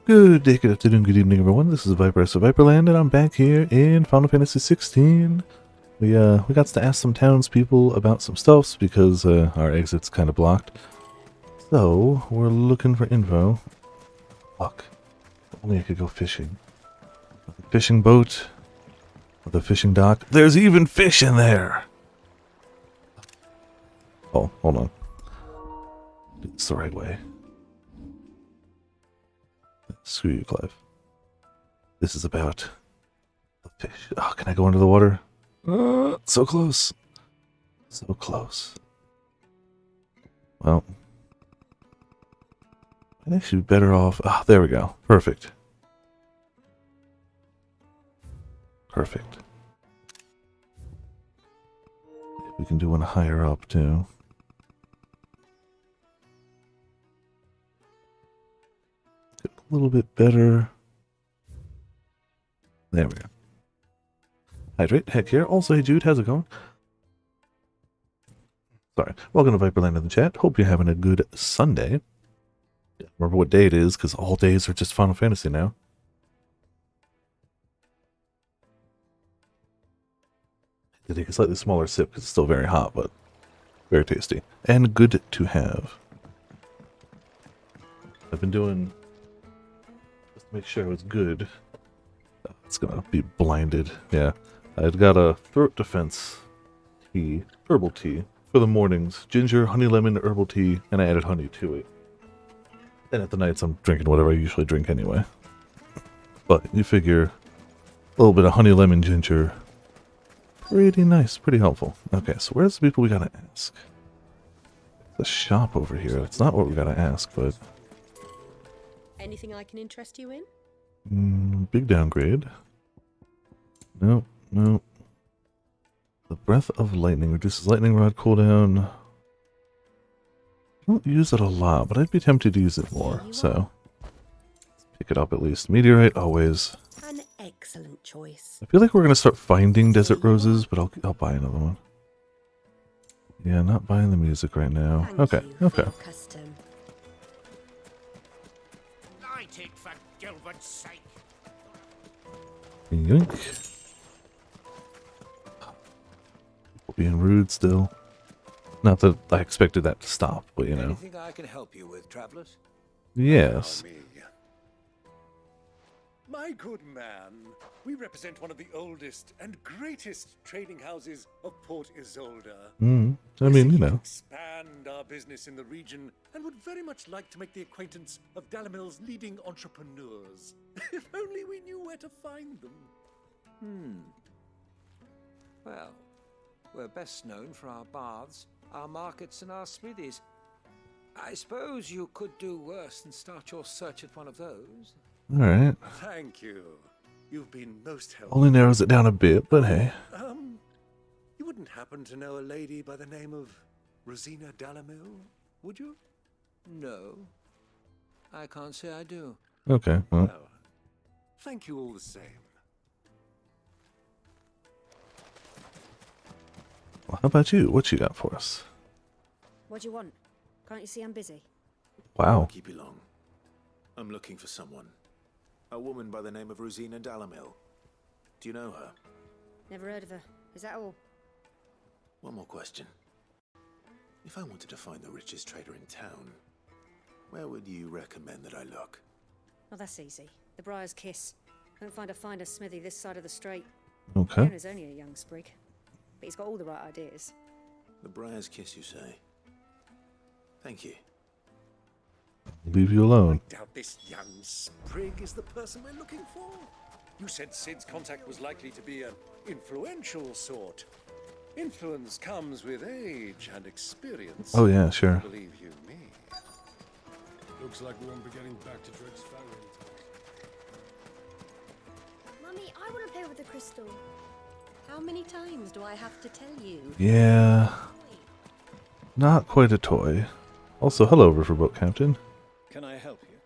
Good day, good afternoon, good evening, everyone. This is Viper of Viperland, and I'm back here in Final Fantasy XVI. We got to ask some townspeople about some stuffs because our exit's kind of blocked. So we're looking for info. Fuck! If only I could go fishing. The fishing boat, or the fishing dock. There's even fish in there. Oh, hold on. It's the right way. Screw you, Clive. This is about the fish. Oh, can I go under the water? So close. So close. Well, I'd actually be better off. Ah, there we go. Perfect. Perfect. We can do one higher up, too. Get a little bit better. There we go. Hydrate, heck here. Also, hey Jude, how's it going? Sorry. Welcome to Viperland in the chat. Hope you're having a good Sunday. Remember what day it is, because all days are just Final Fantasy now. I take a slightly smaller sip because it's still very hot, but very tasty. And good to have. I've been doing, just to make sure it's good. It's gonna be blinded. Yeah. I've got a throat defense tea, herbal tea, for the mornings. Ginger, honey lemon, herbal tea, and I added honey to it. And at the nights I'm drinking whatever I usually drink anyway. But you figure a little bit of honey lemon ginger. Pretty nice, pretty helpful. Okay, so where's the people we gotta ask? The shop over here. It's not what we gotta ask, but... Anything I can interest you in? Big downgrade. Nope, nope. The Breath of Lightning reduces lightning rod cooldown. I don't use it a lot, but I'd be tempted to use it more, so... Pick it up at least. Meteorite, always. An excellent choice. I feel like we're gonna start finding desert roses, but I'll buy another one. Yeah, not buying the music right now. Okay, okay. Light it for Gilbert's sake. Yoink. People being rude still. Not that I expected that to stop, but you know. Anything I can help you with, travelers? Yes. My good man, we represent one of the oldest and greatest trading houses of Port Isolde. I mean, you know. Expand our business in the region and would very much like to make the acquaintance of Dalamil's leading entrepreneurs. If only we knew where to find them. Well, we're best known for our baths, our markets, and our smithies. I suppose you could do worse than start your search at one of those. Alright. Thank you. You've been most helpful. Only narrows it down a bit, but hey. You wouldn't happen to know a lady by the name of Rosina Dalamil, would you? No. I can't say I do. Okay, well. Well, thank you all the same. Well, how about you? What you got for us? What do you want? Can't you see I'm busy? Wow. Won't keep you long. I'm looking for someone. A woman by the name of Rosina Dalamil. Do you know her? Never heard of her. Is that all? One more question. If I wanted to find the richest trader in town, where would you recommend that I look? Oh, that's easy. The Briar's Kiss. Don't find a finer smithy this side of the strait. Okay. The owner's only a young sprig, but he's got all the right ideas. The Briar's Kiss, you say? Thank you. Leave you alone. I doubt this young sprig is the person we're looking for. You said Sid's contact was likely to be an influential sort. Influence comes with age and experience. Oh yeah, sure. Believe you me. Looks like we won't be getting back to Drake's family anytime. Mummy, I want to play with the crystal. How many times do I have to tell you? Yeah. Not quite a toy. Also, hello, Riverboat Captain. Can I help you?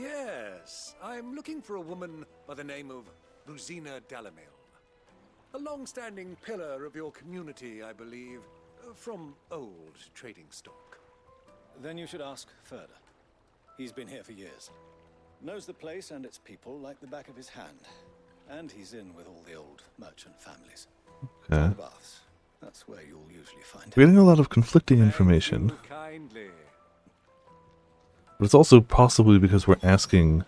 Yes, I'm looking for a woman by the name of Rosina Dalamil. A long-standing pillar of your community, I believe, from old trading stock. Then you should ask further. He's been here for years. Knows the place and its people like the back of his hand. And he's in with all the old merchant families. Okay. The baths. That's where you'll usually find We're him. getting a lot of conflicting information. Thank you kindly. But it's also possibly because we're asking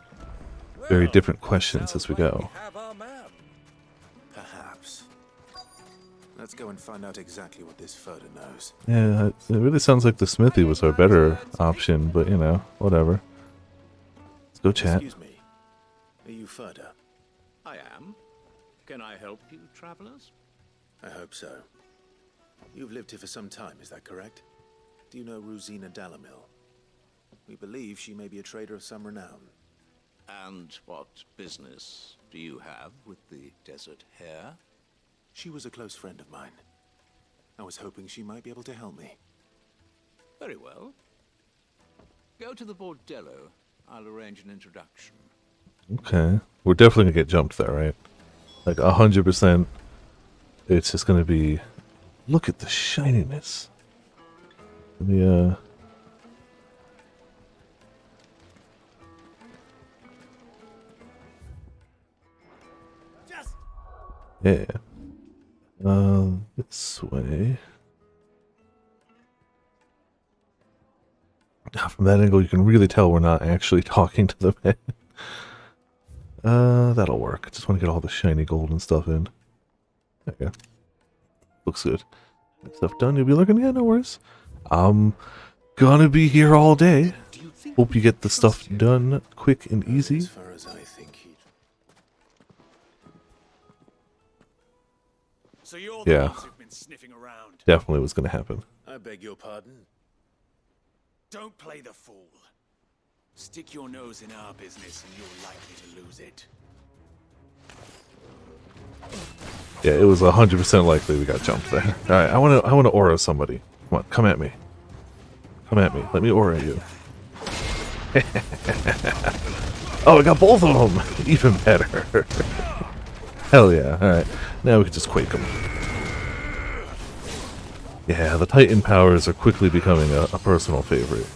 very different questions Sounds as we like go. We have our man. Perhaps. Let's go and find out exactly what this Furter knows. Yeah, it really sounds like the smithy was our better option, but you know, whatever. Let's go chat. Excuse me. Are you Furter? I am. Can I help you, travelers? I hope so. You've lived here for some time, is that correct? Do you know Rosina Dalamil? We believe she may be a trader of some renown. And what business do you have with the desert hare? She was a close friend of mine. I was hoping she might be able to help me. Very well. Go to the bordello. I'll arrange an introduction. Okay. We're definitely gonna get jumped there, right? Like 100%. It's just gonna be... Look at the shininess. Let me, yeah. This way. Now, from that angle, you can really tell we're not actually talking to the man. That'll work. I just want to get all the shiny gold and stuff in. There you go. Looks good. That stuff done. You'll be looking. Yeah, no worries. I'm gonna be here all day. Hope you get the stuff done quick and easy. As far as I think he'd... So you're the Yeah. ones who've been sniffing around. Definitely was gonna happen. I beg your pardon? Don't play the fool. Stick your nose in our business and you're likely to lose it. Yeah, it was 100% likely we got jumped there. Alright, I wanna aura somebody. Come on, come at me. Come at me. Let me aura you. Oh, I got both of them! Even better. Hell yeah. Alright, now we can just quake them. Yeah, the Titan powers are quickly becoming a personal favorite.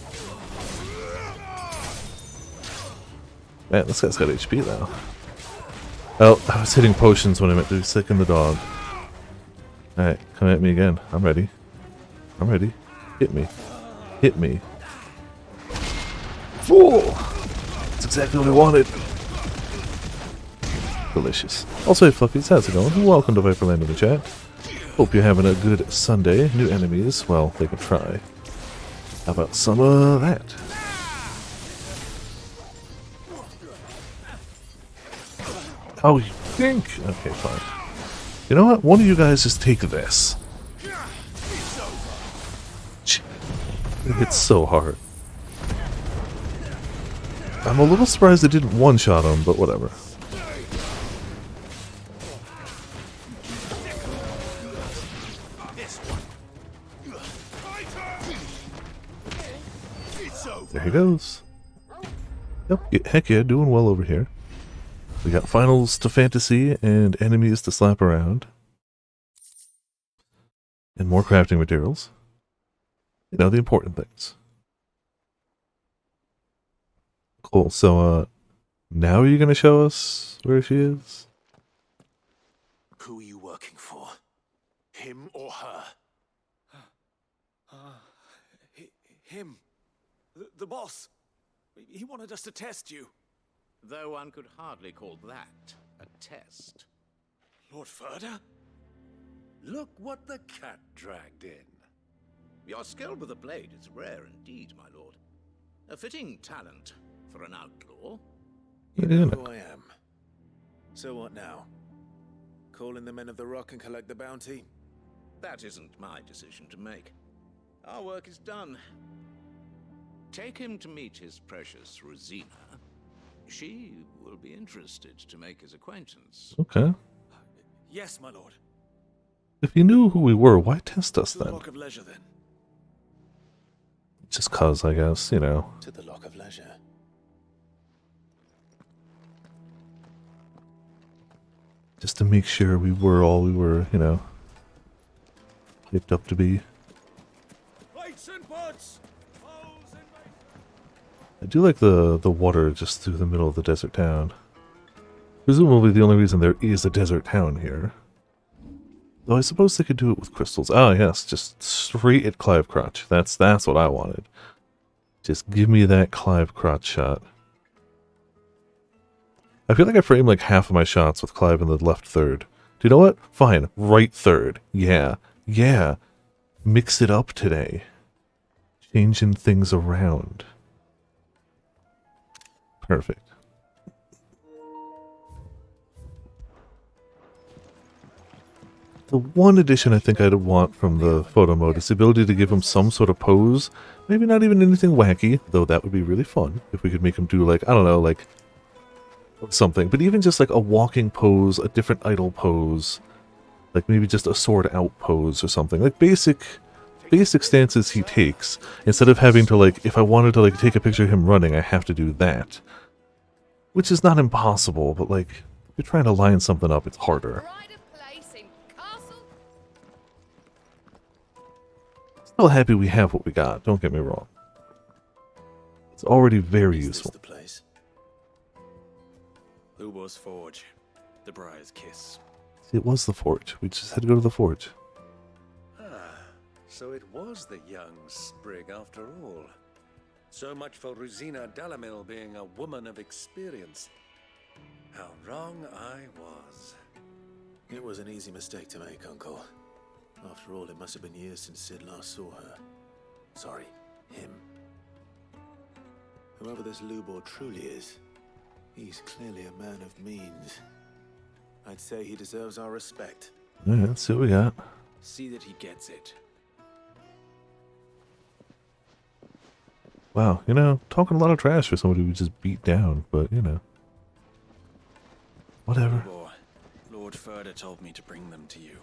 Man, this guy's got HP though. Oh, I was hitting potions when I meant to sicken the dog. Alright, come at me again. I'm ready. I'm ready. Hit me. Hit me. Fool! That's exactly what I wanted. Delicious. Also, hey Fluffies, how's it going? Welcome to Viperland in the chat. Hope you're having a good Sunday. New enemies, well, they can try. How about some of that? Oh, you think? Okay, fine. You know what? One of you guys just take this. It hits so hard. I'm a little surprised it didn't one-shot him, but whatever. There he goes. Yep, heck yeah, doing well over here. We got finals to fantasy and enemies to slap around. And more crafting materials. You know, the important things. Cool, so, now are you gonna show us where she is? Who are you working for? Him or her? Him. The boss. He wanted us to test you. Though one could hardly call that a test. Lord Furter? Look what the cat dragged in. Your skill with the blade is rare indeed, my lord. A fitting talent for an outlaw. You know who I am. So what now? Call in the Men of the Rock and collect the bounty? That isn't my decision to make. Our work is done. Take him to meet his precious Rosina. She will be interested to make his acquaintance. Okay. Yes, my lord. If you knew who we were, why test us To the then? Lock of Leisure, then. Just cause, I guess, you know. To the Lock of Leisure. Just to make sure we were all we were, you know, hyped up to be. Lights and butts! Foes and I do like the water just through the middle of the desert town. Presumably the only reason there is a desert town here. Though I suppose they could do it with crystals. Ah, yes, just straight at Clive Crotch. That's what I wanted. Just give me that Clive Crotch shot. I feel like I frame like half of my shots with Clive in the left third. Do you know what? Fine, right third. Yeah, yeah. Mix it up today. Changing things around. Perfect. The one addition I think I'd want from the photo mode is the ability to give him some sort of pose. Maybe not even anything wacky, though that would be really fun if we could make him do like, I don't know, like something. But even just like a walking pose, a different idle pose, like maybe just a sword out pose or something. Like basic stances he takes, instead of having to like, if I wanted to like take a picture of him running, I have to do that. Which is not impossible, but like, if you're trying to line something up, it's harder. Still happy we have what we got, don't get me wrong. It's already very useful. The place? Lubo's Forge. The Briar's Kiss. It was the forge. We just had to go to the forge. So it was the young sprig after all. So much for Rosina Dalamil being a woman of experience. How wrong I was. It was an easy mistake to make, Uncle. After all, it must have been years since Sid last saw her. Sorry, him. Whoever this Lubor truly is, he's clearly a man of means. I'd say he deserves our respect. Alright, let's see what we got. See that he gets it. Wow, you know, talking a lot of trash for somebody we just beat down, but, you know. Whatever. Lubor, Lord Furder told me to bring them to you.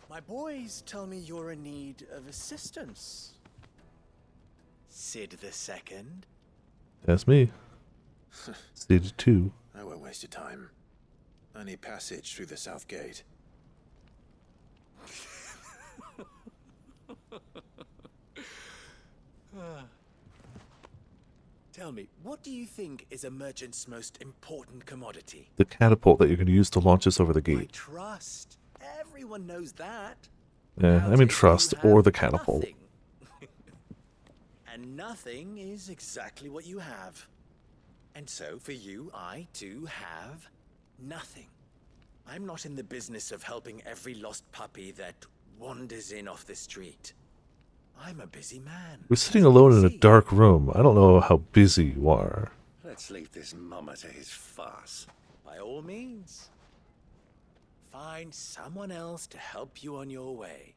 My boys tell me you're in need of assistance. Sid the Second? That's me. Stage 2. I won't waste your time. I need passage through the south gate. Tell me, what do you think is a merchant's most important commodity? The catapult that you're going to use to launch us over the My gate. trust. Everyone knows that. Yeah, I mean trust, or the catapult. Nothing. And nothing is exactly what you have. And so, for you, I, too, have nothing. I'm not in the business of helping every lost puppy that wanders in off the street. I'm a busy man. We're sitting alone in a dark room. I don't know how busy you are. Let's leave this mummer to his farce. By all means. Find someone else to help you on your way.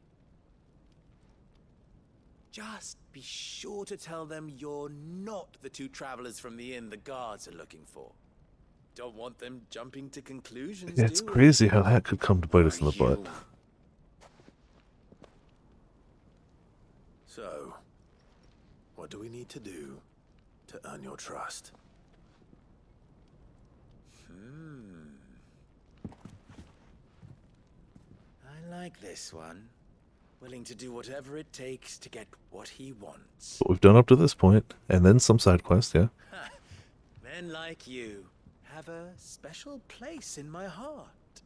Just be sure to tell them you're not the two travelers from the inn the guards are looking for. Don't want them jumping to conclusions, Yeah, it's do we? crazy how that could come to bite us in the butt. So, what do we need to do to earn your trust? I like this one. Willing to do whatever it takes to get what he wants. What we've done up to this point, and then some side quests, yeah. Men like you have a special place in my heart.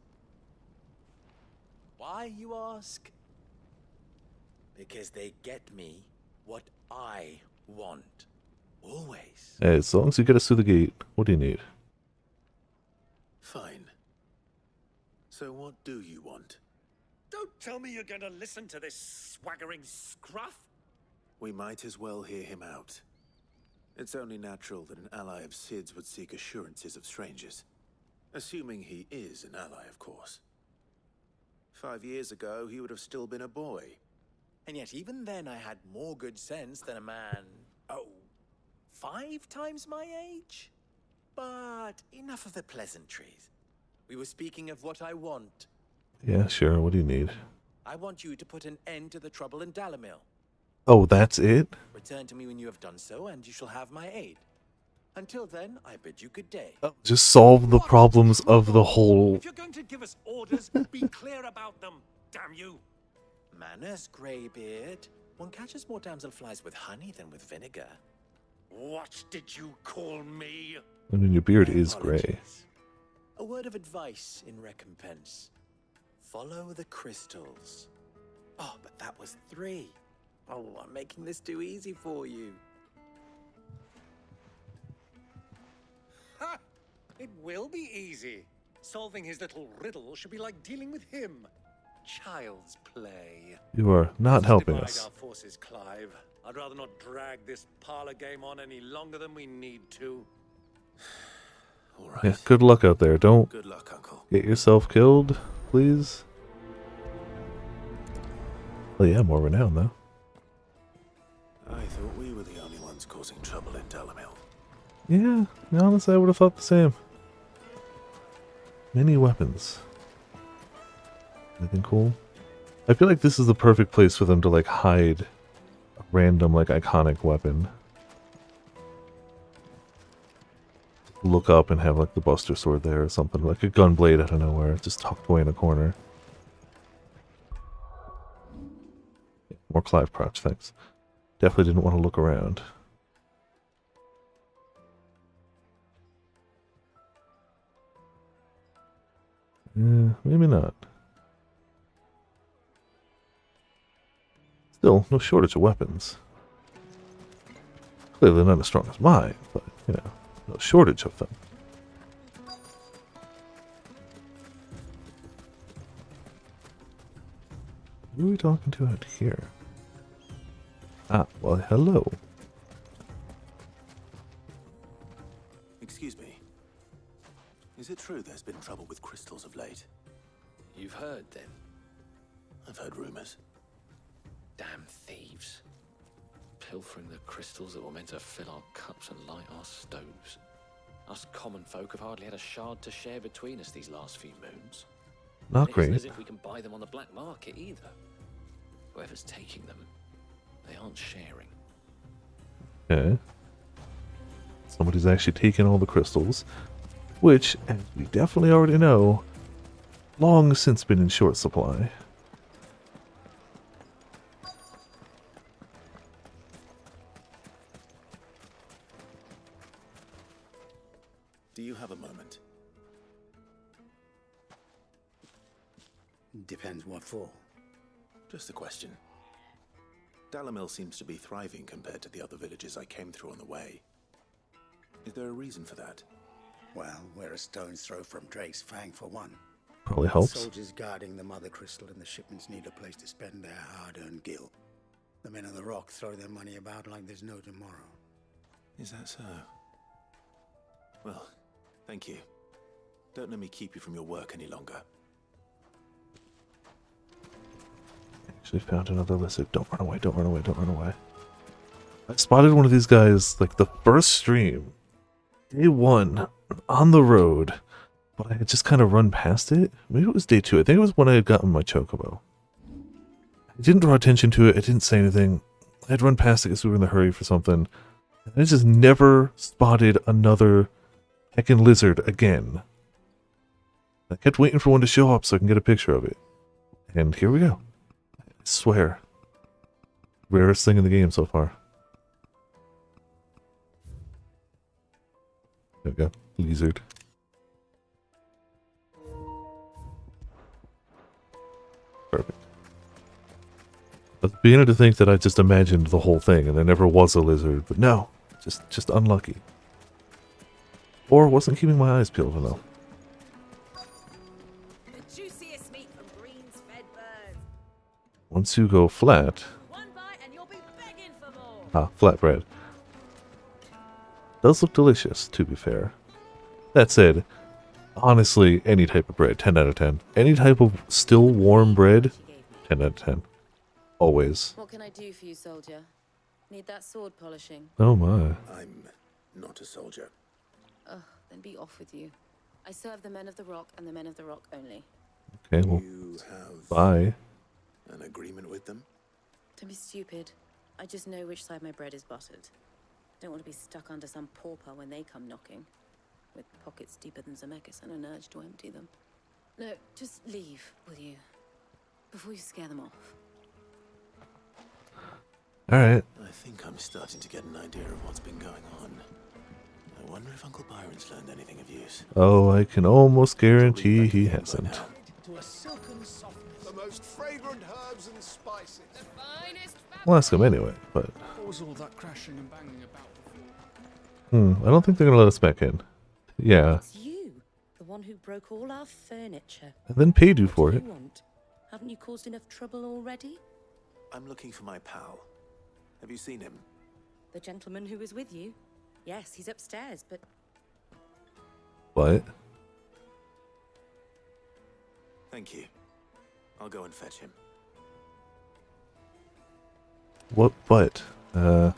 Why, you ask? Because they get me what I want. Always. Hey, as long as you get us through the gate, what do you need? Fine. So what do you want? Don't tell me you're going to listen to this swaggering scruff. We might as well hear him out. It's only natural that an ally of Sid's would seek assurances of strangers. Assuming he is an ally, of course. 5 years ago, he would have still been a boy. And yet even then I had more good sense than a man, 5 times my age? But enough of the pleasantries. We were speaking of what I want. Yeah, sure, what do you need? I want you to put an end to the trouble in Dalamil. Oh, that's it? Return to me when you have done so, and you shall have my aid. Until then, I bid you good day. Just solve the problems of the whole... If you're going to give us orders, be clear about them, damn you. manners, Greybeard. One catches more damselflies with honey than with vinegar. What did you call me? I mean, your beard My is gray. apologies. A word of advice in recompense. Follow the crystals. Oh, but that was 3. Oh, I'm making this too easy for you. Ha! It will be easy. Solving his little riddle should be like dealing with him. Child's play. You are not helping Divide us. our forces, Clive. I'd rather not drag this parlor game on any longer than we need to. All right. Yeah, good luck out there. Don't Good luck, Uncle. get yourself killed, please. Well, yeah, more renown, though. I thought we were the only ones causing trouble in Dalamil. Yeah, honestly, I would have thought the same. Many weapons. Anything cool? I feel like this is the perfect place for them to, like, hide a random, like, iconic weapon. Look up and have, like, the Buster Sword there or something. Like a gunblade out of nowhere, just tucked away in a corner. More Clive Crotch, thanks. Definitely didn't want to look around. Maybe not. Still, no shortage of weapons. Clearly not as strong as mine, but, you know, no shortage of them. Who are we talking to out here? Ah, well, hello. Excuse me. Is it true there's been trouble with crystals of late? You've heard, then? I've heard rumors. Damn thieves. Pilfering the crystals that were meant to fill our cups and light our stoves. Us common folk have hardly had a shard to share between us these last few moons. Not It great. isn't as if we can buy them on the black market either. Whoever's taking them, they aren't sharing. Okay. Somebody's actually taken all the crystals, which, as we definitely already know, long since been in short supply. Do you have a moment? Depends what for. Just a question. Dalamil seems to be thriving compared to the other villages I came through on the way. Is there a reason for that? Well, we're a stone's throw from Drake's Fang for one. Probably helps. Soldiers guarding the Mother Crystal and the shipments need a place to spend their hard-earned gil. The men of the Rock throw their money about like there's no tomorrow. Is that so? Well, thank you. Don't let me keep you from your work any longer. Actually found another lizard. Don't run away, don't run away, don't run away. I spotted one of these guys, like, the first stream. Day 1, on the road. But I had just kind of run past it. Maybe it was day 2. I think it was when I had gotten my chocobo. I didn't draw attention to it. I didn't say anything. I had run past it because we were in a hurry for something. And I just never spotted another heckin' lizard again. I kept waiting for one to show up so I can get a picture of it. And here we go. I swear. Rarest thing in the game so far. There we go. Lizard. Perfect. I was beginning to think that I just imagined the whole thing and there never was a lizard, but no. Just unlucky. Or wasn't keeping my eyes peeled enough. The juiciest meat from greens fed birds. Once you go flat... One bite and you'll be begging for more. Ah, flatbread. Does look delicious, to be fair. That said, honestly, any type of bread, 10 out of 10. Any type of still warm bread, 10 out of 10. Always. What can I do for you, soldier? Need that sword polishing? Oh my. I'm not a soldier. Ugh, then be off with you. I serve the men of the Rock and the men of the Rock only. Okay, well, You have bye. an agreement with them? Don't be stupid. I just know which side my bread is buttered. Don't want to be stuck under some pauper when they come knocking. With pockets deeper than Zemeckis and an urge to empty them. No, just leave, will you? Before you scare them off. Alright. I think I'm starting to get an idea of what's been going on. I wonder if Uncle Byron's learned anything of use. Oh, I can almost guarantee he hasn't. To a silken softness. The most fragrant herbs and spices. The finest. We'll ask him anyway, but... What was all that crashing and banging about before? I don't think they're gonna let us back in. Yeah. It's you, the one who broke all our furniture. And then paid you for What do it. you want? Haven't you caused enough trouble already? I'm looking for my pal. Have you seen him? The gentleman who was with you? Yes, he's upstairs, but What? Thank you. I'll go and fetch him. What but? Well...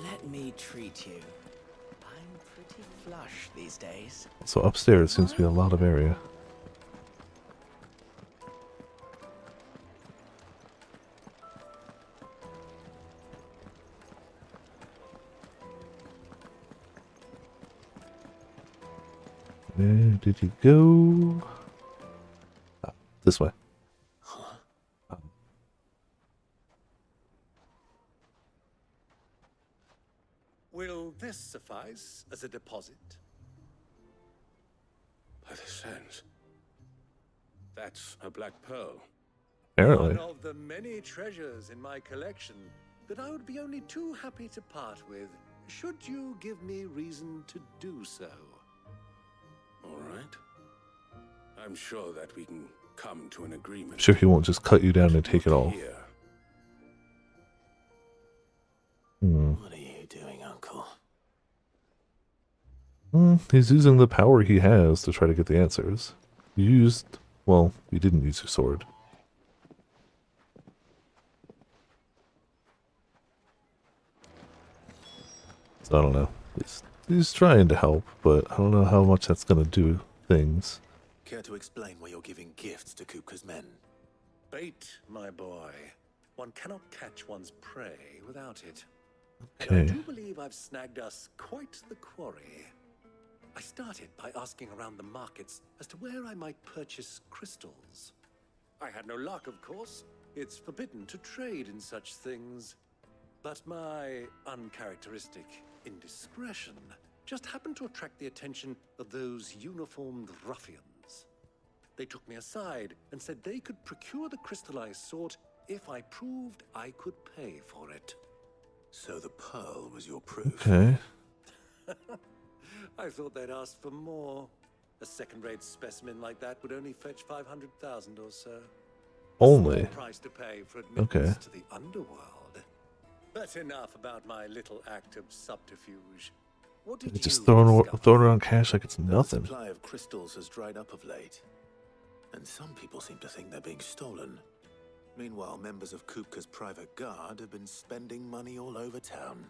Let me treat you. I'm pretty flush these days. So upstairs seems to be a lot of area. Where did he go? Ah, this way. Will this suffice as a deposit? By the sands. That's a black pearl. Apparently. One of the many treasures in my collection that I would be only too happy to part with, should you give me reason to do so. All right. I'm sure that we can come to an agreement. Sure he won't just cut you down and take it all. Here. What are you doing, Uncle? He's using the power he has to try to get the answers. You used... well, you didn't use your sword. So I don't know. He's trying to help, but I don't know how much that's going to do things. Care to explain why you're giving gifts to Kupka's men? Bait, my boy. One cannot catch one's prey without it. Okay. And I do believe I've snagged us quite the quarry. I started by asking around the markets as to where I might purchase crystals. I had no luck, of course. It's forbidden to trade in such things. But my uncharacteristic indiscretion just happened to attract the attention of those uniformed ruffians. They took me aside and said they could procure the crystal I sought if I proved I could pay for it. So the pearl was your proof? Okay. I thought they'd ask for more. A second-rate specimen like that would only fetch 500,000 or so. Only? A small price to pay for admittance Okay. to the underworld. But enough about my little act of subterfuge. What did They're just you throwing discover? around cash like it's nothing. The supply of crystals has dried up of late. And some people seem to think they're being stolen. Meanwhile, members of Kupka's private guard have been spending money all over town.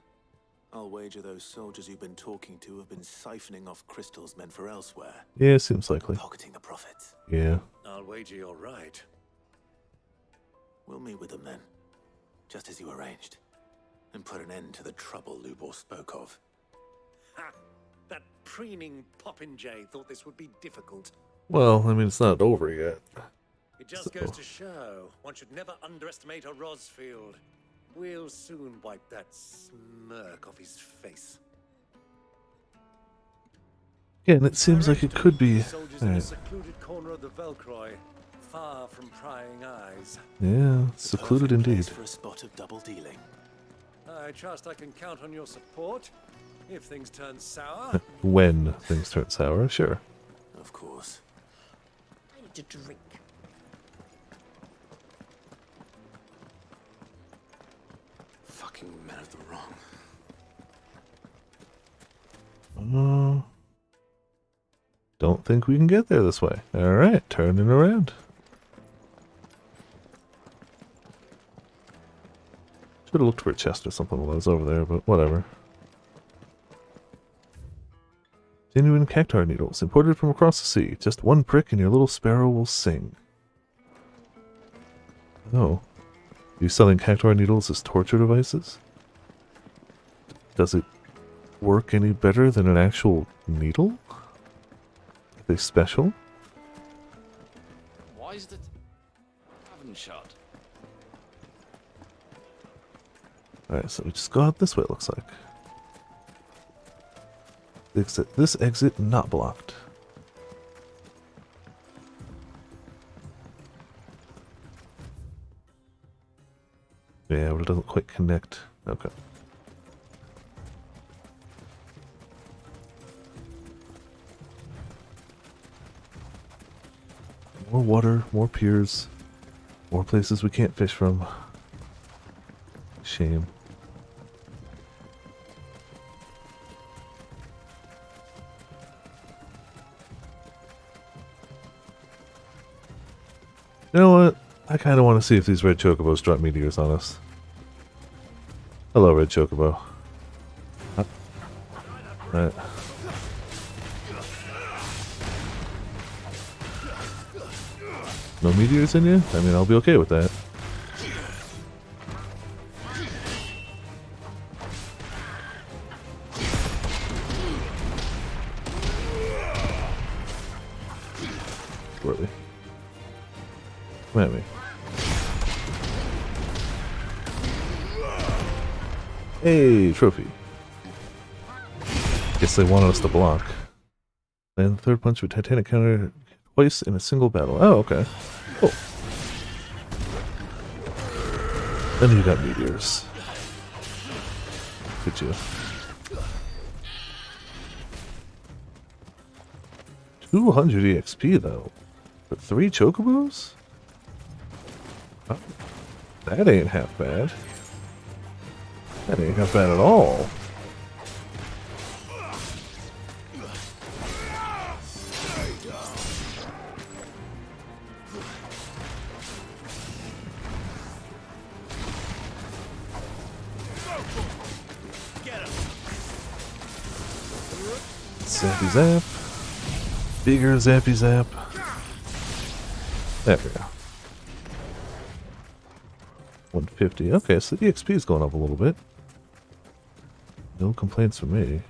I'll wager those soldiers you've been talking to have been siphoning off crystals meant for elsewhere. Yeah, it seems likely. Pocketing the profits. Yeah. I'll wager you're right. We'll meet with them then. Just as you arranged. And put an end to the trouble Lubor spoke of. Ha! That preening popinjay thought this would be difficult. Well, I mean, it's not over yet. It just goes to show one should never underestimate a Rosfield. We'll soon wipe that smirk off his face. Yeah, and it seems like it could be... Soldiers in a Alright. secluded corner of the Velcroy, far from prying eyes. Yeah, secluded indeed. For a spot of double dealing. I trust I can count on your support if things turn sour. When things turn sour, sure. Of course. I need to drink. Fucking men of the wrong. Don't think we can get there this way. Alright, turning around. Should have looked for a chest or something while I was over there, but whatever. Genuine cactar needles, imported from across the sea. Just one prick and your little sparrow will sing. Oh. You selling cactar needles as torture devices? Does it work any better than an actual needle? They special? Why is the tavern shut? Alright, so we just go out this way, it looks like. This exit not blocked. Yeah, but it doesn't quite connect. Okay. More water, more piers, more places we can't fish from. Shame. You know what? I kind of want to see if these red chocobos drop meteors on us. Hello, red chocobo. Alright. No meteors in you? I mean, I'll be okay with that. Where are we? Come at me. Hey, trophy. Guess they wanted us to block. And the third punch with Titanic counter twice in a single battle. Oh, okay. Cool. Then you got meteors. Look at you. 200 EXP though. For 3 chocobos? Oh, that ain't half bad. That ain't half bad at all. Zappy zap. Bigger zappy zap. There we go. 150. Okay, so the EXP is going up a little bit. No complaints from me.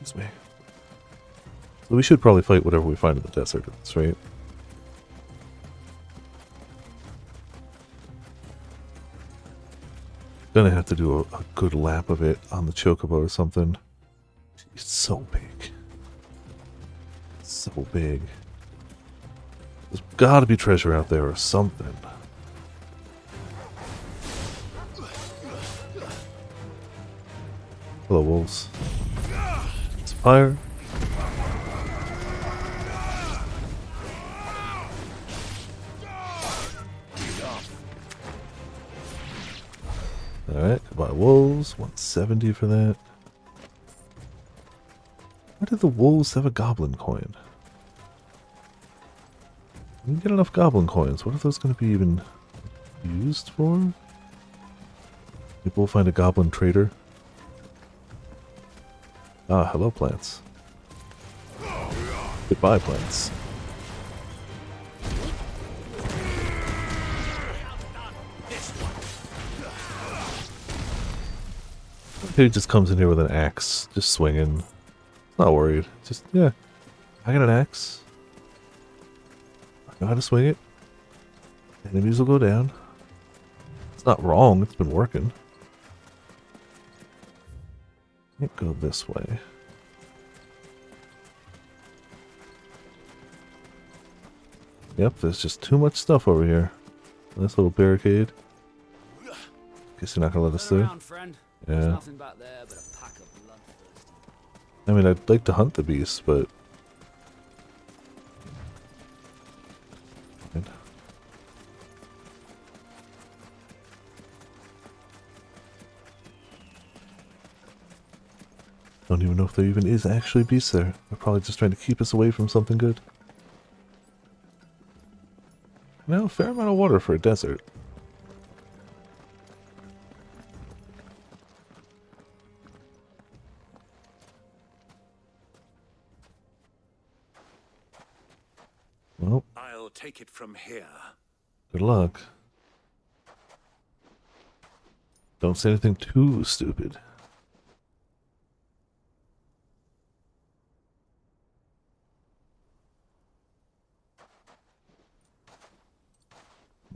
Excuse me. So we should probably fight whatever we find in the desert, that's right? Gonna have to do a good lap of it on the chocobo or something. It's so big. So big. There's gotta be treasure out there or something. Hello, wolves. It's fire. Alright, goodbye wolves. 170 for that. Why did the wolves have a goblin coin? We can get enough goblin coins. What are those going to be even used for? Maybe we'll find a goblin trader. Ah, hello plants. Goodbye plants. He just comes in here with an axe, just swinging. Not worried. Just, yeah. I got an axe. I know how to swing it. Enemies will go down. It's not wrong, it's been working. Can't go this way. Yep, there's just too much stuff over here. This little barricade. Guess you're not gonna let us through. Yeah. I mean, I'd like to hunt the beast, but... Don't even know if there even is actually beasts there. They're probably just trying to keep us away from something good. Now, a fair amount of water for a desert. Well, I'll take it from here. Good luck. Don't say anything too stupid.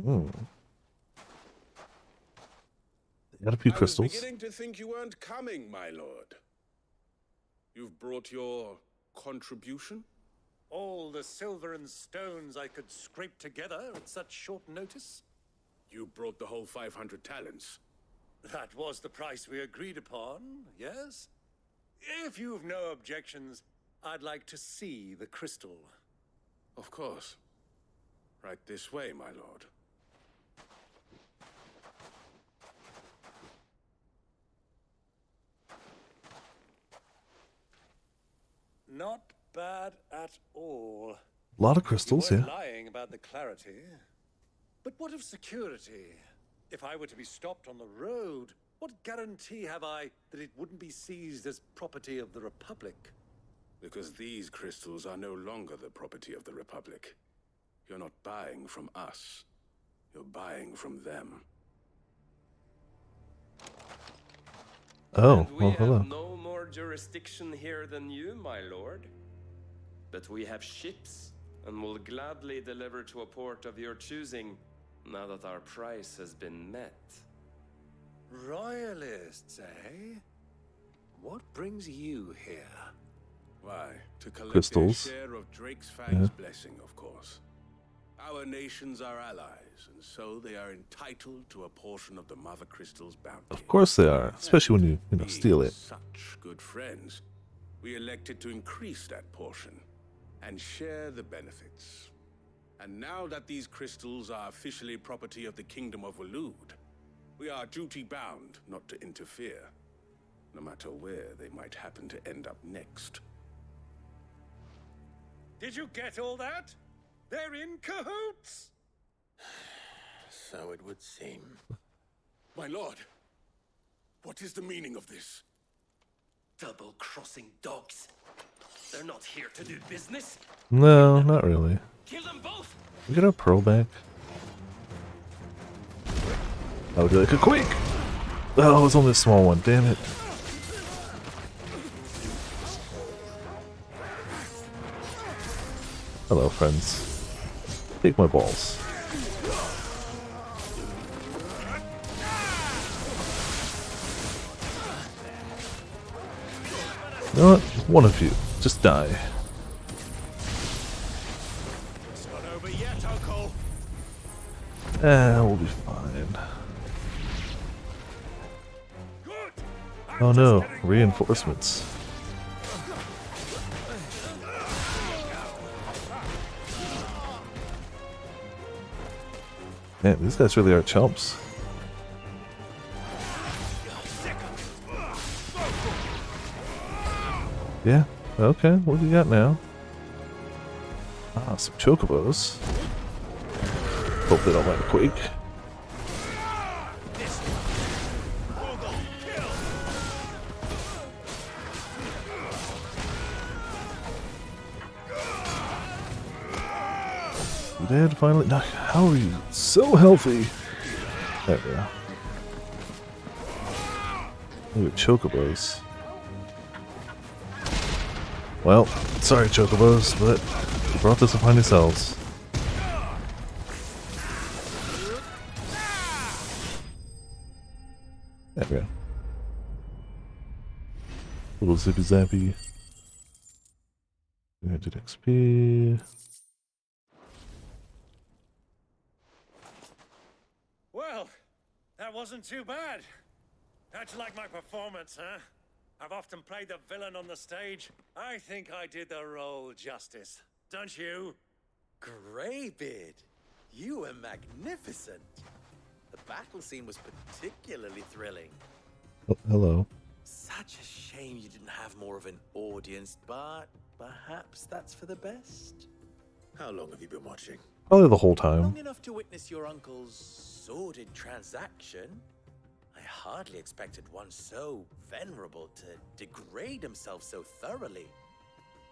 Hmm. Got a few I was crystals. beginning to think you weren't coming, my lord. You've brought your contribution? All the silver and stones I could scrape together at such short notice? You brought the whole 500 talents. That was the price we agreed upon, yes? If you've no objections, I'd like to see the crystal. Of course. Right this way, my lord. Not bad at all. A lot of crystals, You yeah. weren't lying about the clarity. But what of security? If I were to be stopped on the road, what guarantee have I that it wouldn't be seized as property of the Republic? Because these crystals are no longer the property of the Republic. You're not buying from us. You're buying from them. Oh, And we well, hello. have no more jurisdiction here than you, my lord. But we have ships, and will gladly deliver to a port of your choosing, now that our price has been met. Royalists, eh? What brings you here? Why? To collect Crystals. their share of Drake's Yeah. Fang's blessing, of course. Our nations are allies, and so they are entitled to a portion of the Mother Crystal's bounty. Of course they are, especially when you Being steal it. Such good friends, we elected to increase that portion and share the benefits. And now that these crystals are officially property of the Kingdom of Waloed, we are duty-bound not to interfere, no matter where they might happen to end up next. Did you get all that? They're in cahoots! So it would seem. My lord, what is the meaning of this? Double-crossing dogs. They're not here to do business. No, not really. Kill them both! We get our pearl back. I would do like a quake! Oh, it was only a small one, damn it. Hello, friends. Take my balls. You know what? One of you. Just die. It's not over yet, Uncle. We'll be fine. Oh no, reinforcements. Man, these guys really are chumps. Yeah, okay, what do you got now? Ah, some chocobos. Hope they don't mind a quake. You dead finally? No, how are you so healthy? There we go. Look at chocobos. Well, sorry chocobos, but you brought this upon yourselves. There we go. Little zippy zappy. Granted XP. Well, that wasn't too bad. How'd you like my performance, huh? I've often played the villain on the stage. I think I did the role justice. Don't you? Greybeard, you were magnificent. The battle scene was particularly thrilling. Oh, hello. Such a shame you didn't have more of an audience, but perhaps that's for the best. How long have you been watching? Probably the whole time. Long enough to witness your uncle's sordid transaction. I hardly expected one so venerable to degrade himself so thoroughly,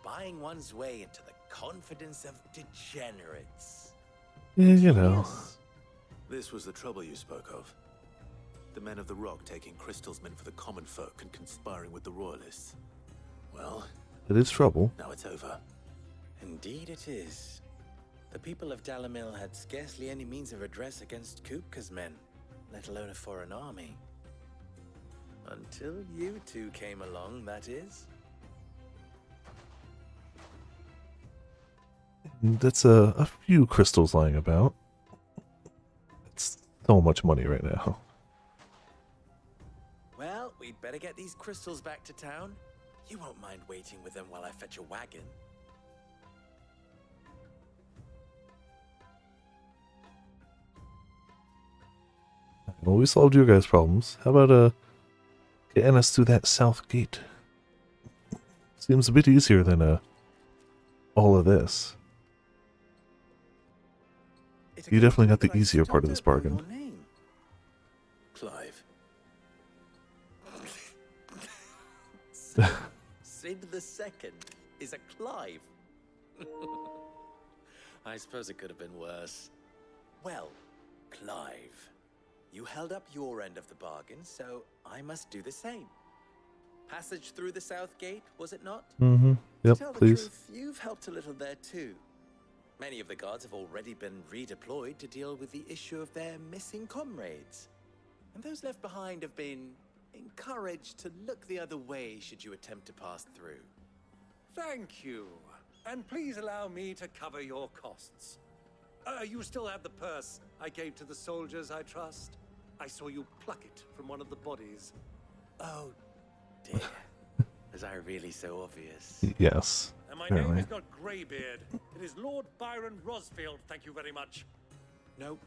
buying one's way into the confidence of degenerates. Yeah, you know. This was the trouble you spoke of. The men of the Rock taking crystals meant for the common folk and conspiring with the Royalists. Well, it is trouble. Now it's over. Indeed it is. The people of Dalamil had scarcely any means of redress against Kupka's men, let alone a foreign army. Until you two came along, that is. That's a few crystals lying about. It's so much money right now. Well, we'd better get these crystals back to town. You won't mind waiting with them while I fetch a wagon. Well, we solved your guys' problems. How about getting us through that south gate? Seems a bit easier than all of this. You definitely got the easier part of this bargain. Clive. Sid the Second is a Clive. I suppose it could have been worse. Well, Clive, you held up your end of the bargain, so I must do the same. Passage through the south gate, was it not? Mm-hmm. Yep, To tell please. the truth, you've helped a little there too. Many of the guards have already been redeployed to deal with the issue of their missing comrades. And those left behind have been encouraged to look the other way should you attempt to pass through. Thank you. And please allow me to cover your costs. You still have the purse I gave to the soldiers, I trust? I saw you pluck it from one of the bodies. Oh, dear. Was I really so obvious? Yes. And my name Apparently. is not Greybeard. It is Lord Byron Rosfield, thank you very much. No,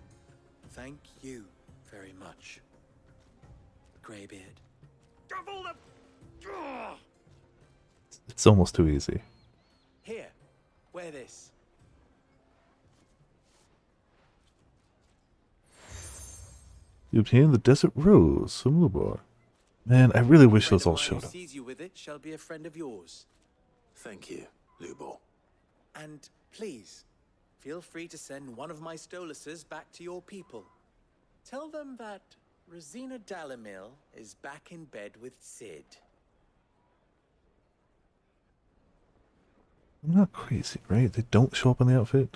thank you very much, Greybeard. Of all the... Ugh! It's almost too easy. Here, wear this. You obtained the Desert Rose from Lubar. Man, I really wish those all showed Who up. sees you with it shall be a friend of yours. Thank you, Lubor. And please, feel free to send one of my Stoluses back to your people. Tell them that Rosina Dalamil is back in bed with Sid. I'm not crazy, right? They don't show up in the outfit?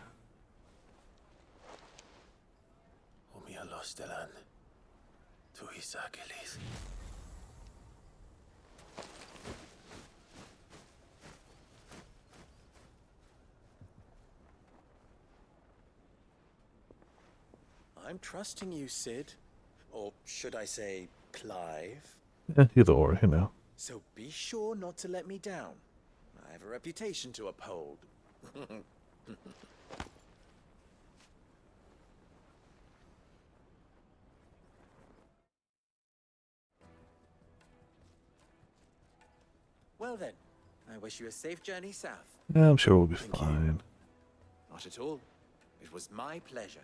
Omia Lostelan. Tuisakelis. I'm trusting you, Sid. Or should I say, Clive? Either or, you know. So be sure not to let me down. I have a reputation to uphold. Well then, I wish you a safe journey south. Yeah, I'm sure we'll be Thank you. fine. Not at all. It was my pleasure.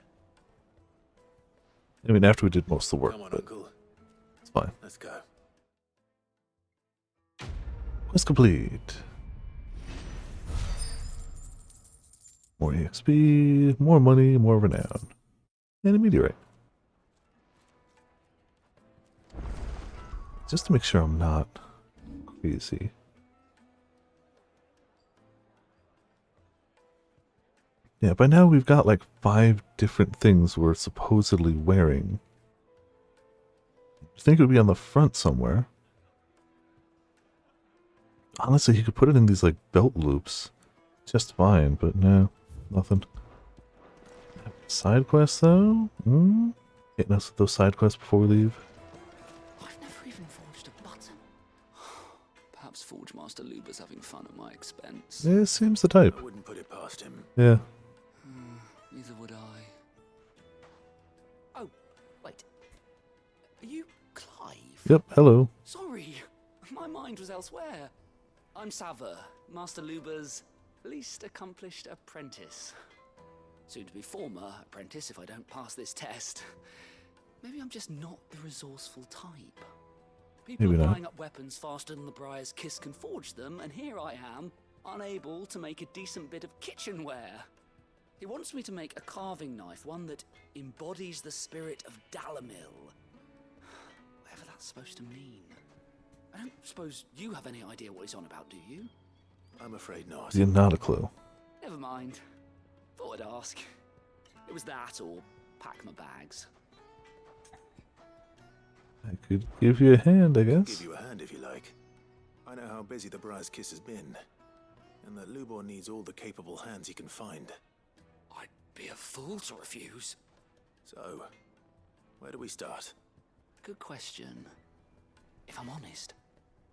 I mean, after we did most of the work, Come on, but Uncle. it's fine. Let's go. Quest complete. More EXP, more money, more renown. And a meteorite. Just to make sure I'm not crazy. Yeah, by now we've got like 5 different things we're supposedly wearing. I think it would be on the front somewhere. Honestly, he could put it in these like belt loops just fine, but no, nothing. Side quests though? Hitting us with those side quests before we leave. I've never even forged a button. Perhaps Forge Master Luber's having fun at my expense. Yeah, it seems the type. I wouldn't put it past him. Yeah. Neither would I. Oh, wait. Are you Clive? Yep, hello. Sorry, my mind was elsewhere. I'm Sava, Master Luber's least accomplished apprentice. Soon to be former apprentice if I don't pass this test. Maybe I'm just not the resourceful type. People Maybe are not. buying up weapons faster than the Briar's Kiss can forge them, and here I am, unable to make a decent bit of kitchenware. He wants me to make a carving knife, one that embodies the spirit of Dalamil. that's supposed to mean. I don't suppose you have any idea what he's on about, do you? I'm afraid not. Yeah, not a clue. Never mind. Thought I'd ask. It was that or pack my bags. I could give you a hand, I guess. Give you a hand if you like. I know how busy the Briar's Kiss has been, and that Lubor needs all the capable hands he can find. I'd be a fool to refuse. So, where do we start? Good question. If I'm honest,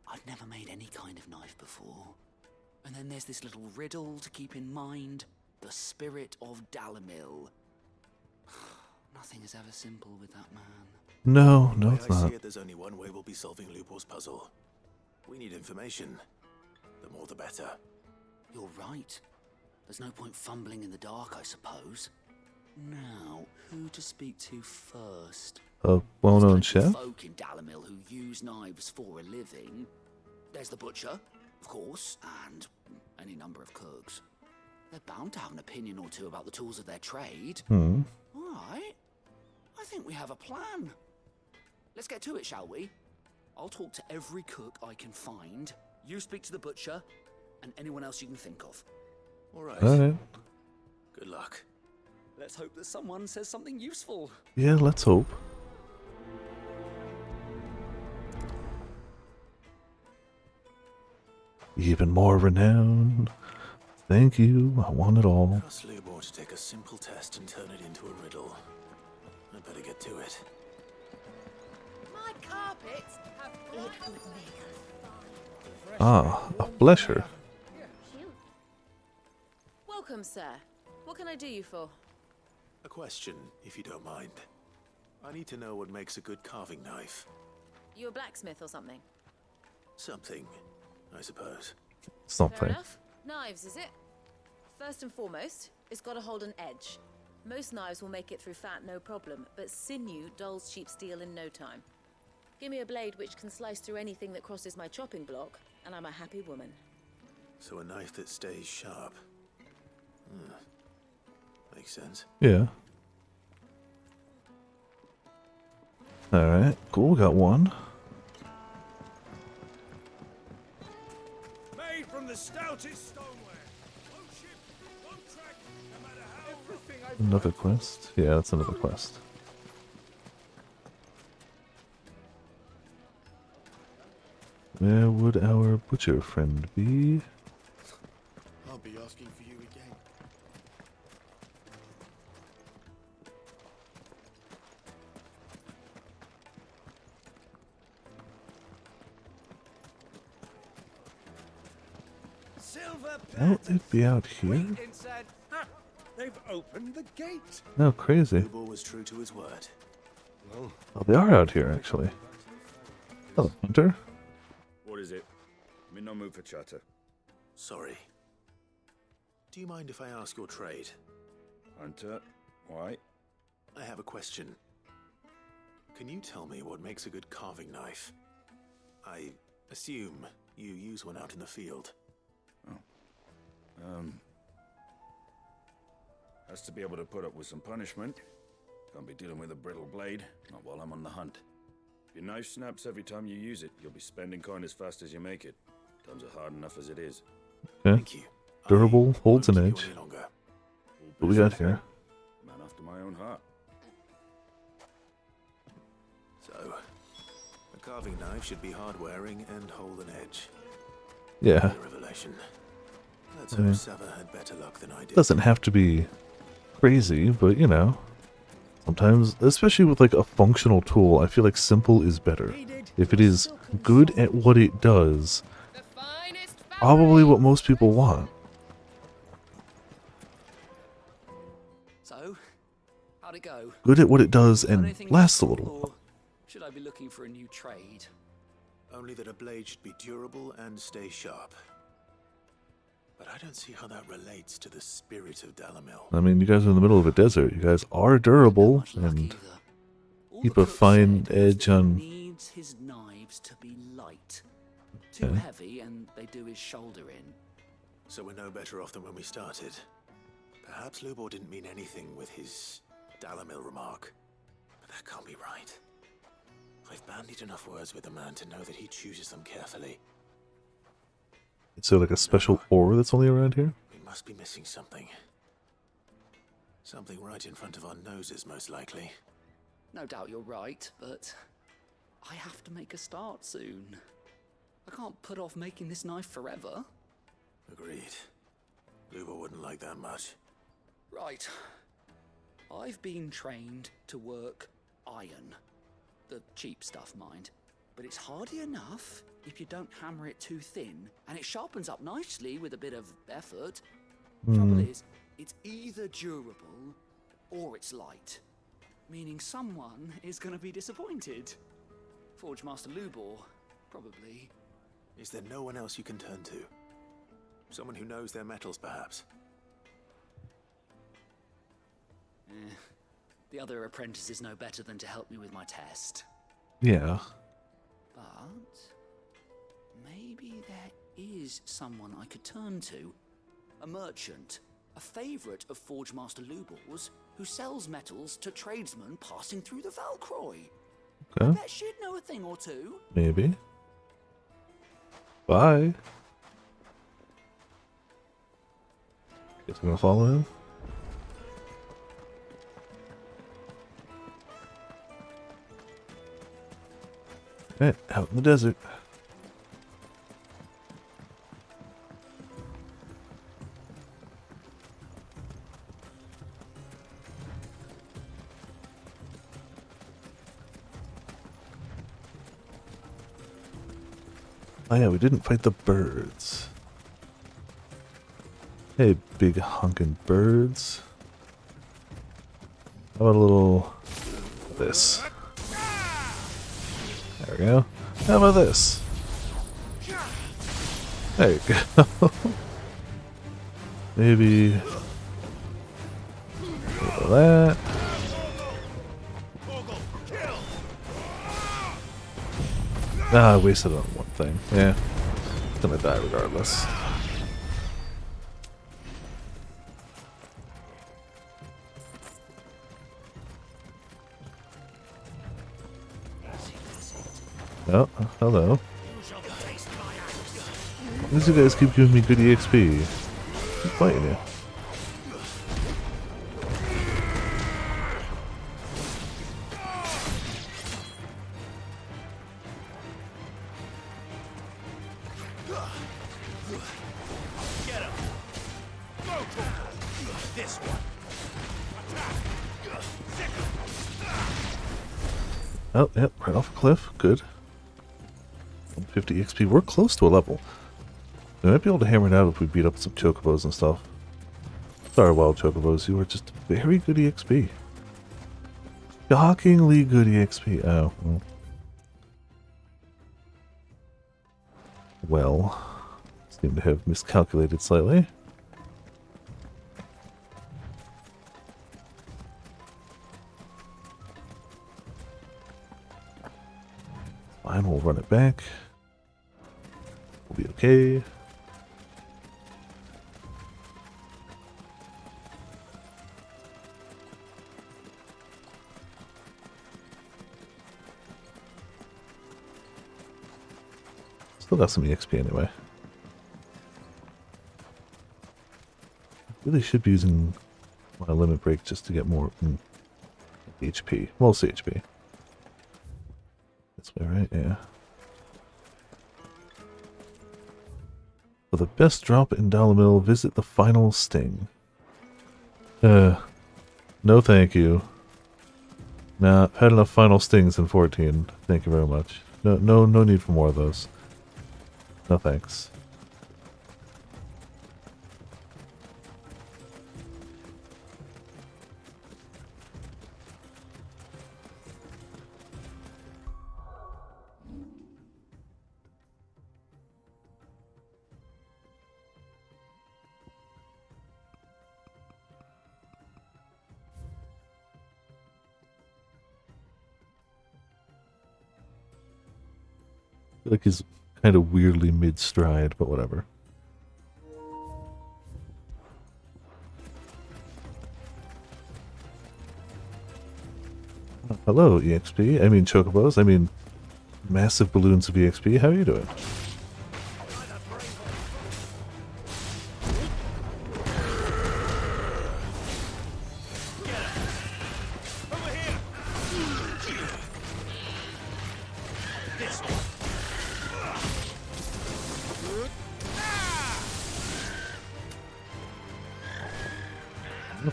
I've never made any kind of knife before. And then there's this little riddle to keep in mind. The spirit of Dalamil. Nothing is ever simple with that man. No, no, The way it's I see not. it, there's only one way we'll be solving Lubor's puzzle. We need information. The more the better. You're right. There's no point fumbling in the dark, I suppose. Now, who to speak to first? A well-known chef? Folk in Dalamil who use knives for a living. There's the butcher, of course, and any number of cooks. They're bound to have an opinion or two about the tools of their trade. Hmm. All right. I think we have a plan. Let's get to it, shall we? I'll talk to every cook I can find. You speak to the butcher, and anyone else you can think of. All right. All right. Good luck. Let's hope that someone says something useful. Yeah, let's hope. Even more renown. Thank you. I want it all. Trust Lubor to take a simple test and turn it into a riddle. I'd better get to it. My carpets have Ah, a flesher. Welcome, sir. What can I do you for? A question, if you don't mind. I need to know what makes a good carving knife. You a blacksmith or something? Something, I suppose. Fair Something. enough. Knives, is it? First and foremost, it's got to hold an edge. Most knives will make it through fat, no problem, but sinew dulls cheap steel in no time. Give me a blade which can slice through anything that crosses my chopping block, and I'm a happy woman. So a knife that stays sharp. Makes sense. Yeah. Alright, cool. Got one. Made from the stoutest stoneware. Won't ship, won't track, no matter how everything I've Another quest. Yeah, that's another quest. Where would our butcher friend be? I'll be asking for you again. Silver Won't it be out here? inside. Ha! They've opened the gate. No, crazy. Lubor was true to his word. Well, Oh, they are out here, actually. Hello, Hunter. What is it? I'm in no mood for chatter. Sorry. Do you mind if I ask your trade? Hunter, why? I have a question. Can you tell me what makes a good carving knife? I assume you use one out in the field. Has to be able to put up with some punishment. Can't be dealing with a brittle blade, not while I'm on the hunt. If your knife snaps every time you use it, you'll be spending coin as fast as you make it. Times are hard enough as it is. Okay. Thank you. Durable, holds an Won't keep edge. you any longer. What we got here? Man after my own heart. So, a carving knife should be hard-wearing and hold an edge. Yeah. A revelation. Let's I hope mean, Sava had better luck than I did. Doesn't have to be crazy, but you know, sometimes, especially with like a functional tool, I feel like simple is better. If it is good at what it does, probably what most people want. So, how'd it go? Good at what it does and Anything lasts a useful, little. or should I be looking for a new trade? Only that a blade should be durable and stay sharp. But I don't see how that relates to the spirit of Dalamil. I mean, you guys are in the middle of a desert. You guys are durable and keep a fine edge on. Needs his knives to be light. Too Okay. heavy and they do his shoulder in. So we're no better off than when we started. Perhaps Lubor didn't mean anything with his Dalamil remark. But that can't be right. I've bandied enough words with the man to know that he chooses them carefully. Is there like a special ore that's only around here? We must be missing something. Something right in front of our noses, most likely. No doubt you're right, but I have to make a start soon. I can't put off making this knife forever. Agreed. Luba wouldn't like that much. Right. I've been trained to work iron. The cheap stuff, mind. But it's hardy enough if you don't hammer it too thin, and it sharpens up nicely with a bit of effort. Trouble is, it's either durable or it's light. Meaning someone is going to be disappointed. Forge Master Lubor, probably. Is there no one else you can turn to? Someone who knows their metals, perhaps? The other apprentices know better than to help me with my test. Yeah. But maybe there is someone I could turn to. A merchant, a favourite of Forge Master Lubor's, who sells metals to tradesmen passing through the Valcroy. I Okay. bet she'd know a thing or two. Maybe. Bye. Guess I'm gonna follow him. Okay, out in the desert. Oh yeah, we didn't fight the birds. Hey, big honking birds. How about a little this? There we go. How about this? There you go. Maybe a little of that. Ah, I wasted it on one thing. Yeah. Gonna die regardless. Oh, hello. These you guys keep giving me good EXP. Keep fighting you. Get him! Go for this one! Oh, yep, right off a cliff. Good. 150 XP. We're close to a level. We might be able to hammer it out if we beat up some chocobos and stuff. Sorry, wild chocobos. You are just very good EXP. Shockingly good EXP. Oh, well. Seem to have miscalculated slightly. Fine, we'll run it back. We'll be okay. Still got some EXP anyway. Really should be using my limit break just to get more HP. Mostly HP. This way, right? Yeah. For the best drop in Dalamil, visit the final sting. No thank you. Nah, I've had enough final stings in 14. Thank you very much. No need for more of those. No thanks. I feel like he's kind of weirdly mid-stride, but whatever. Hello, EXP. I mean, chocobos. I mean, massive balloons of EXP. How are you doing?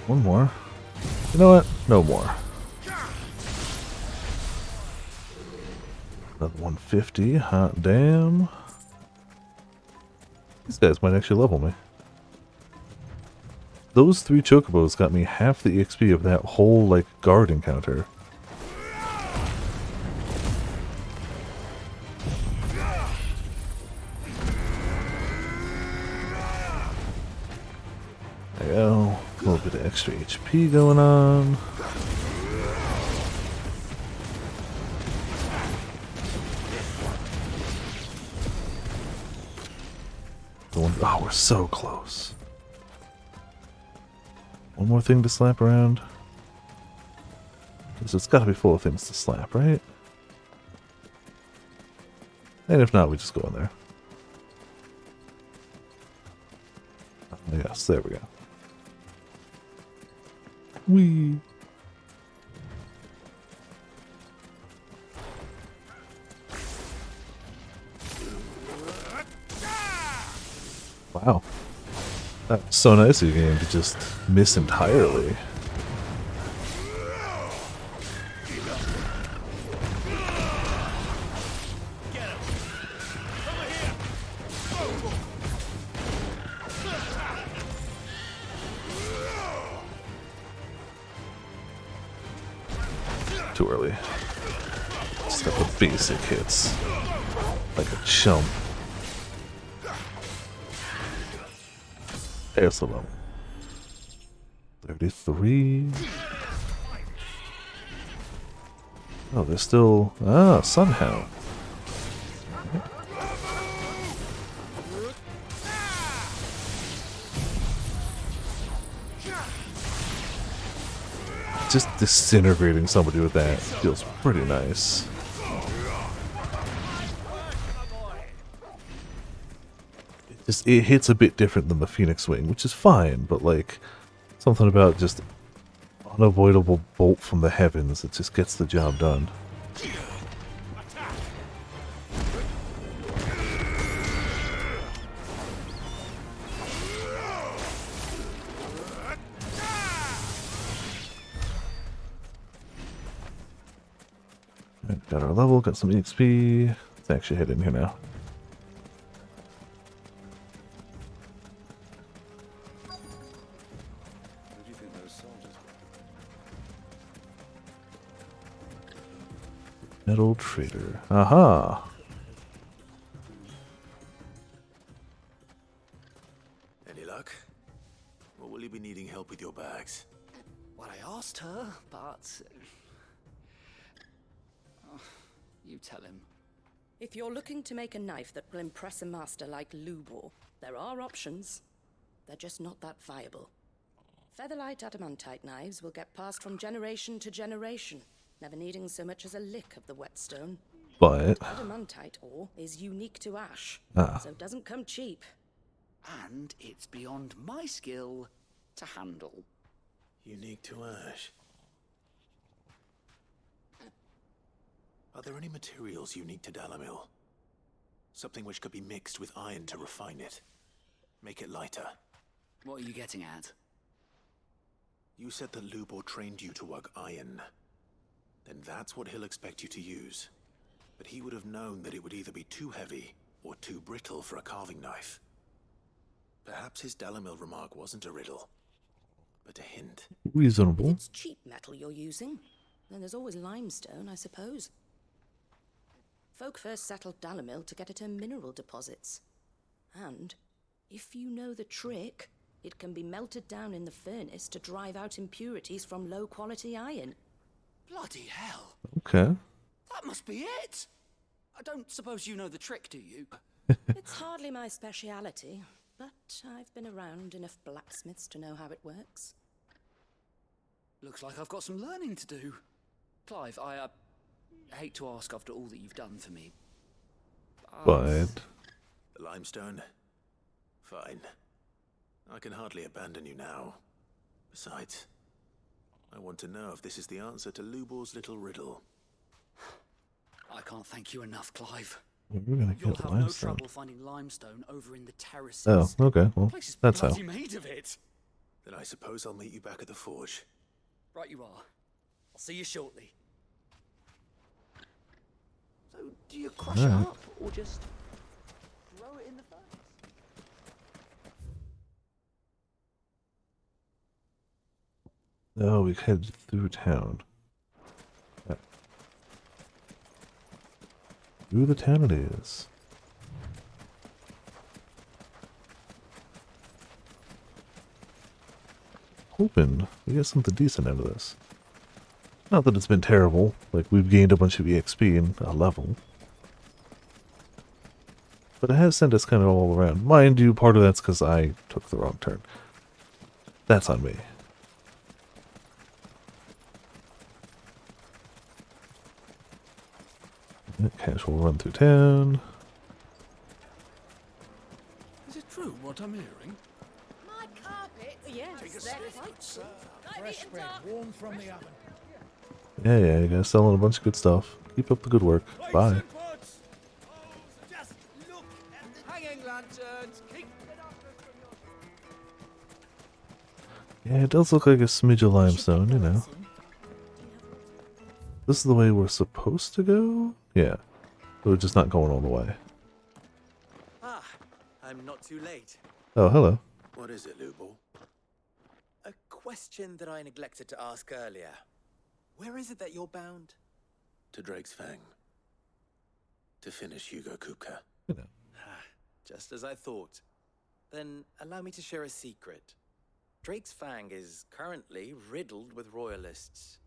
One more. You know what? No more. Another 150. Hot damn. These guys might actually level me. Those 3 chocobos got me half the EXP of that whole, like, guard encounter. There you go. A little bit of extra HP going on. Oh, we're so close. One more thing to slap around. It's got to be full of things to slap, right? And if not, we just go in there. Yes, there we go. Whee! Wow. That's so nice of you game to just miss entirely. Too early. Just got the basic hits. Like a chump. There's the level. 33. Oh, there's still... Ah, Sunhound. Just disintegrating somebody with that feels pretty nice. It hits a bit different than the Phoenix Wing, which is fine, but like something about just unavoidable bolt from the heavens that just gets the job done. Right, got our level, got some EXP. Let's actually head in here now. Metal trader. Aha! Any luck? Or will you be needing help with your bags? Well, I asked her, but... Oh, you tell him. If you're looking to make a knife that will impress a master like Lubor, there are options. They're just not that viable. Featherlight adamantite knives will get passed from generation to generation, never needing so much as a lick of the whetstone. But Adamantite ore is unique to ash, so it doesn't come cheap. And it's beyond my skill to handle. Unique to ash. Are there any materials unique to Dalamil? Something which could be mixed with iron to refine it. Make it lighter. What are you getting at? You said that Lubor trained you to work iron. Then that's what he'll expect you to use. But he would have known that it would either be too heavy or too brittle for a carving knife. Perhaps his Dalamil remark wasn't a riddle, but a hint. Reasonable. It's cheap metal you're using. Then there's always limestone, I suppose. Folk first settled Dalamil to get at her mineral deposits. And, if you know the trick, it can be melted down in the furnace to drive out impurities from low-quality iron. Bloody hell! Okay. That must be it! I don't suppose you know the trick, do you? It's hardly my speciality, but I've been around enough blacksmiths to know how it works. Looks like I've got some learning to do. Clive, I hate to ask after all that you've done for me. But The limestone? Fine. I can hardly abandon you now. Besides, I want to know if this is the answer to Lubor's little riddle. I can't thank you enough, Clive. we're gonna You'll get have no limestone. trouble finding limestone over in the terraces. Oh, okay. Well, The place is that's how. bloody made of it. Then I suppose I'll meet you back at the forge. Right you are. I'll see you shortly. So, do you crush it Alright. up or just throw it in the furnace? Oh, we headed through town. Yeah. Through the town it is. Hoping we get something decent out of this. Not that it's been terrible, like we've gained a bunch of EXP in a level. But it has sent us kind of all around. Mind you, part of that's because I took the wrong turn. That's on me. Casual run through town. Is it true what I'm hearing? My carpet? Yes, Take a they're sniff, quite sir. cheap. Fresh bread, warm from the oven. Yeah, you guys selling a bunch of good stuff. Keep up the good work. Bye. Just look at the hanging lanterns. Keep it up. Yeah, it does look like a smidge of limestone, you know. This is the way we're supposed to go? Yeah. We're just not going all the way. Ah, I'm not too late. Oh, hello. What is it, Lubor? A question that I neglected to ask earlier. Where is it that you're bound? To Drake's Fang. To finish Hugo Kupka. Just as I thought. Then allow me to share a secret. Drake's Fang is currently riddled with royalists.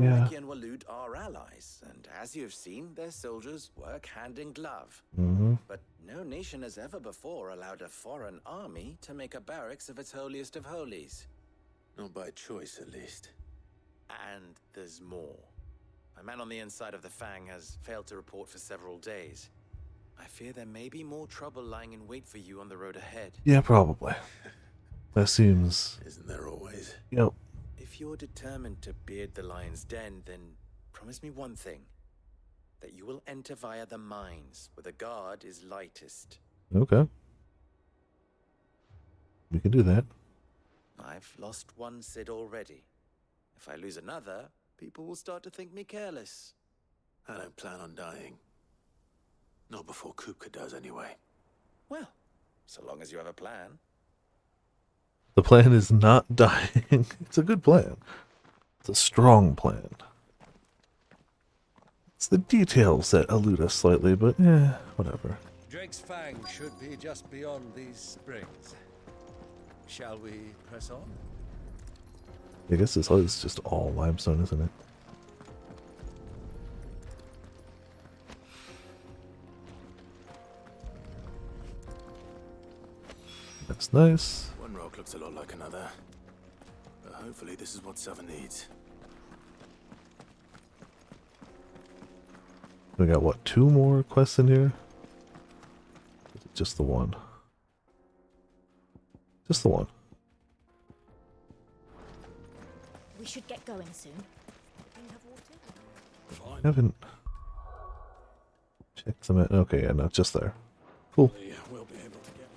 Yeah. Toreki and Waloed are allies, and as you have seen, their soldiers work hand in glove. Mm-hmm. But no nation has ever before allowed a foreign army to make a barracks of its holiest of holies. Not by choice, at least. And there's more. A man on the inside of the Fang has failed to report for several days. I fear there may be more trouble lying in wait for you on the road ahead. Yeah, probably. That seems... Isn't there always? Yep. If you're determined to beard the lion's den, then promise me one thing. That you will enter via the mines, where the guard is lightest. Okay. We can do that. I've lost one Cid already. If I lose another, people will start to think me careless. I don't plan on dying. Not before Kupka does, anyway. Well, so long as you have a plan. The plan is not dying. It's a good plan. It's a strong plan. It's the details that elude us slightly, but yeah, whatever. Drake's Fang should be just beyond these springs. Shall we press on? I guess this is just all limestone, isn't it? That's nice. One rock looks a lot like another. But hopefully this is what Southern needs. We got, what, 2 more quests in here? Is it just the one? Just the one. We should get going soon. Do you have water? I haven't checked them out. Okay, yeah, no, just there. Cool. We'll be able to get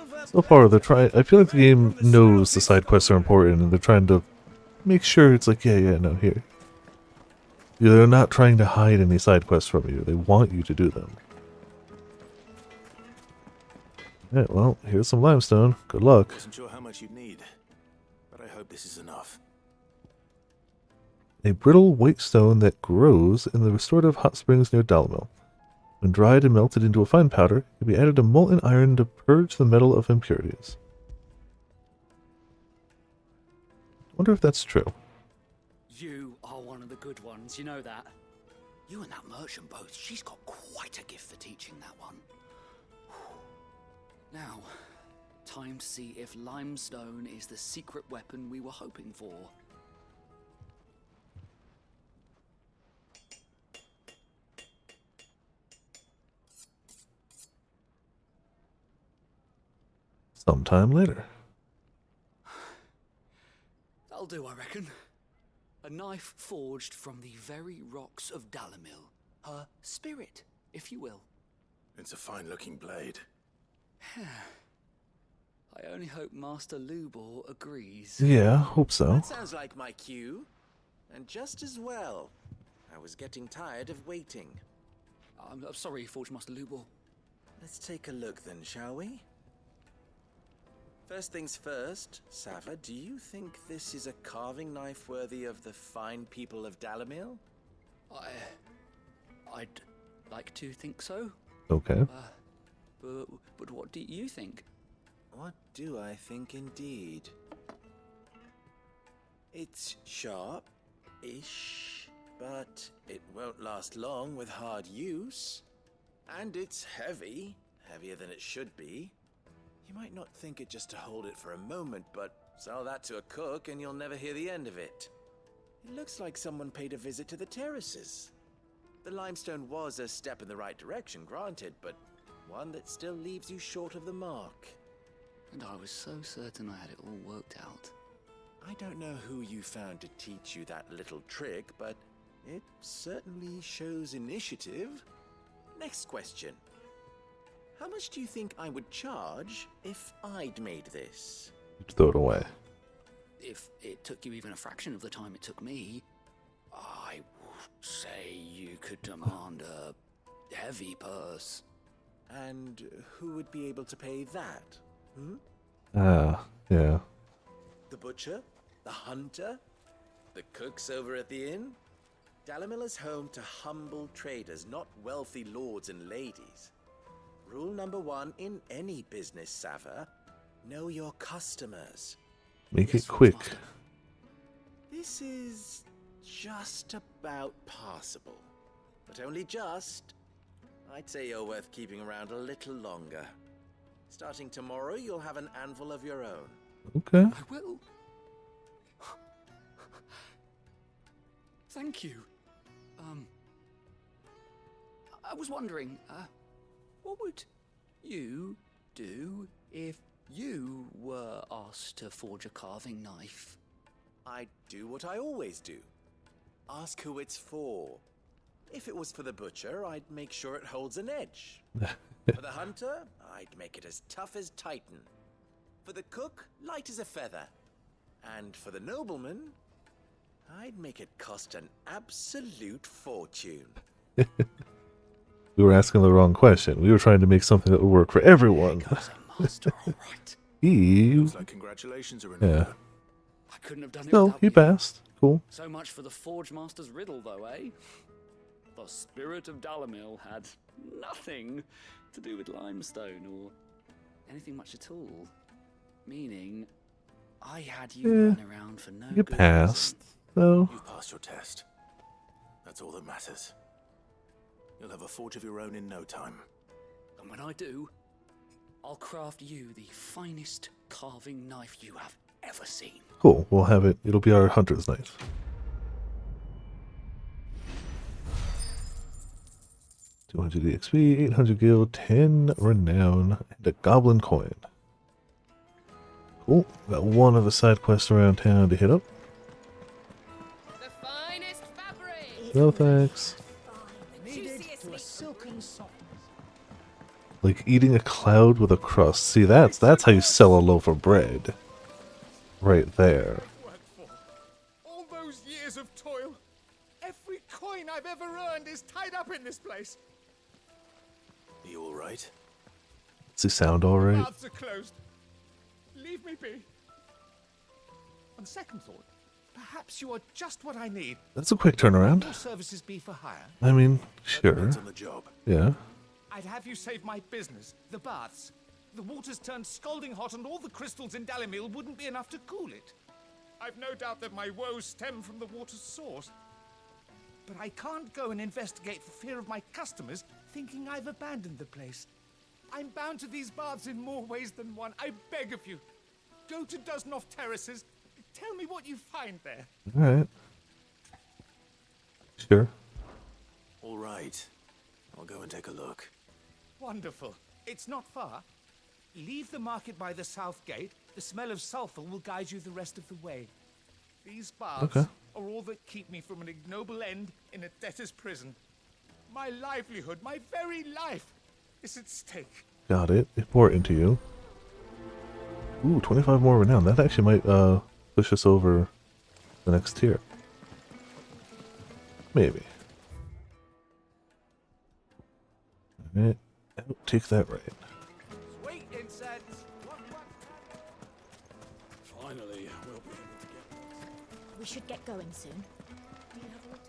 what's So far, they're trying. I feel like the game knows the side quests are important, and they're trying to make sure it's like, yeah, no, here. Yeah, they're not trying to hide any side quests from you. They want you to do them. Yeah, well, here's some limestone. Good luck. Wasn't sure how much you'd need, but I hope this is enough. A brittle white stone that grows in the restorative hot springs near Dalamil. When dried and melted into a fine powder, it can be added to molten iron to purge the metal of impurities. Wonder if that's true. You are one of the good ones, you know that. You and that merchant both, she's got quite a gift for teaching that one. Now, time to see if limestone is the secret weapon we were hoping for. Sometime later. That'll do, I reckon. A knife forged from the very rocks of Dalamil. Her spirit, if you will. It's a fine-looking blade. I only hope Master Lubor agrees. Yeah, hope so. That sounds like my cue. And just as well. I was getting tired of waiting. I'm sorry, Forge Master Lubor. Let's take a look then, shall we? First things first, Sava, do you think this is a carving knife worthy of the fine people of Dalamil? I'd like to think so. Okay. But what do you think? What do I think indeed? It's sharp-ish, but it won't last long with hard use. And it's heavy, heavier than it should be. You might not think it just to hold it for a moment, but sell that to a cook and you'll never hear the end of it. It looks like someone paid a visit to the terraces. The limestone was a step in the right direction, granted, but one that still leaves you short of the mark. And I was so certain I had it all worked out. I don't know who you found to teach you that little trick, but it certainly shows initiative. Next question. How much do you think I would charge if I'd made this? Throw it away. If it took you even a fraction of the time it took me, I would say you could demand a heavy purse. And who would be able to pay that? Yeah. The butcher? The hunter? The cooks over at the inn? Dalamil is home to humble traders, not wealthy lords and ladies. Rule number 1 in any business, Sava, know your customers. Make it quick. This is just about passable. But only just. I'd say you're worth keeping around a little longer. Starting tomorrow, you'll have an anvil of your own. Okay. I will. Thank you. I was wondering, what would you do if you were asked to forge a carving knife? I'd do what I always do. Ask who it's for. If it was for the butcher, I'd make sure it holds an edge. For the hunter, I'd make it as tough as Titan. For the cook, light as a feather. And for the nobleman, I'd make it cost an absolute fortune. We were asking the wrong question. We were trying to make something that would work for everyone. Master, all right. Looks like congratulations are in Yeah. order. I couldn't have done it No, without he you. passed. Cool. So much for the Forge Master's riddle, though, eh? The spirit of Dalamil had nothing to do with limestone or anything much at all. Meaning, I had you run around for no You good passed, though. You've passed your test. That's all that matters. You'll have a forge of your own in no time. And when I do, I'll craft you the finest carving knife you have ever seen. Cool. We'll have it. It'll be our hunter's knife. $200 EXP, 800 gil, 10 renown, and a goblin coin. Cool. Got one of the side quests around town to hit up. The finest fabric. No thanks. Needed to a silken soft. Like eating a cloud with a crust. See, that's how you sell a loaf of bread. Right there. All those years of toil, every coin I've ever earned is tied up in this place. Are you all right? Does he sound alright? Mouths are closed. Leave me be. On second thought, perhaps you are just what I need. That's a quick turnaround. Will services be for hire? I mean, sure. Depends on the job. Yeah. I'd have you save my business, the baths. The water's turned scalding hot and all the crystals in Dalamil wouldn't be enough to cool it. I've no doubt that my woes stem from the water's source. But I can't go and investigate for fear of my customers thinking I've abandoned the place. I'm bound to these baths in more ways than one. I beg of you. Go to Dusnoff Terraces. Tell me what you find there. Alright. Sure. All right. I'll go and take a look. Wonderful. It's not far. Leave the market by the south gate. The smell of sulfur will guide you the rest of the way. These baths are all that keep me from an ignoble end in a debtor's prison. My livelihood, my very life, is at stake. Got it. Important to you. Ooh, 25 more renown. That actually might push us over the next tier. Maybe. Alright. Take that right. Sweet incense. Finally, we'll be able to get. We should get going soon. Do you have water?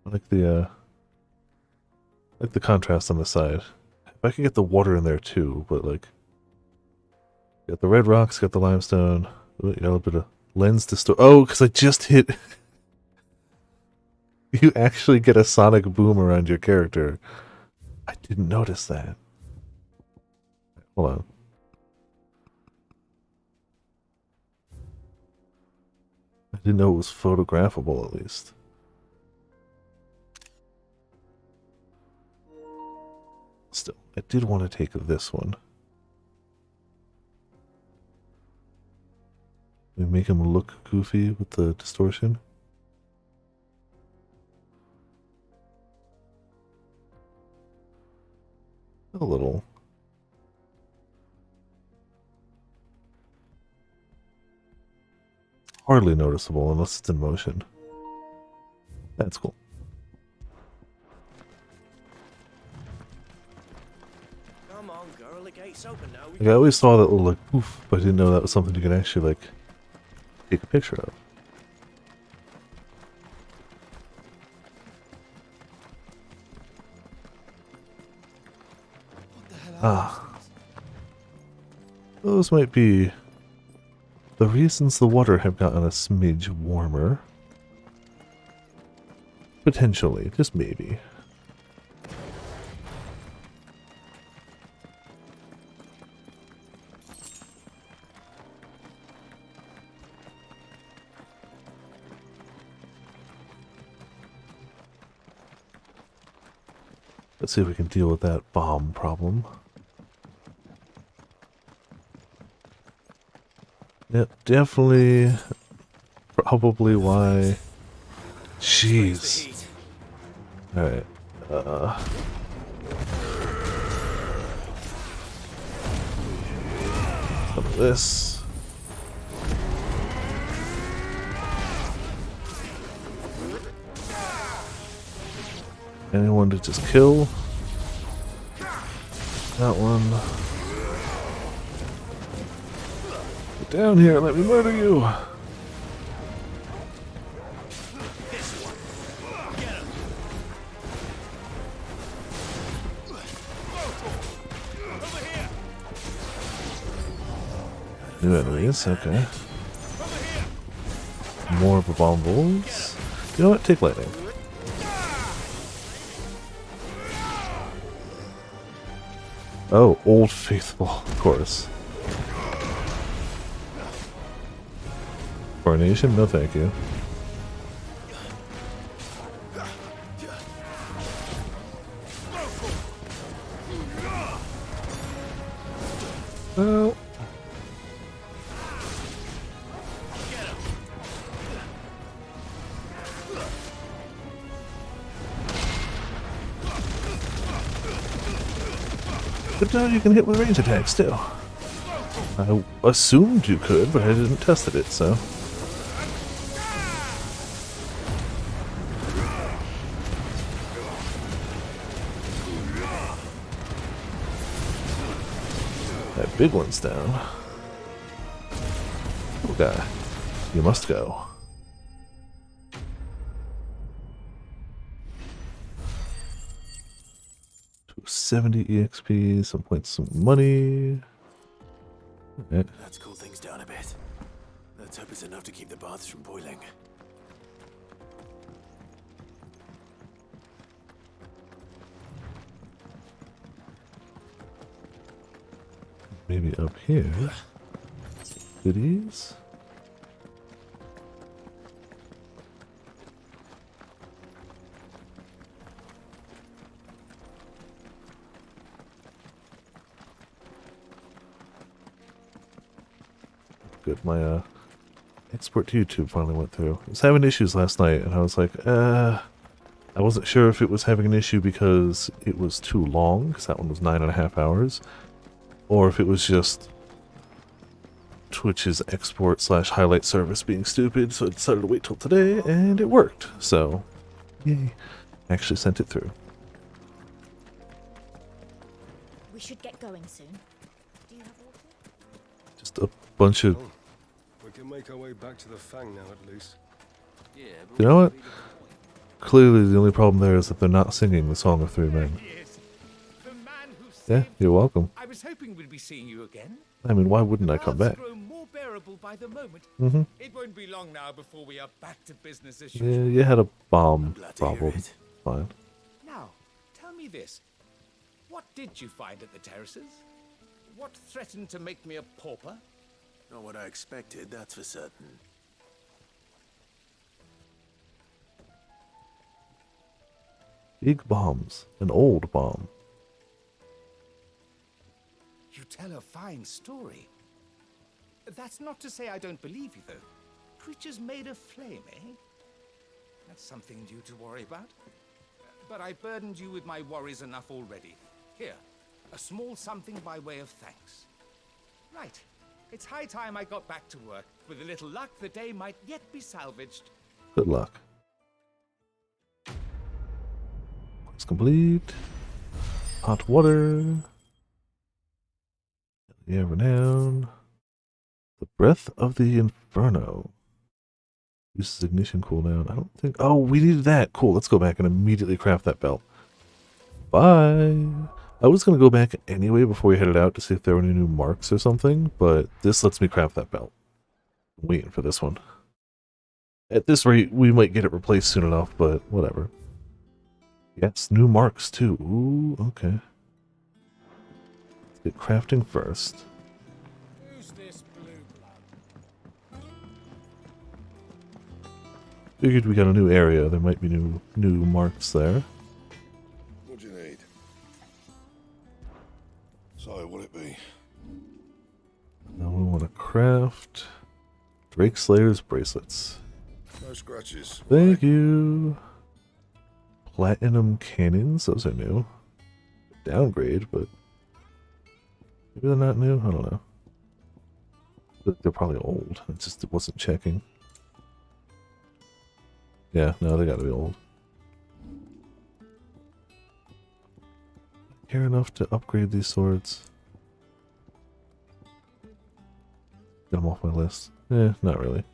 I like the contrast on the side. If I could get the water in there too, but like, got the red rocks, got the limestone, got a little bit of lens to store. Oh, because I just hit. You actually get a sonic boom around your character. I didn't notice that. Hold on. I didn't know it was photographable at least. Still, I did want to take this one. We make him look goofy with the distortion. A little. Hardly noticeable unless it's in motion. That's cool. Come on, girl, the gate's open now. Like, I always saw that little like poof, but I didn't know that was something you could actually like take a picture of. Those might be the reasons the water have gotten a smidge warmer. Potentially, just maybe. Let's see if we can deal with that bomb problem. Yep, definitely, probably why. Jeez. Alright, some of this. Anyone to just kill? That one. Get down here and let me murder you. New enemies, okay. More of a bomb balls. You know what? Take lightning. Oh, Old Faithful, of course. Coronation? No thank you. Well. But now you can hit with range attacks too. I assumed you could, but I didn't test it, so. That big one's down. Okay. You must go. 70 EXP, some points, some money. Right. Let's cool things down a bit. Let's hope it's enough to keep the baths from boiling. Maybe up here. Goodies? Good, my export to YouTube finally went through. I was having issues last night, and I was like, I wasn't sure if it was having an issue because it was too long, because that one was 9.5 hours, or if it was just Twitch's export / highlight service being stupid, so I decided to wait till today, and it worked. So, yay. Actually sent it through. We should get going soon. Do you have water? Just a bunch of... We can make our way back to the Fang now, at least. You know what? Clearly the only problem there is that they're not singing the Song of Three Men. Yeah, you're welcome. I was hoping we'd be seeing you again. I mean, why wouldn't I come back? Grow more bearable by the moment. Mm-hmm. It won't be long now before we are back to business as Yeah, usual. you had a bomb problem. Fine. Now, tell me this. What did you find at the terraces? What threatened to make me a pauper? Not what I expected, that's for certain. Big bombs. An old bomb. You tell a fine story. That's not to say I don't believe you, though. Creatures made of flame, eh? That's something due to worry about. But I burdened you with my worries enough already. Here, a small something by way of thanks. Right. It's high time I got back to work. With a little luck, the day might yet be salvaged. Good luck. Quest complete. Hot water. Yeah, renown. The Breath of the Inferno. Uses ignition cooldown. I don't think... Oh, we needed that. Cool, let's go back and immediately craft that belt. Bye. I was going to go back anyway before we headed out to see if there were any new marks or something, but this lets me craft that belt. I'm waiting for this one. At this rate, we might get it replaced soon enough, but whatever. Yes, new marks too. Ooh, okay. Let's get crafting first. Who's this blue blood? Figured we got a new area. There might be new marks there. What do you need? So, what'd it be? Now we want to craft Drake Slayer's bracelets. No scratches. Thank you. Platinum cannons. Those are new. Downgrade, but maybe they're not new. I don't know. They're probably old. It wasn't checking. Yeah, no, they gotta be old. Care enough to upgrade these swords. Get them off my list. Not really.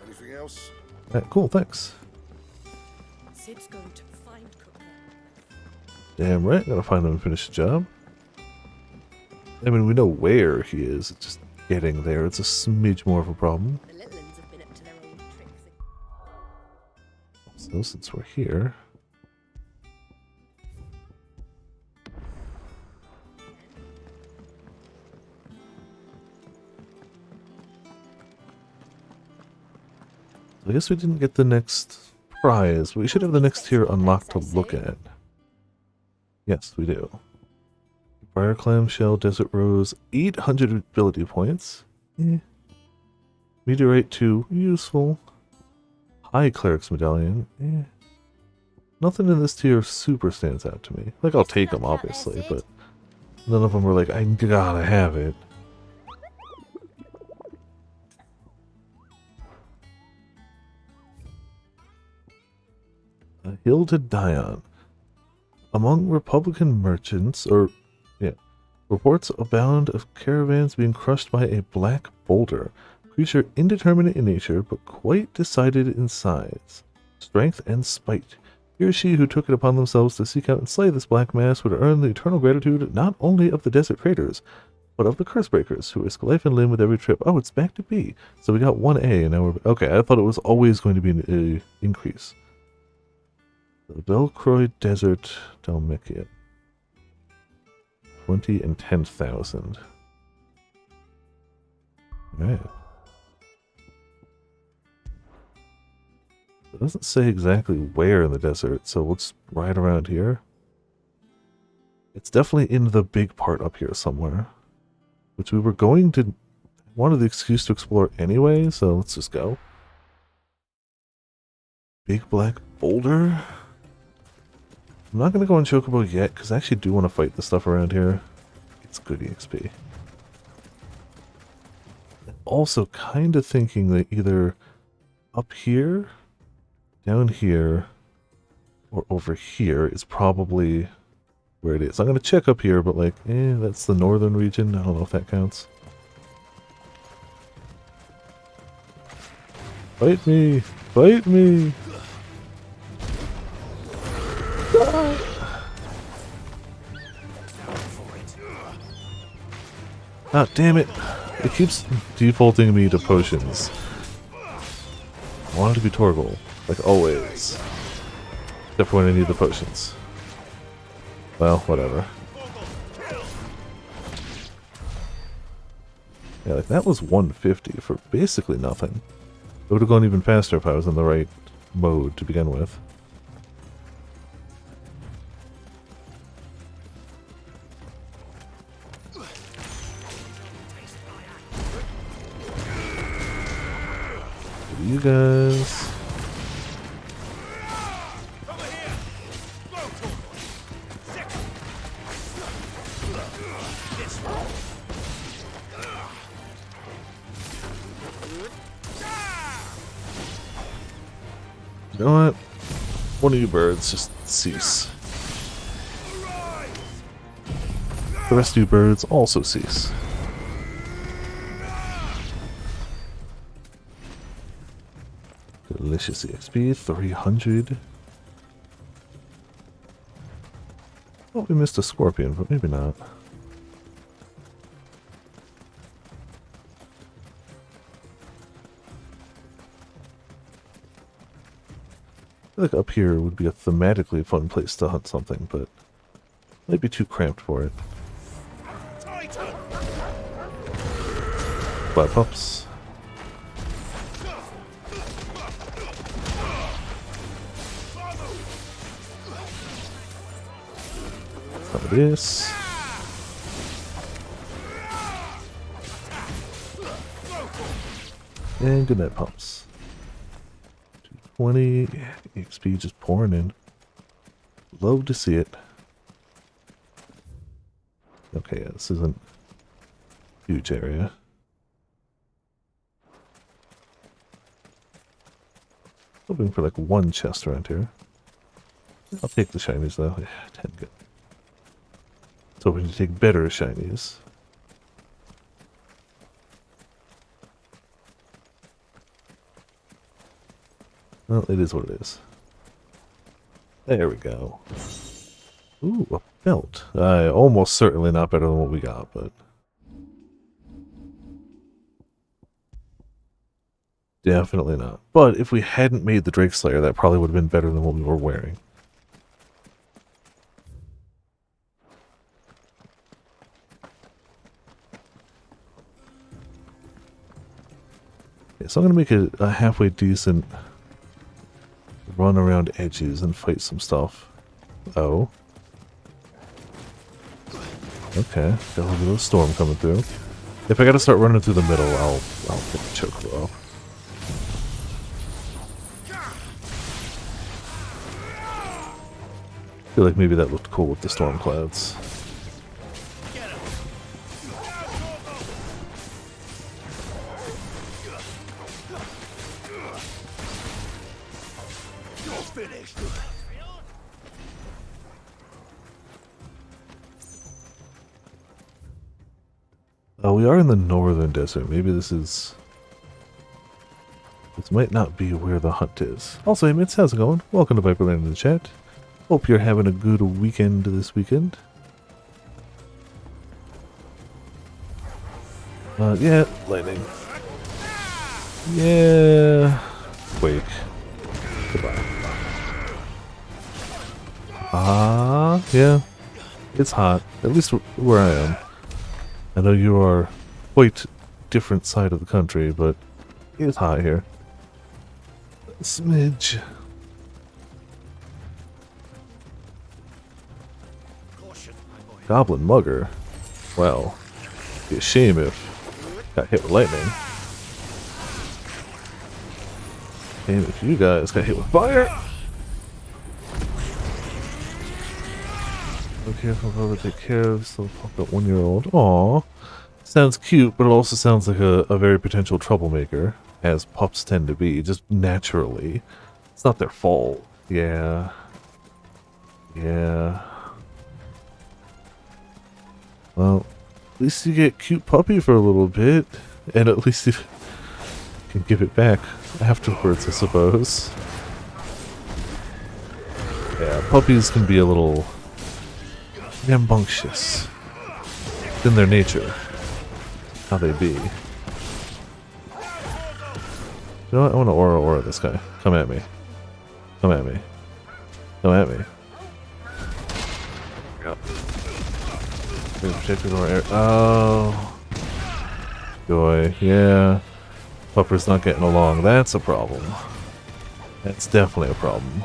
Anything else? Cool, thanks. Sid's going to find Cooker. Damn right, gotta find them and finish the job. I mean, we know where he is. It's just getting there. It's a smidge more of a problem. The little ones have been up to their old tricks. So since we're here... I guess we didn't get the next prize. We should have the next tier unlocked to look at. Yes, we do. Fire Clamshell, Desert Rose, 800 ability points. Meteorite 2, useful. High Cleric's Medallion, Nothing in this tier super stands out to me. Like, I'll take them, obviously, but none of them were like, I gotta have it. A hill to die on. Among Republican merchants, reports abound of caravans being crushed by a black boulder. Creature indeterminate in nature, but quite decided in size, strength, and spite. He or she who took it upon themselves to seek out and slay this black mass would earn the eternal gratitude not only of the desert traders, but of the curse breakers who risk life and limb with every trip. Oh, it's back to B. So we got 1A and now we're... Okay, I thought it was always going to be an increase. The Belcroy Desert Dalmatia. 20 and 10,000. Alright. It doesn't say exactly where in the desert, so let's ride around here. It's definitely in the big part up here somewhere, which we were going to... wanted the excuse to explore anyway, so let's just go. Big Black Boulder? I'm not going to go on Chocobo yet, because I actually do want to fight the stuff around here. It's good EXP. I'm also kind of thinking that either up here, down here, or over here is probably where it is. I'm going to check up here, but like, that's the northern region. I don't know if that counts. Fight me! Fight me! Ah, damn it! It keeps defaulting me to potions. I want it to be Torgal, like always. Except for when I need the potions. Well, whatever. Yeah, like that was 150 for basically nothing. It would have gone even faster if I was in the right mode to begin with. You guys. You know what? One of you birds just cease. The rest of you birds also cease. Delicious EXP, 300. Thought we missed a scorpion, but maybe not. I feel like up here would be a thematically fun place to hunt something, but might be too cramped for it. Flat pups. Some of this. And good night pumps. 220. XP just pouring in. Love to see it. Okay, yeah, this isn't a huge area. Hoping for like one chest around here. I'll take the shinies though. Yeah, 10 good. It's hoping to take better shinies. Well, it is what it is. There we go. Ooh, a belt. Almost certainly not better than what we got, but... definitely not. But if we hadn't made the Drake Slayer, that probably would have been better than what we were wearing. Okay, so I'm going to make a halfway decent run around edges and fight some stuff. Oh. Okay, got a little bit of a storm coming through. If I gotta start running through the middle, I'll pick the Chocobo. I feel like maybe that looked cool with the storm clouds. We are in the northern desert. Maybe this is... this might not be where the hunt is. Also, hey mates, how's it going? Welcome to Viperland in the chat. Hope you're having a good weekend this weekend. Yeah, lightning. Yeah. Quake. Goodbye. Yeah. It's hot. At least where I am. I know you are quite different side of the country, but it's hot here. A smidge. Goblin Mugger. Well, it'd be a shame if got hit with lightning. Shame if you guys got hit with fire. Be careful whoever take care of this little puppet 1-year-old. Aww. Sounds cute, but it also sounds like a very potential troublemaker, as pups tend to be, just naturally. It's not their fault. Yeah. Yeah. Well, at least you get cute puppy for a little bit, and at least you can give it back afterwards, I suppose. Yeah, puppies can be a little rambunctious. It's in their nature. How they be. You know what? I want to aura this guy. Come at me. Come at me. Come at me. Yep. Protected or air. Oh. Joy. Yeah. Pupper's not getting along. That's a problem. That's definitely a problem.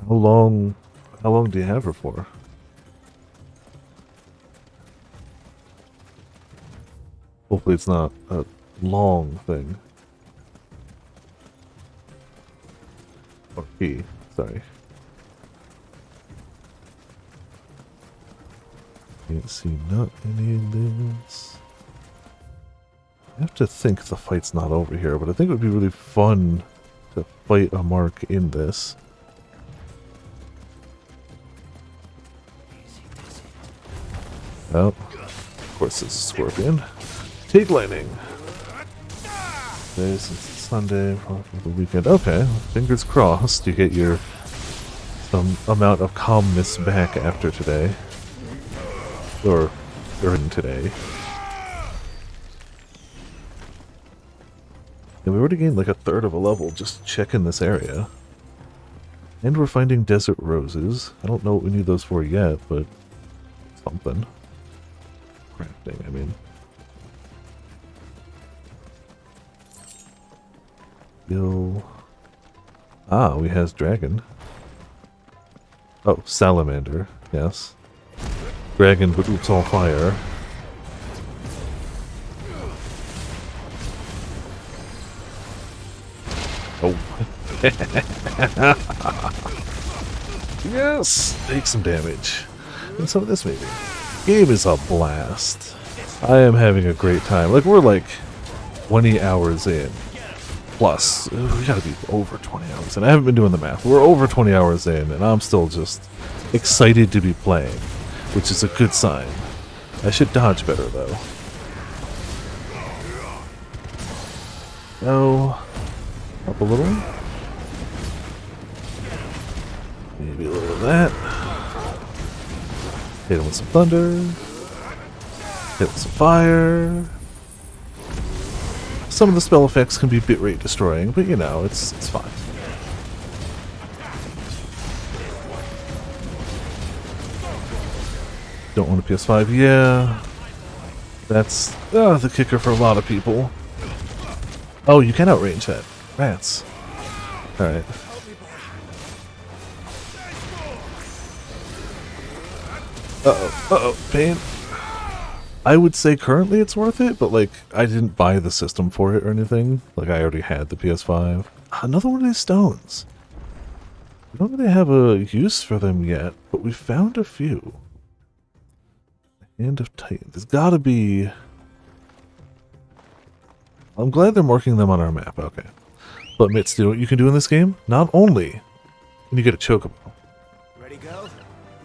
How long do you have her for? Hopefully it's not a long thing. Or he, sorry. Can't see not any of this. I have to think the fight's not over here, but I think it would be really fun to fight a mark in this. Oh, of course it's a scorpion. Take lightning. This is Sunday, probably the weekend. Okay, fingers crossed you get your some amount of calmness back after today. Or during today. And we already gained like 1/3 of a level just checking this area. And we're finding desert roses. I don't know what we need those for yet, but something. Crafting, I mean. Gill. Ah, we has dragon. Oh, salamander, yes. Dragon, but it's all fire. Oh. Yes! Take some damage. And some of this maybe. Game is a blast. I am having a great time. Like, we're like 20 hours in. Plus, we gotta be over 20 hours in. I haven't been doing the math. We're over 20 hours in, and I'm still just excited to be playing, which is a good sign. I should dodge better, though. No. Up a little. Maybe a little of that. Hit him with some thunder. Hit with some fire. Some of the spell effects can be bitrate destroying, but you know, it's fine. Don't want a PS5? Yeah. That's the kicker for a lot of people. Oh, you can outrange that. Rats. Alright. Uh-oh, pain. I would say currently it's worth it, but like, I didn't buy the system for it or anything. Like, I already had the PS5. Another one of these stones. We don't really have a use for them yet, but we found a few. Hand of Titan. There's gotta be... I'm glad they're marking them on our map, okay. But Mitz, do you know what you can do in this game? Not only can you get a chocobo. Ready, go?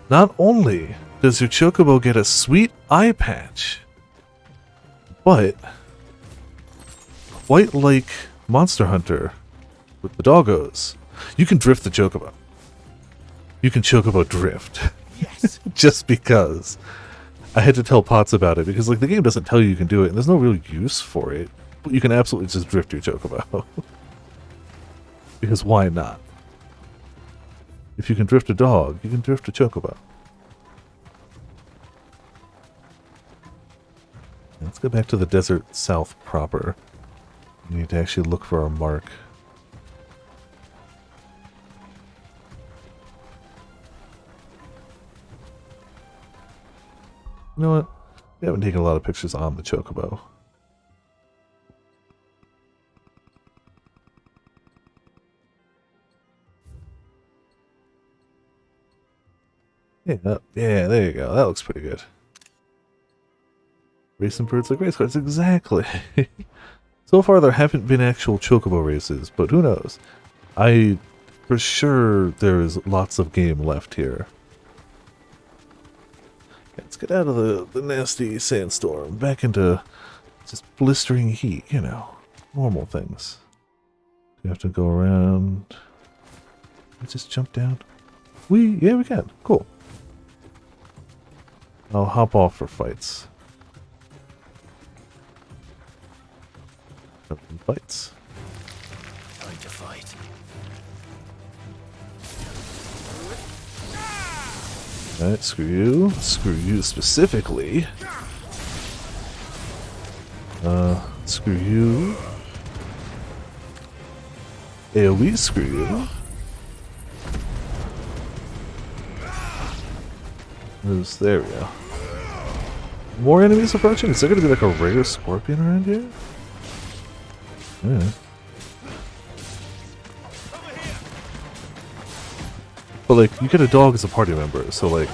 Not only does your chocobo get a sweet eye patch, but quite like Monster Hunter with the doggos, you can drift the chocobo. you can chocobo drift. Yes. Just because. I had to tell Potts about it because like the game doesn't tell you can do it and there's no real use for it. But you can absolutely just drift your chocobo. Because why not? If you can drift a dog, you can drift a chocobo. Let's go back to the desert south proper. We need to actually look for our mark. You know what? We haven't taken a lot of pictures on the chocobo. Yeah, yeah, there you go. That looks pretty good. Racing birds like race cars, exactly. So far, there haven't been actual chocobo races, but who knows? For sure, there's lots of game left here. Let's get out of the nasty sandstorm, back into just blistering heat, you know, normal things. You have to go around. Just jump down. Yeah, we can. Cool. I'll hop off for fights. Fights. Time to fight. Alright, screw you. Screw you specifically. Screw you. AoE screw you. There we go. More enemies approaching? Is there gonna be like a rare scorpion around here? Yeah. But like, you get a dog as a party member, so like,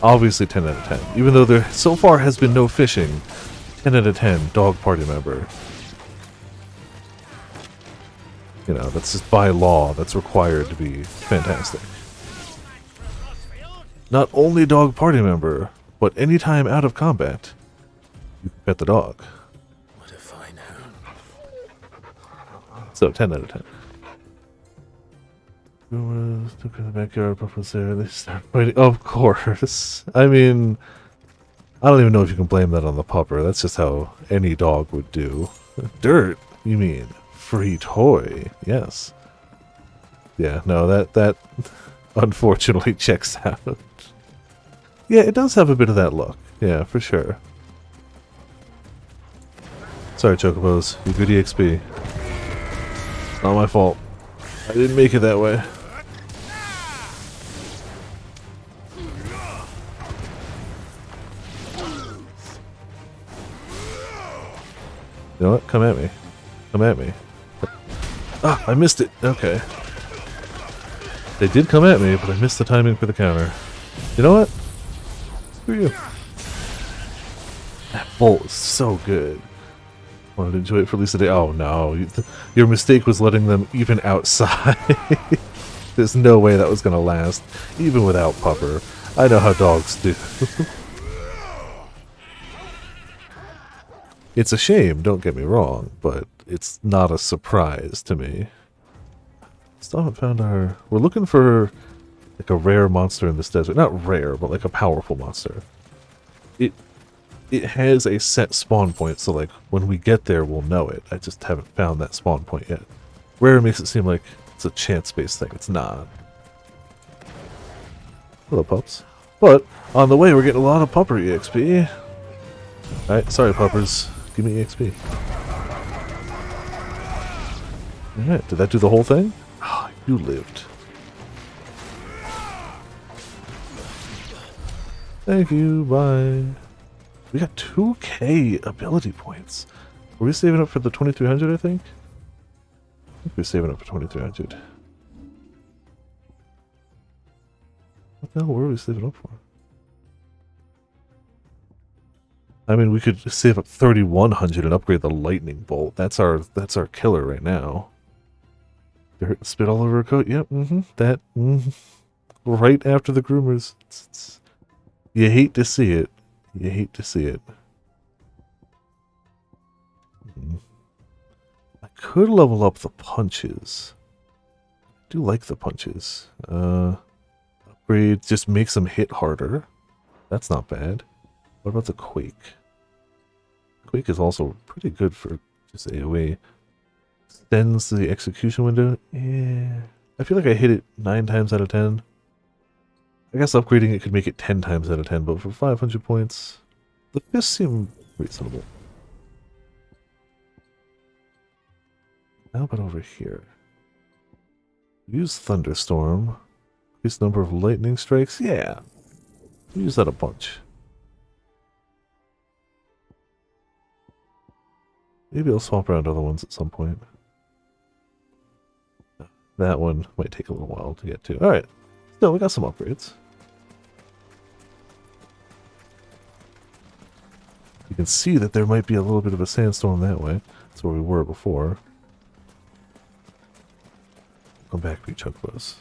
obviously 10 out of 10. Even though there so far has been no fishing, 10 out of 10, dog party member. You know, that's just by law, that's required to be fantastic. Not only dog party member, but anytime out of combat, you can pet the dog. What a fine hound. So 10 out of 10. Took in the backyard, Puff was there, they start fighting. Of course. I mean, I don't even know if you can blame that on the pupper. That's just how any dog would do. Dirt, you mean? Free toy. Yes. Yeah, no, that unfortunately checks out. Yeah, it does have a bit of that look. Yeah, for sure. Sorry, Chocobos. You good EXP. Not my fault. I didn't make it that way. You know what? Come at me. Come at me. Ah, I missed it. Okay. They did come at me, but I missed the timing for the counter. You know what? Screw you. That bolt is so good. Wanted to enjoy it for at least a day. Oh no, your mistake was letting them even outside. There's no way that was going to last, even without pupper. I know how dogs do. It's a shame, don't get me wrong, but it's not a surprise to me. Still haven't found our... We're looking for like a rare monster in this desert. Not rare, but like a powerful monster. It has a set spawn point, so like when we get there we'll know it. I just haven't found that spawn point yet. Rare makes it seem like it's a chance-based thing. It's not. Hello, pups. But on the way we're getting a lot of pupper EXP. Alright, sorry puppers. Give me EXP. Alright, did that do the whole thing? Ah, oh, you lived. Thank you, bye. We got 2k ability points. Were we saving up for the 2300, I think? I think we're saving up for 2300. What the hell were we saving up for? I mean, we could save up 3100 and upgrade the lightning bolt. That's our killer right now. Dirt spit all over her coat. Yep, that. Right after the groomers. You hate to see it. You hate to see it. I could level up the punches. I do like the punches. upgrade just makes them hit harder. That's not bad. What about the Quake? Quake is also pretty good for just AoE. Extends the execution window. Yeah. I feel like I hit it 9 times out of 10. I guess upgrading it could make it 10 times out of 10, but for 500 points, the fists seem reasonable. How about over here? Use Thunderstorm. Increase number of lightning strikes. Yeah. Use that a bunch. Maybe I'll swap around other ones at some point. That one might take a little while to get to. Alright. Still, we got some upgrades. You can see that there might be a little bit of a sandstorm that way. That's where we were before. Come back, reach up close.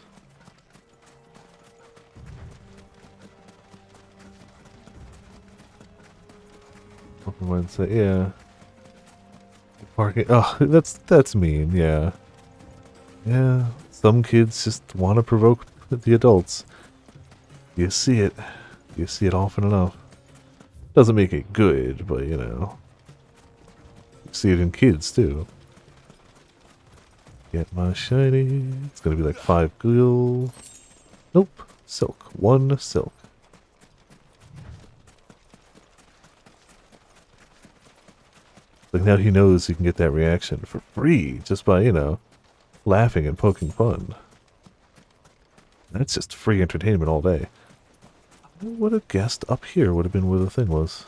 Open mindset, yeah. Parking. Oh, that's mean. Yeah, yeah. Some kids just want to provoke the adults. You see it. You see it often enough. Doesn't make it good, but you know, you see it in kids too. Get my shiny. It's gonna be like 5 gil. Nope. Silk. 1 silk. Like now he knows he can get that reaction for free just by, you know, laughing and poking fun. That's just free entertainment all day. I would have guessed up here would have been where the thing was.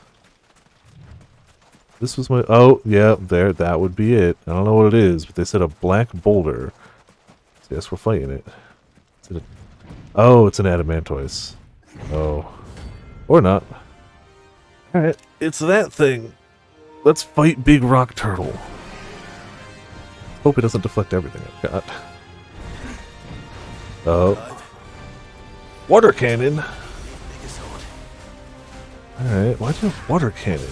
This was my... Oh, yeah, there. That would be it. I don't know what it is, but they said a black boulder. So I guess we're fighting it. Is it oh, it's an adamantoise. Oh. Or not. Alright, it's that thing. Let's fight Big Rock Turtle. Hope it doesn't deflect everything I've got. Oh. Water cannon! Alright, why'd you have water cannon?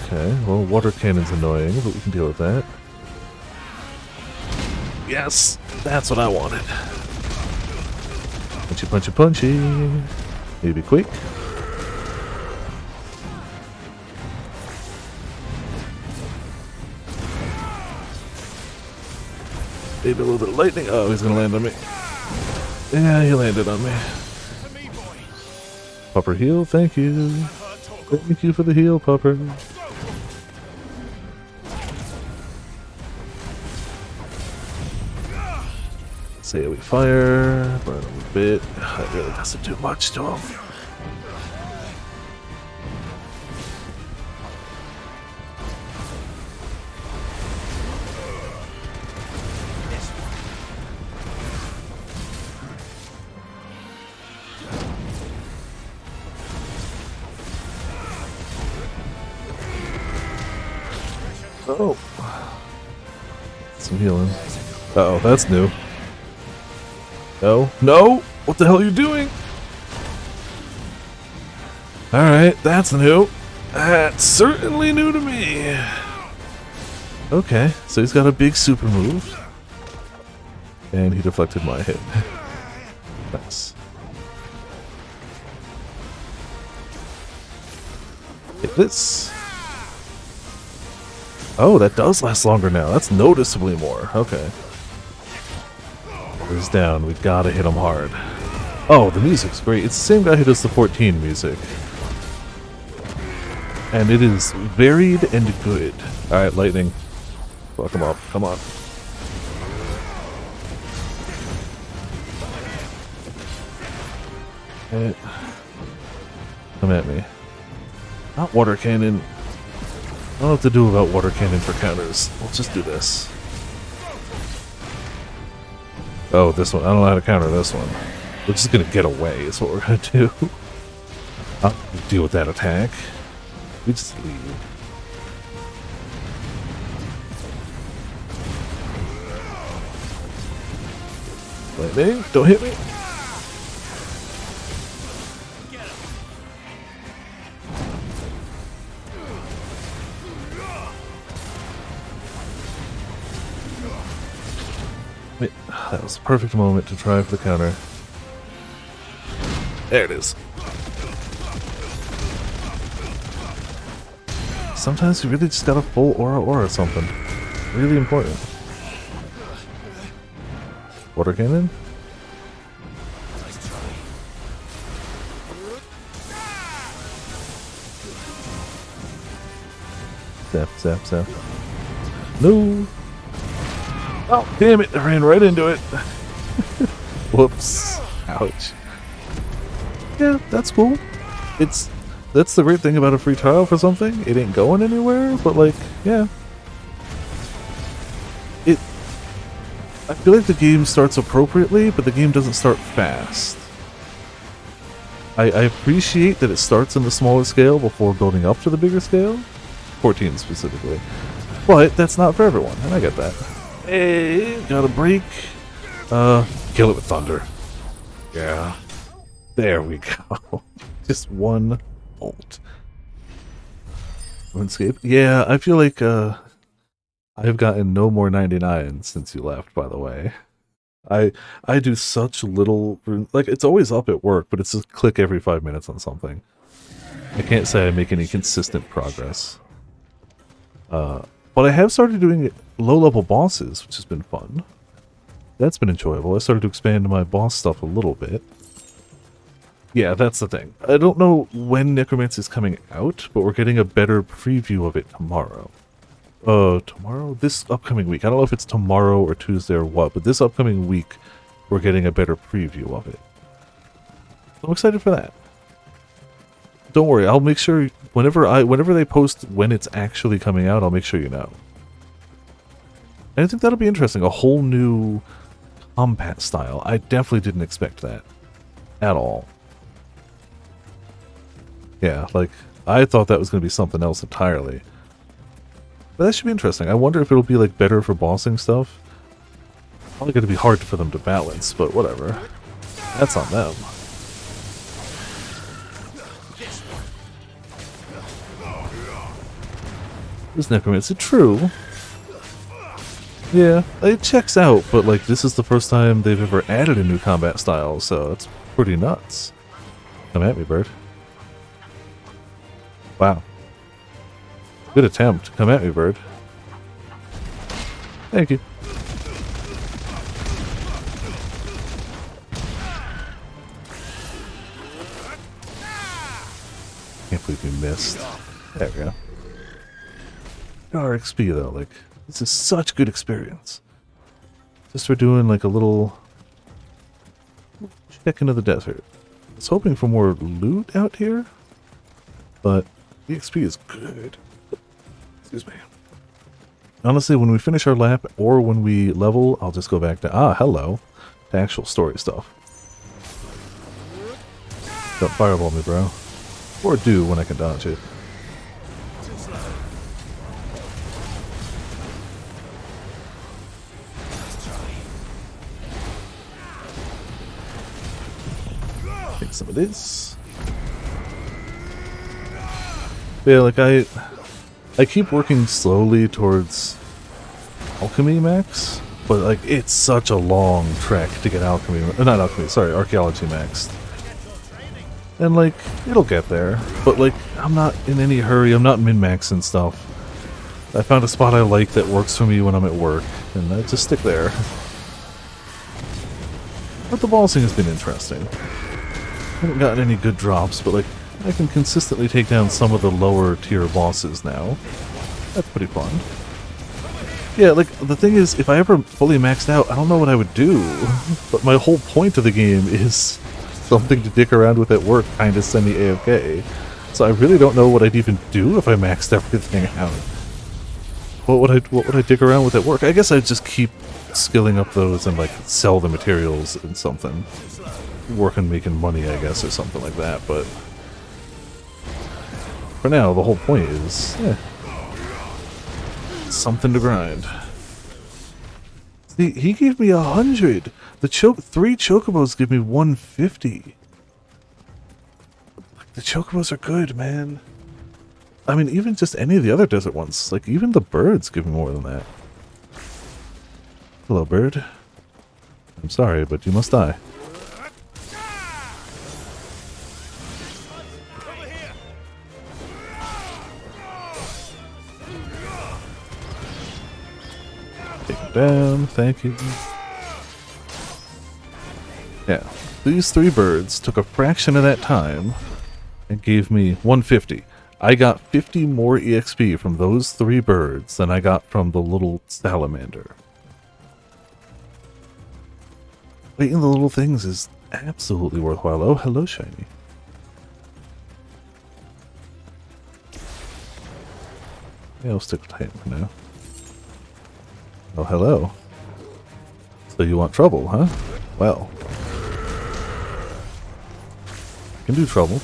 Okay, well, water cannon's annoying, but we can deal with that. Yes! That's what I wanted. Punchy, punchy, punchy. Maybe quick. Maybe a little bit of lightning. Oh, he's gonna land on me. Yeah, he landed on me. Pupper heal, thank you. Thank you for the heal, Pupper. Say we fire, burn him a bit. That really doesn't do much to him. Oh. Some healing. Uh-oh, that's new. No. No! What the hell are you doing? Alright, that's new. That's certainly new to me. Okay, so he's got a big super move. And he deflected my hit. Nice. Hit this. Oh, that does last longer now. That's noticeably more. Okay. He's down. We gotta hit him hard. Oh, the music's great. It's the same guy who does the 14 music. And it is varied and good. Alright, lightning. Fuck him up. Come on. Come at me. Not water cannon. I don't know what to do about water cannon for counters. We'll just do this. Oh, this one. I don't know how to counter this one. We're just gonna get away is what we're gonna do. I'll deal with that attack. We just leave. Lightning, don't hit me. That was the perfect moment to try for the counter. There it is. Sometimes you really just got a full aura or something. Really important. Water cannon? Zap, zap, zap. No! Oh, damn it! I ran right into it. Whoops. Ouch. Yeah, that's cool. That's the great thing about a free trial for something. It ain't going anywhere, but like, yeah. I feel like the game starts appropriately, but the game doesn't start fast. I appreciate that it starts in the smaller scale before building up to the bigger scale. 14 specifically. But that's not for everyone, and I get that. Hey, got a break. Kill it with thunder. Yeah. There we go. Just one bolt. RuneScape? Yeah, I feel like I've gotten no more 99 since you left, by the way. I do such little like it's always up at work, but it's just click every 5 minutes on something. I can't say I make any consistent progress. But I have started doing low-level bosses, which has been fun. That's been enjoyable. I started to expand my boss stuff a little bit. Yeah, that's the thing. I don't know when Necromancy is coming out, but we're getting a better preview of it tomorrow. Tomorrow? This upcoming week. I don't know if it's tomorrow or Tuesday or what, but this upcoming week we're getting a better preview of it. I'm excited for that. Don't worry, I'll make sure whenever they post when it's actually coming out, I'll make sure you know. And I think that'll be interesting. A whole new combat style. I definitely didn't expect that. At all. Yeah, like, I thought that was going to be something else entirely. But that should be interesting. I wonder if it'll be, like, better for bossing stuff. Probably going to be hard for them to balance, but whatever. That's on them. Is Necromancy true? Yeah, it checks out, but like this is the first time they've ever added a new combat style, so it's pretty nuts. Come at me, bird. Wow. Good attempt. Come at me, bird. Thank you. Can't believe you missed. There we go. RXP though, like, this is such good experience. Just for doing like a little check into the desert. I was hoping for more loot out here, but the XP is good. Excuse me. Honestly, when we finish our lap or when we level, I'll just go back to hello, to actual story stuff. Don't fireball me, bro. Or do when I can dodge it. Take some of this. Yeah, like I keep working slowly towards alchemy max, but like it's such a long trek to get alchemy, not alchemy, sorry, archaeology maxed. And like it'll get there, but like I'm not in any hurry. I'm not min-maxing stuff. I found a spot I like that works for me when I'm at work, and I just stick there. But the bossing has been interesting. I haven't gotten any good drops, but like I can consistently take down some of the lower tier bosses now. That's pretty fun. Yeah, like the thing is, if I ever fully maxed out, I don't know what I would do. But my whole point of the game is something to dick around with at work, kind of semi-AFK. So I really don't know what I'd even do if I maxed everything out. What would I dick around with at work? I guess I'd just keep skilling up those and like sell the materials and something. Work on making money, I guess, or something like that, but for now, the whole point is, something to grind. See, he gave me 100. The 3 chocobos give me 150. The chocobos are good, man. I mean, even just any of the other desert ones, like even the birds give me more than that. Hello, bird. I'm sorry, but you must die. Take him down, thank you. Yeah, these 3 birds took a fraction of that time and gave me 150. I got 50 more EXP from those 3 birds than I got from the little salamander. Waiting the little things is absolutely worthwhile. Oh, hello, Shiny. Yeah, I'll stick with him for now. Oh, hello. So you want trouble, huh? Well. I can do trouble.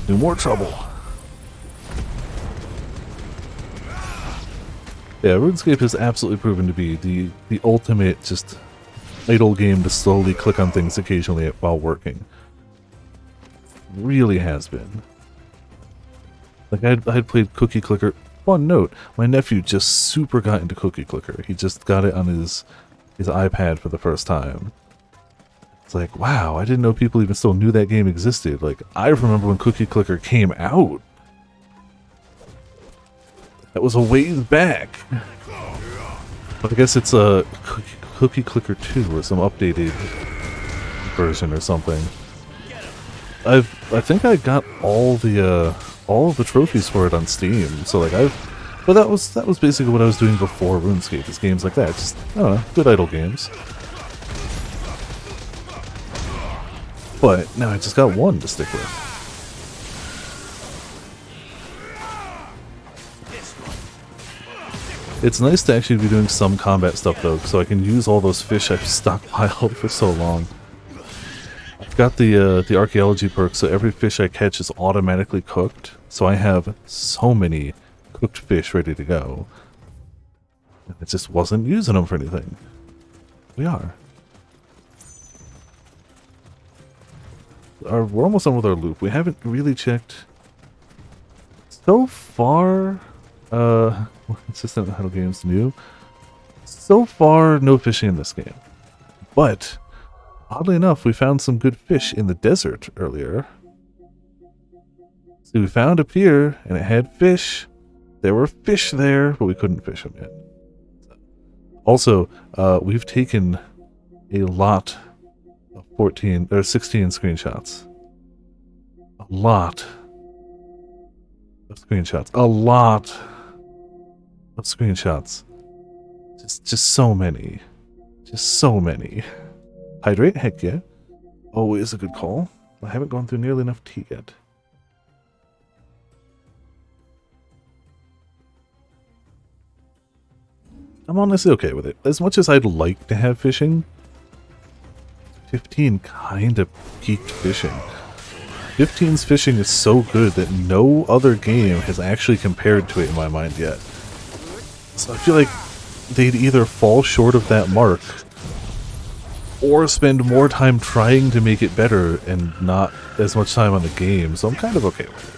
Do more trouble. Yeah, RuneScape has absolutely proven to be the ultimate just idle game to slowly click on things occasionally while working. Really has been. Like I had played Cookie Clicker. Fun note, my nephew just super got into Cookie Clicker. He just got it on his iPad for the first time. It's like, wow, I didn't know people even still knew that game existed. Like, I remember when Cookie Clicker came out. That was a ways back. But I guess it's a Cookie Clicker 2 or some updated version or something. I think I got all of the trophies for it on Steam. So like but that was basically what I was doing before RuneScape. Is games like that, just I don't know, good idle games. But now I just got 1 to stick with. It's nice to actually be doing some combat stuff though, so I can use all those fish I've stockpiled for so long. I've got the archaeology perk, so every fish I catch is automatically cooked. So I have so many cooked fish ready to go. I just wasn't using them for anything. We are. We're almost done with our loop. We haven't really checked so far. Consistent idle games new. So far, no fishing in this game. But oddly enough, we found some good fish in the desert earlier. So we found a pier and it had fish. There were fish there, but we couldn't fish them yet. Also, we've taken a lot of 16 screenshots. A lot of screenshots. A lot of screenshots. Just so many. Just so many. Hydrate? Heck yeah. Always a good call. I haven't gone through nearly enough tea yet. I'm honestly okay with it. As much as I'd like to have fishing, 15 kind of peaked fishing. 15's fishing is so good that no other game has actually compared to it in my mind yet. So I feel like they'd either fall short of that mark or spend more time trying to make it better and not as much time on the game, so I'm kind of okay with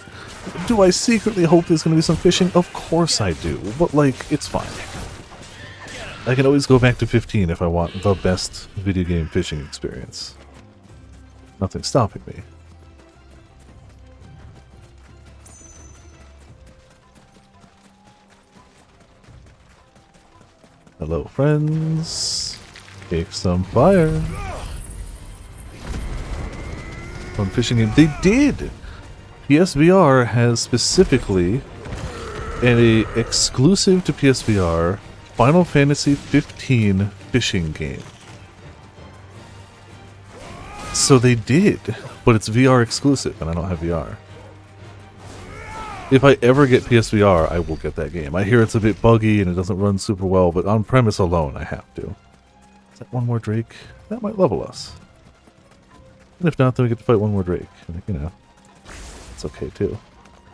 it. Do I secretly hope there's going to be some fishing? Of course I do, but like, it's fine. I can always go back to 15 if I want the best video game fishing experience. Nothing's stopping me. Hello, friends. Take some fire. Fun fishing game. They did! PSVR has specifically an exclusive to PSVR Final Fantasy 15 fishing game. So they did, but it's VR exclusive, and I don't have VR. If I ever get PSVR, I will get that game. I hear it's a bit buggy and it doesn't run super well, but on premise alone, I have to. Is that one more Drake? That might level us. And if not, then we get to fight one more Drake. You know, it's okay too.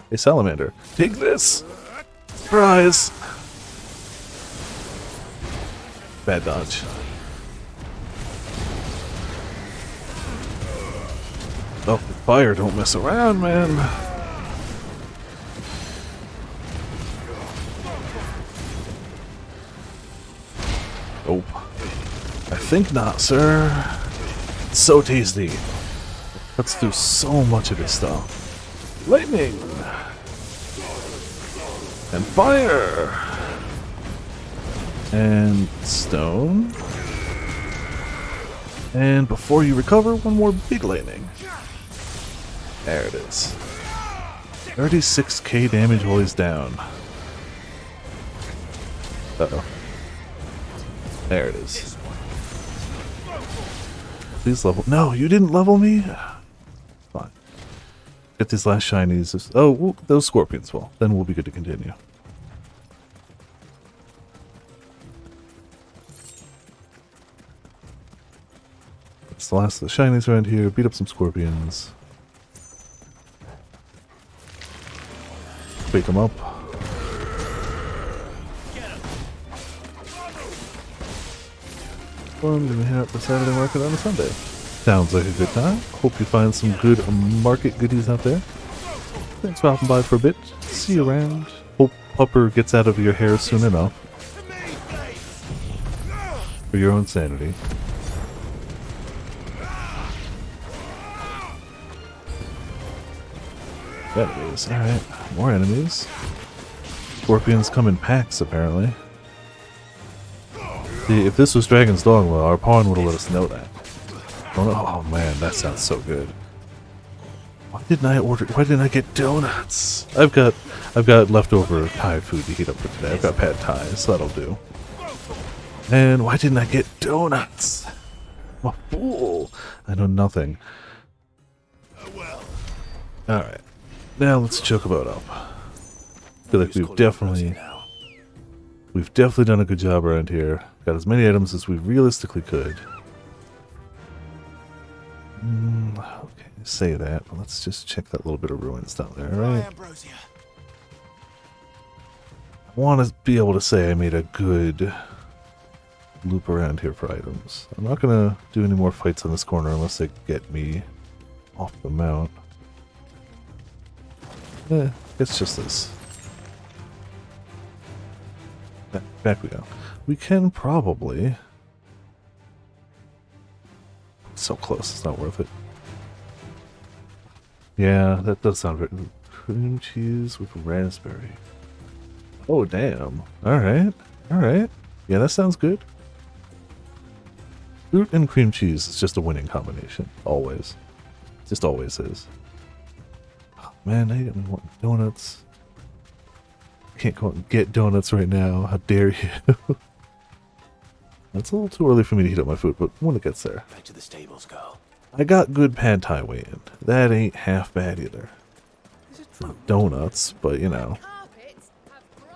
Hey, Salamander, take this! Surprise! Bad dodge. Oh, fire, don't mess around, man. Nope. I think not, sir. It's so tasty. Cuts through so much of this stuff. Lightning! And fire! And stone. And before you recover, one more big lightning. There it is. 36k damage while he's down. Uh-oh. There it is. Please level. No, you didn't level me? Fine. Get these last shinies. Oh, well, those scorpions will. Then we'll be good to continue. That's the last of the shinies around here. Beat up some scorpions. Wake them up. Fun to hit up the Saturday market on a Sunday. Sounds like a good time. Hope you find some good market goodies out there. Thanks for stopping by for a bit. See you around. Hope Pupper gets out of your hair soon enough. For your own sanity. Enemies. Alright. More enemies. Scorpions come in packs, apparently. See, if this was Dragon's Dogma, our pawn would have let us know that. Oh man, that sounds so good. Why didn't I get donuts? I've got leftover Thai food to heat up for today. I've got pad Thai, so that'll do. And why didn't I get donuts? I'm a fool. I know nothing. Alright. Now let's choke about up. I feel like we've definitely done a good job around here. Got as many items as we realistically could. Okay, say that, but let's just check that little bit of ruins down there, alright? I want to be able to say I made a good loop around here for items. I'm not going to do any more fights on this corner unless they get me off the mount. It's just this. Back we go. We can probably... So close, it's not worth it. Yeah, that does sound very... Cream cheese with raspberry. Oh, damn. Alright. Alright. Yeah, that sounds good. Fruit and cream cheese is just a winning combination. Always. Just always is. Oh, man, I didn't want donuts. Can't go out and get donuts right now. How dare you? It's a little too early for me to heat up my food, but when it gets there. Back to the stables, girl. I got good pad Thai weight in. That ain't half bad either. Not donuts, but you know.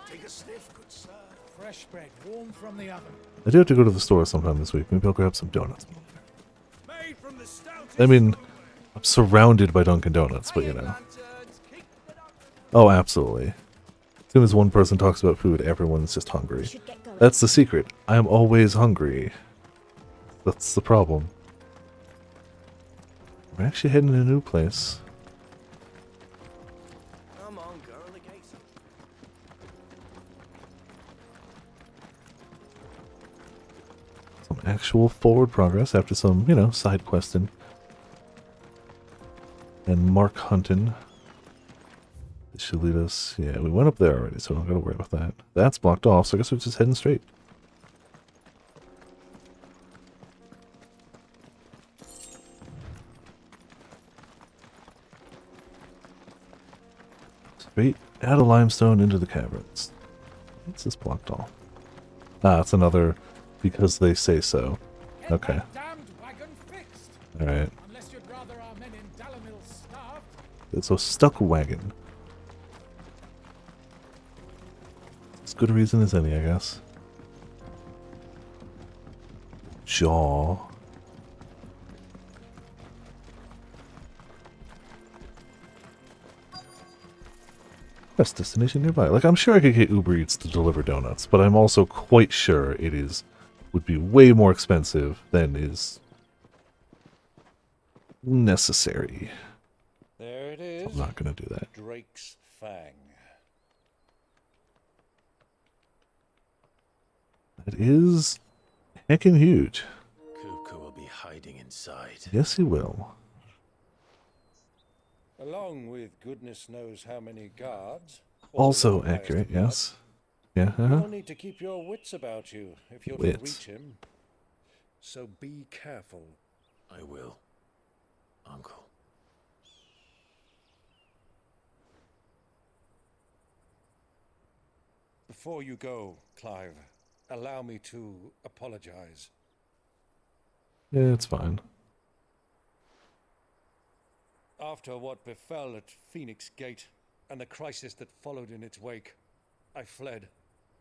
Take a sniff, good sir. Fresh bread, warm from the oven. I do have to go to the store sometime this week. Maybe I'll grab some donuts. I mean, I'm surrounded by Dunkin' Donuts, but you know. Oh, absolutely. As soon as one person talks about food, everyone's just hungry. That's the secret. I'm always hungry. That's the problem. We're actually heading to a new place. Come on, girl, the gates. Some actual forward progress after some, you know, side questing. And mark hunting. This should lead us... Yeah, we went up there already, so I don't gotta worry about that. That's blocked off, so I guess we're just heading straight. Straight out of limestone into the caverns. What's this blocked off? Ah, it's another because they say so. Okay. Alright. It's a stuck wagon. As good a reason as any, I guess. Jaw. Best destination nearby. Like, I'm sure I could get Uber Eats to deliver donuts, but I'm also quite sure it would be way more expensive than is necessary. There it is. I'm not gonna do that. Drake's Fang. It is Heckin' huge. Kupka will be hiding inside. Yes, he will. Along with goodness knows how many guards. Also accurate, yes. Yeah, You'll need to keep your wits about you if you're to Wits. reach him. So be careful. I will, Uncle. Before you go, Clive, allow me to apologize. Yeah, it's fine. After what befell at Phoenix Gate and the crisis that followed in its wake, I fled.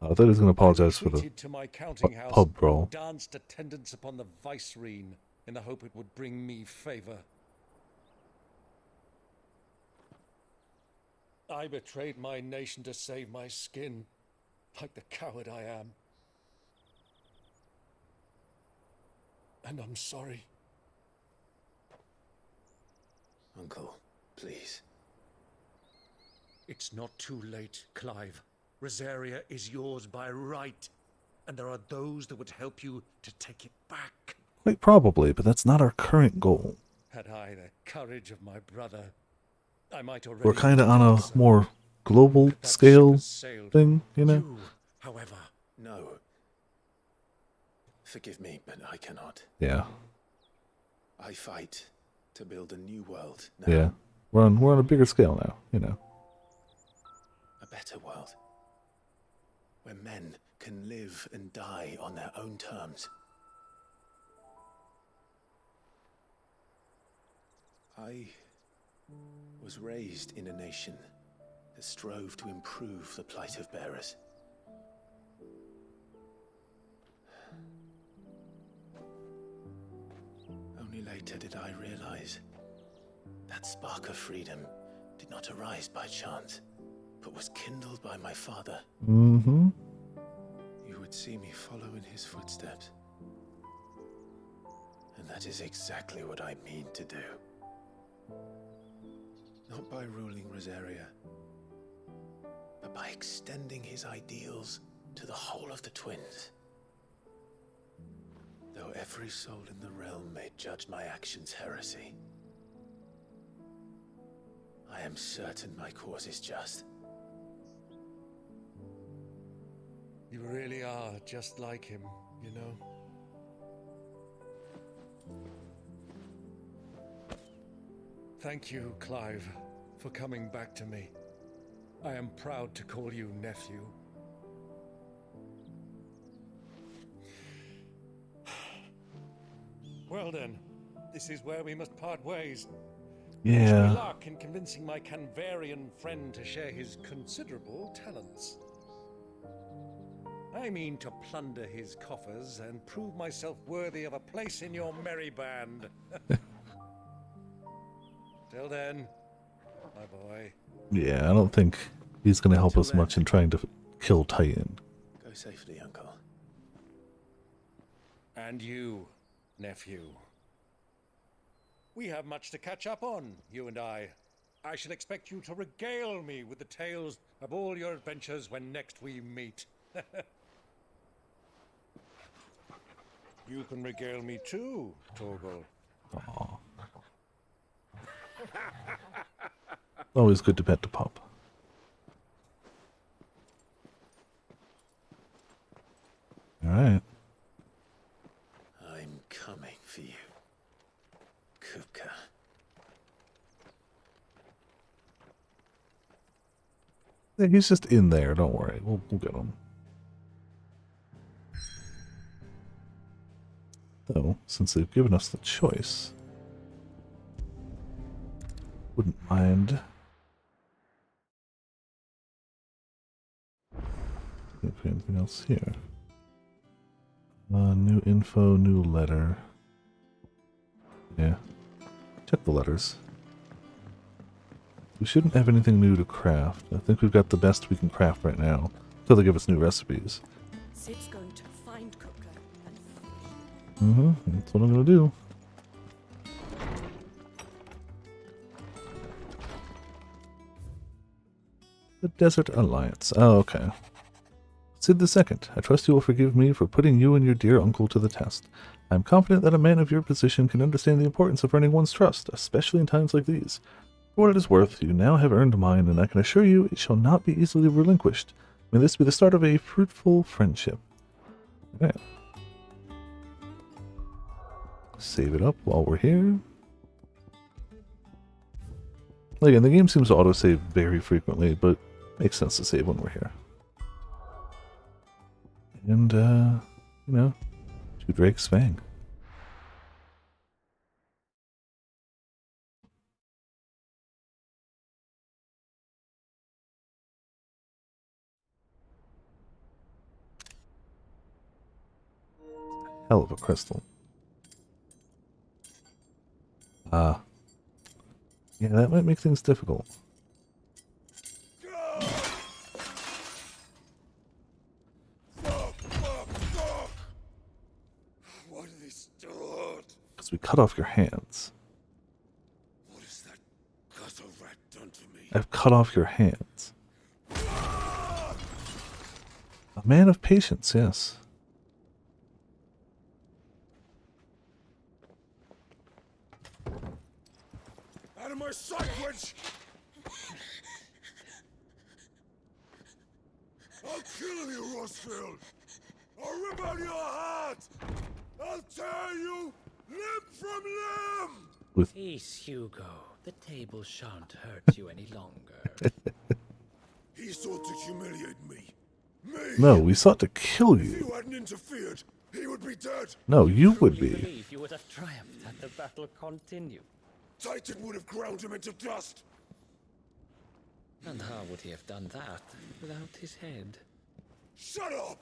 I thought he was going to apologize for the Retreated to my counting house pub brawl. and danced attendance upon the vicereine in the hope it would bring me favor. I betrayed my nation to save my skin, like the coward I am. And I'm sorry. Uncle, please. It's not too late, Clive. Rosaria is yours by right, and there are those that would help you to take it back. Quite probably, but that's not our current goal. Had I the courage of my brother, I might already... We're kind of on a more global scale thing, you know? However... No. Forgive me, but I cannot. Yeah. I fight to build a new world now. Yeah. We're on a bigger scale now, you know. A better world. Where men can live and die on their own terms. I was raised in a nation that strove to improve the plight of bearers. Only later did I realize that spark of freedom did not arise by chance, but was kindled by my father. Mm-hmm. You would see me follow in his footsteps. And that is exactly what I mean to do. Not by ruling Rosaria, but by extending his ideals to the whole of the twins. Though every soul in the realm may judge my actions heresy, I am certain my cause is just. You really are just like him, you know? Thank you, Clive, for coming back to me. I am proud to call you nephew. Well then, this is where we must part ways. Yeah. Wish me luck in convincing my Canvarian friend to share his considerable talents. I mean to plunder his coffers and prove myself worthy of a place in your merry band. Till then, my boy. Yeah, I don't think he's going to help us much in trying to kill Titan. Go safely, Uncle. And you, nephew. We have much to catch up on, you and I. I shall expect you to regale me with the tales of all your adventures when next we meet. You can regale me too, Torgal. Aww. Always good to pet the pup. Alright. I'm coming for you, Kupka. Yeah, he's just in there, don't worry. We'll get him. Though, since they've given us the choice, wouldn't mind if anything else here. New info, new letter. Yeah. Check the letters. We shouldn't have anything new to craft. I think we've got the best we can craft right now, until they give us new recipes. Sid's going to find Kupka and That's what I'm gonna do. The Desert Alliance. Oh, okay. Sid II, I trust you will forgive me for putting you and your dear uncle to the test. I am confident that a man of your position can understand the importance of earning one's trust, especially in times like these. For what it is worth, you now have earned mine, and I can assure you it shall not be easily relinquished. May this be the start of a fruitful friendship. Alright. Save it up while we're here. Again, the game seems to autosave very frequently, but makes sense to save when we're here. And, you know, to Drake's Fang. Hell of a crystal. Yeah, that might make things difficult. Why do they still hurt? Because we cut off your hands. What has that gutter rat done to me? I've cut off your hands. A man of patience, yes. Out of my sight, witch! I'll kill you, Rossfield! I'll rip out your heart! I'll tear you limb from limb! Peace, Hugo. The table shan't hurt you any longer. He sought to humiliate me. Me! No, we sought to kill If you. you hadn't interfered, he would be dead. No, you would You be. believe you would have triumphed had the battle continued. Titan would have ground him into dust. And how would he have done that without his head? Shut up!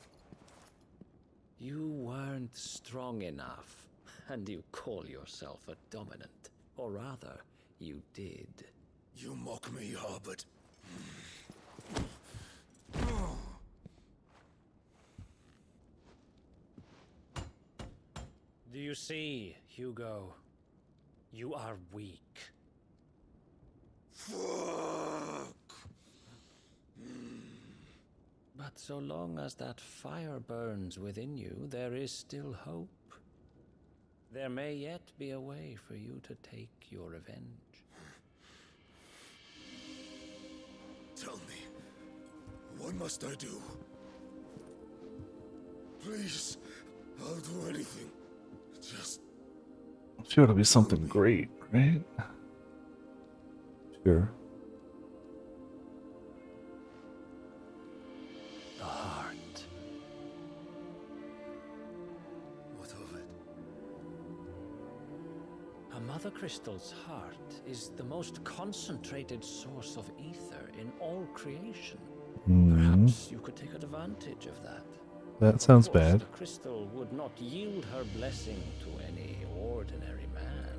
You weren't strong enough, and you call yourself a dominant. Or rather, you did. You mock me, Harbert. Do you see, Hugo? You are weak. Fuck! But so long as that fire burns within you, there is still hope. There may yet be a way for you to take your revenge. Tell me, what must I do? Please, I'll do anything. Just... I'm sure it'll be something great, right? Sure. The heart. What of it? A mother crystal's heart is the most concentrated source of ether in all creation. Perhaps you could take advantage of that. That sounds Of course, bad. The crystal would not yield her blessing to any ordinary man.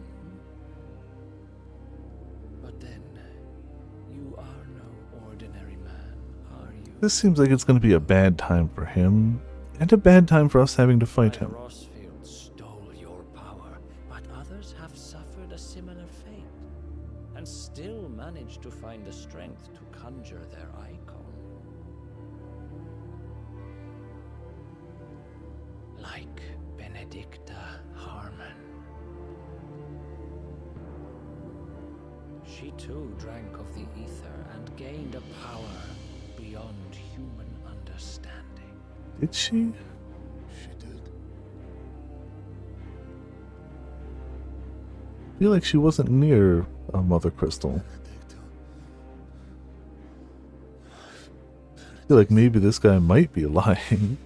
But then, you are no ordinary man, are you? This seems like it's going to be a bad time for him, and a bad time for us having to fight him. Rossfield stole your power, but others have suffered a similar fate, and still managed to find the strength to conjure their icon. Like Benedicta Harmon. She too drank of the ether and gained a power beyond human understanding. Did she? She did. I feel like she wasn't near a mother crystal. I feel like maybe this guy might be lying.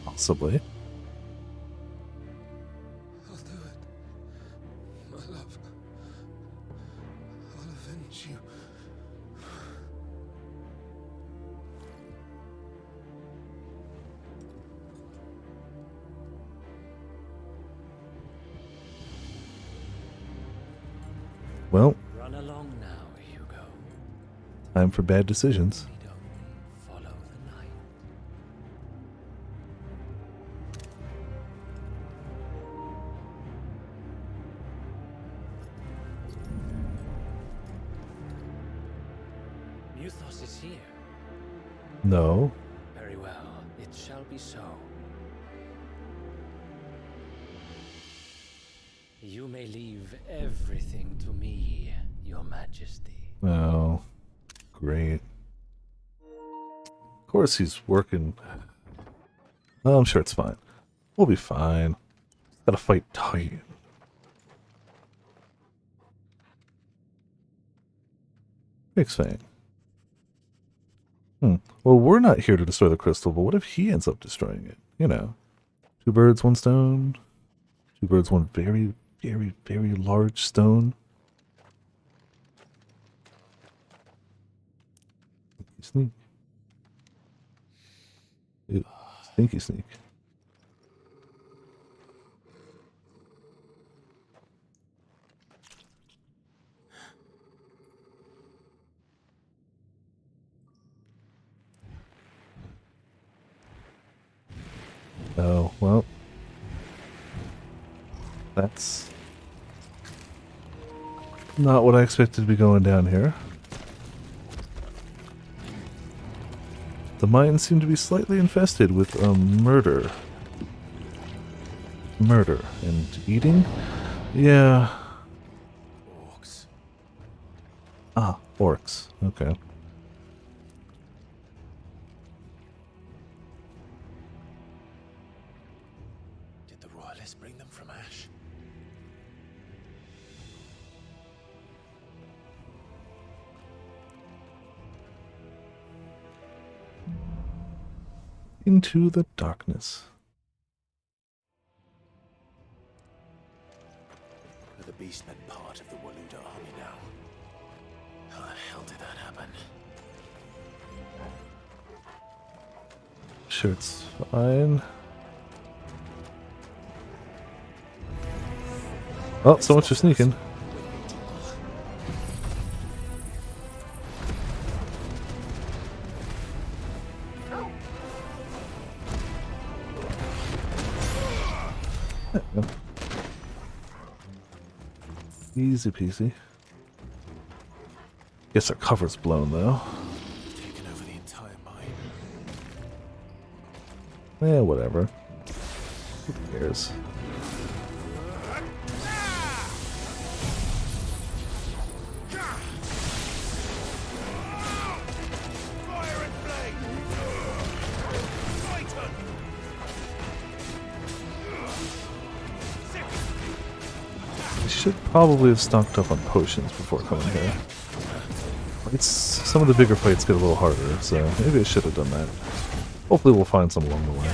Possibly. I'll do it. My love. I'll avenge you. Well, Run along now, Hugo. time for bad decisions. Follow the night. Muthos is here. No. Very well. It It shall be so. You may leave everything to me, Your Majesty. Oh, great. Of course he's working. Oh, I'm sure it's fine. We'll be fine. Gotta fight Titan. Big thing. Well, we're not here to destroy the crystal, but what if he ends up destroying it? You know. 2 birds, 1 stone. 2 birds, 1 very, very, very large stone. Sneak. Ew. Sneaky sneak. Oh, well. That's not what I expected to be going down here. The mines seem to be slightly infested with murder. Murder and eating? Yeah. Orcs. Ah, orcs. Okay. Did the royalists bring them from Ash? Into the darkness. Are the beastmen part of the Waluda army now? How the hell did that happen? Sure, it's fine. Oh, so much for sneaking. There we go. Easy peasy. Guess our cover's blown though. Taken over the entire mine. Eh, whatever. Who cares? Should probably have stocked up on potions before coming here. Some of the bigger fights get a little harder, so maybe I should have done that. Hopefully we'll find some along the way.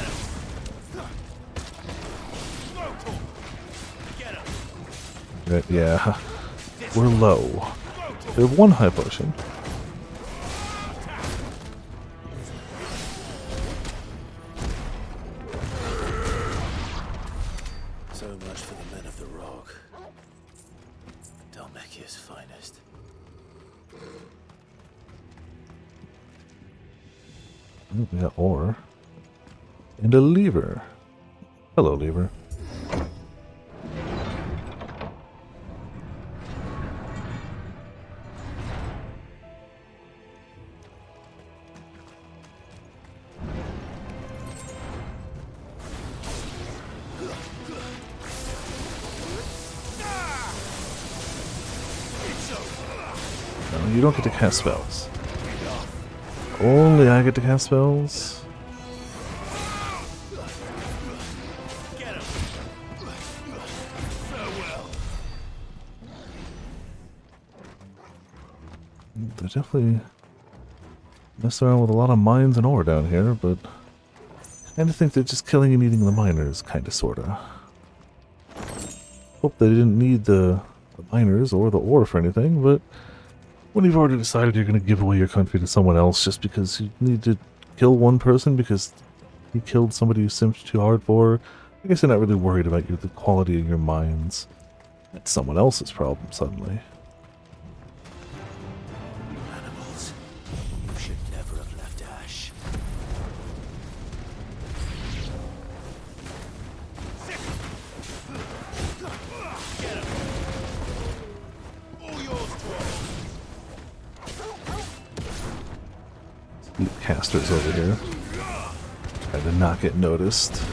Right, yeah, we're low. We have 1 high potion. So much for the men of the rock. Dalmekia's finest. Oh, we got ore. And a lever. Hello, lever. No, you don't get to cast spells. Only I get to cast spells. They're definitely messing around with a lot of mines and ore down here, but I kind of think they're just killing and eating the miners, kind of, sort of. Hope they didn't need the miners or the ore for anything, but when you've already decided you're going to give away your country to someone else just because you need to kill one person because he killed somebody you simped too hard for, I guess you're not really worried about the quality of your mines. That's someone else's problem, suddenly. Animals. You should never have left Ash. Deep casters over here. Try to not get noticed.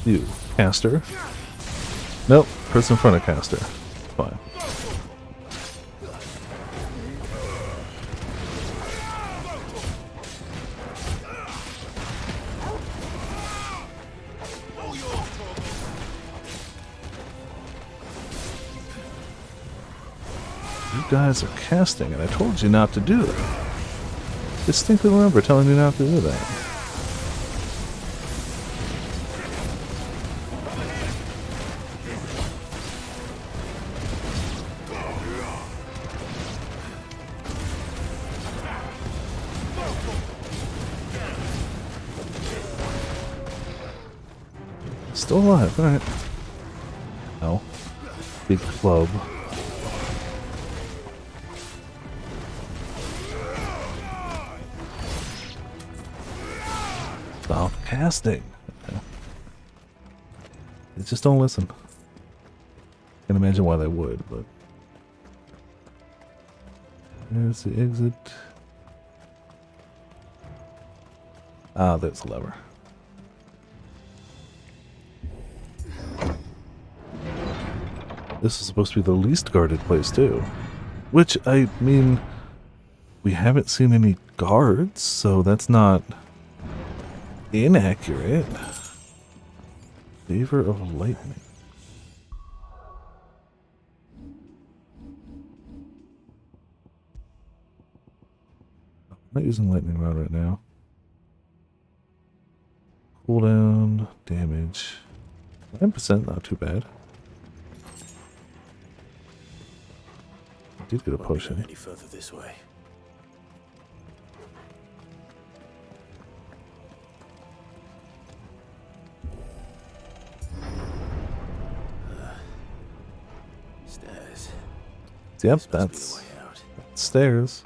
You, caster. Nope, person in front of caster. Fine. You guys are casting, and I told you not to do that. Distinctly remember telling you not to do that. Still alive, alright. No. Big club. Stop casting. Okay. They just don't listen. Can't imagine why they would, but there's the exit. Ah, there's the lever. This is supposed to be the least guarded place too. Which, I mean, we haven't seen any guards, so that's not inaccurate. Favor of lightning. I'm not using lightning rod right now. Cooldown, damage. 9%, not too bad. I did get a potion. Any further this way? Stairs. Yep, that's stairs.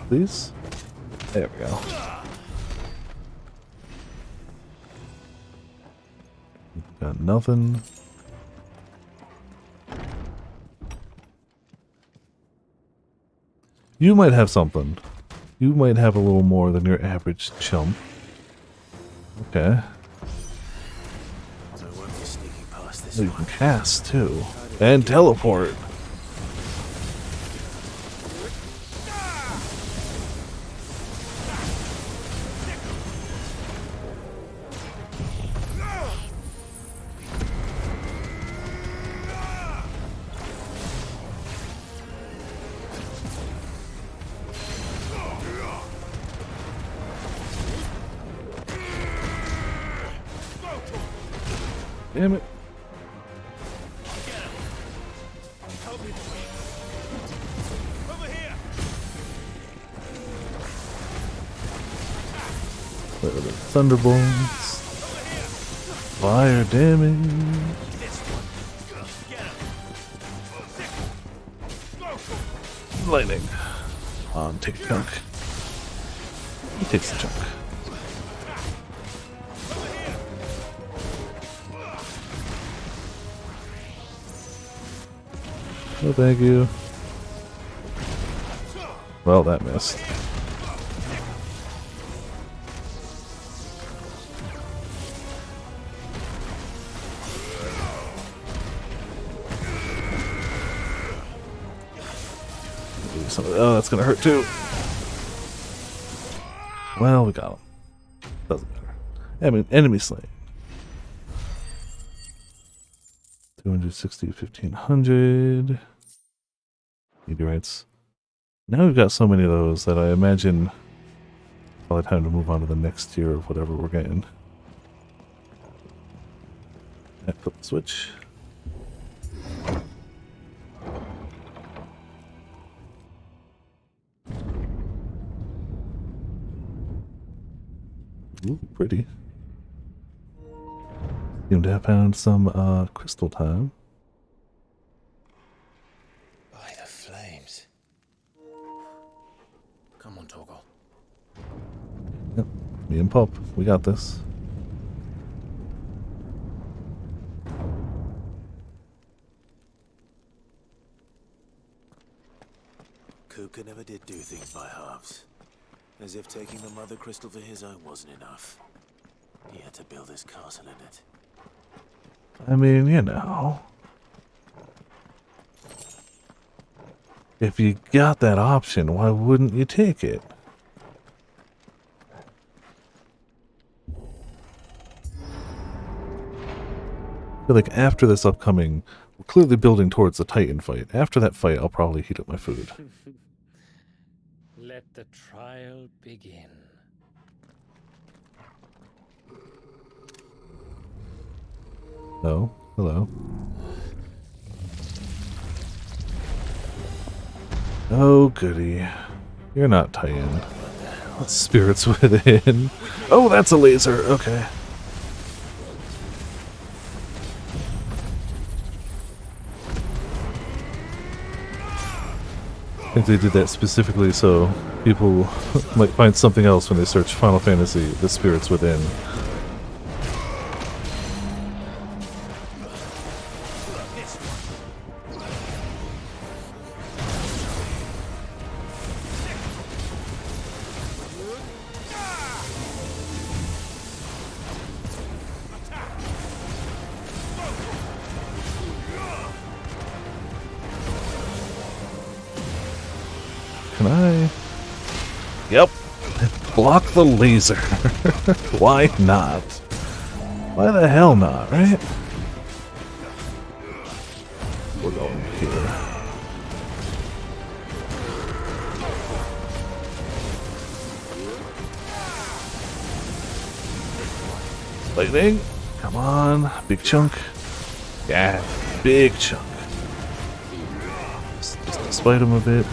Please. There we go. Got nothing. You might have something. You might have a little more than your average chump. Okay. Oh, you can cast too. And teleport. Damn it. Thunderbolts. Fire damage. Lightning. On, take a chunk. He takes the chunk. No, thank you. Well, that missed. Oh, that's gonna hurt too. Well, we got him. Doesn't matter. I mean, enemy slain. 260, 1500. Meteorites. Now we've got so many of those that I imagine probably time to move on to the next tier of whatever we're getting. Flip the switch. Ooh, pretty. Seem to have found some crystal time. By the flames. Come on, Torgal. Yep, me and Pup, we got this. Kuka never did do things by halves. As if taking the mother crystal for his own wasn't enough. He had to build his castle in it. I mean, you know. If you got that option, why wouldn't you take it? I feel like after this upcoming, we're clearly building towards the Titan fight. After that fight, I'll probably heat up my food. Let the trial begin. No? Hello? Oh, goody. You're not Titan. Spirits within. Oh, that's a laser. Okay. I think they did that specifically so people might find something else when they search Final Fantasy, the Spirits Within. Can I? Yep. Block the laser. Why not? Why the hell not, right? We're going here. Lightning. Come on. Big chunk. Yeah. Big chunk. Just despite him a bit.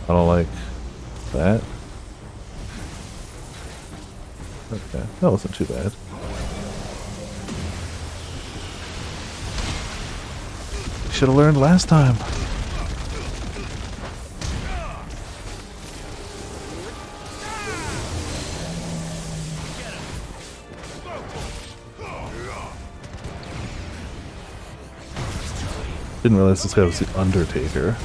I don't like that. Okay, that wasn't too bad. Should have learned last time. Didn't realize this guy was the Undertaker.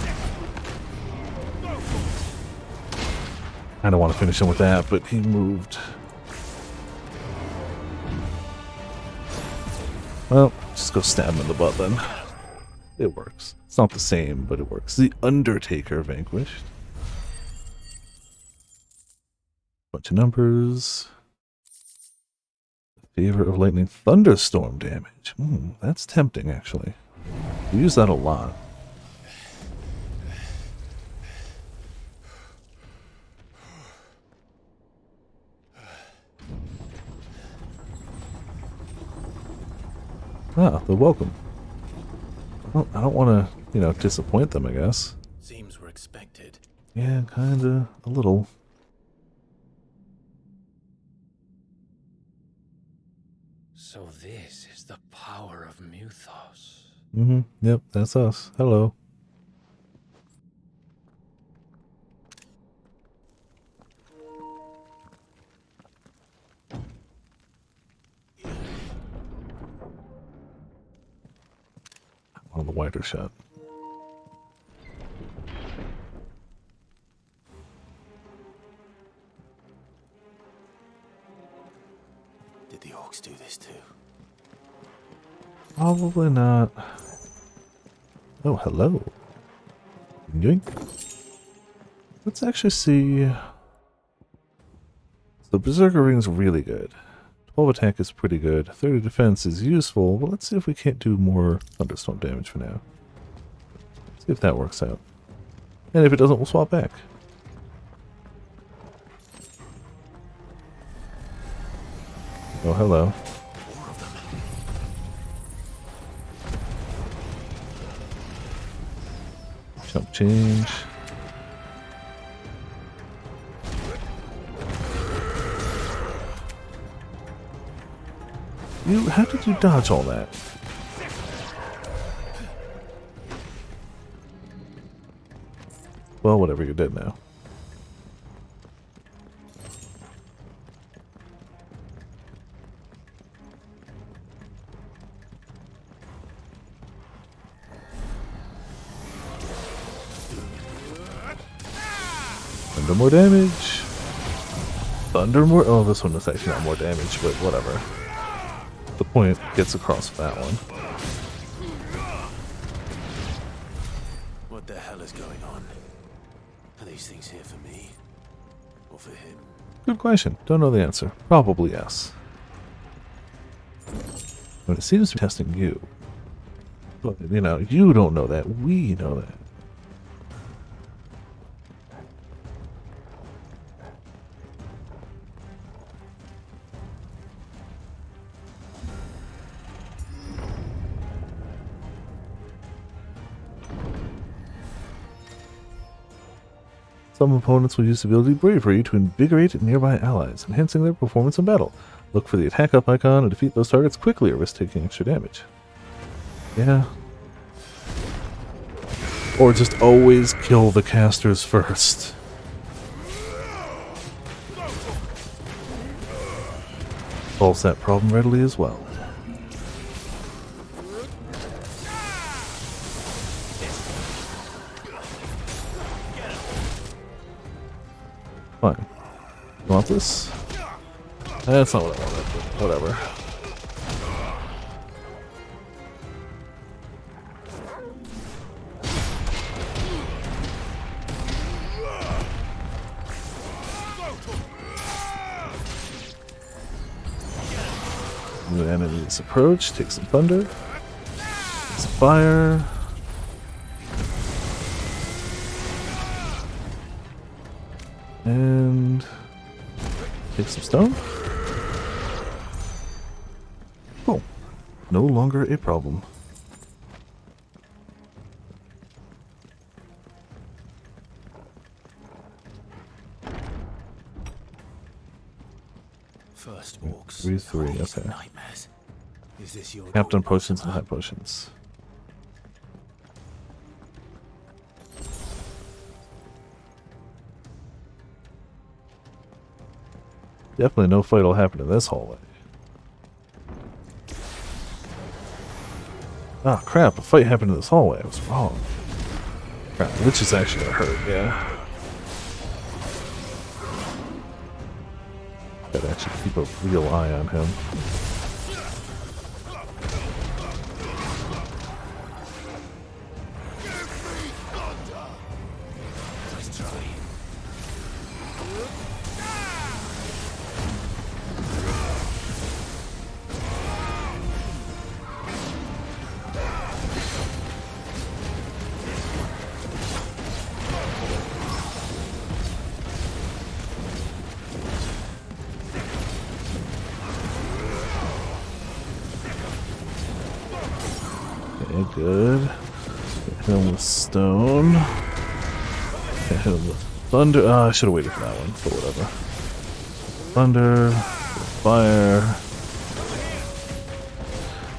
I don't want to finish him with that, but he moved. Well, just go stab him in the butt then. It works. It's not the same, but it works. The Undertaker vanquished. Bunch of numbers. Favor of lightning thunderstorm damage. That's tempting, actually. We use that a lot. Ah, they're welcome. I don't want to, disappoint them, I guess. Seems we're expected. Yeah, kinda. A little. So this is the power of Muthos. Yep, that's us. Hello. On the wider shot. Did the orcs do this too? Probably not. Oh, hello. Yoink. Let's actually see. So Berserker Ring's really good. 12 attack is pretty good. 30 defense is useful, but let's see if we can't do more thunderstorm damage for now. See if that works out. And if it doesn't, we'll swap back. Oh, hello. Jump change. How did you dodge all that? Well, whatever, you're dead now. Thunder more damage. Thunder more. Oh, this one is actually not more damage, but whatever. The point gets across with that one. What the hell is going on? Are these things here for me? Or for him? Good question. Don't know the answer. Probably yes. But it seems to be testing you. But, you know, you don't know that. We know that. Some opponents will use the ability Bravery to invigorate nearby allies, enhancing their performance in battle. Look for the attack up icon and defeat those targets quickly or risk taking extra damage. Yeah. Or just always kill the casters first. Solves that problem readily as well. Fine. You want this? That's not what I wanted, but whatever. The enemy's approach, take some thunder, some fire. And take some stone. Cool. No longer a problem. First orcs. 3-3, okay. Nightmares. Is this your Captain potions and high potions. Definitely no fight will happen in this hallway. Ah, crap, a fight happened in this hallway. I was wrong. Crap, the witch is actually gonna hurt, yeah. Gotta actually keep a real eye on him. Okay, good. Hit him with stone. Hit him with thunder. I should have waited for that one, but whatever. Thunder, fire.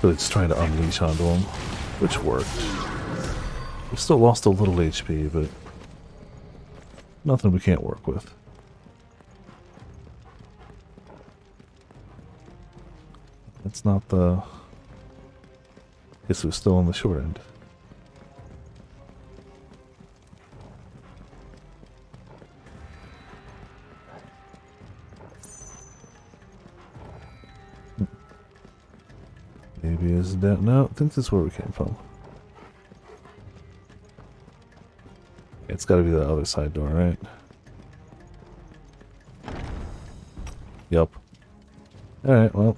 Really just trying to unleash onto him, which worked. We still lost a little HP, but nothing we can't work with. That's not the... Guess we're still on the short end. Maybe is that... No, I think this is where we came from. It's gotta be the other side door, right? Yup. Alright, well.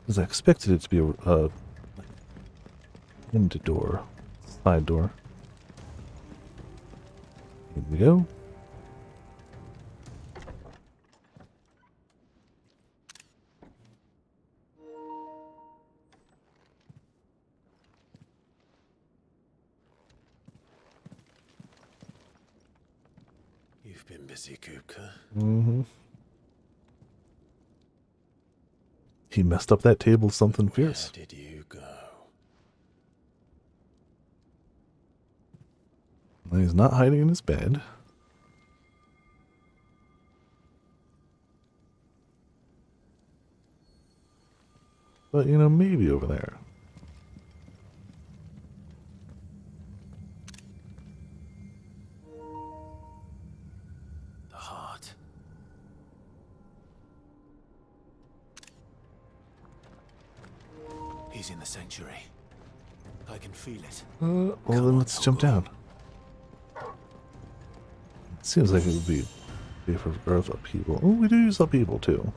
Because I expected it to be a into door, side door. Here we go. You've been busy, Kupka. Mm-hmm. He messed up that table something fierce. Where did you go? He's not hiding in his bed. But, you know, maybe over there. The heart. He's in the sanctuary. I can feel it. Well, then let's jump down. Seems like it would be for Earth upheaval. Oh, we do use upheaval too.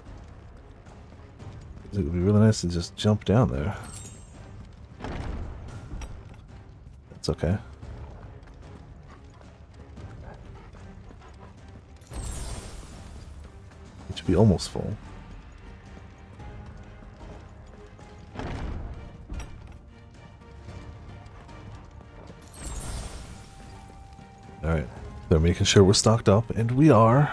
It would be really nice to just jump down there. That's okay. It should be almost full. Alright. They're making sure we're stocked up, and we are.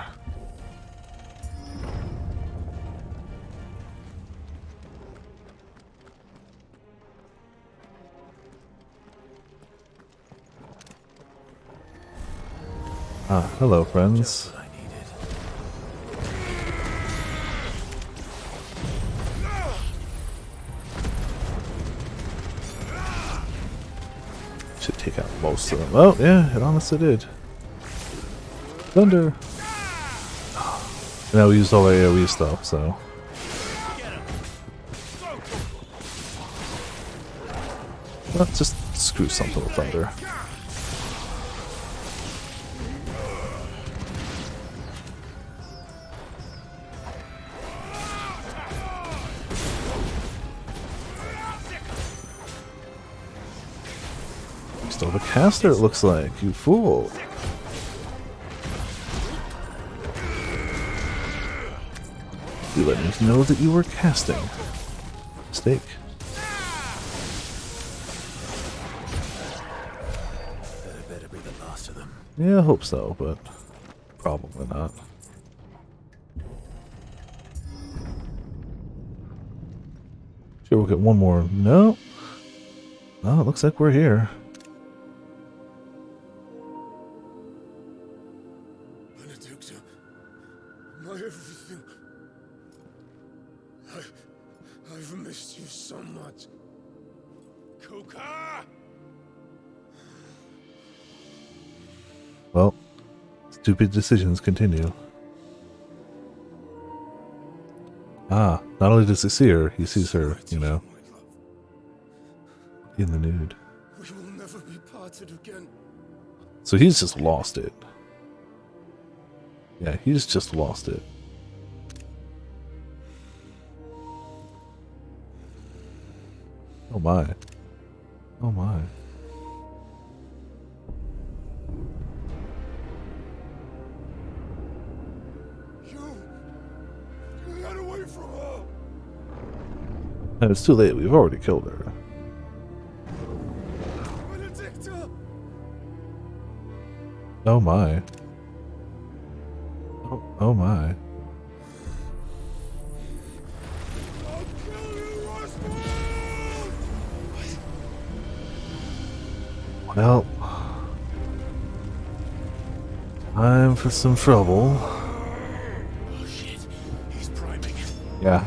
Ah, hello, friends. Should take out most of them. Oh, yeah, it honestly did. Thunder! Now we used all our AoE stuff, so. Let's just screw something with thunder. Still the caster, it looks like, you fool. You let me know that you were casting. Mistake. That better be the last of them. Yeah, I hope so, but probably not. Sure, we'll get one more. No. Oh, it looks like we're here. Benedicta, my everything. I've missed you so much. Kuka! Well, stupid decisions continue. Ah, not only does he see her, he sees her, you know, in the nude. We will never be parted again. So he's just lost it. Yeah, he's just lost it. Oh my. Oh my. You got away from her. And it's too late, we've already killed her. Benedicta! Oh my. Oh my. Well, time for some trouble. Oh shit, he's priming. Yeah.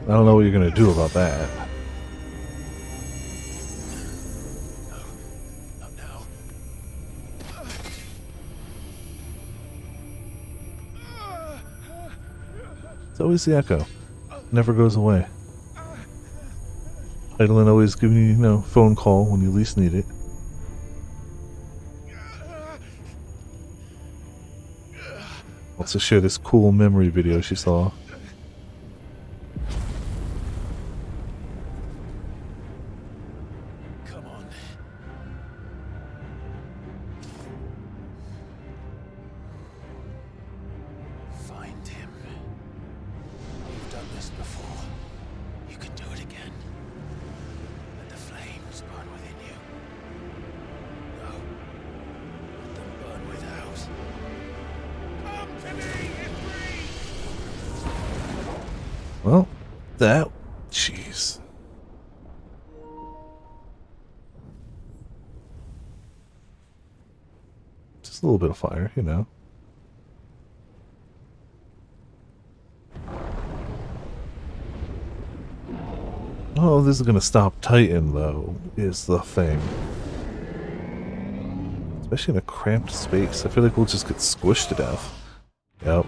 I don't know what you're gonna do about that. Not now. It's always the echo. Never goes away. Idolin always giving you, you know, phone call when you least need it. Wants to share this cool memory video she saw. Come on. Find him. You've done this before. You can do it again. Let the flames burn within you. No. Let them burn without. Well, that... Jeez. Just a little bit of fire, you know. Oh, this is gonna stop Titan, though, is the thing. Especially in a cramped space. I feel like we'll just get squished to death. Yep.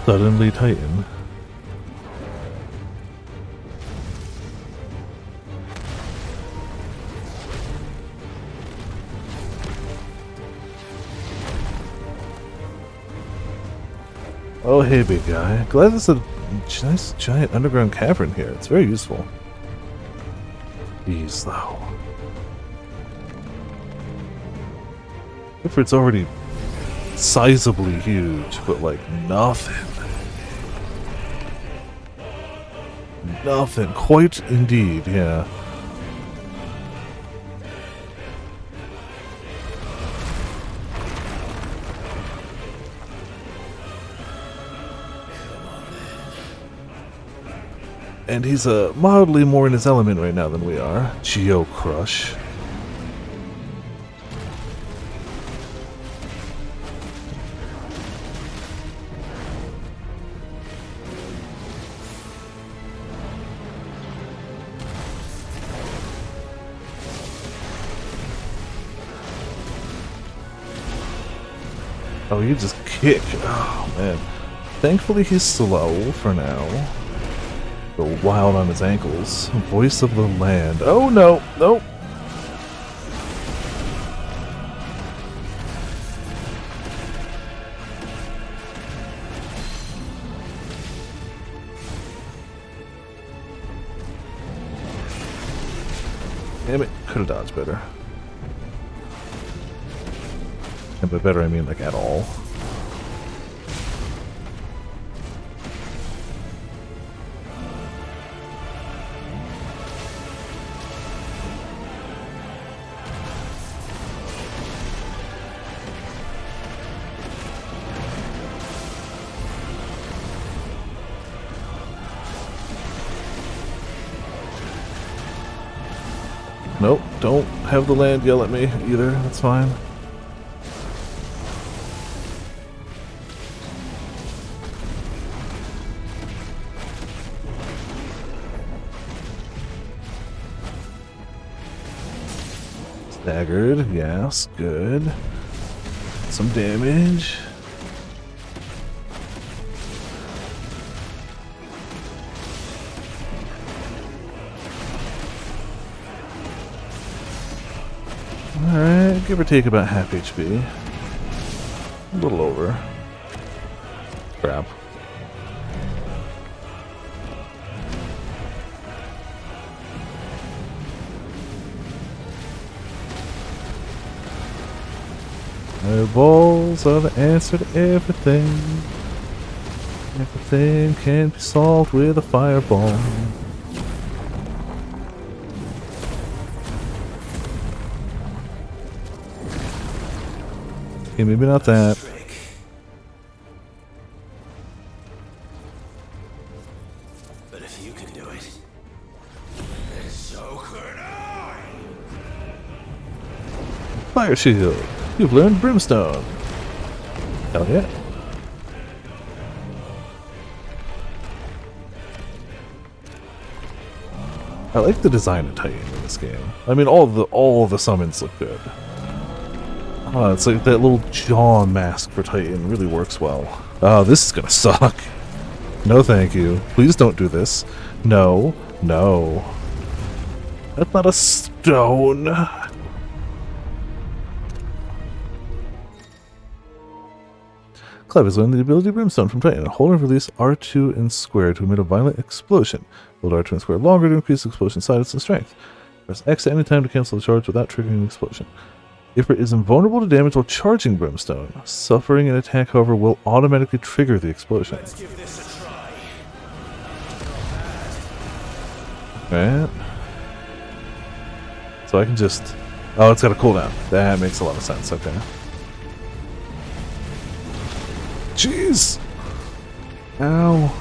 Suddenly Titan. Oh, hey, big guy. Glad there's a nice giant underground cavern here. It's very useful. Jeez, though. It's already sizably huge, but like nothing. Nothing. Quite indeed, yeah. And he's mildly more in his element right now than we are. Geo Crush. Oh, you just kick. Oh, man. Thankfully, he's slow for now. Go wild on his ankles. Voice of the land. Oh, no. Nope. Damn it. Could have dodged better. And by better, I mean like at all. Nope, don't have the land yell at me either. That's fine. Staggered, yes, good. Some damage. Alright, give or take about half HP. A little over. Crap. Fireballs are the answer to everything. Everything can be solved with a fireball. Okay, maybe not that. But if you can do it, then so could I! Fire shield. You've learned Brimstone. Hell yeah. I like the design of Titan in this game. I mean, all the summons look good. It's like that little jaw mask for Titan really works well. Oh, this is gonna suck. No thank you. Please don't do this. No. No. That's not a stone. Clive has learned the ability Brimstone from Titan. Hold and release R2 and square to emit a violent explosion. Hold R2 and square longer to increase explosion size and strength. Press X at any time to cancel the charge without triggering an explosion. Ifrit is invulnerable to damage while charging Brimstone. Suffering an attack, however, will automatically trigger the explosion. Let's give this a try. Alright. So I can just... Oh, it's got a cooldown. That makes a lot of sense, okay. Jeez! Ow.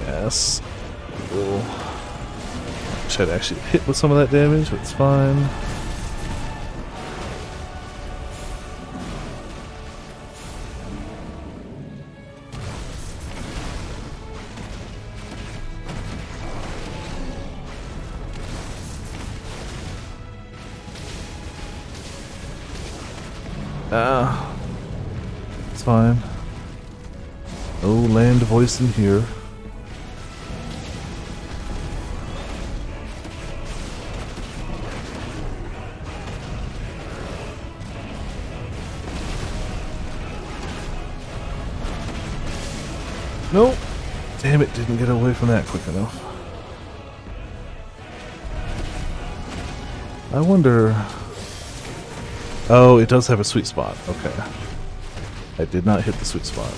Yes. Cool. Should actually hit with some of that damage, but it's fine. It's fine. No land voice in here. Nope. Damn it, didn't get away from that quick enough. I wonder... Oh, it does have a sweet spot. Okay. I did not hit the sweet spot.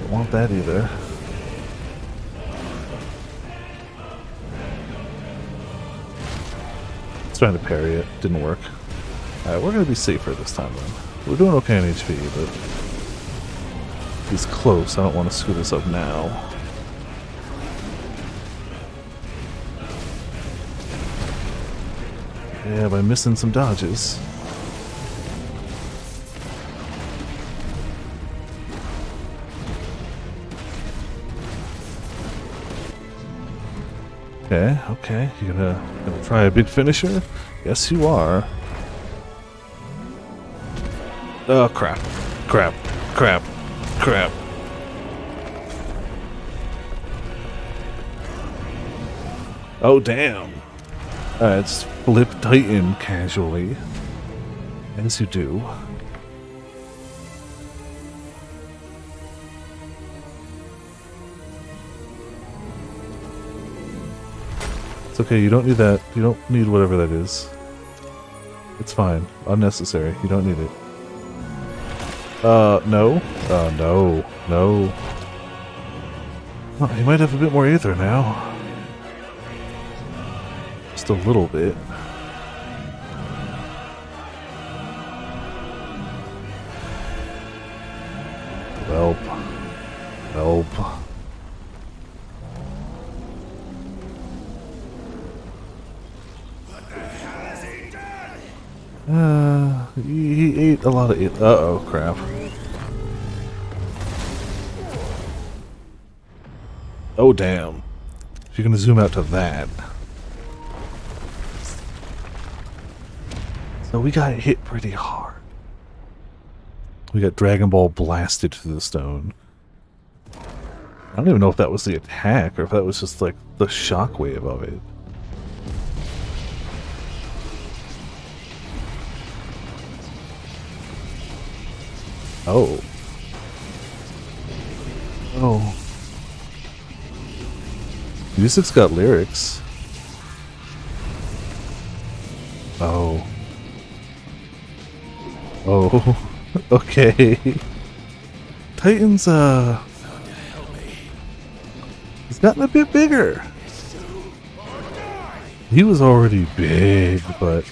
Don't want that either. Trying to parry it, didn't work. Alright, we're gonna be safer this time then. We're doing okay on HP, but he's close. I don't want to screw this up now. Yeah, by missing some dodges. Okay. You gonna try a big finisher? Yes, you are. Oh, crap. Crap. Oh, damn. Let's flip Titan casually. As you do. Okay, you don't need that. You don't need whatever that is. It's fine. Unnecessary. You don't need it. No. No. Well, he might have a bit more aether now. Just a little bit. Help. He ate a lot of it. Uh-oh, crap. Oh, damn. If you're gonna zoom out to that. So we got hit pretty hard. We got Dragon Ball blasted through the stone. I don't even know if that was the attack or if that was just like the shockwave of it. Oh. Music's got lyrics. Oh. Okay. Titan's, he's gotten a bit bigger. He was already big, but...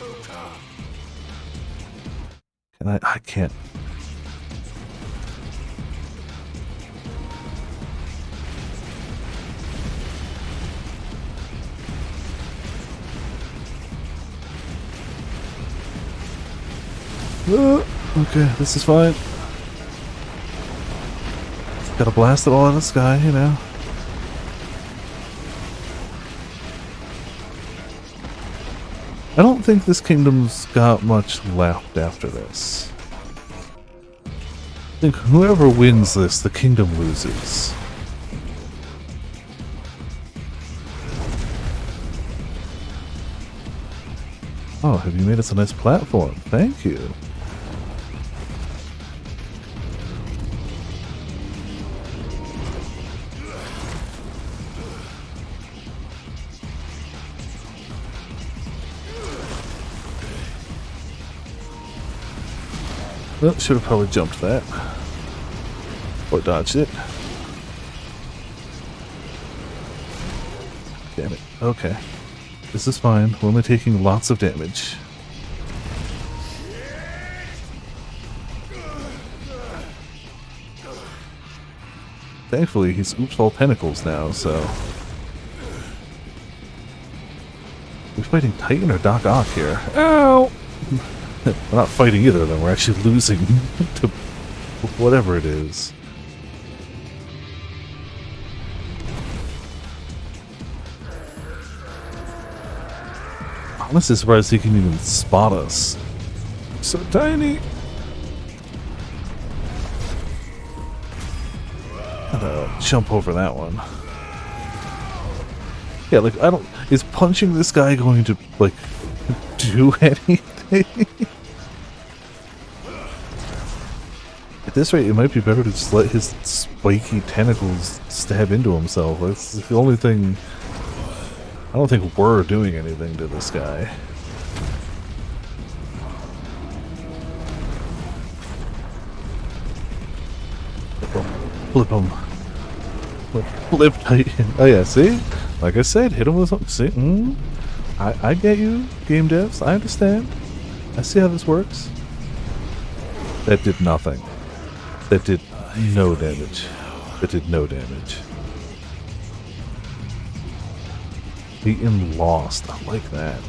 I can't... Okay, this is fine. Gotta blast it all out of the sky, you know. I don't think this kingdom's got much left after this. I think whoever wins this, the kingdom loses. Oh, have you made us a nice platform? Thank you. Well, should have probably jumped that. Or dodged it. Damn it. Okay. This is fine. We're only taking lots of damage. Thankfully, he's oops all tentacles now, so... We're fighting Titan or Doc Ock here. Ow! We're not fighting either of them. We're actually losing to whatever it is. Honestly surprised he can even spot us. So tiny. Gotta jump over that one. Yeah, like I don't. Is punching this guy going to like do anything? At this rate, it might be better to just let his spiky tentacles stab into himself. That's the only thing. I don't think we're doing anything to this guy. Flip him. Flip Titan. Oh yeah, see? Like I said, hit him with something. See? I get you, game devs. I understand. I see how this works. That did nothing. That did no damage. That did no damage. Beaten lost. I like that.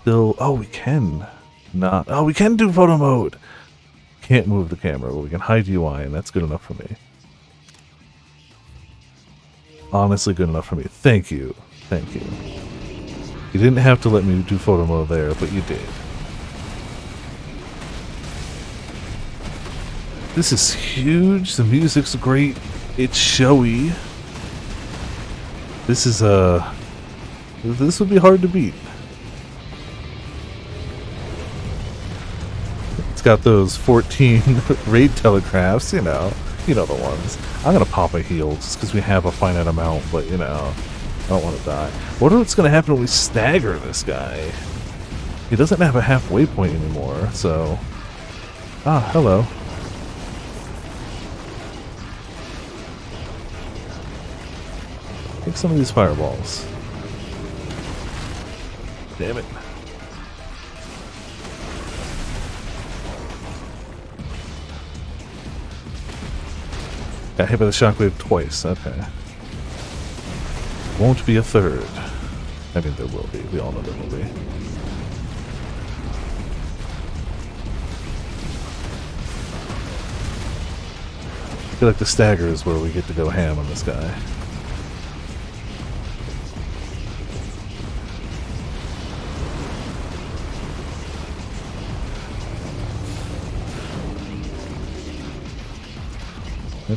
Still, oh, we can not. Oh, we can do photo mode. Can't move the camera, but we can hide UI, and that's good enough for me. Honestly, good enough for me. Thank you. Thank you. You didn't have to let me do photo mode there, but you did. This is huge. The music's great. It's showy. This is this would be hard to beat. It's got those 14 raid telegraphs, you know the ones. I'm gonna pop a heal just because we have a finite amount, but you know, I don't want to die. What's gonna happen when we stagger this guy? He doesn't have a halfway point anymore, so. Ah, hello. Take some of these fireballs. Damn it. Got hit by the shockwave twice, okay. Won't be a third. I mean, there will be. We all know there will be. I feel like the stagger is where we get to go ham on this guy.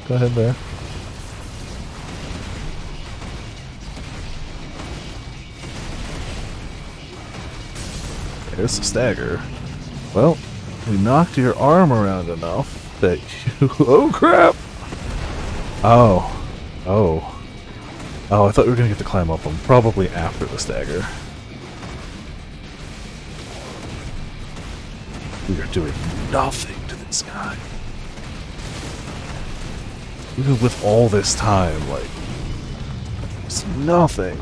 Go ahead there. There's the stagger. Well, we knocked your arm around enough that you... Oh, crap! Oh. Oh. Oh, I thought we were going to get to climb up him. Probably after the stagger. We are doing nothing to this guy. Even with all this time, like, it's nothing.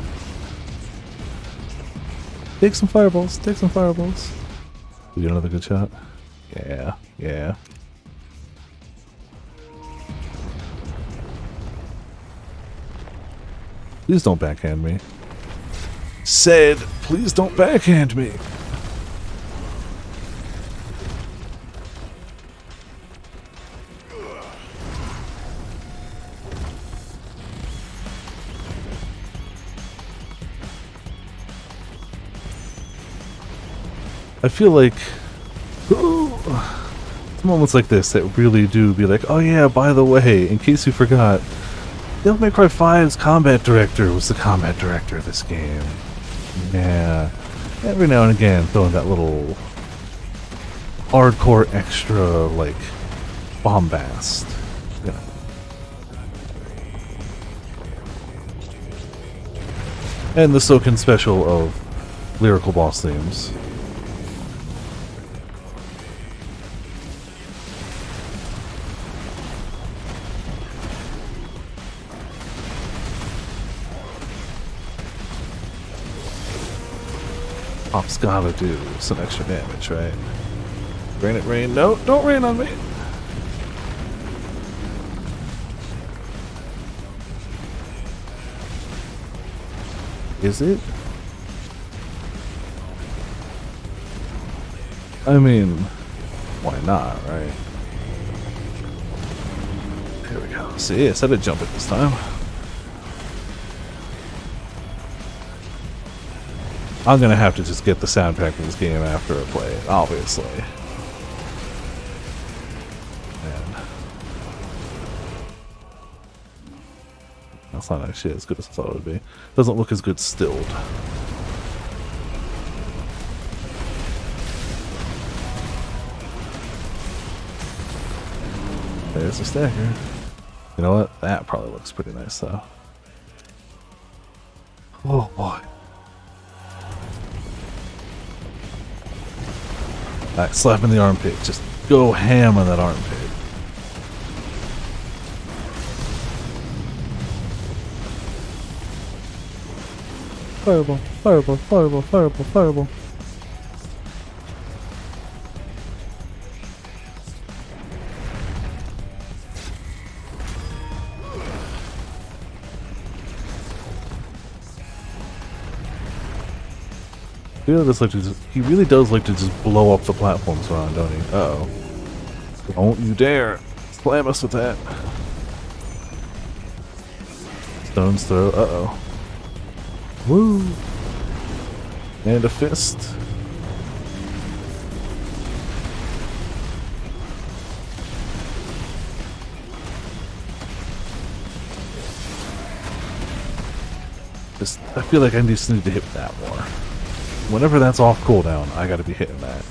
Take some fireballs, take some fireballs. We get another good shot? Yeah, yeah. Please don't backhand me. Said, please don't backhand me. I feel like It's moments like this that really do be like, oh yeah, by the way, in case you forgot, Devil May Cry 5's combat director was the combat director of this game. Yeah. Every now and again, throwing that little hardcore extra, like, bombast. You know. And the Soken special of lyrical boss themes. Pop's gotta do some extra damage, right? Rain it, rain. No, don't rain on me. Is it? I mean, why not, right? Here we go. See, I said I'd jump it this time. I'm gonna have to just get the soundtrack of this game after I play it, obviously. Man. That's not actually as good as I thought it would be. Doesn't look as good stilled. There's a stagger. You know what? That probably looks pretty nice though. Oh boy. Alright, slap in the armpit. Just go ham on that armpit. Fireball, fireball, fireball, fireball, fireball. He really does like to just blow up the platforms around, don't he? Uh-oh. Don't you dare slam us with that. Stone's throw. Uh-oh. Woo! And a fist. I feel like I just need to hit that more. Whenever that's off cooldown, I gotta be hitting that.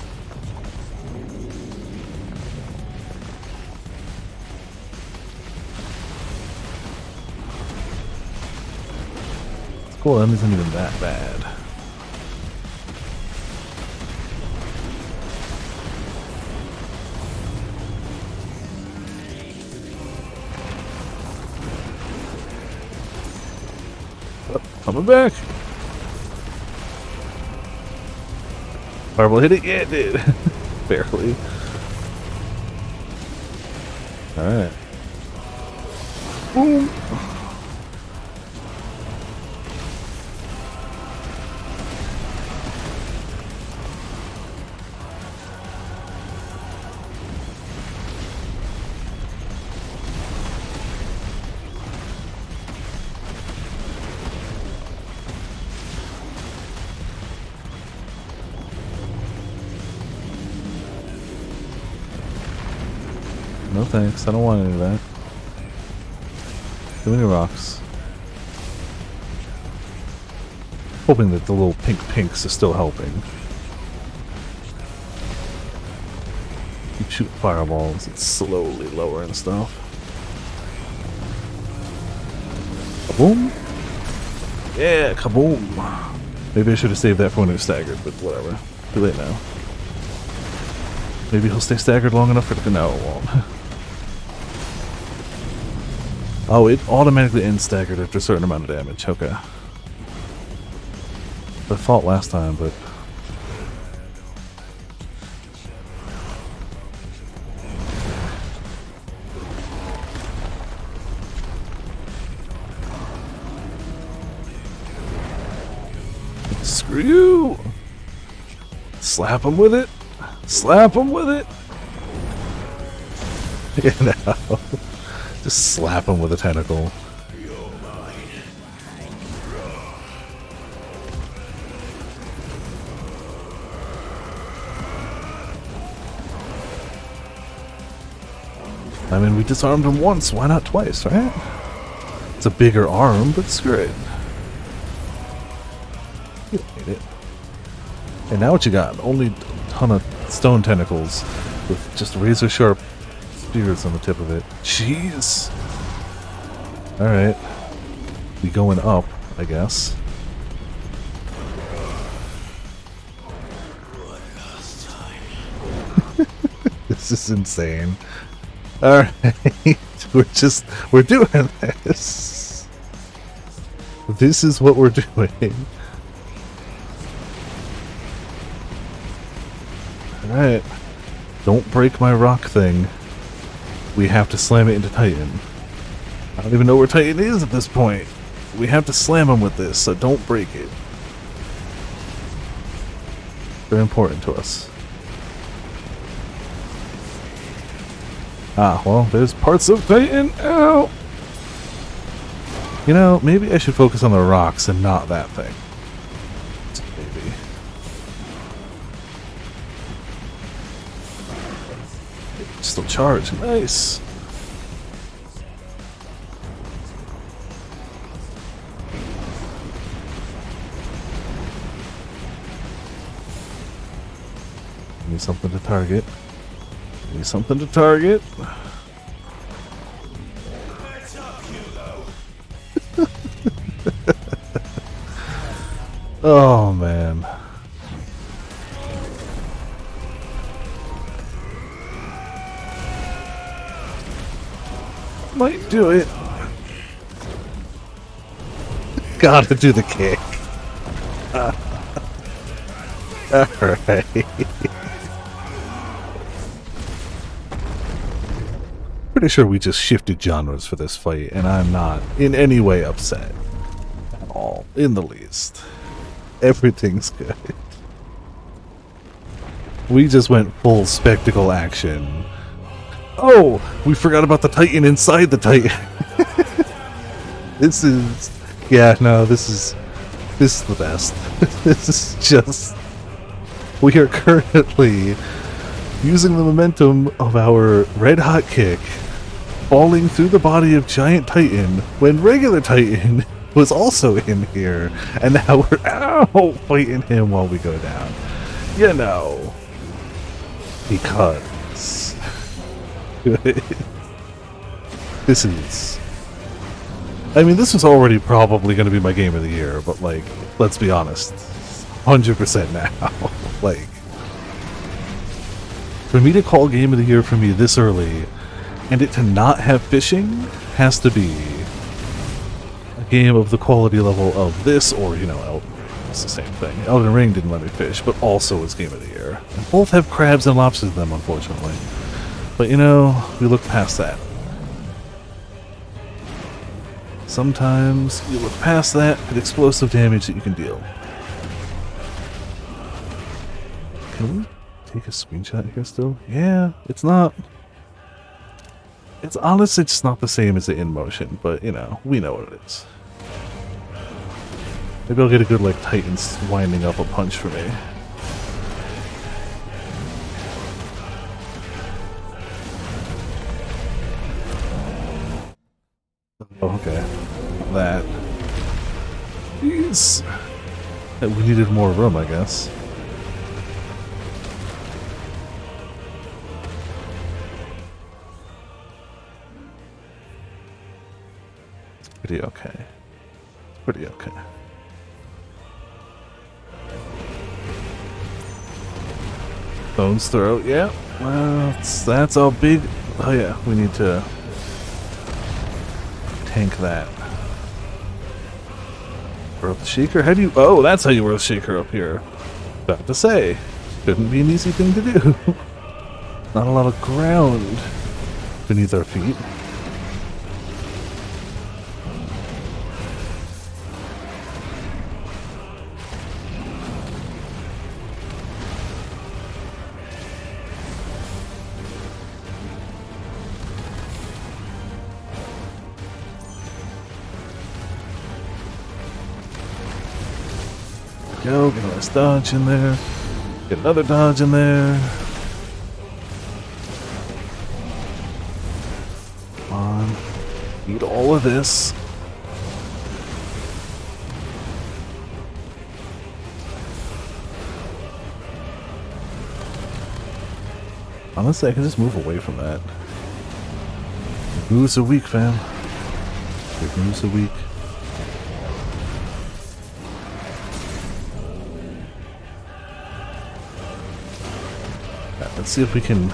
It's cool, that isn't even that bad. Oh, coming back! Fireball hit it? Yeah, it did. Barely. Alright. Boom! No thanks, I don't want any of that. Too many rocks. Hoping that the little pink pinks are still helping. Keep shooting fireballs, it's slowly lowering stuff. Kaboom! Yeah, kaboom! Maybe I should have saved that for when it was staggered, but whatever. Too late now. Maybe he'll stay staggered long enough for it to... No, it won't. Oh, it automatically ends staggered after a certain amount of damage. Okay. I thought last time, but... Screw you! Slap him with it! Slap him with it! You know. Just slap him with a tentacle. I mean, we disarmed him once, why not twice, right? It's a bigger arm, but screw it. You don't need it. And now what you got? Only a ton of stone tentacles with just razor sharp spears on the tip of it. Jeez. Alright. We going up, I guess. This is insane. Alright. We're doing this. This is what we're doing. Alright. Don't break my rock thing. We have to slam it into Titan. I don't even know where Titan is at this point. We have to slam him with this, so don't break it. Very important to us. Ah, well, there's parts of Titan. Ow! You know, maybe I should focus on the rocks and not that thing. Maybe. Still charged. Nice. Need something to target. Need something to target. Oh man. Might do it. Gotta do the kick. Alright. Pretty sure we just shifted genres for this fight, and I'm not in any way upset. At all. In the least. Everything's good. We just went full spectacle action. Oh! We forgot about the Titan inside the Titan! This is... Yeah, no, this is the best. This is just... We are currently using the momentum of our red hot kick, falling through the body of giant Titan when regular Titan was also in here, and now we're out fighting him while we go down. You know, because this is... I mean, this was already probably going to be my game of the year, but like, let's be honest, 100% now. Like, for me to call game of the year for me this early, and it to not have fishing, has to be a game of the quality level of this, or, you know, it's the same thing. Elden Ring didn't let me fish, but also was game of the year. And both have crabs and lobsters in them, unfortunately. But, you know, we look past that. Sometimes you look past that at explosive damage that you can deal. Can we take a screenshot here still? Yeah, it's not... It's honestly just not the same as the in motion, but, you know, we know what it is. Maybe I'll get a good, like, Titans winding up a punch for me. Oh, okay. That. Jeez. We needed more room, I guess. Pretty okay. Pretty okay. Bones throat, yeah. Well, that's a big... Oh yeah, we need to tank that. Earth Shaker? How do you... Oh, that's how you Earth Shaker up here. About to say. Shouldn't be an easy thing to do. Not a lot of ground beneath our feet. Go, get a nice dodge in there. Get another dodge in there. Eat all of this. Honestly, I can just move away from that. Big moves a week, fam. Big moves a week. Right, let's see if we can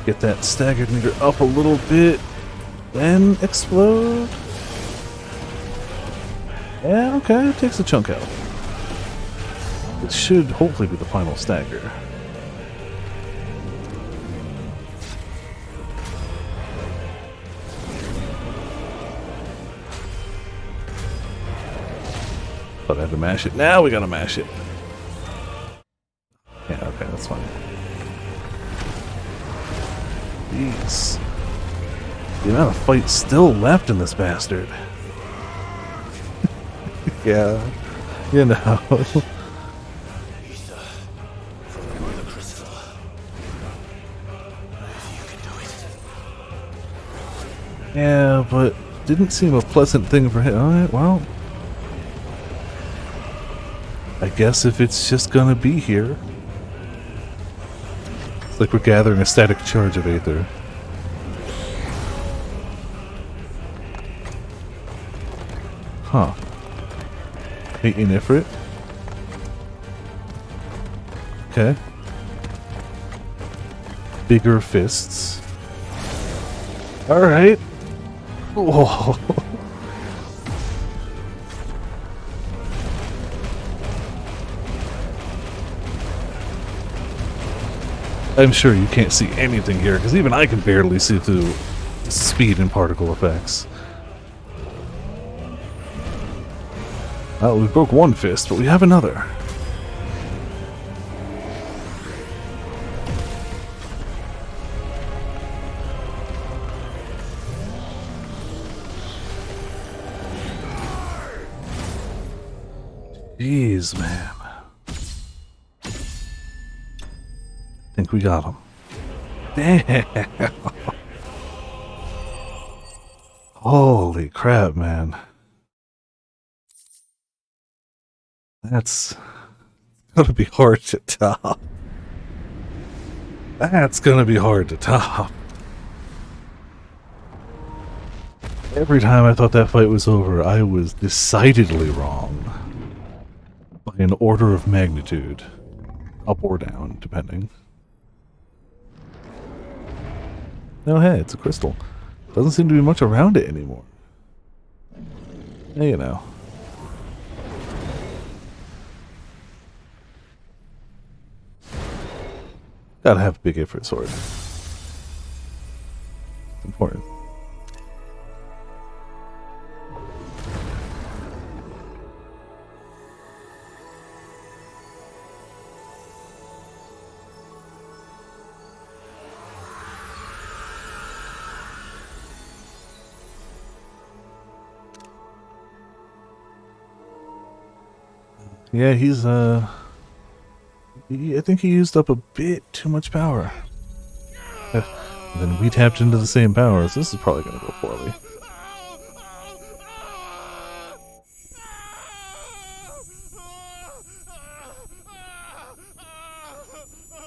get that staggered meter up a little bit. Then explode. Yeah, okay, it takes a chunk out. It should hopefully be the final stagger. But I had to mash it. Now we gotta mash it. Yeah, okay, that's fine. Jeez. The amount of fight still left in this bastard. Yeah, you know. Yeah, but didn't seem a pleasant thing for him. Alright, well. I guess if it's just gonna be here. It's like we're gathering a static charge of Aether. Huh. Hey, in Ifrit. Okay. Bigger fists. Alright. Whoa. I'm sure you can't see anything here, because even I can barely see through speed and particle effects. Well, we broke one fist, but we have another. Jeez, man. I think we got him. Damn. Holy crap, man. That's gonna be hard to top. That's gonna be hard to top. Every time I thought that fight was over, I was decidedly wrong. By an order of magnitude. Up or down, depending. Oh hey, it's a crystal. Doesn't seem to be much around it anymore. Yeah, you know. Gotta have a big Ifrit sword. It's important. Yeah, he's, I think he used up a bit too much power. And then we tapped into the same powers. This is probably gonna go poorly.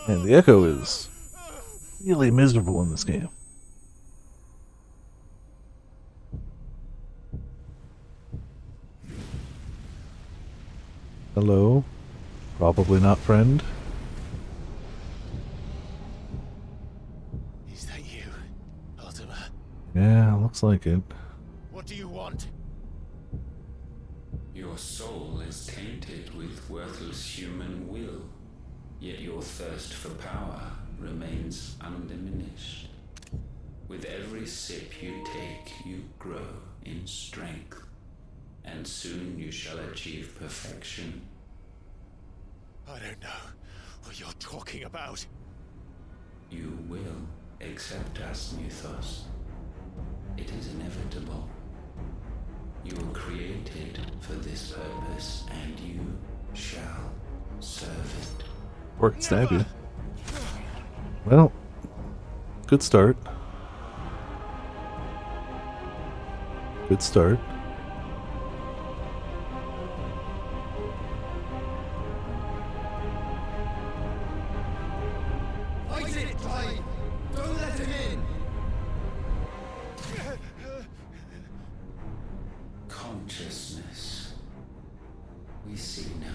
And the echo is really miserable in this game. Hello? Probably not friend. Is that you, Ultima? Yeah, looks like it. What do you want? Your soul is tainted with worthless human will, yet your thirst for power remains undiminished. With every sip you take, you grow in strength, and soon you shall achieve perfection. I don't know what you're talking about. You will accept us, Mythos. It is inevitable. You were created for this purpose, and you shall serve it. Or it can stab you. Well, good start. Good start. Fight it, Clive! Don't let him in! Consciousness. We see now.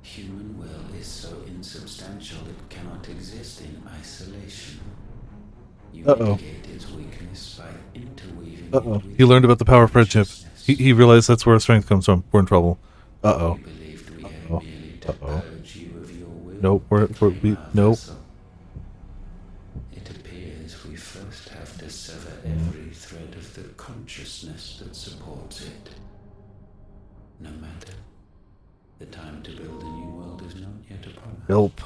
Human will is so insubstantial it cannot exist in isolation. You mitigate its weakness by interweaving it with He learned about the power of friendship. He realized that's where strength comes from. We're in trouble. Uh-oh. Uh-oh. Uh-oh. Nope, nope. It appears we first have to sever every thread of the consciousness that supports it. No matter. The time to build a new world is not yet upon us. Nope.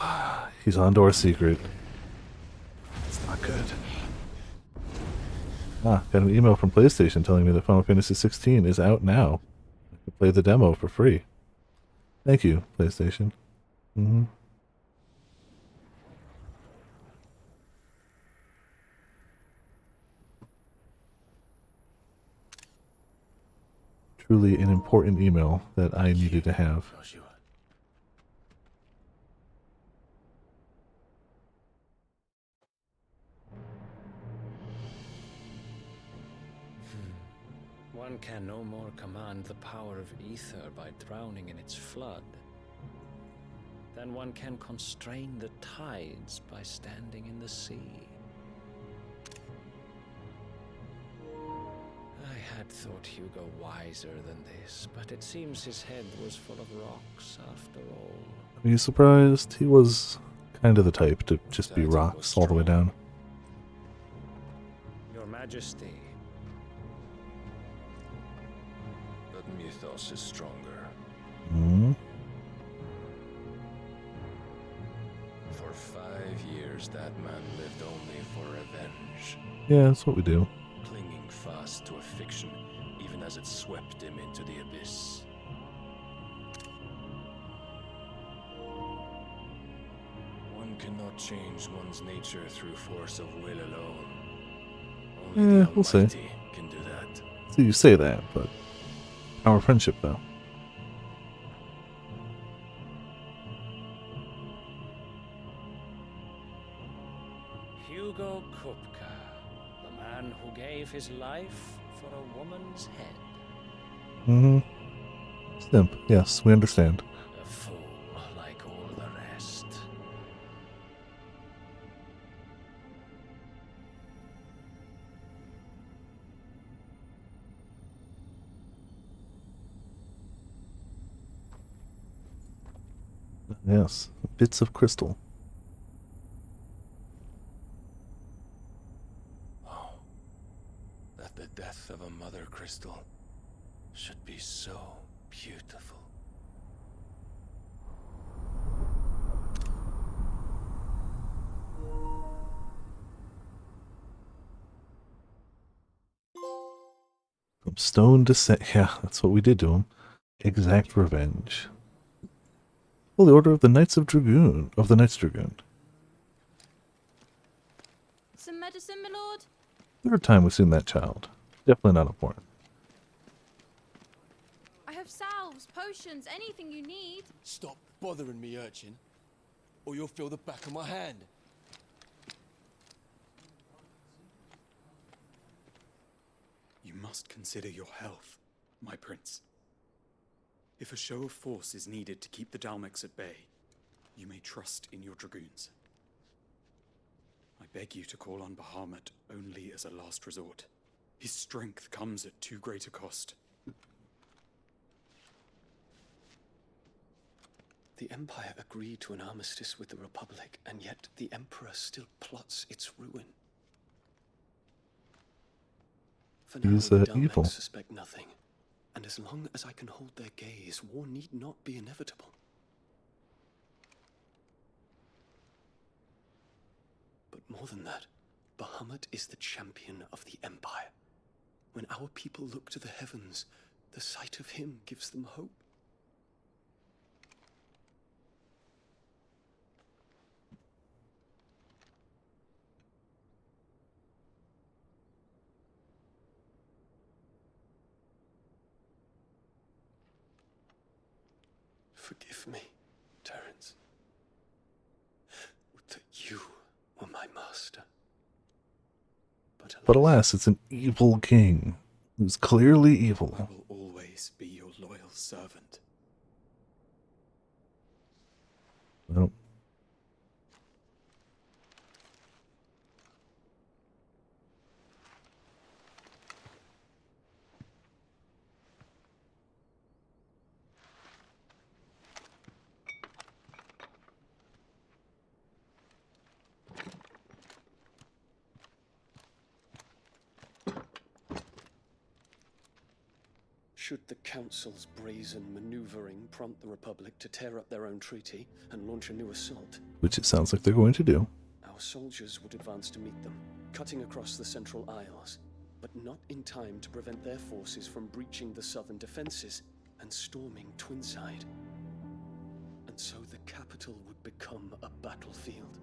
He's onto our secret. It's not good. Ah, got an email from PlayStation telling me that Final Fantasy XVI is out now. I can play the demo for free. Thank you, PlayStation. Truly an important email that I needed to have. One can no more command the power of ether by drowning in its flood than one can constrain the tides by standing in the sea. I had thought Hugo wiser than this, but it seems his head was full of rocks after all. Are you surprised? He was kind of the type to just be rocks all the way down. Your Majesty. But Mythos is stronger. For 5 years, that man lived only for revenge. Yeah, that's what we do. Clinging fast to a fiction, even as it swept him into the abyss. One cannot change one's nature through force of will alone. Only the We'll see. Almighty can do that. So you say that, but our friendship, though. Hugo Kupka, the man who gave his life for a woman's head. Simp, yes, we understand. A fool like all the rest. Yes, bits of crystal. Oh, that the death of a mother crystal should be so beautiful. From stone to set. Yeah, that's what we did to him. Exact revenge. Holy Order of the Knights of Dragoon. Of the Knights Dragoon. Some medicine, my lord? Third time we've seen that child. Definitely not important. I have salves, potions, anything you need. Stop bothering me, urchin, or you'll feel the back of my hand. You must consider your health, my prince. If a show of force is needed to keep the Dalmex at bay, you may trust in your dragoons. I beg you to call on Bahamut only as a last resort. His strength comes at too great a cost. The Empire agreed to an armistice with the Republic, and yet the Emperor still plots its ruin. For now, He's the Dalmex evil. suspect nothing, and as long as I can hold their gaze, war need not be inevitable. But more than that, Bahamut is the champion of the Empire. When our people look to the heavens, the sight of him gives them hope. Forgive me, Terence. Would that you were my master. But alas, it's an evil king who's clearly evil. I will always be your loyal servant. Well, Should the Council's brazen maneuvering prompt the Republic to tear up their own treaty and launch a new assault, which it sounds like they're going to do. our soldiers would advance to meet them, cutting across the Central Isles, but not in time to prevent their forces from breaching the southern defenses and storming Twinside. And so the capital would become a battlefield.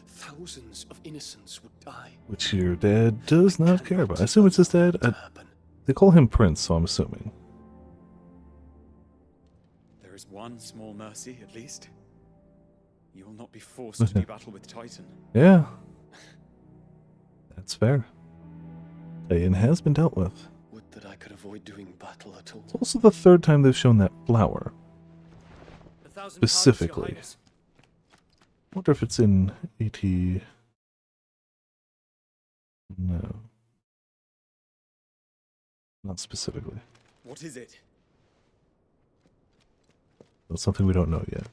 Thousands of innocents would die. Which your dad does not care about. I assume it's his dad. They call him Prince, so I'm assuming. There is one small mercy, at least. You will not be forced to do battle with Titan. Yeah. That's fair. Titan has been dealt with. Would that I could avoid doing battle at all. It's also the third time they've shown that flower. Specifically. I wonder if it's in AT... No. Not specifically. What is it? That's something we don't know yet.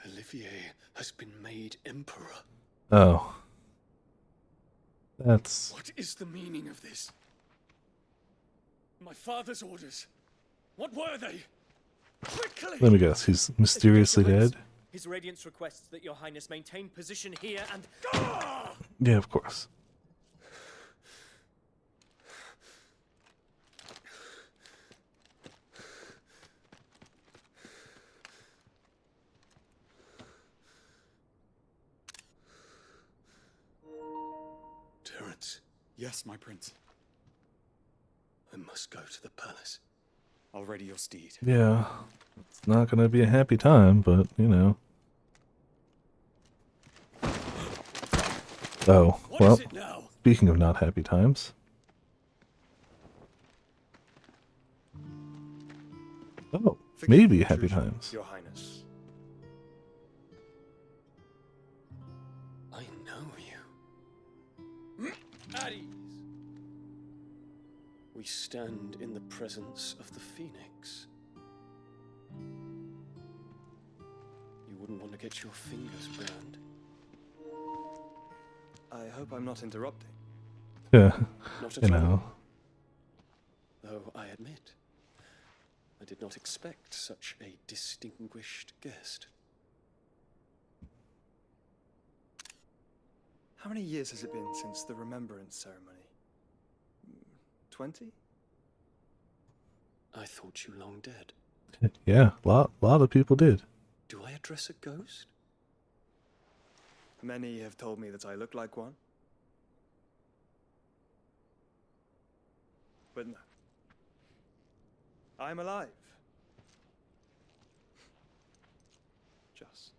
Olivier has been made emperor. Oh. That's... What is the meaning of this? My father's orders. What were they? Quickly! Let me guess, he's mysteriously dead? His Radiance requests that your highness maintain position here and... Yeah, of course. Terence. Yes, my prince. I must go to the palace. I'll ready your steed. Yeah. It's not gonna be a happy time, but, you know. Oh, well, speaking of not happy times. Oh, maybe happy times. Your Highness. I know you. At ease. We stand in the presence of the Phoenix. You wouldn't want to get your fingers burned. I hope I'm not interrupting. Yeah, Not you at know. all. Though I admit, I did not expect such a distinguished guest. How many years has it been since the remembrance ceremony? 20? I thought you long dead. Yeah, lot of people did. Do I address a ghost? Many have told me that I look like one. But no. I'm alive. Just.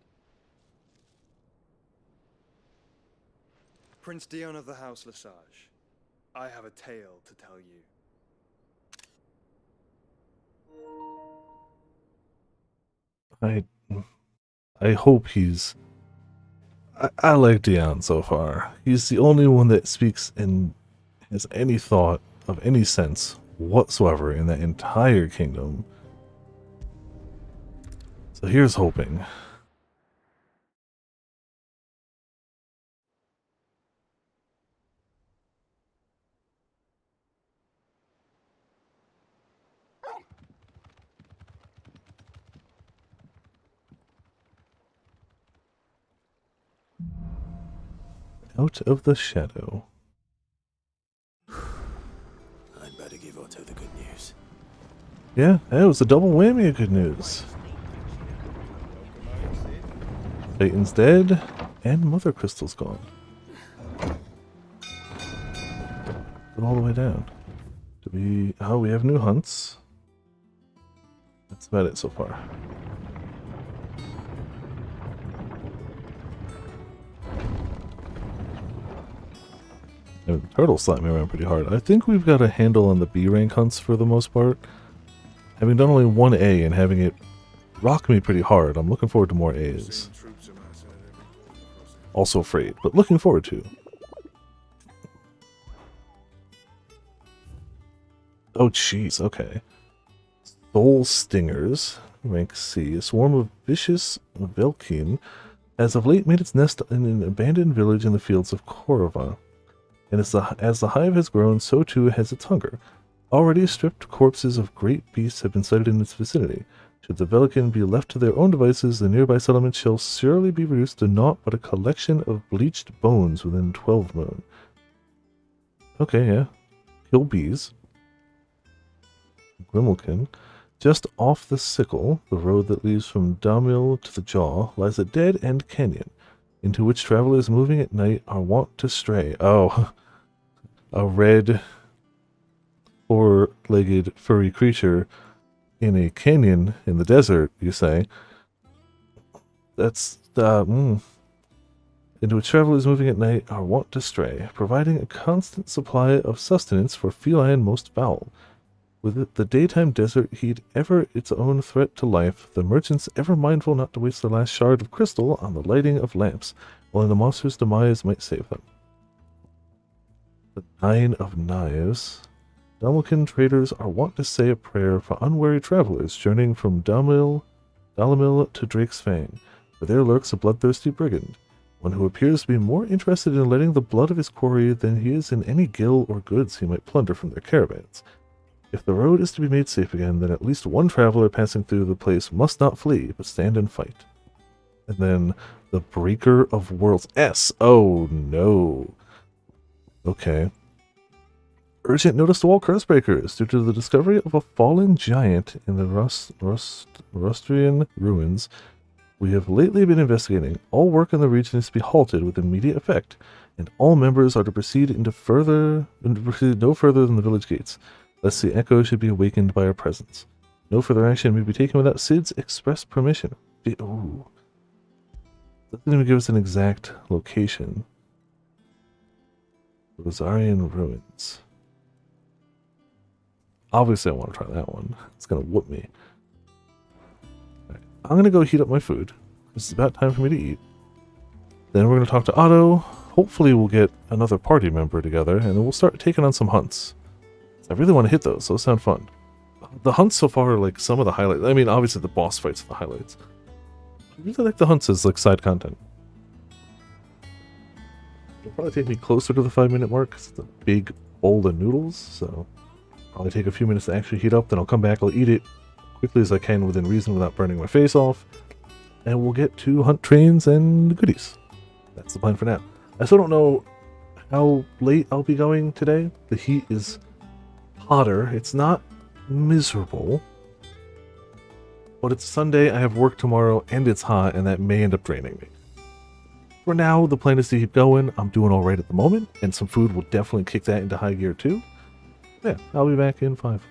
Prince Dion of the House Lesage, I have a tale to tell you. I hope he's... I like Dion so far. He's the only one that speaks and has any thought of any sense whatsoever in that entire kingdom. So here's hoping. Out of the shadow. I'd better give Otto the good news. Yeah, that was a double whammy of good news. Peyton's dead, and mother crystal's gone. Go all the way down. Do we... Oh, we have new hunts. That's about it so far. And the turtle slapped me around pretty hard. I think we've got a handle on the B rank hunts for the most part. Having done only one A and having it rock me pretty hard, I'm looking forward to more A's. Also afraid, but looking forward to. Oh jeez, okay. Soul Stingers, rank C. A swarm of vicious Velkin has of late made its nest in an abandoned village in the fields of Korova. And as the hive has grown, so too has its hunger. Already stripped corpses of great beasts have been sighted in its vicinity. Should the Velikan be left to their own devices, the nearby settlement shall surely be reduced to naught but a collection of bleached bones within 12 moon. Okay, yeah. Kill bees. Grimmelkin. Just off the Sickle, the road that leads from Damil to the Jaw, lies a dead-end canyon, into which travelers moving at night are wont to stray. Oh, a red, four-legged furry creature in a canyon in the desert, you say? That's, into which travelers moving at night are wont to stray, providing a constant supply of sustenance for feline most foul. With it, the daytime desert heat ever its own threat to life, the merchants ever mindful not to waste the last shard of crystal on the lighting of lamps, while the monster's demise might save them. The Nine of Knives. Dalmacan traders are wont to say a prayer for unwary travelers journeying from Dalamil to Drake's Fang, for there lurks a bloodthirsty brigand, one who appears to be more interested in letting the blood of his quarry than he is in any gil or goods he might plunder from their caravans. If the road is to be made safe again, then at least one traveler passing through the place must not flee, but stand and fight. And then the Breaker of Worlds. S. Oh no. Okay. Urgent notice to all curse breakers due to the discovery of a fallen giant in the Rustrian ruins we have lately been investigating. All work in the region is to be halted with immediate effect, and all members are to proceed no further than the village gates, lest the echo should be awakened by our presence. No further action may be taken without Sid's express permission. Ooh. Doesn't even give us an exact location. Rosarian Ruins. Obviously I want to try that one. It's going to whoop me. Right. I'm going to go heat up my food. It's about time for me to eat. Then we're going to talk to Otto. Hopefully we'll get another party member together, and then we'll start taking on some hunts. I really want to hit those. Those sound fun. The hunts so far are like some of the highlights. I mean, obviously the boss fights are the highlights. I really like the hunts as like side content. It'll probably take me closer to the 5-minute mark because it's a big bowl of noodles, so probably take a few minutes to actually heat up, then I'll come back, I'll eat it quickly as I can within reason without burning my face off, and we'll get to hunt trains and goodies. That's the plan for now. I still don't know how late I'll be going today. The heat is hotter. It's not miserable, but it's Sunday, I have work tomorrow, and it's hot, and that may end up draining me. For now, the plan is to keep going. I'm doing alright at the moment, and some food will definitely kick that into high gear too. Yeah, I'll be back in 5.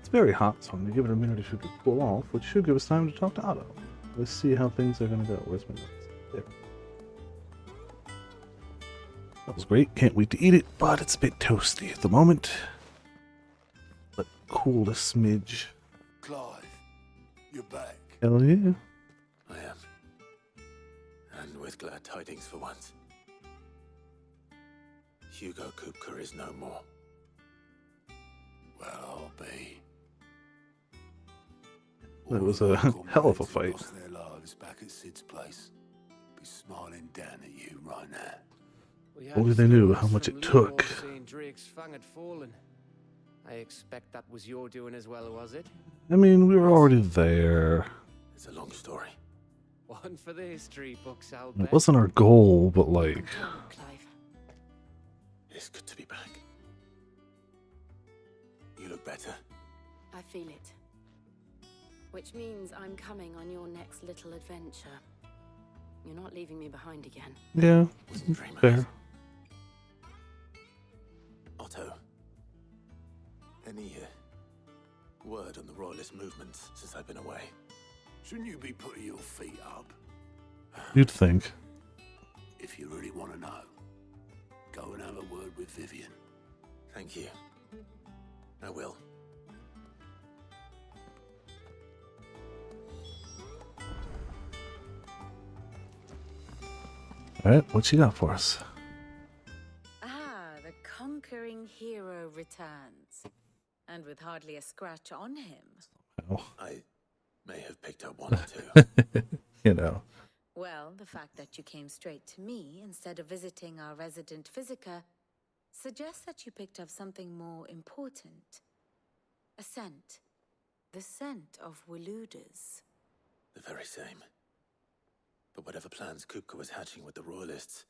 It's very hot, so I'm going to give it a minute or two to cool off, which should give us time to talk to Otto. Let's see how things are going to go. Where's my notes? There. That was great. Can't wait to eat it, but it's a bit toasty at the moment. Let it cool a smidge. Clive, you're back. Hell yeah. I am. And with glad tidings for once. Hugo Kupka is no more. Well, I'll be. That was a hell of a fight. Lost their lives back at Sid's place. be smiling down at you right now. Only they knew how much it took. Saying Drake's fang had fallen. I expect that was your doing as well, was it? I mean, we were already there. It's a long story. One for the history books, I'll It bet. wasn't our goal, but like, It's good to be back. You look better. I feel it. Which means I'm coming on your next little adventure. You're not leaving me behind again. yeah, fair. Otto, any word on the royalist movement since I've been away? Shouldn't you be putting your feet up? You'd think. If you really want to know, go and have a word with Vivian. Thank you. I will. Alright, what you got for us? Ah, the conquering hero returns. And with hardly a scratch on him. I may have picked up one or two. You know. Well, the fact that you came straight to me instead of visiting our resident physiker suggests that you picked up something more important. A scent. The scent of Waludas. The very same. But whatever plans Kupka was hatching with the royalists,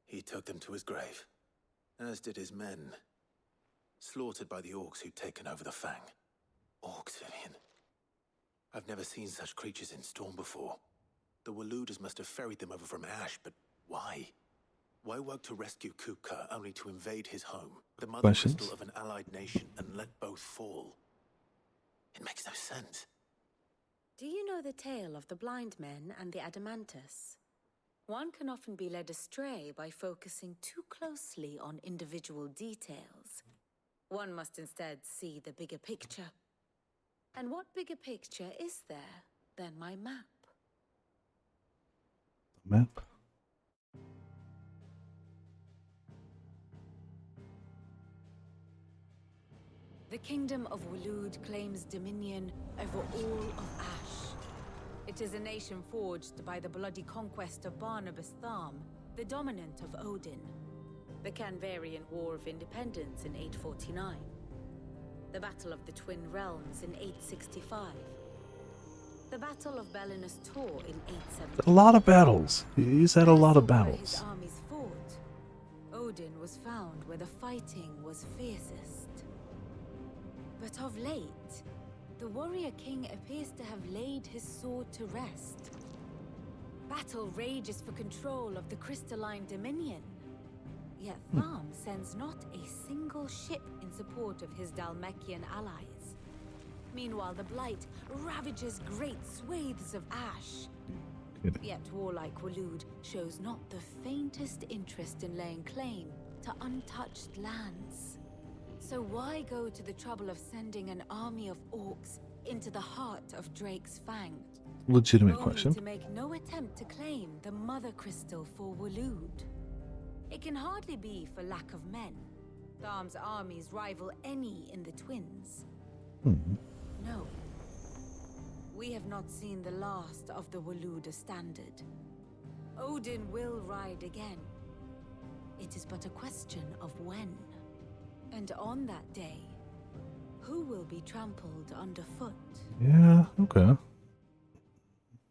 he took them to his grave, as did his men, slaughtered by the orcs who'd taken over the Fang. Orcs, Vivian. I've never seen such creatures in Storm before. The Waludas must have ferried them over from Ash, but why? Why work to rescue Kupka only to invade his home, the mother Questions? crystal of an allied nation, and let both fall? It makes no sense. Do you know the tale of the blind men and the Adamantus? One can often be led astray by focusing too closely on individual details. One must instead see the bigger picture. And what bigger picture is there than my map? Map. The kingdom of Walud claims dominion over all of Ash. It is a nation forged by the bloody conquest of Barnabas Tharm, the dominant of Odin. The Canvarian War of Independence in 849. The Battle of the Twin Realms in 865. The Battle of Belinus Tor in 870. A lot of battles. He's had a lot of His battles. armies fought. Odin was found where the fighting was fiercest. But of late, the warrior king appears to have laid his sword to rest. Battle rages for control of the crystalline dominion. Yet Tharm sends not a single ship in support of his Dalmekian allies. Meanwhile, the Blight ravages great swathes of Ash. Yet warlike Walud shows not the faintest interest in laying claim to untouched lands. So why go to the trouble of sending an army of orcs into the heart of Drake's Fang? Legitimate Only question. to make no attempt to claim the Mother Crystal for Walud. It can hardly be for lack of men. Tharm's armies rival any in the Twins. No. We have not seen the last of the Waluda standard. Odin will ride again. It is but a question of when. And on that day, who will be trampled underfoot? Yeah, okay.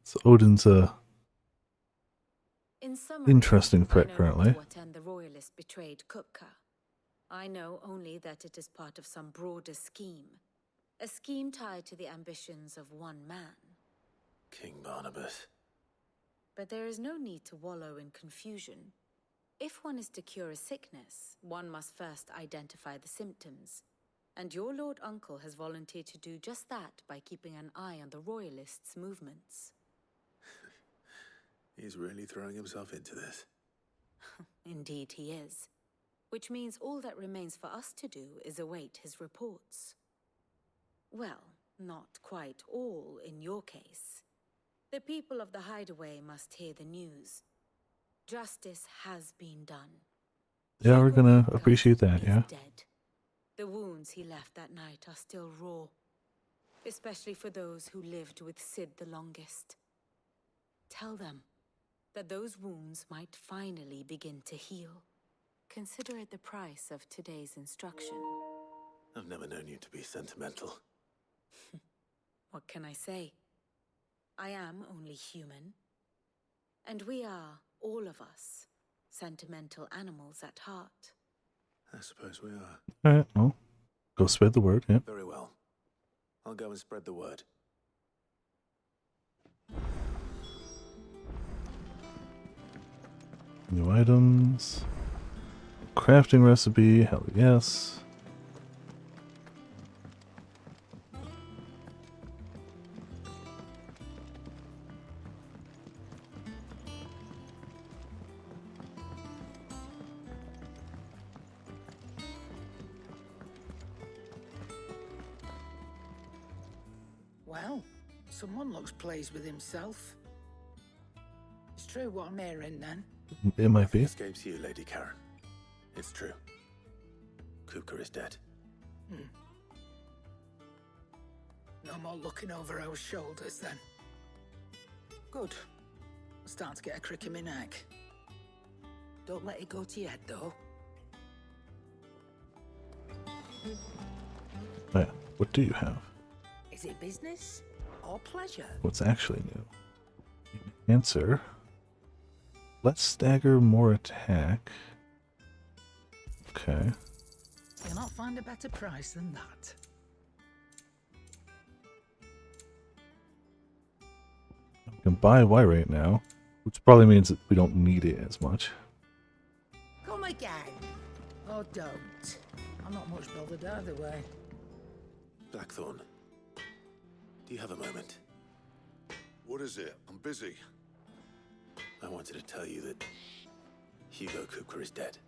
So Odin's a In summary, interesting I threat know currently. not to what end the royalists betrayed Kupka. I know only that it is part of some broader scheme. A scheme tied to the ambitions of one man. King Barnabas. But there is no need to wallow in confusion. If one is to cure a sickness, one must first identify the symptoms. And your Lord Uncle has volunteered to do just that by keeping an eye on the royalists' movements. He's really throwing himself into this. Indeed he is. Which means all that remains for us to do is await his reports. Well, not quite all in your case. The people of the Hideaway must hear the news. Justice has been done. Yeah, we're gonna appreciate that, yeah. Dead. The wounds he left that night are still raw. Especially for those who lived with Sid the longest. Tell them, that those wounds might finally begin to heal. Consider it the price of today's instruction. I've never known you to be sentimental. What can I say? I am only human. And we are, all of us, sentimental animals at heart. I suppose we are. Alright, well, go spread the word, yeah. Very well. I'll go and spread the word. New items. Crafting recipe, hell yes. Well, someone looks pleased with himself. It's true what I'm hearing, then. It might be. Escapes you, Lady Karen. It's true. Kupka is dead. No more looking over our shoulders, then. Good. I'm starting to get a crick in my neck. Don't let it go to your head, though. Yeah, what do you have? Is it business or pleasure? What's actually new? Answer. Less stagger, more attack. Okay. You'll not find a better price than that. We can buy Y right now, which probably means that we don't need it as much. Come again. Or don't. I'm not much bothered either way. Blackthorn, do you have a moment? What is it? I'm busy. I wanted to tell you that Hugo Kupka is dead.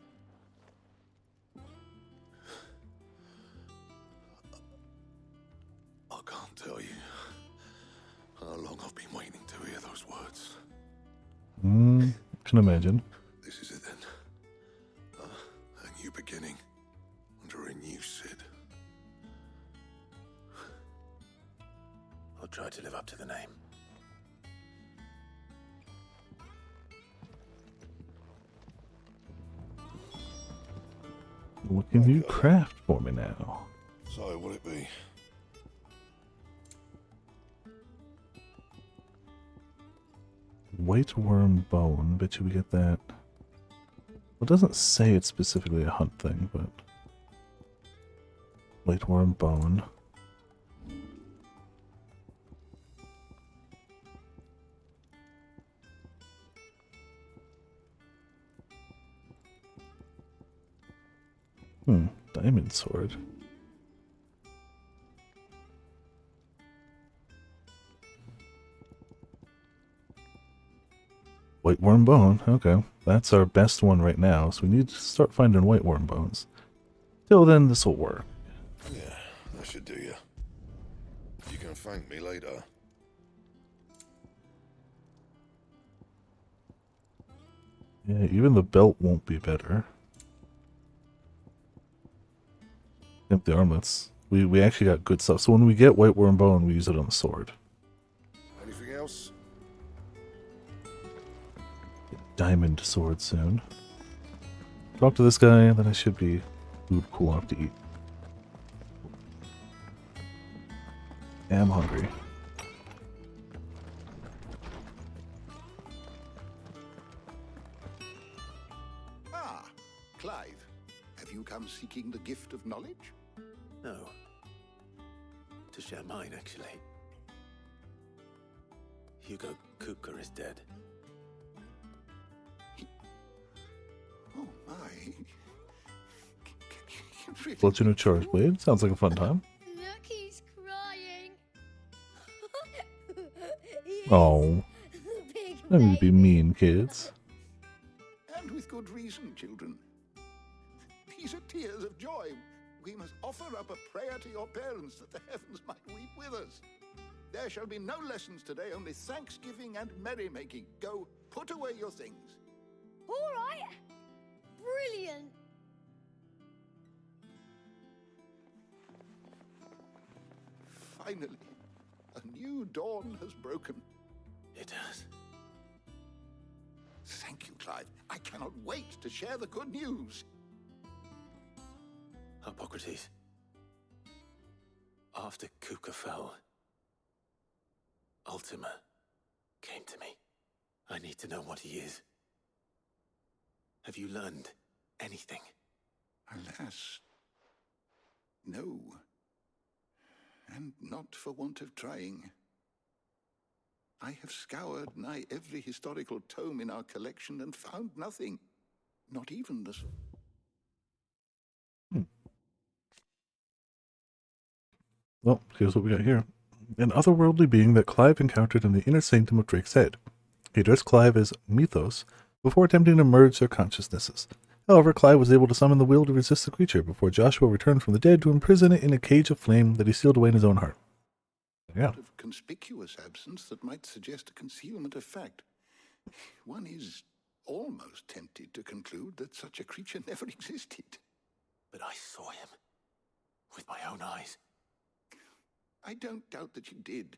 I can't tell you how long I've been waiting to hear those words. Can imagine. This is it then. A new beginning under a new Sid. I'll try to live up to the name. What can you craft for me now? So, what'd it be? White worm bone. Bet you we get that. Well, it doesn't say it's specifically a hunt thing, but white worm bone. Diamond sword. White worm bone. Okay, that's our best one right now, so we need to start finding white worm bones. Till then, this will work. Yeah, that should do you. You can thank me later. Yeah, even the belt won't be better. Yep, the armlets. We actually got good stuff. So when we get white worm bone, we use it on the sword. Anything else? Diamond sword soon. Talk to this guy, then I should be food cool enough to eat. Yeah, I'm hungry. Ah, Clive. Have you come seeking the gift of knowledge? No. To share mine, actually. Hugo Kupka is dead. Oh my. Really? What's your new charge blade? Sounds like a fun time. Look, he's crying. Oh. I need to be mean, kids. And with good reason, children. These are tears of joy. We must offer up a prayer to your parents that the heavens might weep with us. There shall be no lessons today, only thanksgiving and merrymaking. Go, put away your things. All right. Brilliant. Finally, a new dawn has broken. It has. Clive. I cannot wait to share the good news. Hippocrates. After Kuka fell, Ultima came to me. I need to know what he is. Have you learned anything? Alas, no. And not for want of trying. I have scoured nigh every historical tome in our collection and found nothing. Not even the... Well, here's what we got here. An otherworldly being that Clive encountered in the inner sanctum of Drake's head. He addressed Clive as Mythos before attempting to merge their consciousnesses. However, Clive was able to summon the will to resist the creature before Joshua returned from the dead to imprison it in a cage of flame that he sealed away in his own heart. Yeah. Of conspicuous absence that might suggest a concealment of fact. One is almost tempted to conclude that such a creature never existed. But I saw him with my own eyes. I don't doubt that you did.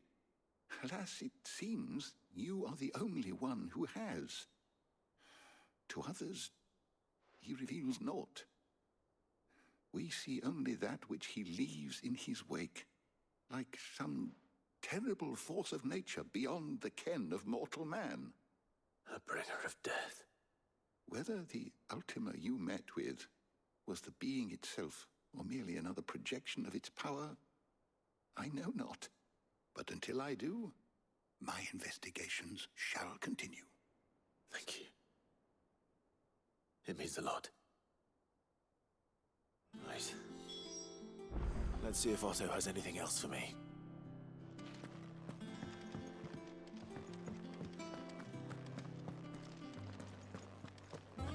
Alas, it seems you are the only one who has. To others, he reveals naught. We see only that which he leaves in his wake, like some terrible force of nature beyond the ken of mortal man. A bringer of death. Whether the Ultima you met with was the being itself, or merely another projection of its power, I know not. But until I do, my investigations shall continue. Thank you. It means a lot. Right. Let's see if Otto has anything else for me.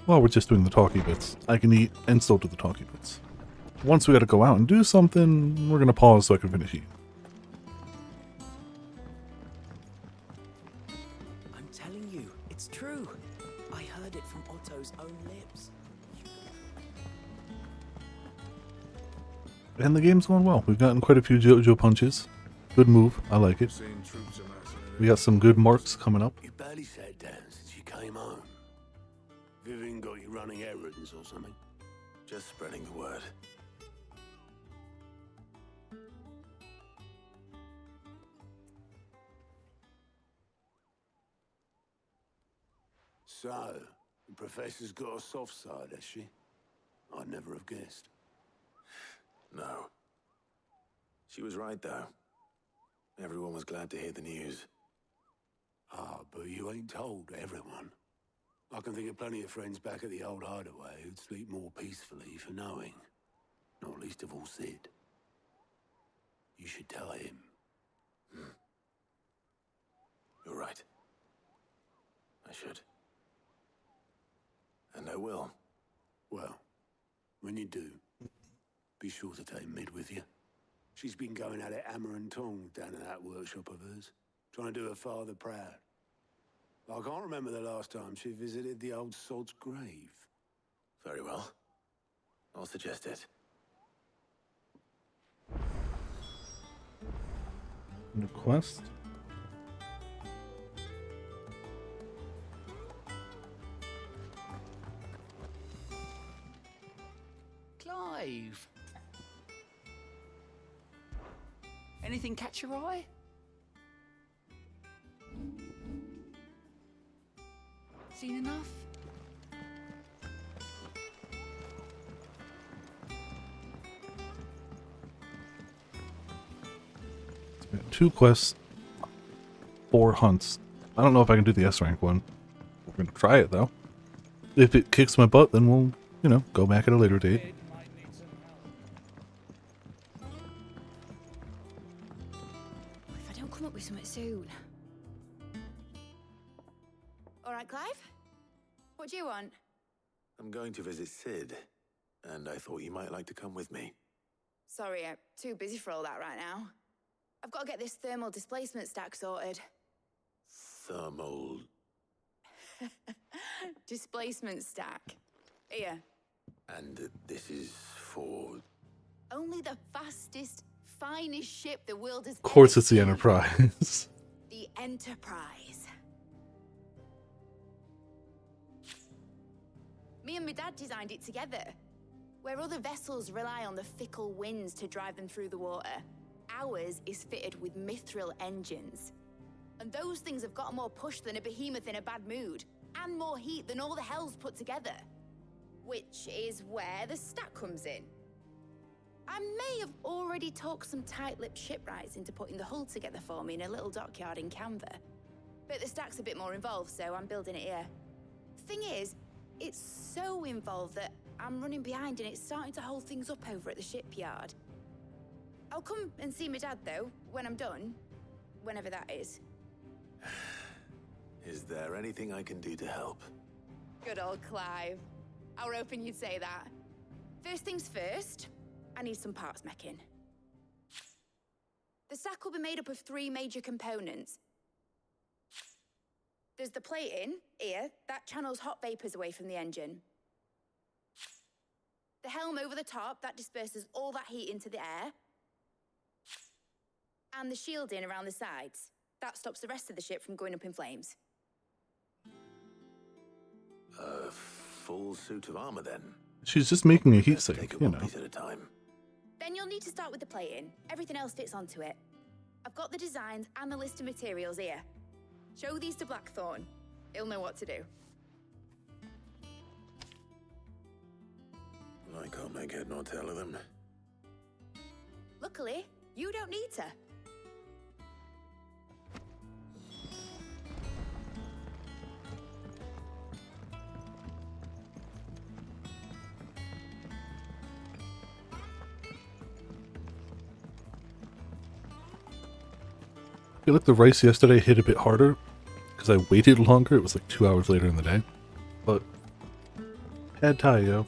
While we're just doing the talky bits, I can eat and still do the talky bits. Once we gotta go out and do something, we're gonna pause so I can finish eating. I'm telling you, it's true. I heard it from Otto's own lips. And the game's going well. We've gotten quite a few JoJo punches. Good move. I like it. We got some good marks coming up. You barely sat down since you came home. Vivian got you running errands or something? Just spreading the word. So, the Professor's got a soft side, has she? I'd never have guessed. No. She was right, though. Everyone was glad to hear the news. Ah, but you ain't told everyone. I can think of plenty of friends back at the old hideaway who'd sleep more peacefully for knowing. Not least of all Sid. You should tell him. You're right. I should. And I will. Well, when you do, be sure to take Mid with you. She's been going at it hammer and tongs down in that workshop of hers, trying to do her father proud. I can't remember the last time she visited the old sod's grave. Very well. I'll suggest it. New quest. Clive. Anything catch your eye? Seen enough? Two quests, 4 hunts. I don't know if I can do the S rank one. We're gonna try it though. If it kicks my butt, then we'll, go back at a later date. If I don't come up with something soon. All right, Clive? What do you want? I'm going to visit Sid, and I thought you might like to come with me. Sorry, I'm too busy for all that right now. I've got to get this thermal displacement stack sorted. Thermal... Displacement stack. Here. And this is for... Only the fastest, finest ship the world has Of course ever it's the seen. Enterprise. The Enterprise. and my dad designed it together. Where other vessels rely on the fickle winds to drive them through the water, ours is fitted with mithril engines. And those things have got more push than a behemoth in a bad mood, and more heat than all the hells put together. Which is where the stack comes in. I may have already talked some tight-lipped shipwrights into putting the hull together for me in a little dockyard in Canva. But the stack's a bit more involved, so I'm building it here. Thing is, it's so involved that I'm running behind and it's starting to hold things up over at the shipyard. I'll come and see my dad, though, when I'm done. Whenever that is. Is there anything I can do to help? Good old Clive. I were hoping you'd say that. First things first, I need some parts meching. The stack will be made up of 3 major components. There's the plating, here, that channels hot vapors away from the engine. The helm over the top, that disperses all that heat into the air. And the shielding around the sides. That stops the rest of the ship from going up in flames. A full suit of armor, then? She's just making a heat sink, Take it you one know. piece at a time. Then you'll need to start with the plating. Everything else fits onto it. I've got the designs and the list of materials here. Show these to Blackthorn. He'll know what to do. I can't make head nor tail of them. Luckily, you don't need to. I feel like the rice yesterday hit a bit harder because I waited longer. It was like 2 hours later in the day. But pad thai, yo.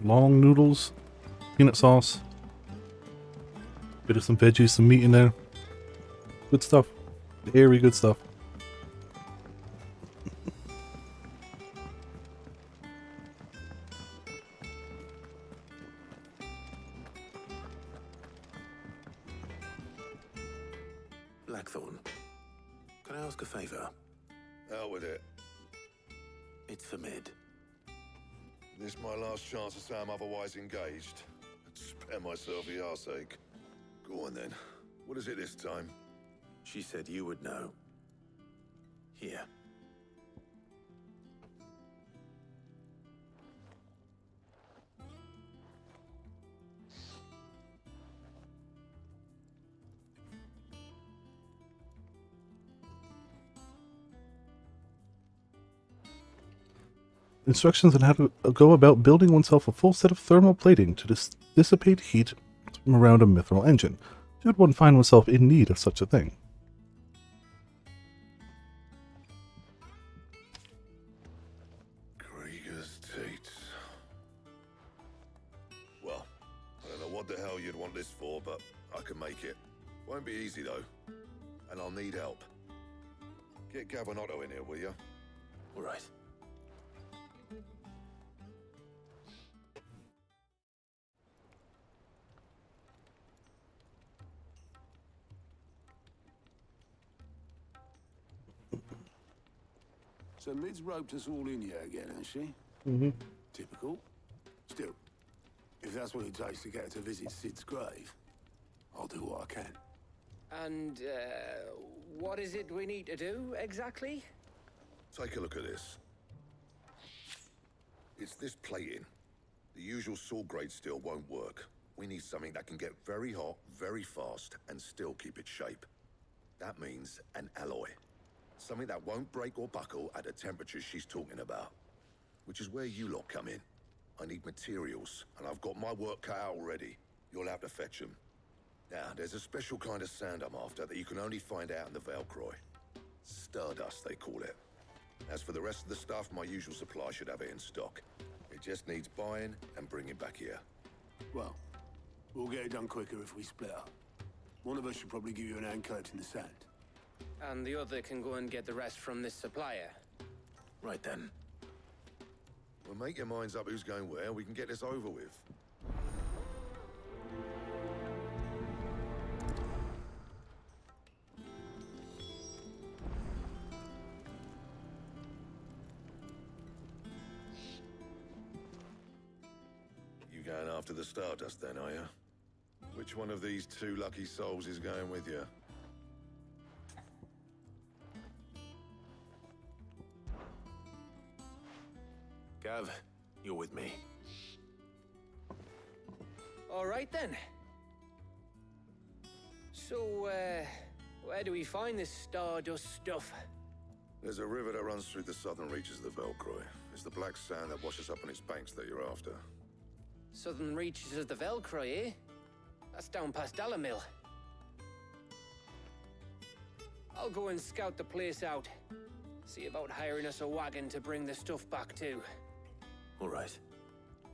Long noodles, peanut sauce, bit of some veggies, some meat in there. Good stuff. Very good stuff. Blackthorn, can I ask a favor? Out with it. It's for Mid. This my last chance to say I'm otherwise engaged. I'd spare myself the arseache. Go on then. What is it this time? She said you would know. Here. Instructions on how to go about building oneself a full set of thermal plating to dissipate heat from around a mithril engine, should one find oneself in need of such a thing. Krieger's Teats. Well, I don't know what the hell you'd want this for, but I can make it. Won't be easy though. And I'll need help. Get Gavin-Otto in here, will you? All right. So Mid's roped us all in here again, has she? Mm-hmm. Typical. Still, if that's what it takes to get her to visit Sid's grave, I'll do what I can. And, what is it we need to do, exactly? Take a look at this. It's this plating. The usual sword-grade steel won't work. We need something that can get very hot, very fast, and still keep its shape. That means an alloy. Something that won't break or buckle at the temperatures she's talking about. Which is where you lot come in. I need materials, and I've got my work cut out already. You'll have to fetch them. Now, there's a special kind of sand I'm after that you can only find out in the Valcroy. Stardust, they call it. As for the rest of the stuff, my usual supply should have it in stock. It just needs buying and bringing back here. Well, we'll get it done quicker if we split up. One of us should probably give you an hand collecting the sand. And the other can go and get the rest from this supplier. Right then. Well, make your minds up who's going where, and we can get this over with. after the Stardust then, are you? Which one of these two lucky souls is going with you? Gav, you're with me. All right then. So, where do we find this Stardust stuff? There's a river that runs through the southern reaches of the Velcroy. It's the black sand that washes up on its banks that you're after. Southern reaches of the Velcroy, eh? That's down past Dalamil. I'll go and scout the place out. See about hiring us a wagon to bring the stuff back to. All right.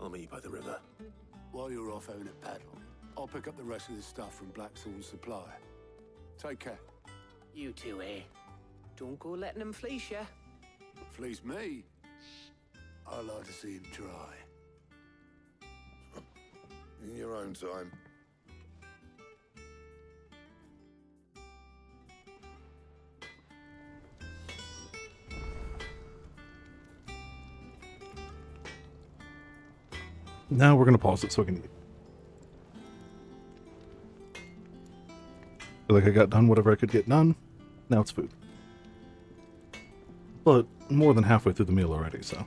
I'll meet you by the river. While you're off having a paddle, I'll pick up the rest of the stuff from Blackthorn's supply. Take care. You two, eh? Don't go letting him fleece ya. Fleece me? I like to see him try. In your own time. Now we're gonna pause it so I can eat. Feel like I got done whatever I could get done. Now it's food. But more than halfway through the meal already, so.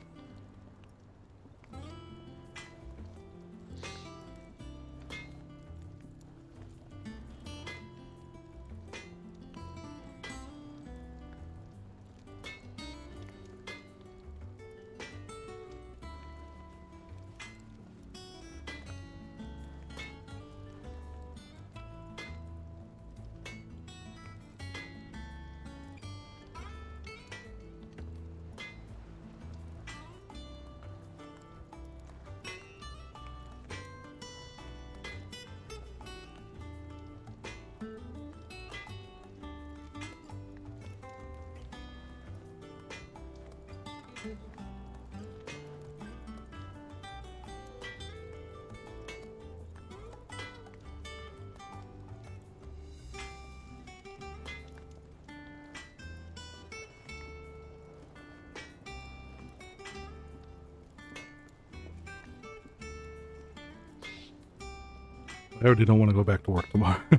I already don't want to go back to work tomorrow. I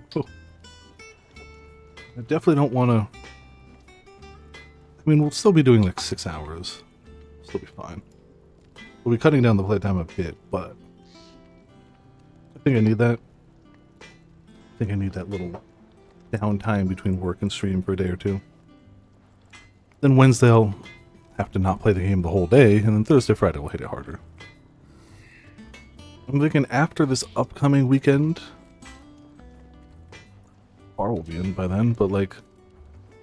definitely don't want to. I mean, we'll still be doing like 6 hours. Still be fine. We'll be cutting down the playtime a bit, but I think I need that. I think I need that little downtime between work and stream for a day or two. Then Wednesday I'll have to not play the game the whole day, and then Thursday, Friday we'll hit it harder. I'm thinking after this upcoming weekend, bar will be in by then, but like,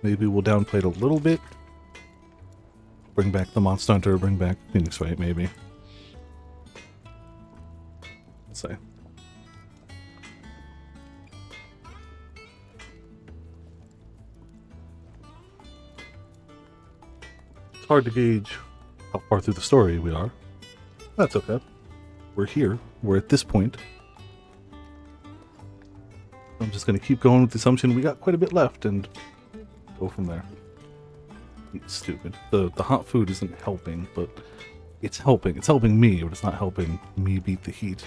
maybe we'll downplay it a little bit. Bring back the Monster Hunter, bring back Phoenix Wright, maybe. Let's say. It's hard to gauge how far through the story we are. That's okay. We're here. We're at this point. I'm just going to keep going with the assumption we got quite a bit left and go from there. It's stupid. The hot food isn't helping, but it's helping. It's helping me, but it's not helping me beat the heat.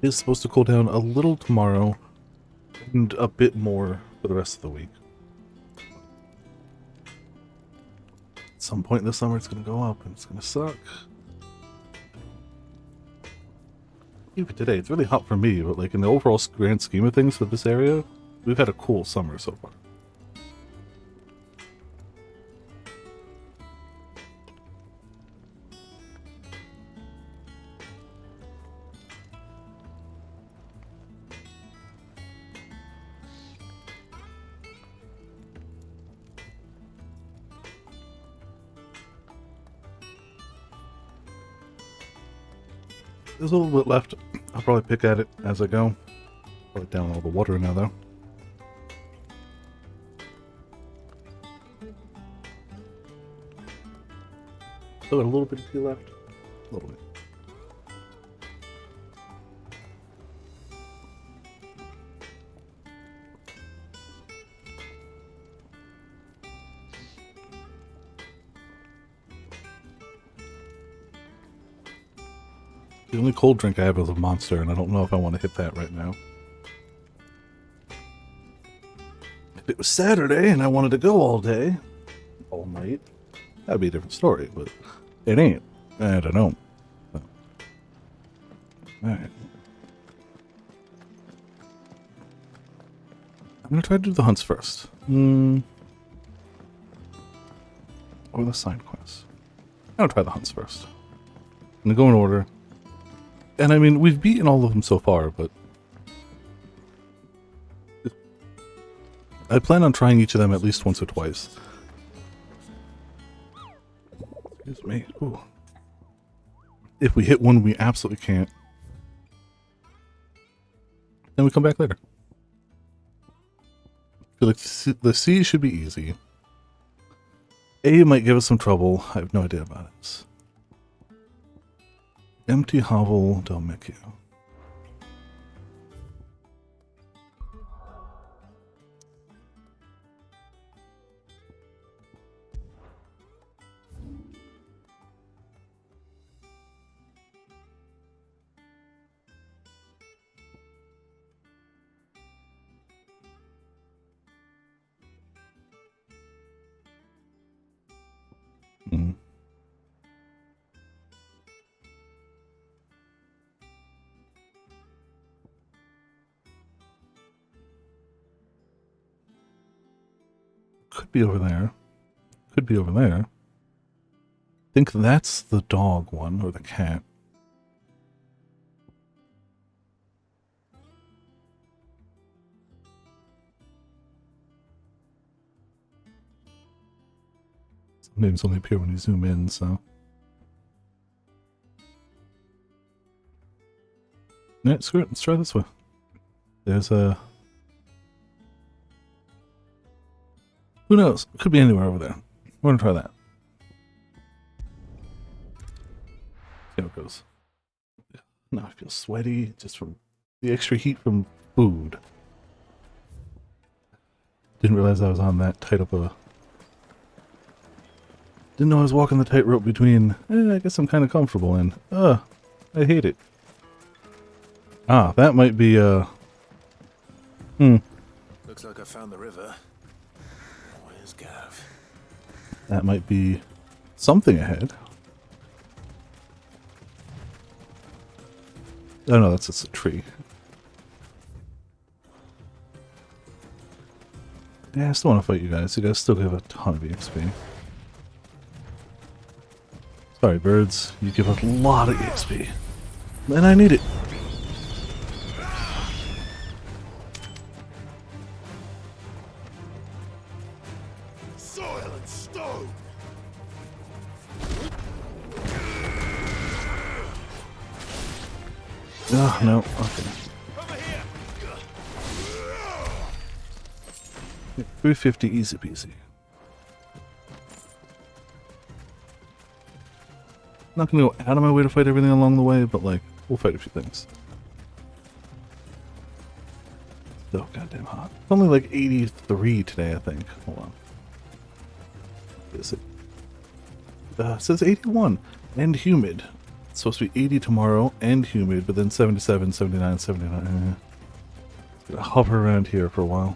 It is supposed to cool down a little tomorrow and a bit more for the rest of the week. At some point this summer it's going to go up and it's going to suck. Even today, it's really hot for me, but like in the overall grand scheme of things for this area, we've had a cool summer so far. There's a little bit left. I'll probably pick at it as I go. Put it down all the water now, though. Still got a little bit of tea left. A little bit. The only cold drink I have is a Monster, and I don't know if I want to hit that right now. If it was Saturday and I wanted to go all day, all night, that'd be a different story, but it ain't. I don't know. So. Alright. I'm gonna try to do the hunts first. Or the side quests. I'm gonna try the hunts first. I'm gonna go in order. And I mean, we've beaten all of them so far, but I plan on trying each of them at least once or twice. Excuse me. Ooh. If we hit one we absolutely can't, then we come back later. I feel like the C should be easy. A might give us some trouble. I have no idea about it. Empty hovel del Micchio. Could be over there. Could be over there. I think that's the dog one, or the cat. Some names only appear when you zoom in, so. Yeah, screw it, let's try this way. There's a... Who knows? It could be anywhere over there. We're gonna try that. See how it goes. Now I feel sweaty just from the extra heat from food. Didn't realize I was on that tight of a... Didn't know I was walking the tightrope between, I guess I'm kind of comfortable and, I hate it. Ah, that might be, Looks like I found the river. Where's Gav? That might be something ahead. Oh no, that's just a tree. Yeah, I still want to fight you guys. You guys still give a ton of EXP. Sorry, birds. You give a lot of EXP. And I need it. Soil and stone. Oh, no. Okay. 350 easy peasy. Not gonna go out of my way to fight everything along the way, but like, we'll fight a few things. So goddamn hot. It's only like 83 today, I think. Hold on. What is it? It says 81 and humid. It's supposed to be 80 tomorrow and humid, but then 77, 79, 79. Gonna hover around here for a while.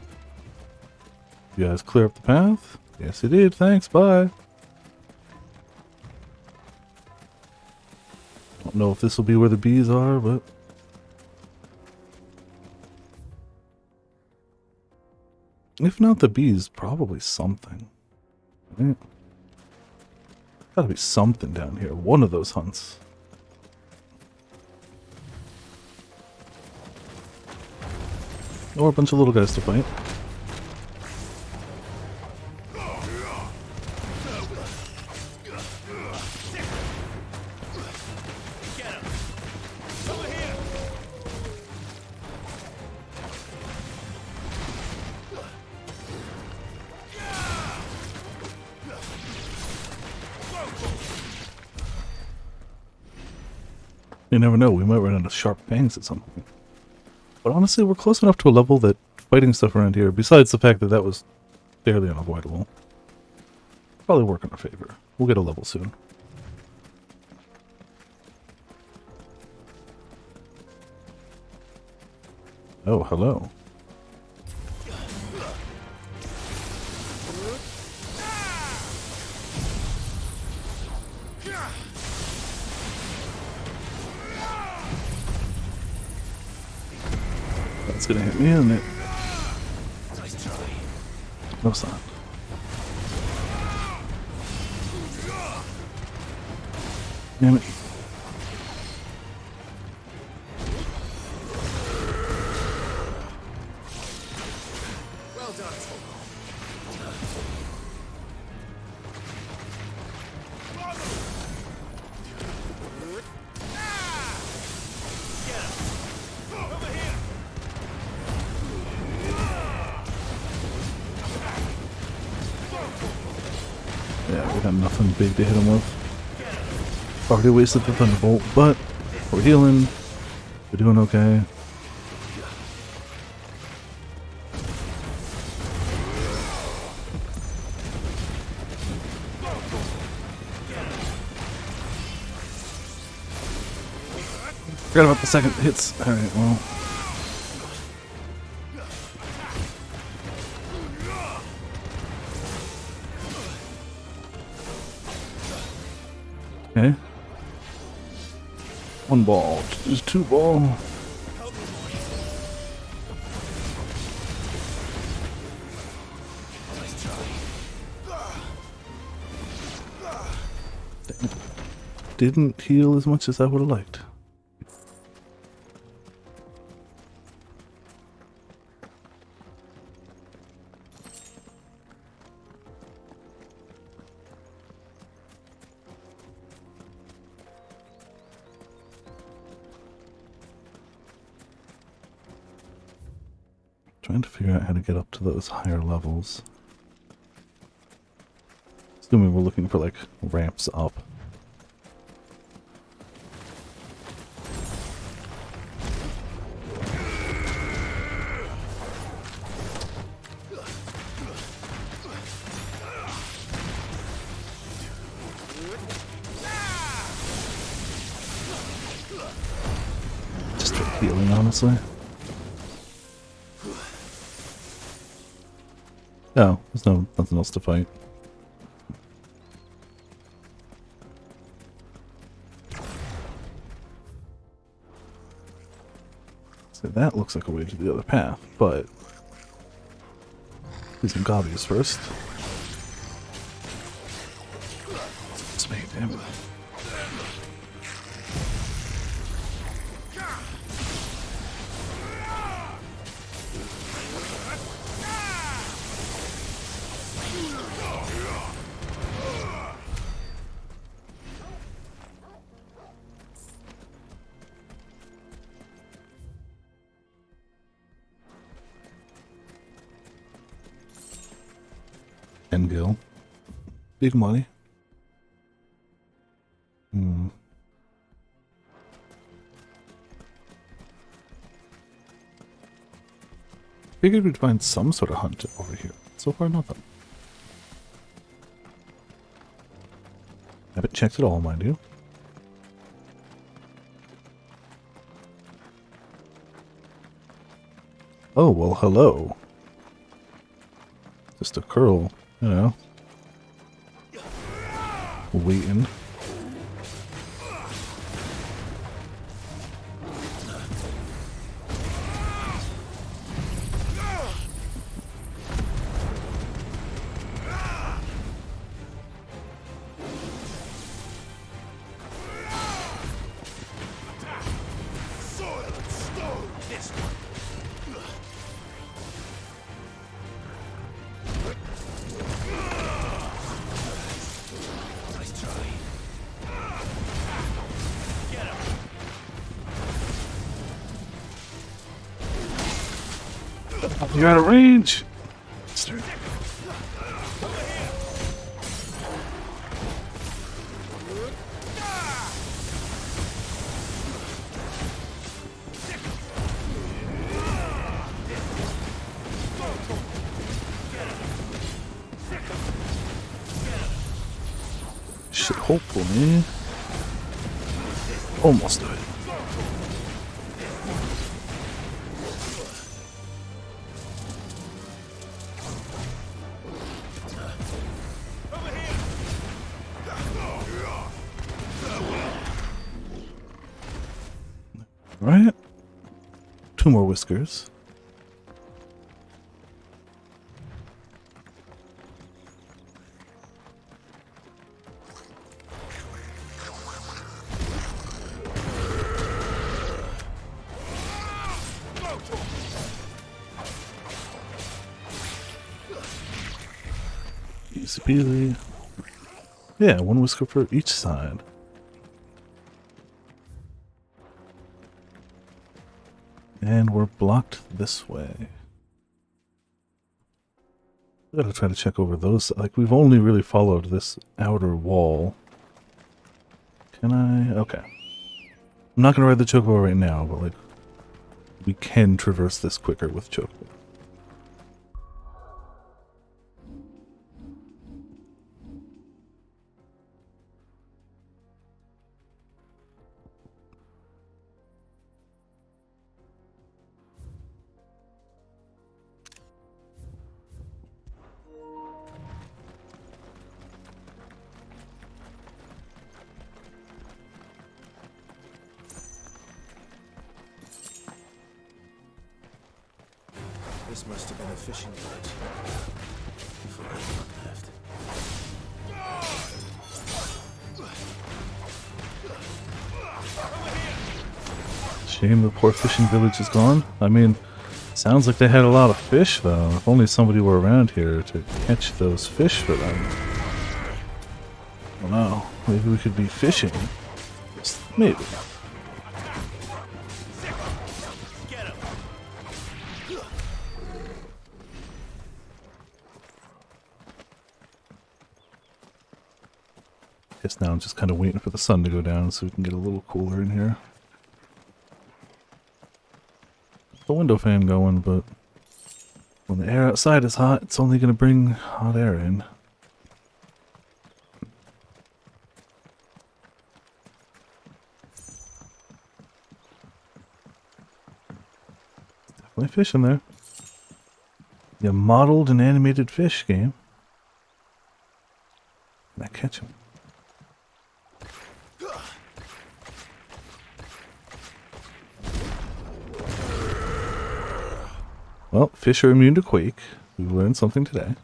You guys clear up the path? Yes, it did. Thanks. Bye. Don't know if this will be where the bees are, but if not the bees, probably something. Right? Gotta be something down here. One of those hunts. Or a bunch of little guys to fight. You never know, we might run into sharp fangs at some point. But honestly, we're close enough to a level that fighting stuff around here, besides the fact that that was fairly unavoidable, probably work in our favor. We'll get a level soon. Oh, hello. That's gonna hit me, isn't it? No, it's not. Damn it. Well done. Yeah, we got nothing big to hit him with. Already wasted the Thunderbolt, but we're healing. We're doing okay. Forgot about the second hits. Alright, well. Okay. One ball. Just two ball. Didn't heal as much as I would have liked. Trying to figure out how to get up to those higher levels. Assuming we're looking for like ramps up. Just for healing, honestly. No, there's nothing else to fight. So that looks like a way to the other path, but do some gobbies first. It's me, damn it. Engil. Big money. Figured we'd find some sort of hunt over here. So far, nothing. Haven't checked it all, mind you. Oh, well, hello. Just a curl, you know. Waiting. You're out of range. hopefully almost do it. Right? 2 more whiskers. Easy peasy. Yeah, 1 whisker for each side. And we're blocked this way. Gotta try to check over those. Like, we've only really followed this outer wall. Can I? Okay. I'm not gonna ride the chocobo right now, but like, we can traverse this quicker with chocobo. This must have been a fishing village. Before anyone left. Shame the poor fishing village is gone. I mean, sounds like they had a lot of fish, though. If only somebody were around here to catch those fish for them. I don't know. Maybe we could be fishing. Just maybe. Guess now I'm just kind of waiting for the sun to go down so we can get a little cooler in here. The window fan going, but when the air outside is hot, it's only going to bring hot air in. Definitely fish in there. Yeah, modeled and animated fish game. Can I catch him? Well, fish are immune to quake. We learned something today.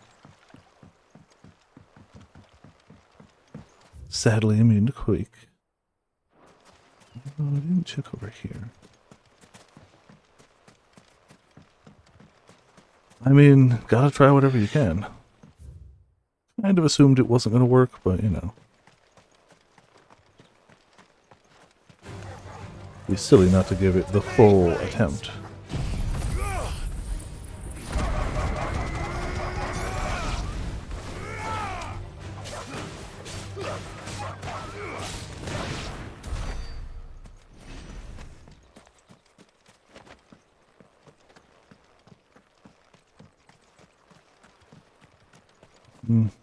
Sadly immune to quake. Oh, I didn't check over here. I mean, gotta try whatever you can. Kind of assumed it wasn't gonna work, but you know. It'd be silly not to give it the full attempt.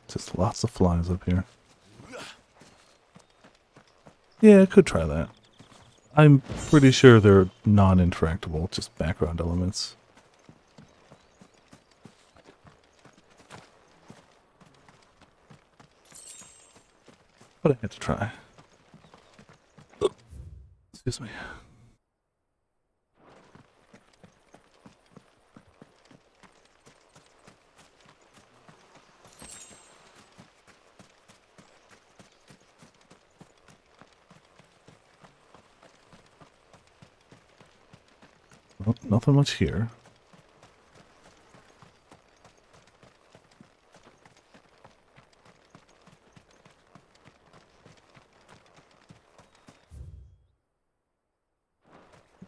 Just lots of flies up here. Yeah, I could try that. I'm pretty sure they're non-interactable, just background elements. But I had to try. Excuse me. Well, nothing much here.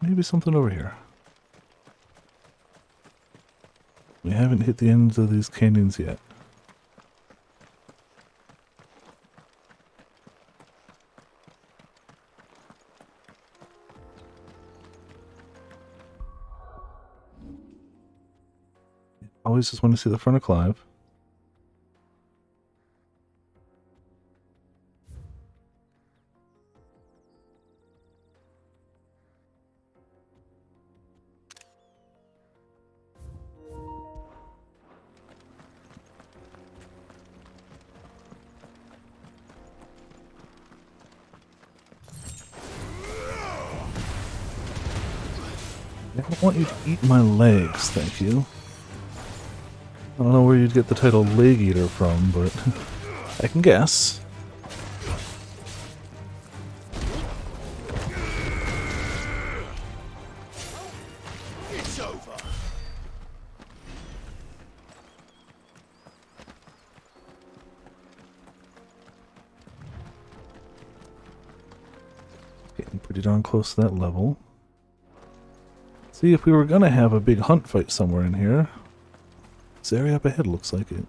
Maybe something over here. We haven't hit the ends of these canyons yet. Always just want to see the front of Clive. I don't want you to eat my legs, thank you. I don't know where you'd get the title Leg Eater from, but I can guess. It's over. Getting pretty darn close to that level. See, if we were gonna have a big hunt fight somewhere in here, this area up ahead looks like it.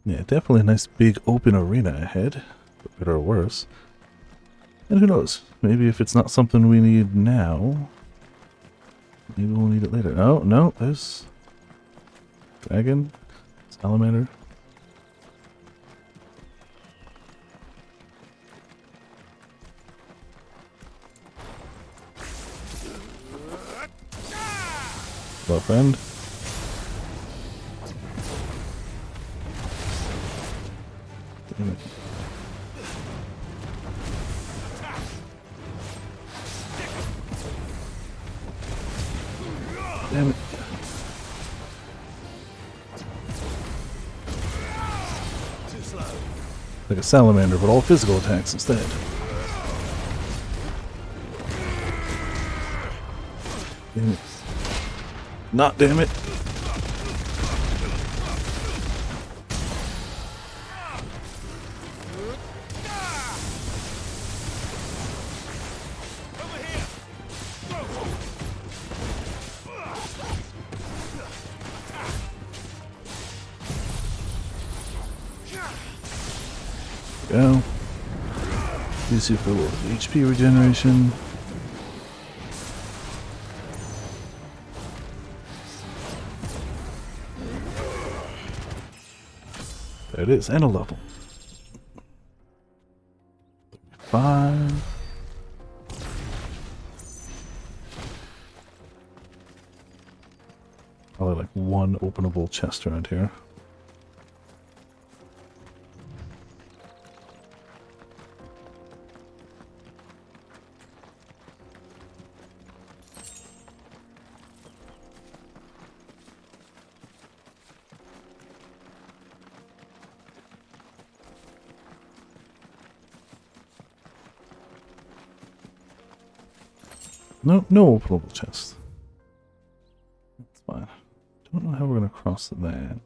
Yeah, definitely a nice big open arena ahead, for better or worse. And who knows, maybe if it's not something we need now, maybe we'll need it later. Oh, no, there's dragon, salamander. Hello, friend. Damn it. Damn it. Too slow. Like a salamander, but all physical attacks instead. Damn it. Not damn it. Go. Use you for a little HP regeneration. There it is, and a level. 5. Probably like one openable chest around here. No, no openable chest. That's fine. Don't know how we're gonna cross that.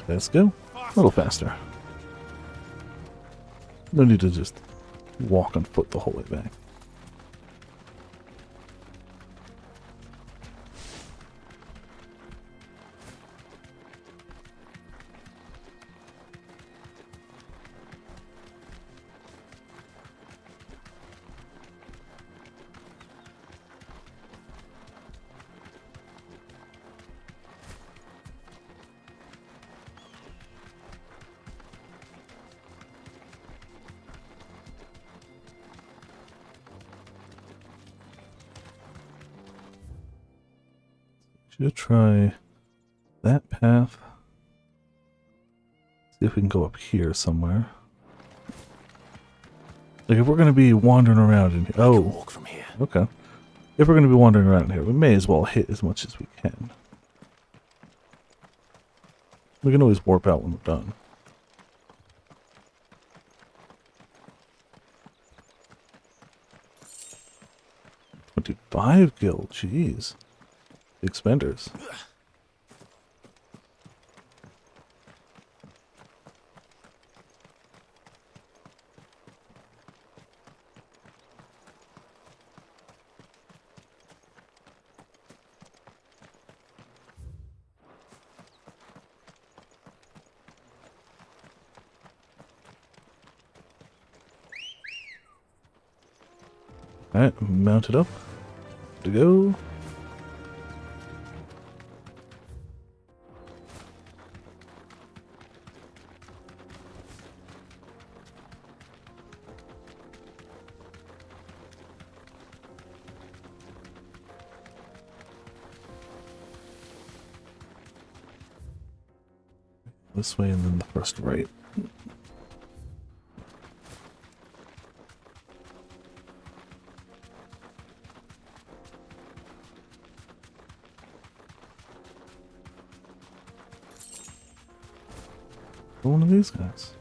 Let's go. A little faster. No need to just walk on foot the whole way back. Should try that path. See if we can go up here somewhere. Like if we're gonna be wandering around in here. Oh, walk from here. Okay. If we're gonna be wandering around here, we may as well hit as much as we can. We can always warp out when we're done. $25 gil, jeez. Big spenders. Alright, mounted up. To go. This way and then the first right. One of these guys.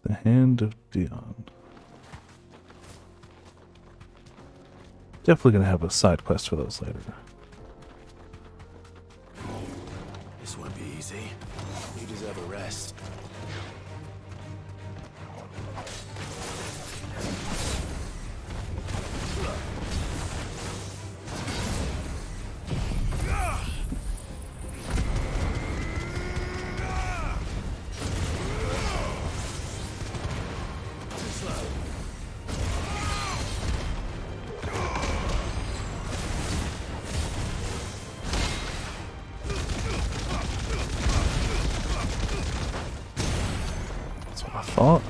The Hand of Dion. Definitely gonna have a side quest for those later. This won't be easy. You deserve a rest. Thought.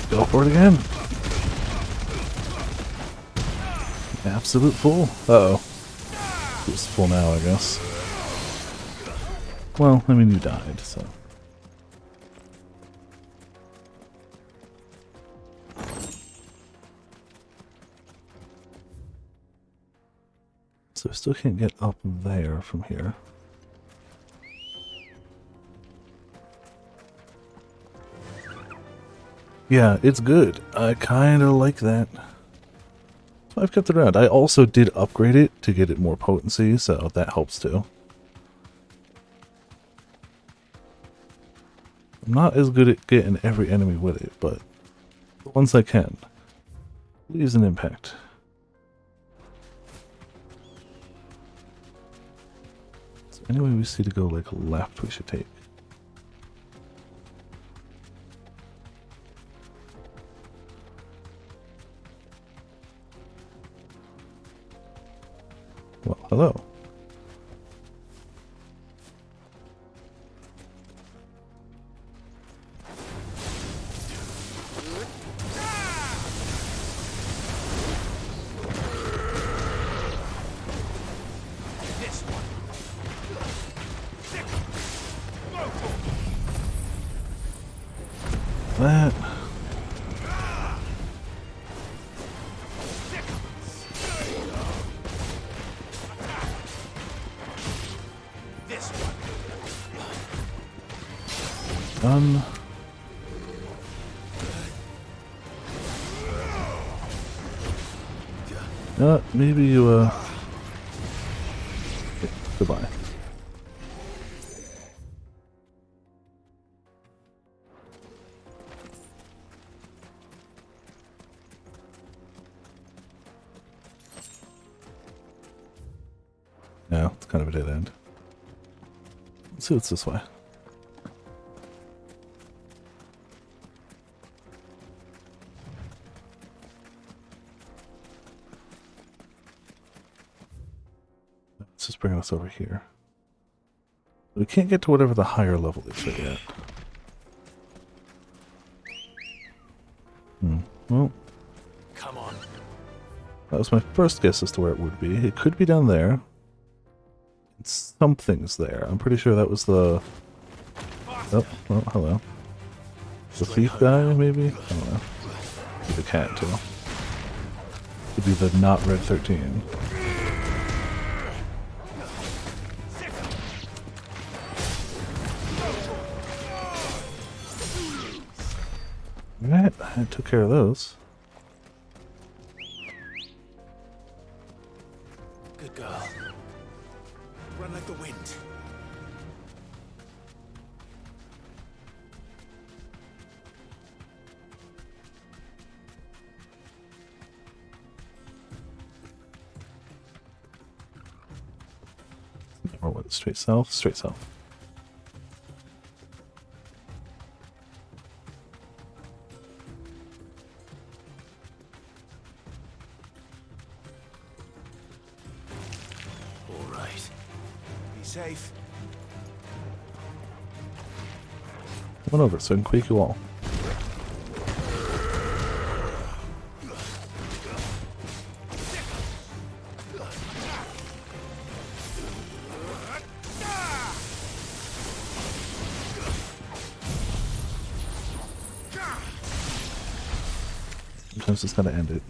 Go for it again. Absolute fool. Uh-oh. It's full now, I guess. Well, I mean, you died, so. So I still can't get up there from here. Yeah, it's good. I kinda like that. So I've kept it around. I also did upgrade it to get it more potency, so that helps too. I'm not as good at getting every enemy with it, but the ones I can, leaves an impact. So anyway we see to go like left we should take. Well, hello. That. Done. Maybe you, okay, goodbye. Yeah, it's kind of a dead end. Let's see what's this way. Let's just bring us over here. We can't get to whatever the higher level is yet. Well, come on. That was my first guess as to where it would be. It could be down there. Something's there. I'm pretty sure that was the... Oh, well, hello. The thief guy, maybe? I don't know. Could be the cat, too. Could be the not Red 13. Alright, I took care of those. Good girl. Run like the wind. Or what? Straight south? Straight south. All right. Be safe. Come on over so I can quake you all. Sometimes just gotta end it.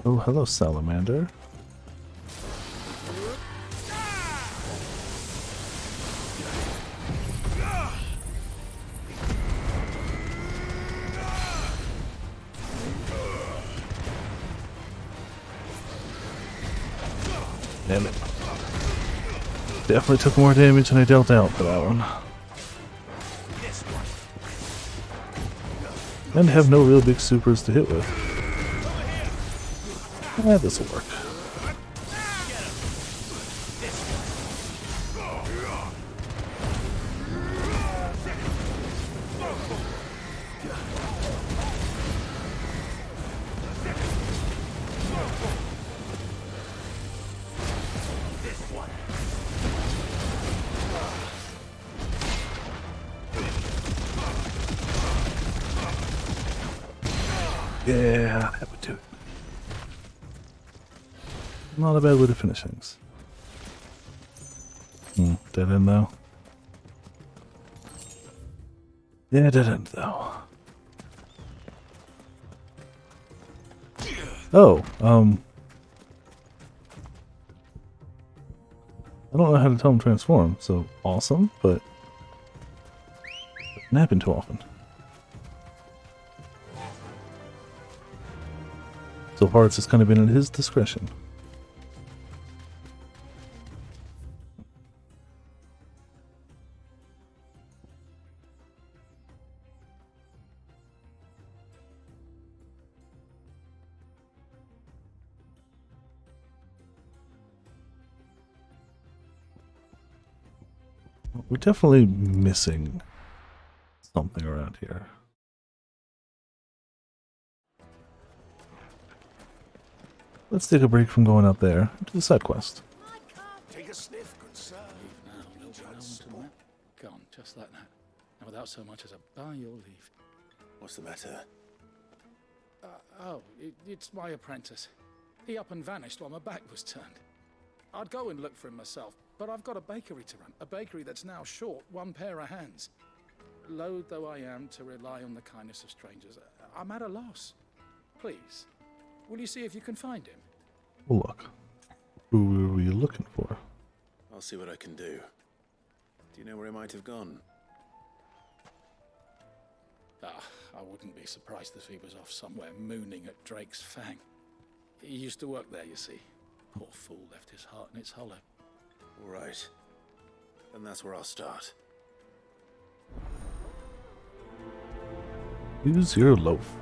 Oh, hello, salamander. Damn it. Definitely took more damage than I dealt out for that one. And have no real big supers to hit with. This'll work. Yeah, that would do it. Not a bad way to finish things. Dead end though. Yeah, dead end though. Oh, I don't know how to tell him to transform, so awesome, but napping too often. So far it's just kind of been at his discretion. We're definitely missing something around here. Let's take a break from going up there to the side quest. Take a sniff, good sir. Gone, just like that. And without so much as a by your leave. What's the matter? It's my apprentice. He up and vanished while my back was turned. I'd go and look for him myself, but I've got a bakery to run. A bakery that's now short one pair of hands. Loath though I am to rely on the kindness of strangers, I'm at a loss. Please, will you see if you can find him? Well, look. Who were you looking for? I'll see what I can do. Do you know where he might have gone? I wouldn't be surprised if he was off somewhere mooning at Drake's Fang. He used to work there, you see. Poor fool left his heart in its hollow. All right. Then that's where I'll start. Use your loaf.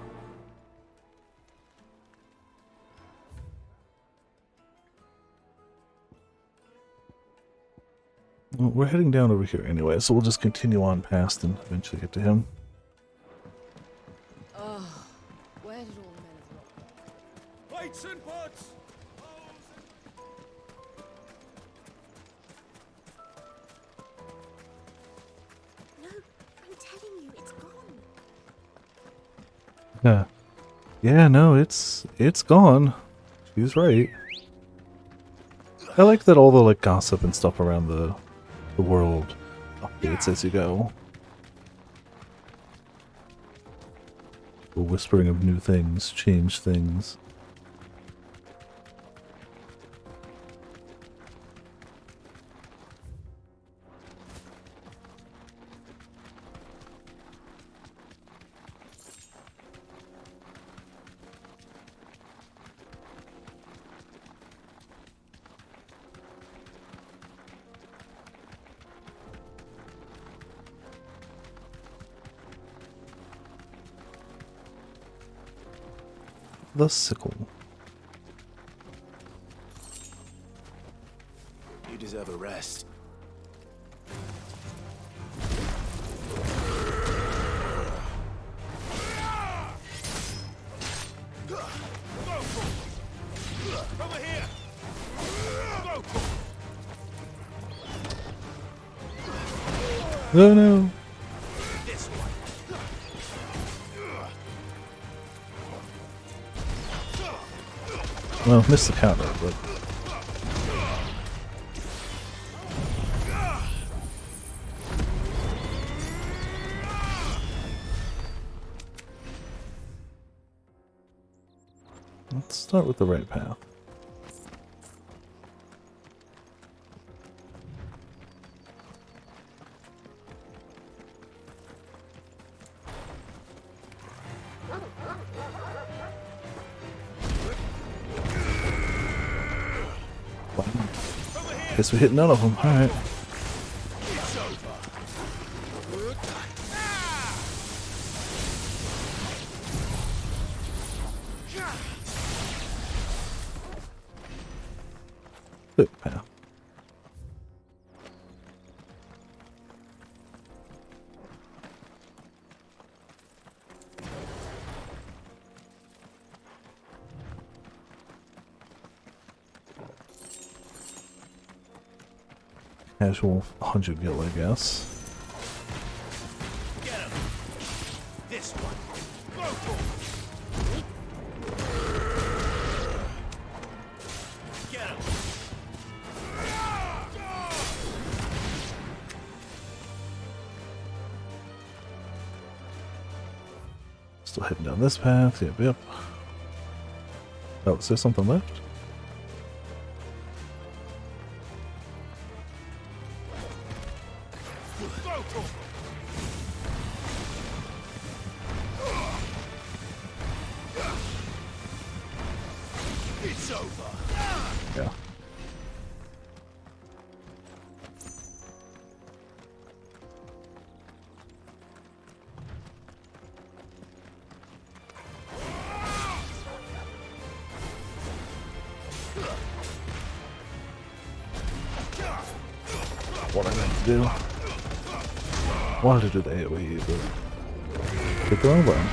Well, we're heading down over here anyway, so we'll just continue on past and eventually get to him. Oh, where did all the men of rock go? Plates and pots! No, I'm telling you, it's gone. Yeah, no, it's gone. She's right. I like that all the gossip and stuff around the world updates as you go. The whispering of new things, change things. the sickle. You deserve a rest. Over here! Oh no! This one. Well, missed the counter, but let's start with the right path. Guess we hit none of them. All right. Quick path. Casual 100 gil, I guess. Get him. This one. Go for it. Get him. Still heading down this path. Yep, yep. Oh, is there something left? It's over. Yeah. What I meant to do. Wanted to do the AoE, but hit the wrong button.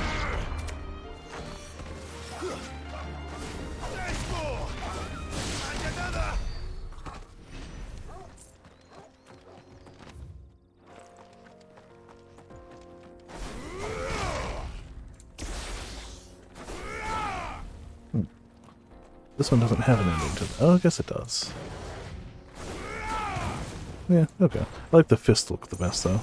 This one doesn't have an ending to it. Oh, I guess it does. Yeah, okay. I like the fist look the best, though.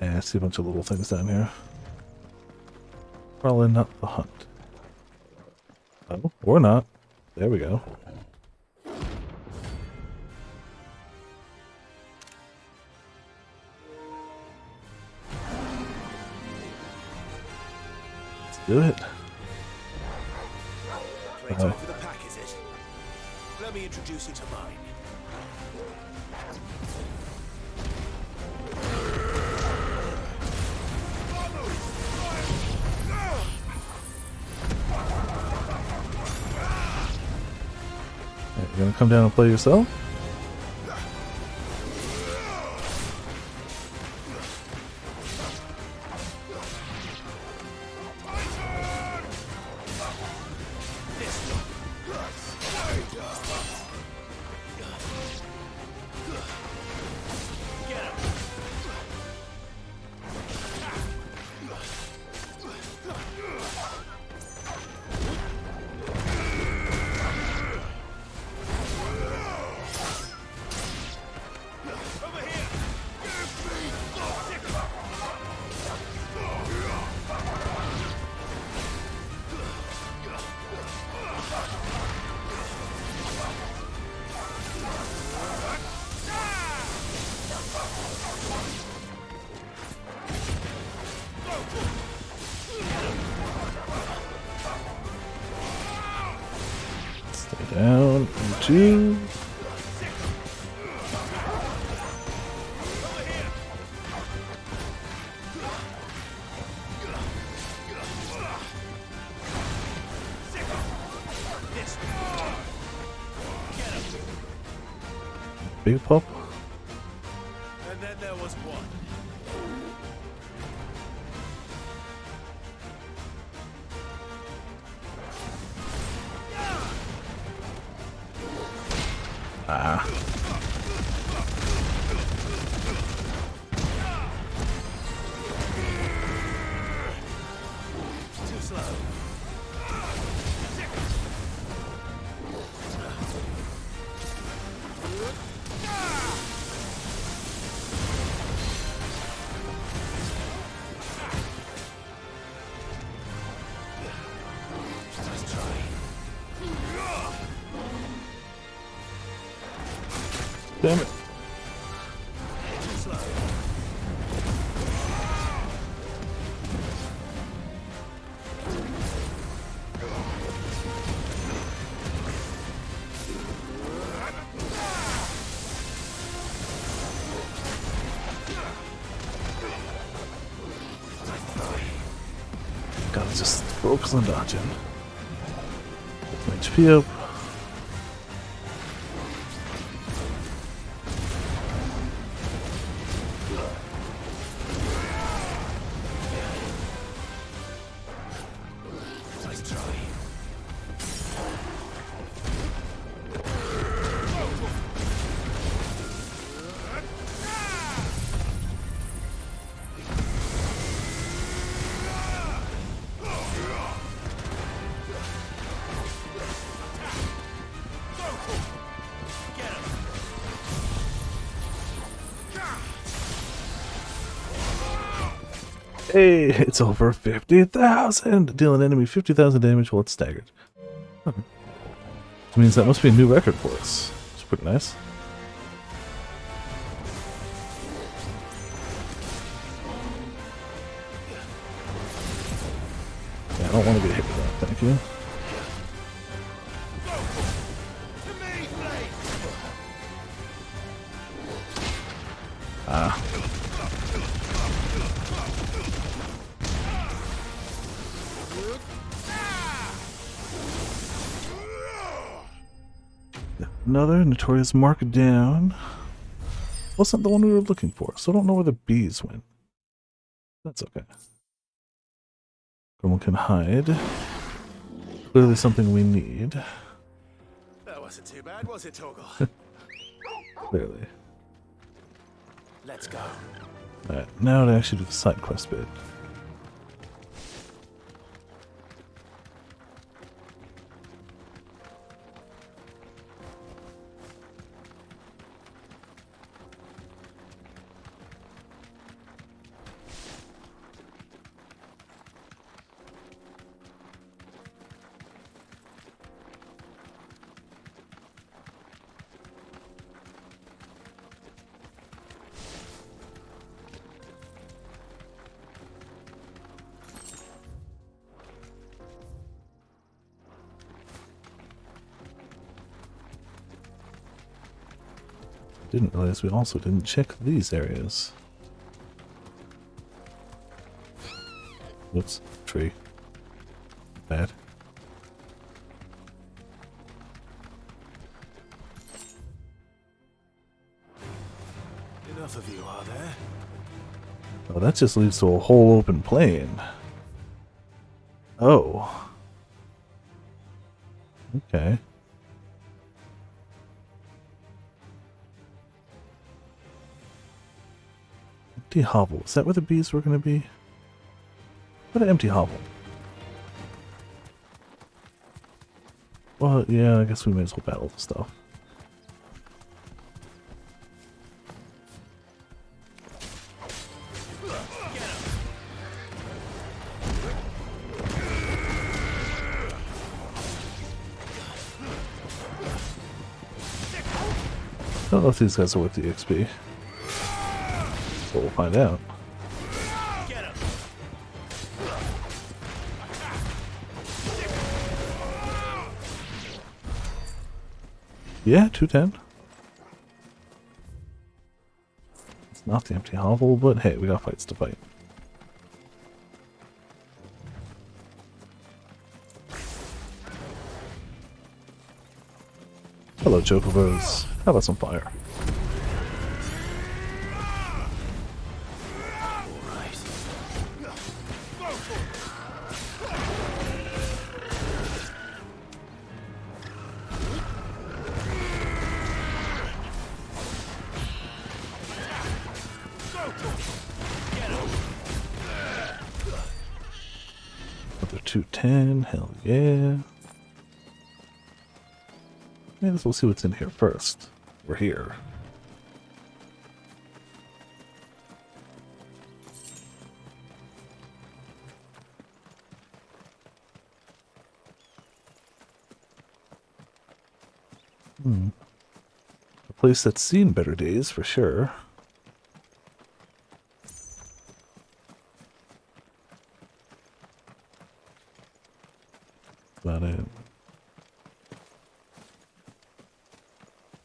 Yeah, I see a bunch of little things down here. Probably not the hunt. Oh, or not. There we go. Let's do it. Great time for the pack, is it? Let me introduce you to mine. You gonna come down and play yourself? Stay down into. Big pop. And then there was one. Ah. Too slow. Let's try. Damn it. Too slow. Gotta just focus on dodging. Get my HP up. Let's try. Hey, it's over 50,000! Deal an enemy 50,000 damage while it's staggered. Huh. Which means that must be a new record for us. It's pretty nice. Yeah, I don't want to get hit with that, thank you. Ah. Another notorious mark down. Wasn't the one we were looking for, so I don't know where the bees went. That's okay. Someone can hide. Clearly something we need. That wasn't too bad, was it, Toggle? Clearly. Let's go. Alright, now to actually do the side quest bit. Didn't realize we also didn't check these areas. Whoops, tree. Bad. Enough of you, are there? Oh, that just leads to a whole open plain. Oh. Okay. Empty hovel. Is that where the bees were going to be? What an empty hovel. Well, yeah, I guess we may as well battle the stuff. I don't know if these guys are worth the XP. But we'll find out. Yeah, 210. It's not the empty hovel, but hey, we got fights to fight. Hello, Chocobos. How about some fire? Another 210, hell yeah. Yeah, let's see what's in here first. We're here. A place that's seen better days, for sure. About it.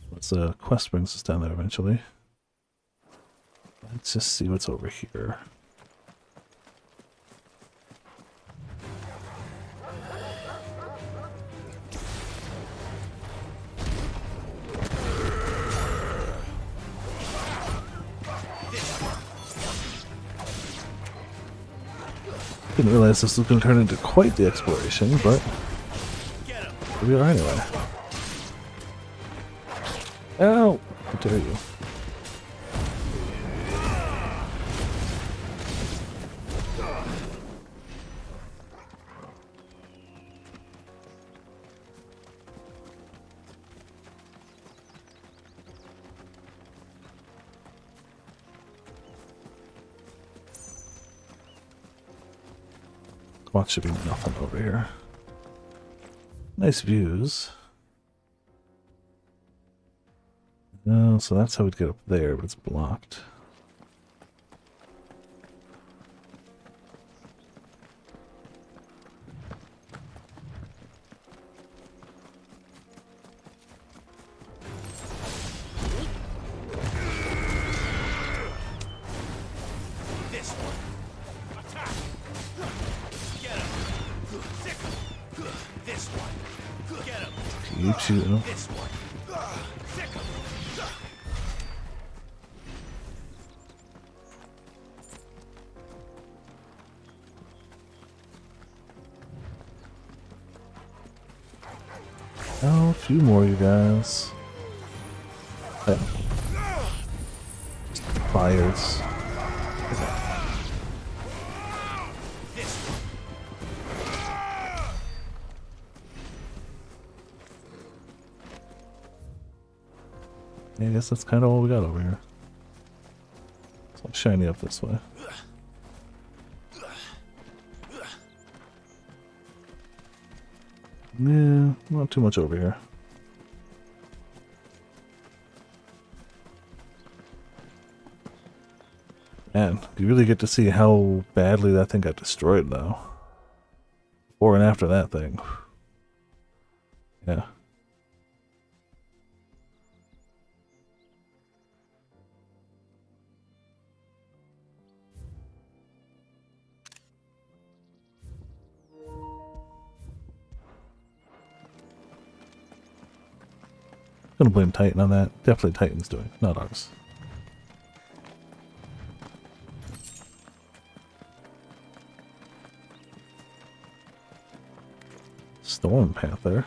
What's quest brings us down there eventually. Let's just see what's over here. Didn't realize this was going to turn into quite the exploration, but here we are anyway. Ow! How dare you? What should be nothing over here. Nice views. No, so that's how we'd get up there, but it's blocked. This one. Attack. Get him. This one. Get him. Keep shooting. This one. Sick him. Oh, a few more, you guys. Yeah. Just fires. Yeah, I guess that's kind of all we got over here. It's all shiny up this way. Yeah, not too much over here. Man, you really get to see how badly that thing got destroyed, though. Before and after that thing. Yeah. Gonna blame Titan on that. Definitely Titan's doing, not ours. Storm Panther.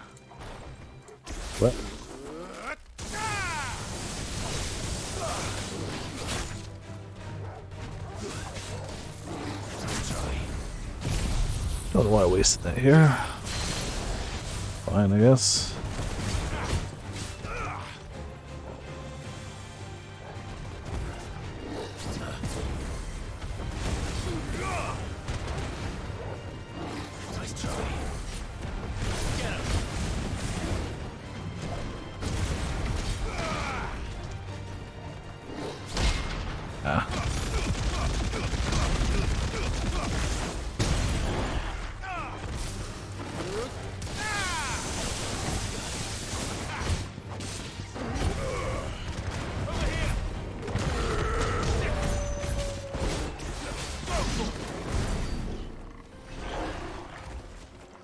What? Don't know why I wasted that here. Fine, I guess.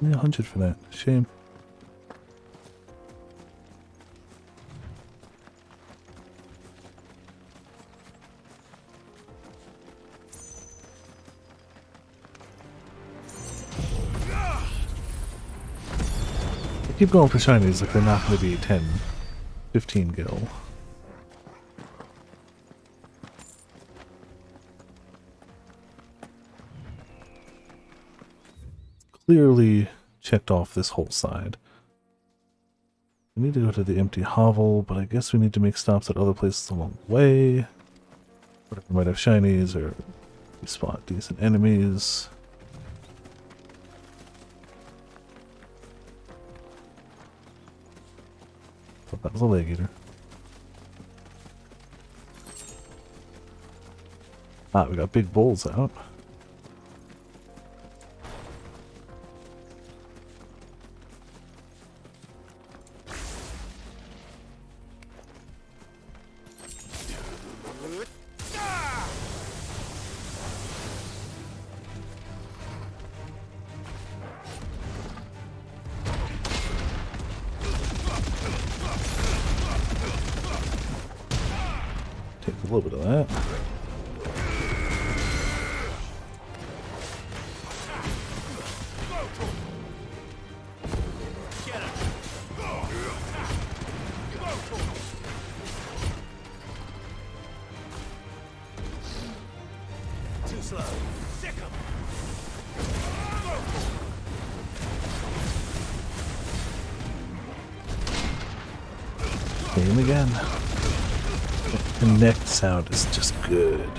Only 100 for that. Shame. I keep going for shinies like they're not going to be 10, 15 gil. Clearly checked off this whole side. We need to go to the empty hovel, but I guess we need to make stops at other places along the way. Whatever might have shinies or we spot decent enemies. Thought that was a leg eater. Ah, we got big bulls out. Take a little bit of that. Too slow. Sick 'em. Aim again. The neck sound is just good.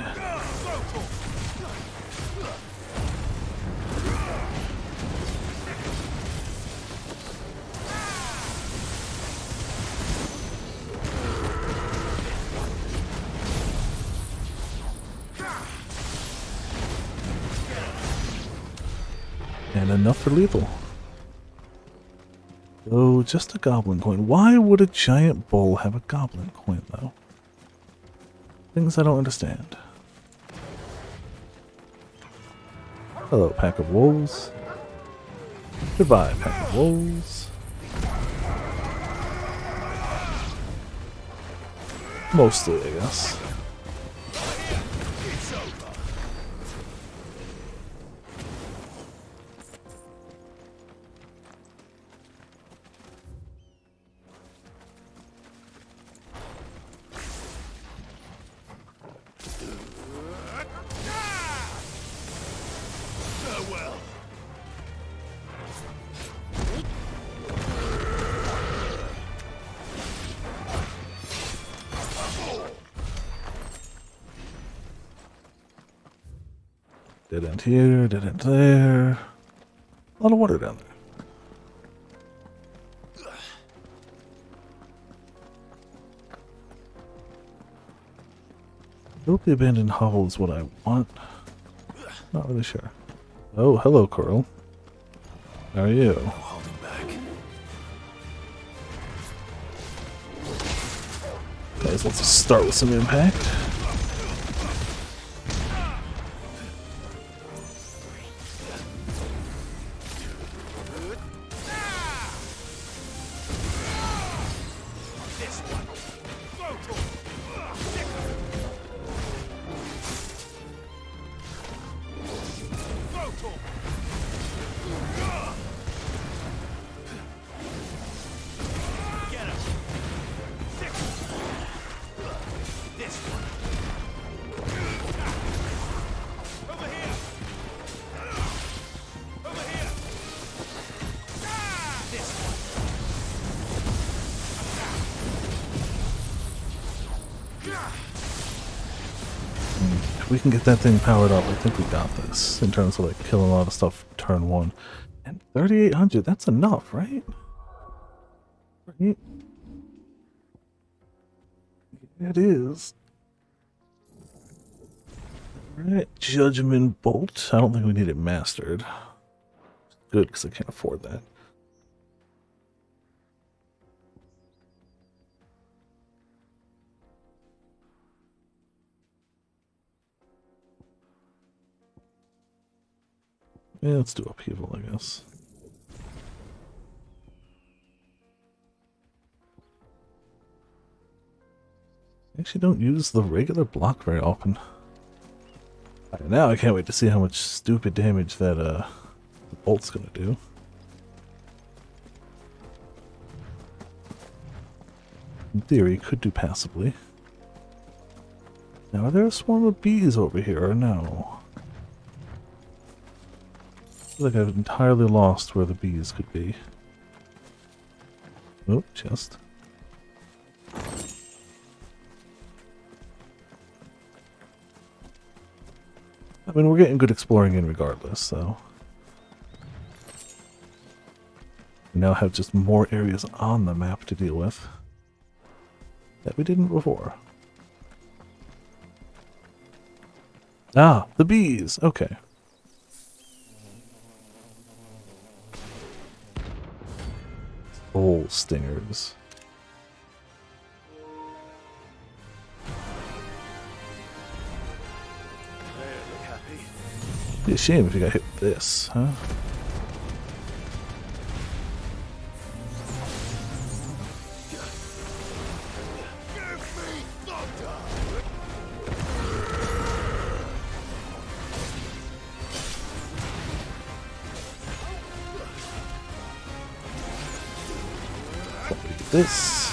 And enough for lethal. Oh, just a goblin coin. Why would a giant bull have a goblin coin, though? Things I don't understand. Hello, pack of wolves. Goodbye, pack of wolves. Mostly, I guess. Dead end here, dead end there. A lot of water down there. I hope the abandoned hovel is what I want. Not really sure. Oh, hello, Coral. How are you? Guys, let's start with some impact. If we can get that thing powered up, I think we got this in terms of like killing a lot of stuff turn one. And 3,800, that's enough, right? Right? It is. Alright, Judgment Bolt. I don't think we need it mastered. Good, because I can't afford that. Yeah, let's do upheaval, I guess. I actually don't use the regular block very often. Alright, now I can't wait to see how much stupid damage that the bolt's gonna do. In theory, could do passively. Now, are there a swarm of bees over here, or no? I feel like I've entirely lost where the bees could be. Oh, chest. I mean, we're getting good exploring in regardless, so... We now have just more areas on the map to deal with that we didn't before. Ah, the bees! Okay. Soul stingers. Be a shame if you got hit with this, huh? This.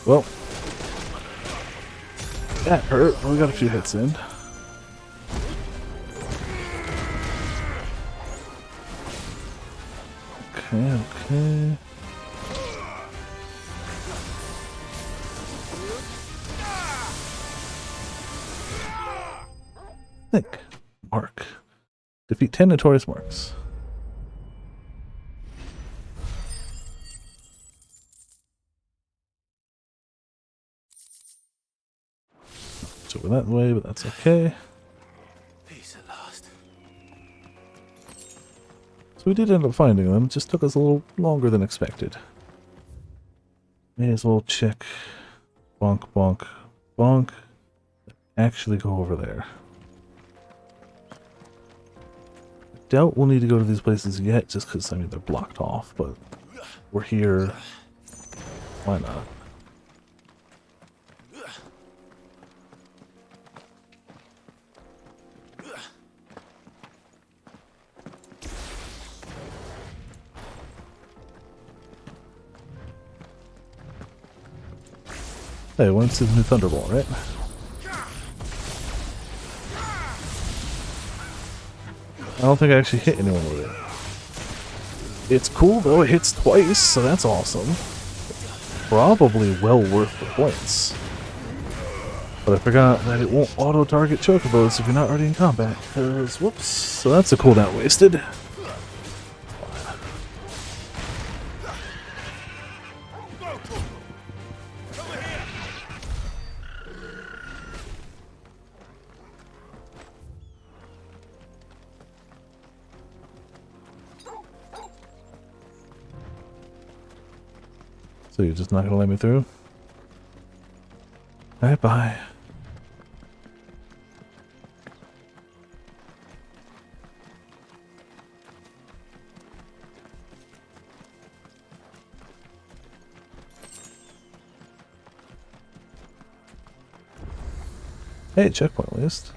Well, that hurt. We got a few hits in. Okay. Think. Mark. Defeat 10 notorious marks. It's over that way, but that's okay. Peace at last. So we did end up finding them. It just took us a little longer than expected. May as well check. Bonk, bonk, bonk. Actually go over there. I doubt we'll need to go to these places yet, just because, I mean, they're blocked off, but we're here. Why not? Hey, once to the new Thunderball, right? I don't think I actually hit anyone with it. It's cool though, it hits twice, so that's awesome. Probably well worth the points. But I forgot that it won't auto-target chocobos if you're not already in combat, because, whoops, so that's a cooldown wasted. So you're just not gonna let me through? Alright, bye. Hey, checkpoint list.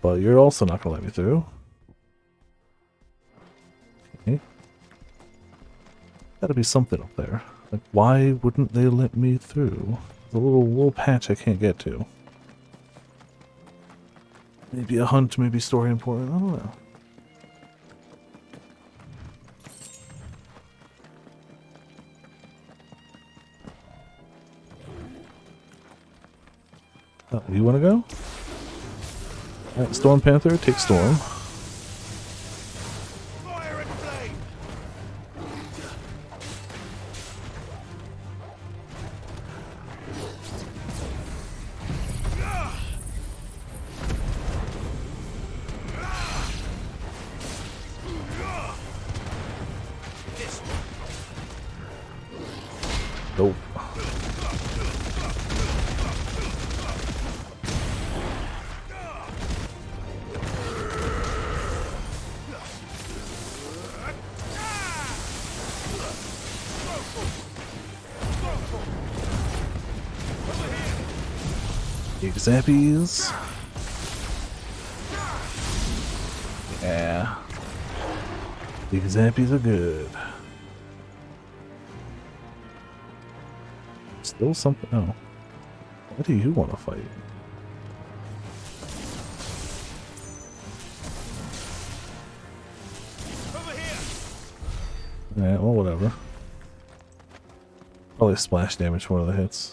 Well, you're also not gonna let me through. Okay. Gotta be something up there. Like, why wouldn't they let me through? There's a little patch I can't get to. Maybe a hunt, maybe story important, I don't know. Oh, you wanna go? Alright, Storm Panther, take Storm. Zappies. Yeah. Big zappies are good. Still something. Oh. Why do you want to fight? Alright, well, whatever. Probably splash damage for one of the hits.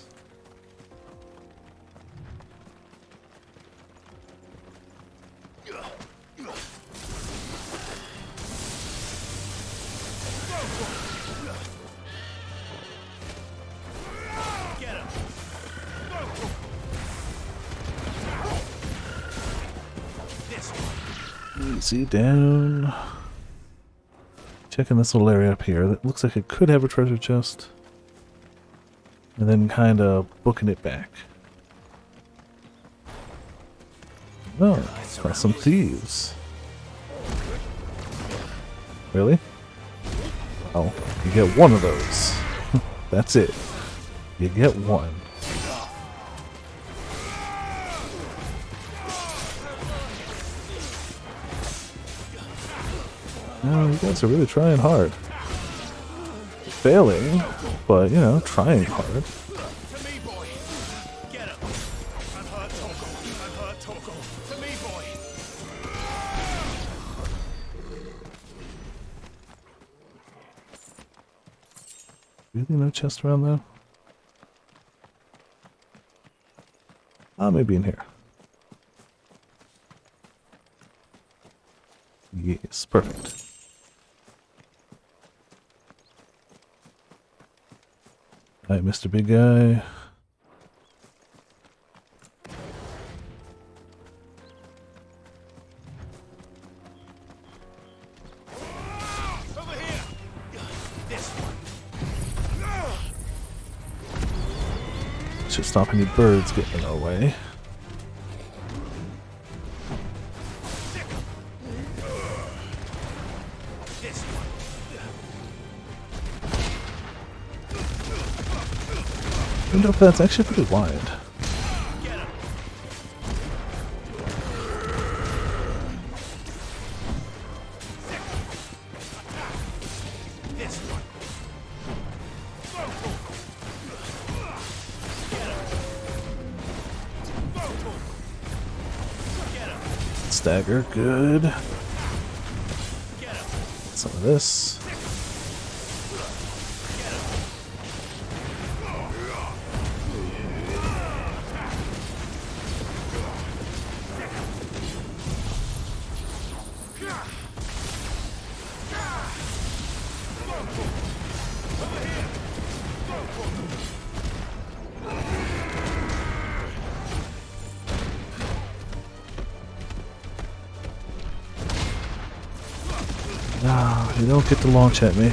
Easy down. Checking this little area up here that looks like it could have a treasure chest. And then kind of booking it back. Oh, got some thieves. Really? Oh, you get one of those. That's it. You get one. No, you guys are really trying hard. Failing, but you know, trying hard. Really no chest around there? Ah, maybe in here. Yes, perfect. Alright, Mr. Big Guy. Should stop any birds getting in our way. I wonder if that's actually pretty wide. Stagger, good. Some of this. No, you don't get to launch at me.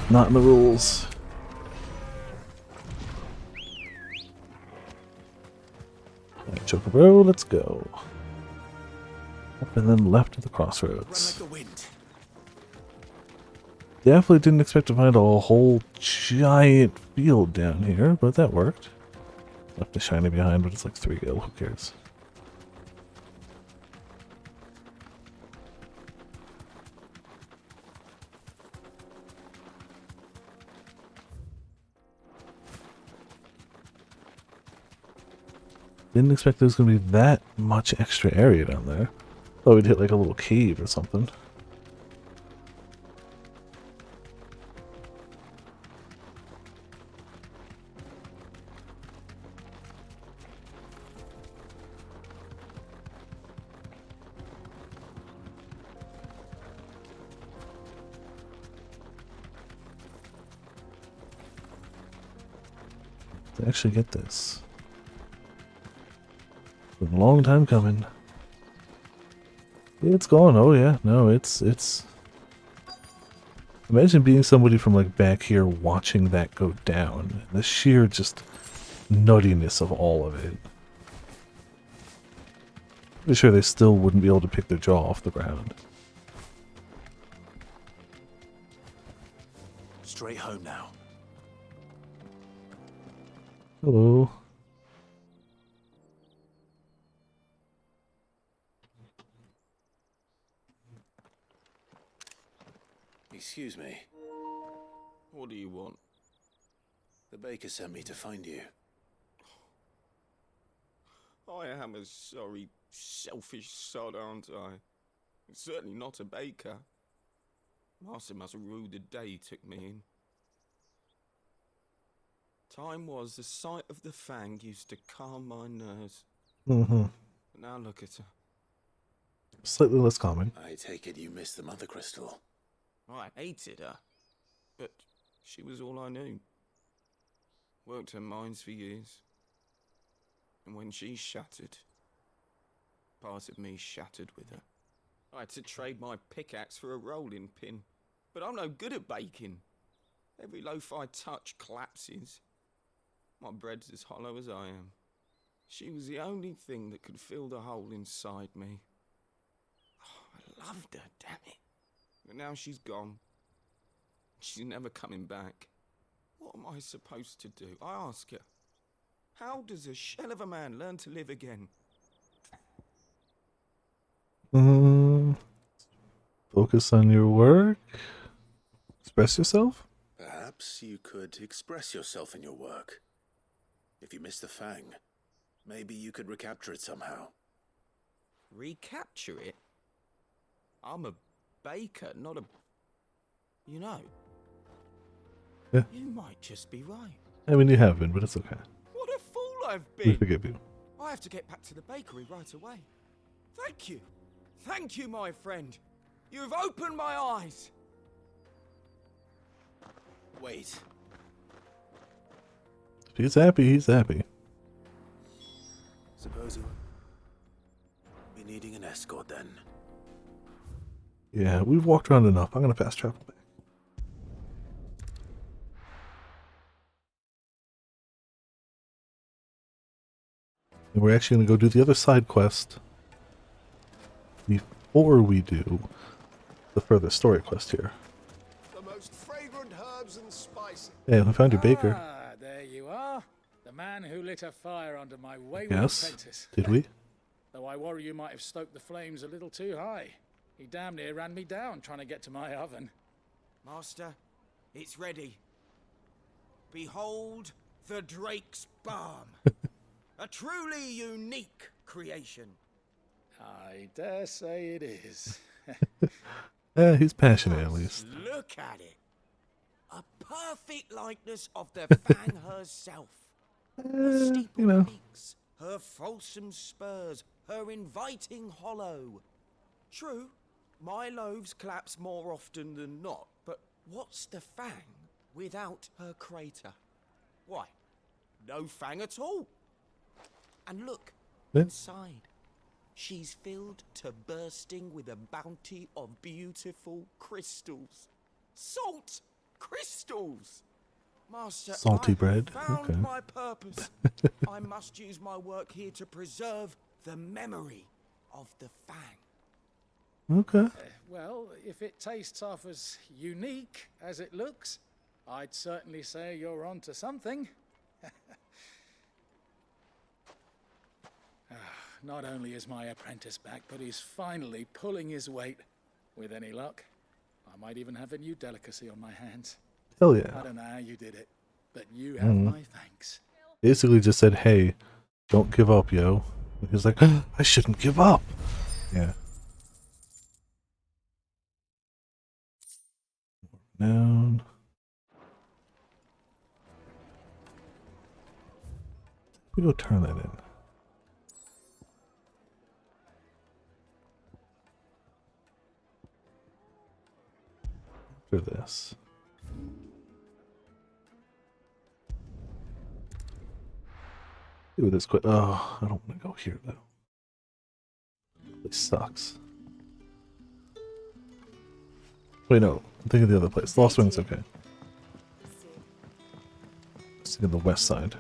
Not in the rules. Alright, Chocobo, let's go. Up and then left to the crossroads. Definitely didn't expect to find a whole giant field down here, but that worked. Left the shiny behind, but it's like 3 gil, who cares? Didn't expect there was going to be that much extra area down there. Thought we'd hit like a little cave or something. To actually get this. Been a long time coming. It's gone. Oh yeah, no, it's. Imagine being somebody from like back here watching that go down. The sheer just nuttiness of all of it. Pretty sure they still wouldn't be able to pick their jaw off the ground. Straight home now. Hello. Excuse me. What do you want? The baker sent me to find you. I am a sorry, selfish sod, aren't I? Certainly not a baker. Master must have ruled the day he took me in. Time was the sight of the fang used to calm my nerves. Mm-hmm. But now look at her. Slightly less calming. I take it you missed the mother crystal. I hated her, but she was all I knew. Worked her mines for years. And when she shattered, part of me shattered with her. I had to trade my pickaxe for a rolling pin, but I'm no good at baking. Every loaf I touch collapses. My bread's as hollow as I am. She was the only thing that could fill the hole inside me. Oh, I loved her, damn it. But now she's gone. She's never coming back. What am I supposed to do? I ask her. How does a shell of a man learn to live again? Focus on your work. Express yourself. Perhaps you could express yourself in your work. If you missed the fang, maybe you could recapture it somehow. Recapture it? I'm a baker, not a... You know, Yeah. you might just be right. I mean, you have been, but it's okay. What a fool I've We been! forgive you. I have to get back to the bakery right away. Thank you. Thank you, my friend. You've opened my eyes. Wait. If he's happy, he's happy. Suppose you'll be needing an escort then. Yeah, we've walked around enough. I'm gonna fast travel back. And we're actually gonna go do the other side quest before we do the further story quest here. The most fragrant herbs and spices. Hey, I found your baker. Ah, there you are. The man who lit a fire under my wayward Yes. apprentice. Did we? Though I worry you might have stoked the flames a little too high. He damn near ran me down trying to get to my oven. Master, it's ready. Behold the Drake's Balm. A truly unique creation. I dare say it is. He's passionate at least. Look at it. A perfect likeness of the Fang herself. Her steeple you know. peaks, her fulsome spurs, her inviting hollow. True, my loaves collapse more often than not, but what's the Fang without her crater? Why, no Fang at all. And look, Yeah. inside. She's filled to bursting with a bounty of beautiful crystals. Salt crystals! Master, Salty I bread, found okay. my purpose. I must use my work here to preserve the memory of the Fang. Okay. Well, if it tastes half as unique as it looks, I'd certainly say you're onto something. Not only is my apprentice back, but he's finally pulling his weight. With any luck, I might even have a new delicacy on my hands. Hell yeah. I don't know how you did it, but you have Mhm. my thanks. Basically just said, hey, don't give up, yo. And he was like, I shouldn't give up. Yeah. Down. We go turn that in. After this. Do this quick. Oh, I don't want to go here though. This sucks. Wait, no. I'm thinking of the other place. Lost Wing's okay. Let's think of the west side.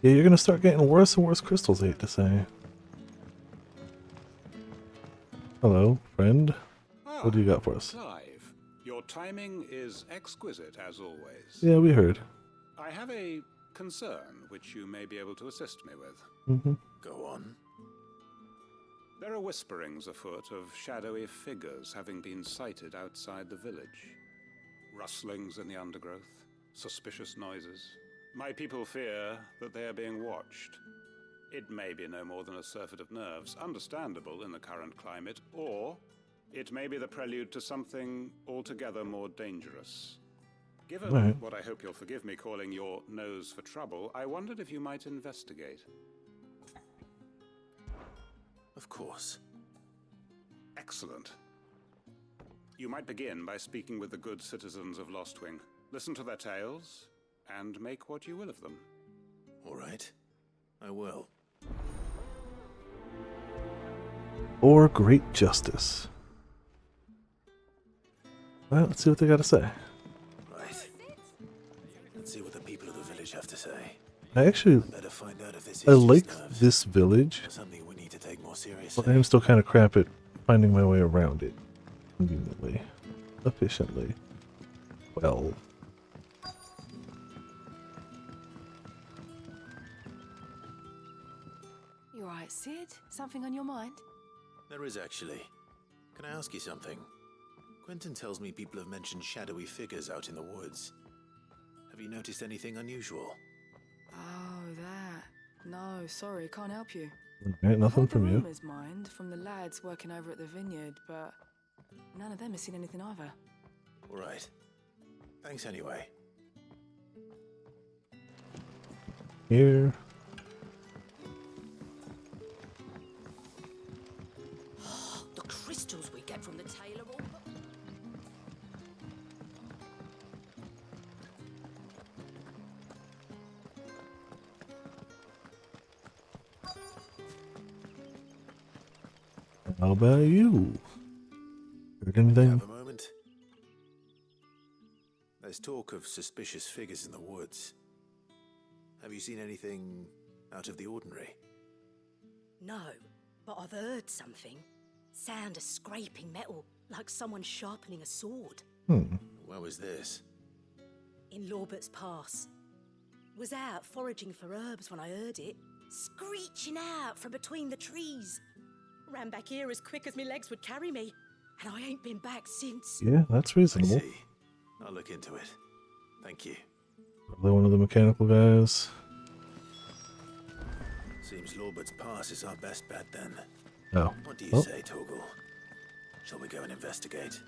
Yeah, you're gonna start getting worse and worse crystals, I hate to say. Hello, friend. What do you got for us? Clive, your timing is exquisite as always. Yeah, we heard. I have a concern which you may be able to assist me with. Mm-hmm. Go on. There are whisperings afoot of shadowy figures having been sighted outside the village. Rustlings in the undergrowth, suspicious noises. My people fear that they are being watched. It may be no more than a surfeit of nerves, understandable in the current climate, or it may be the prelude to something altogether more dangerous. Given what I hope you'll forgive me calling your nose for trouble, I wondered if you might investigate. Of course. Excellent. You might begin by speaking with the good citizens of Lostwing. Listen to their tales, and make what you will of them. All right. I will. Or great justice. Well, let's see what they got to say. Right. Let's see what the people of the village have to say. I actually, Better find out if this I is just like nerves this village, or something we need to take more seriously. but I am still kind of crap at finding my way around it conveniently, efficiently. Well, You alright, Sid? Something on your mind? There is actually. Can I ask you something? Quentin tells me people have mentioned shadowy figures out in the woods. Have you noticed anything unusual? Oh, that. No, sorry, can't help you. okay, nothing I've heard from the you. rumours, mind, from the lads working over at the vineyard, but none of them has seen anything either. All right. Thanks anyway. Here. The crystals we get from the tailor all... How about you? Heard anything? Have a moment? There's talk of suspicious figures in the woods. Have you seen anything out of the ordinary? No, but I've heard something. Sound of scraping metal, like someone sharpening a sword. Where was this? In Lorbert's Pass. Was out foraging for herbs when I heard it, screeching out from between the trees. Ran back here as quick as my legs would carry me, and I ain't been back since. Yeah, that's reasonable. I see. I'll look into it. Thank you. Probably one of the mechanical guys. Seems Lorbert's Pass is our best bet then. Oh. What do you Oh. say, Torgal? Shall we go and investigate?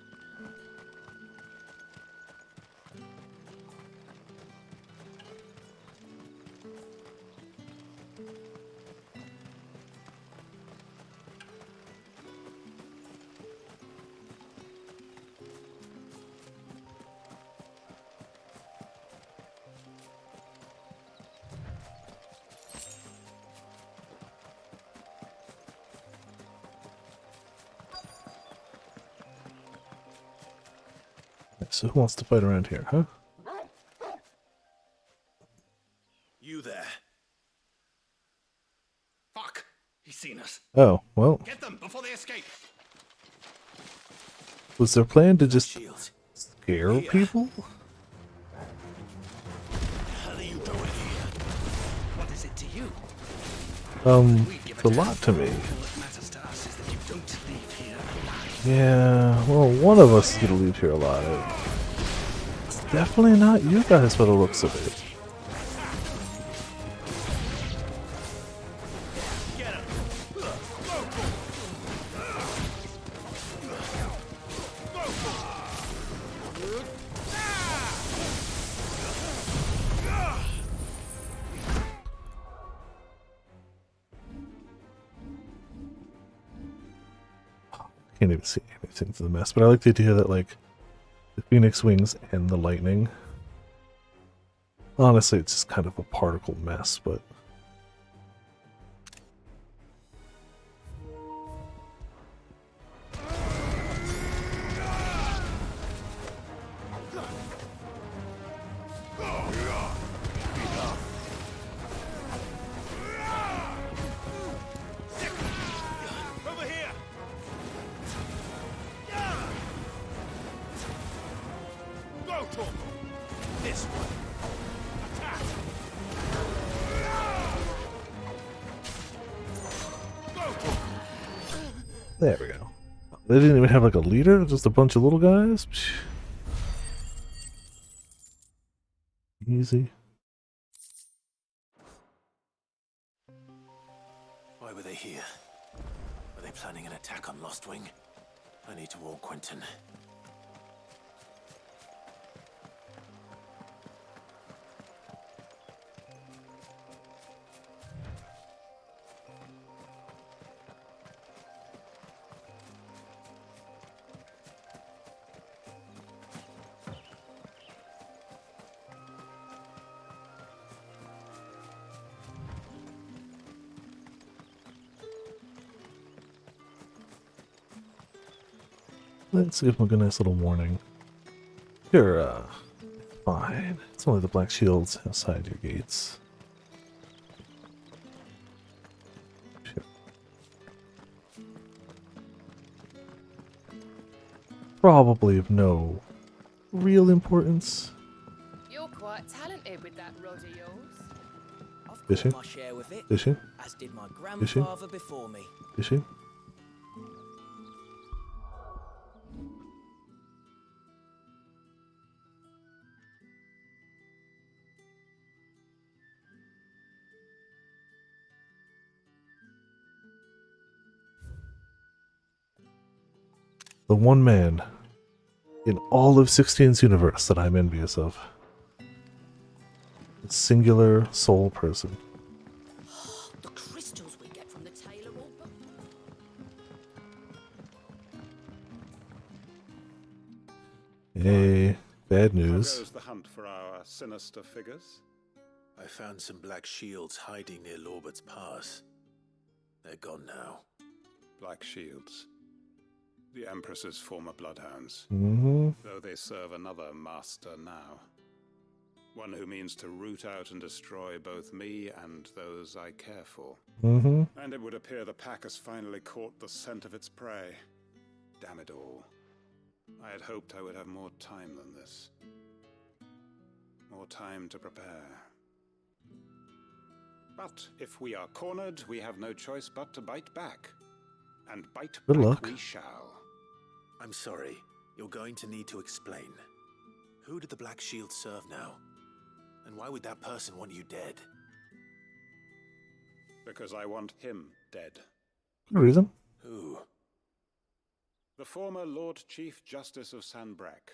So who wants to fight around here, huh? You there. Fuck! He's seen us. Oh, well. Get them before they escape. Was their plan to just scare people? What are you doing here? What is it to you? It's a lot to me. All that matters to us is that you don't leave here alive. Yeah, well, one of us is gonna leave here alive. It's definitely not you guys by the looks of it. Can't even see anything to the mess, but I like the idea that, like, the Phoenix wings and the lightning. Honestly, it's just kind of a particle mess, but Over here. Go, Torgal. This way. Attack. Go, Torgal. There we go. They didn't even have like a leader, just a bunch of little guys. Psh. Easy. Why were they here? Were they planning an attack on Lostwing? I need to warn Quentin. Let's give him a nice little warning. You're, fine. It's only the black shields outside your gates. Sure. Probably of no real importance. You're quite talented with that rod of yours. I've Is she? got my share with it, Is she? as did my Is she? grandfather before me. Is she? The one man in all of 16's universe that I'm envious of. A singular sole person. The crystals we get from the tailor will. Hey, bad How news. goes the hunt for our sinister figures? I found some black shields hiding near Lorbert's Pass. They're gone now. Black shields. The Empress's former bloodhounds. Mm-hmm. Though they serve another master now. One who means to root out and destroy both me and those I care for. Mm-hmm. And it would appear the pack has finally caught the scent of its prey. Damn it all. I had hoped I would have more time than this. More time to prepare. But if we are cornered, we have no choice but to bite back. And bite Good back luck. we shall. I'm sorry. You're going to need to explain. Who did the Black Shield serve now? And why would that person want you dead? Because I want him dead. No reason. Who? The former Lord Chief Justice of Sanbreque.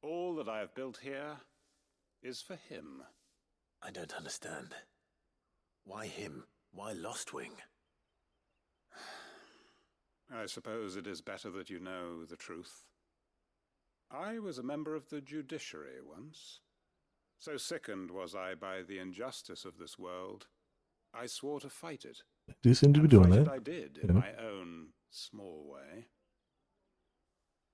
All that I have built here is for him. I don't understand. Why him? Why Lostwing? I suppose it is better that you know the truth. I was a member of the judiciary once. So sickened was I by the injustice of this world, I swore to fight it. Do seem to be And doing fight that. it I did, Yeah. in my own small way.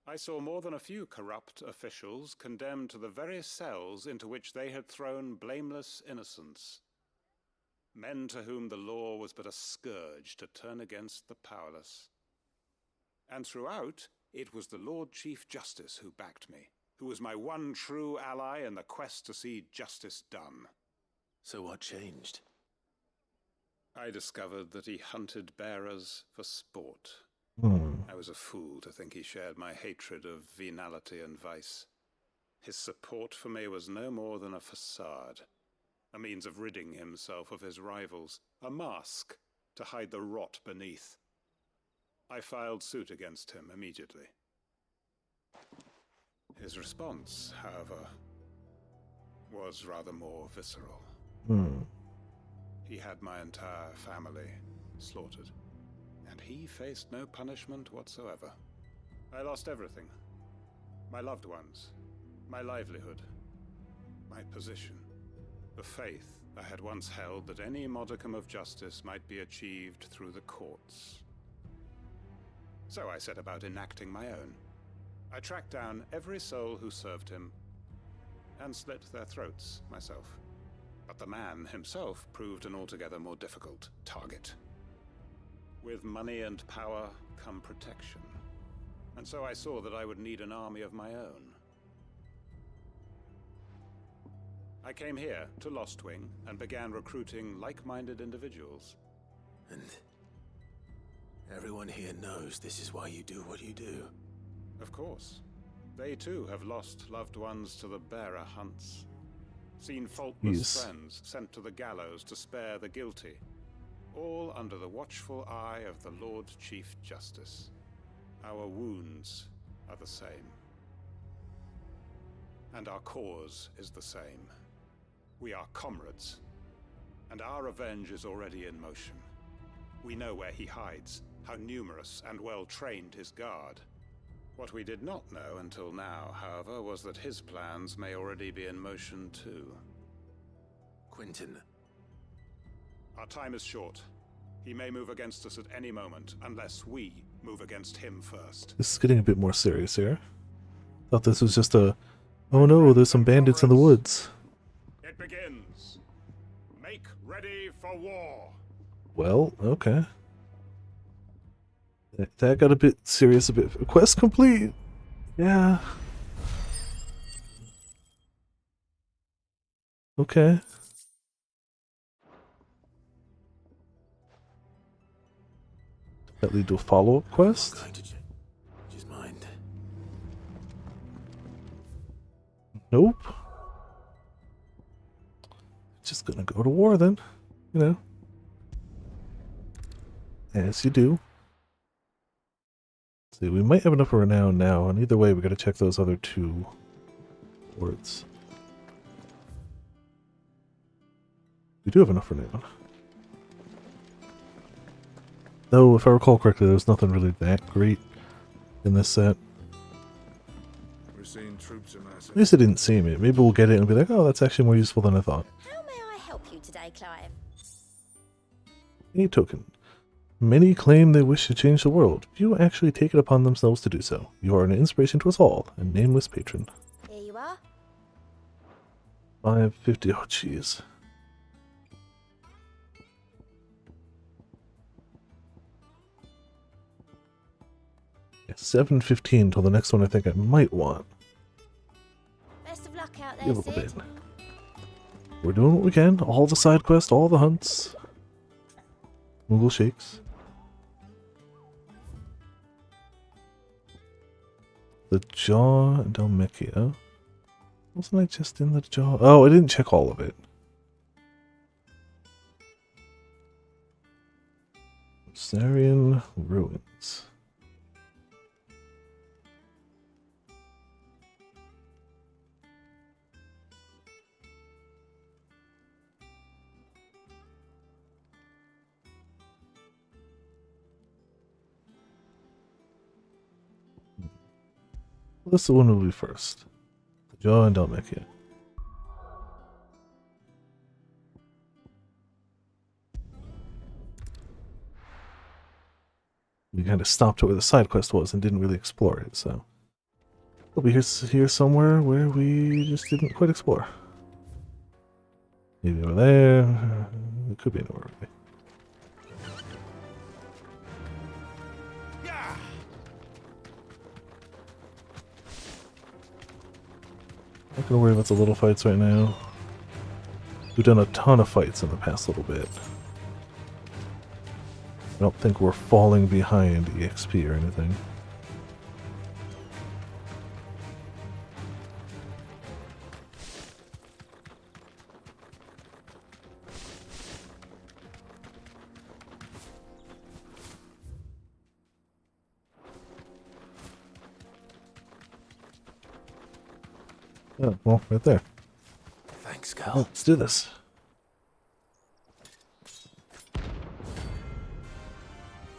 I saw more than a few corrupt officials condemned to the very cells into which they had thrown blameless innocents. Men to whom the law was but a scourge to turn against the powerless. And throughout, it was the Lord Chief Justice who backed me, who was my one true ally in the quest to see justice done. So what changed? I discovered that he hunted bearers for sport. I was a fool to think he shared my hatred of venality and vice. His support for me was no more than a facade, a means of ridding himself of his rivals, a mask to hide the rot beneath. I filed suit against him immediately. His response, however, was rather more visceral. He had my entire family slaughtered, and he faced no punishment whatsoever. I lost everything. My loved ones, my livelihood, my position, the faith I had once held that any modicum of justice might be achieved through the courts. So I set about enacting my own. I tracked down every soul who served him, and slit their throats myself. But the man himself proved an altogether more difficult target. With money and power come protection, and so I saw that I would need an army of my own. I came here to Lostwing and began recruiting like-minded individuals. And Everyone here knows this is why you do what you do. Of course. They too have lost loved ones to the bearer hunts. Seen faultless friends sent to the gallows to spare the guilty. All under the watchful eye of the Lord Chief Justice. Our wounds are the same. And our cause is the same. We are comrades. And our revenge is already in motion. We know where he hides, how numerous and well-trained his guard. What we did not know until now, however, was that his plans may already be in motion too. Quentin. Our time is short. He may move against us at any moment, unless we move against him first. This is getting a bit more serious here. Thought this was just a, oh no, there's some bandits in the woods. It begins. Make ready for war. Well, okay. That got a bit serious a bit. Quest complete! Yeah. Okay. That lead to a follow-up quest? I'm going to change his mind. Nope. Just gonna go to war then. You know. As you do. See, we might have enough renown now, and either way we gotta check those other two words. We do have enough renown. Though, if I recall correctly, there was nothing really that great in this set. We're seeing troops amassing. At least it didn't seem it. Maybe we'll get it and be like, oh, that's actually more useful than I thought. How may I help you today, Clive? A token. Many claim they wish to change the world. Few actually take it upon themselves to do so. You are an inspiration to us all, a nameless patron. Here you are. 550. Oh, jeez. Yeah, 715 till the next one I think I might want. Best of luck out A there, little bit. Sid. We're doing what we can. All the side quests, all the hunts. Moogle shakes. The Jaw and Dalmekia. Wasn't I just in the Jaw? Oh, I didn't check all of it. Sarian Ruins. This the one will be first. The Jaw and Dalmekia. We kind of stopped where the side quest was and didn't really explore it, so we'll be here somewhere where we just didn't quite explore. Maybe over there. It could be anywhere. Really. Not gonna worry about the little fights right now. We've done a ton of fights in the past little bit. I don't think we're falling behind EXP or anything. Oh, well, right there. Thanks, Cal. Oh, let's do this.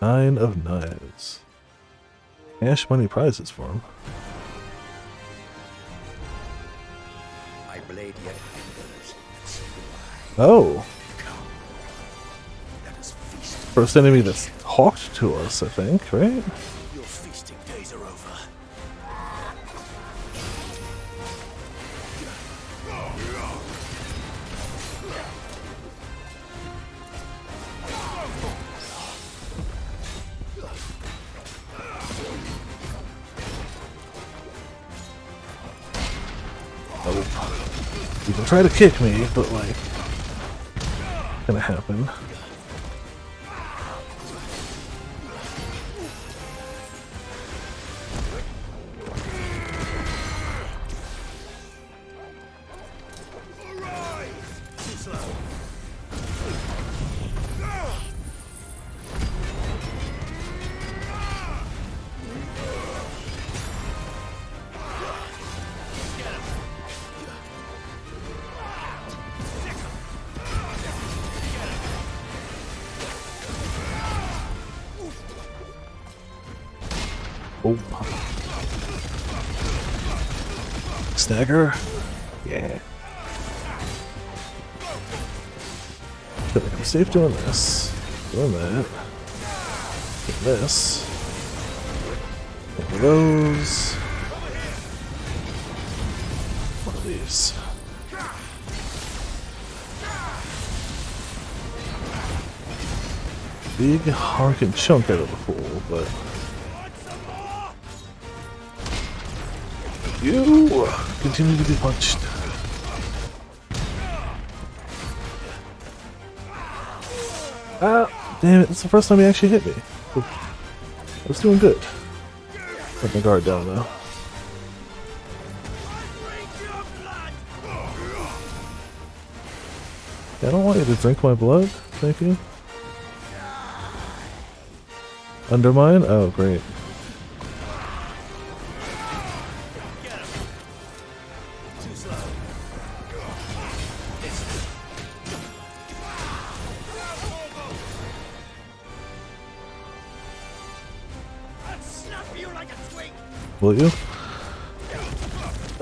Nine of Knives. Cash money prizes for him. My blade yet lingers. Oh! First enemy that's talked to us, I think, right? Your feasting days are over. You can try to kick me, but like, gonna happen. Oh. Stagger. Yeah. Feel like I'm safe doing this. Doing that. Doing this. One of those. One of these. Big honking chunk out of the pool, but you continue to be punched. Ah, damn it, it's the first time he actually hit me. I was doing good. Put my guard down though. I don't want you to drink my blood, thank you. Undermine? Oh, great. Will you?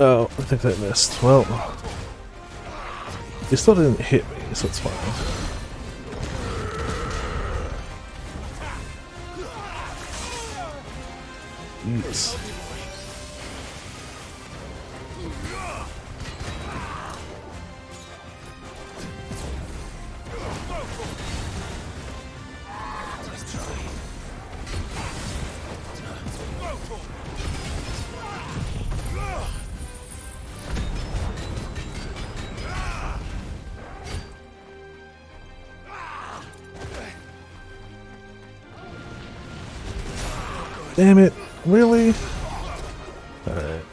Oh, I think that missed. Well, he still didn't hit me, so it's fine. Jeez. Damn it, really? Alright.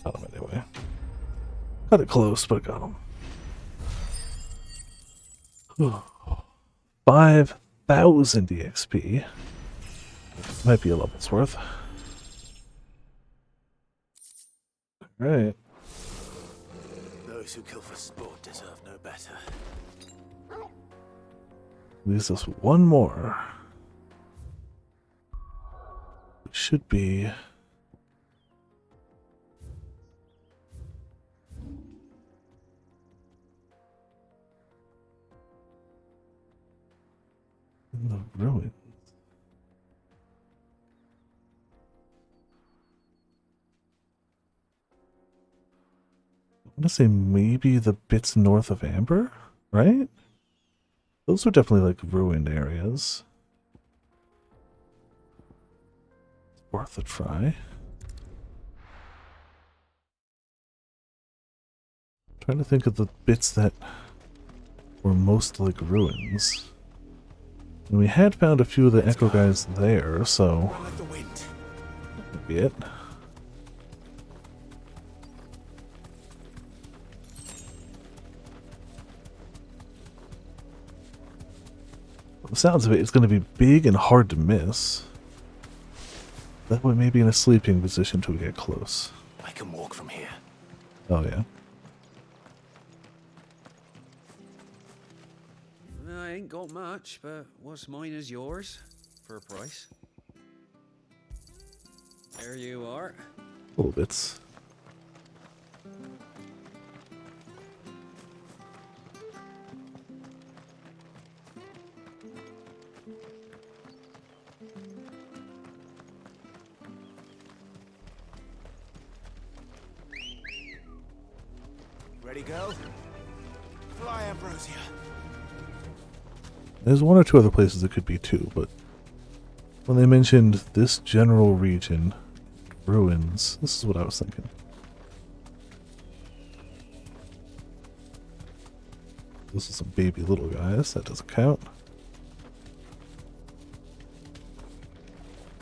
Got him anyway. Got it close, but got him. 5,000 EXP. Might be a level's worth. Alright. Those who kill for sport deserve no better. Leaves us one more. It should be in the ruins. I want to say maybe the bits north of Amber, right? Those are definitely like ruined areas. It's worth a try. Trying to think of the bits that were most like ruins. And we had found a few of the Echo guys there, so that could be it. The sounds of it, it's going to be big and hard to miss. That way, maybe in a sleeping position till we get close. I can walk from here. Oh yeah. I ain't got much, but what's mine is yours for a price. There you are. Little bits. Ready, girl? Fly, Ambrosia. There's one or two other places it could be too, but when they mentioned this general region, ruins, this is what I was thinking. This is some baby little guys, that doesn't count.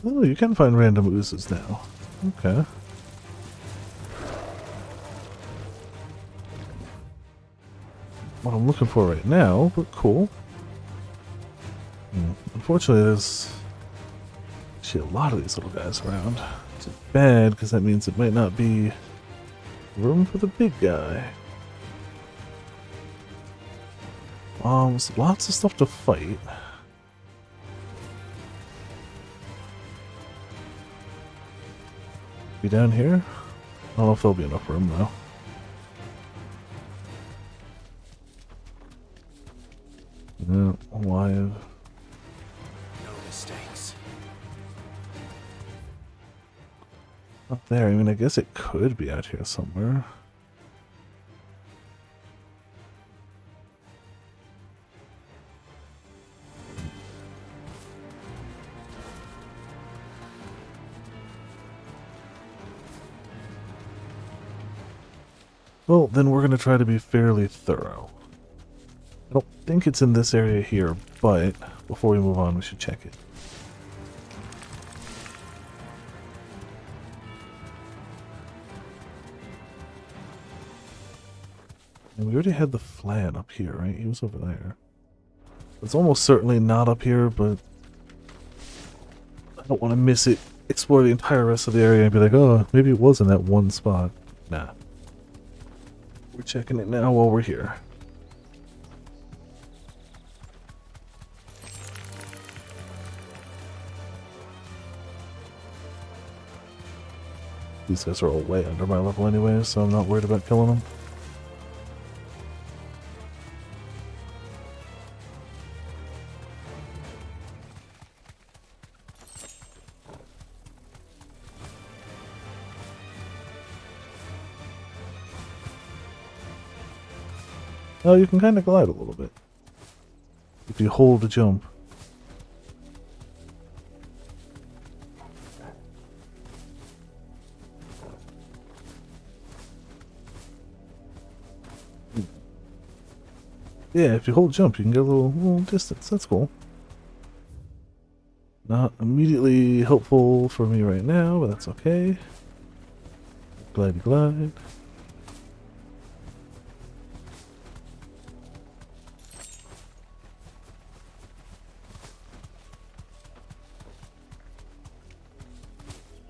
Oh, you can find random oozes now. Okay. What I'm looking for right now, but cool. Unfortunately, there's actually a lot of these little guys around. Which is bad, because that means it might not be room for the big guy. So lots of stuff to fight. Be down here? I don't know if there'll be enough room though. No, live. No mistakes. Not there. I mean, I guess it could be out here somewhere. Well, then we're going to try to be fairly thorough. I don't think it's in this area here, but before we move on, we should check it. And we already had the Flan up here, right? He was over there. It's almost certainly not up here, but I don't want to miss it. Explore the entire rest of the area and be like, oh, maybe it was in that one spot. Nah. We're checking it now while we're here. These guys are all way under my level anyway, so I'm not worried about killing them. Oh, you can kind of glide a little bit if you hold the jump. Yeah, if you hold jump, you can get a little distance. That's cool. Not immediately helpful for me right now, but that's okay. Glide, glide.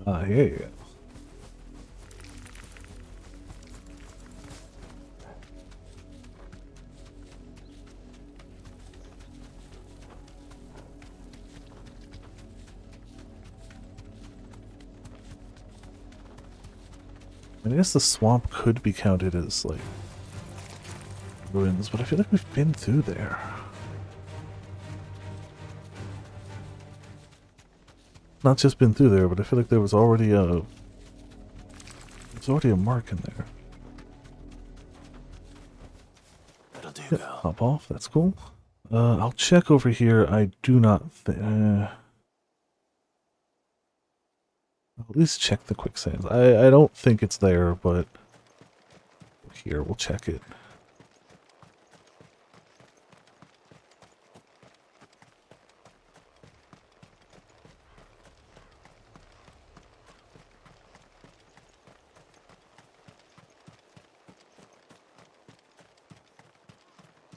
Ah, here you go. I guess the swamp could be counted as, like, ruins, but I feel like we've been through there. Not just been through there, but I feel like there was already a... There's already a mark in there. That'll do, Yeah, girl. hop off, that's cool. I'll check over here. I do not think... at least check the quicksands. I don't think it's there, but here, we'll check it.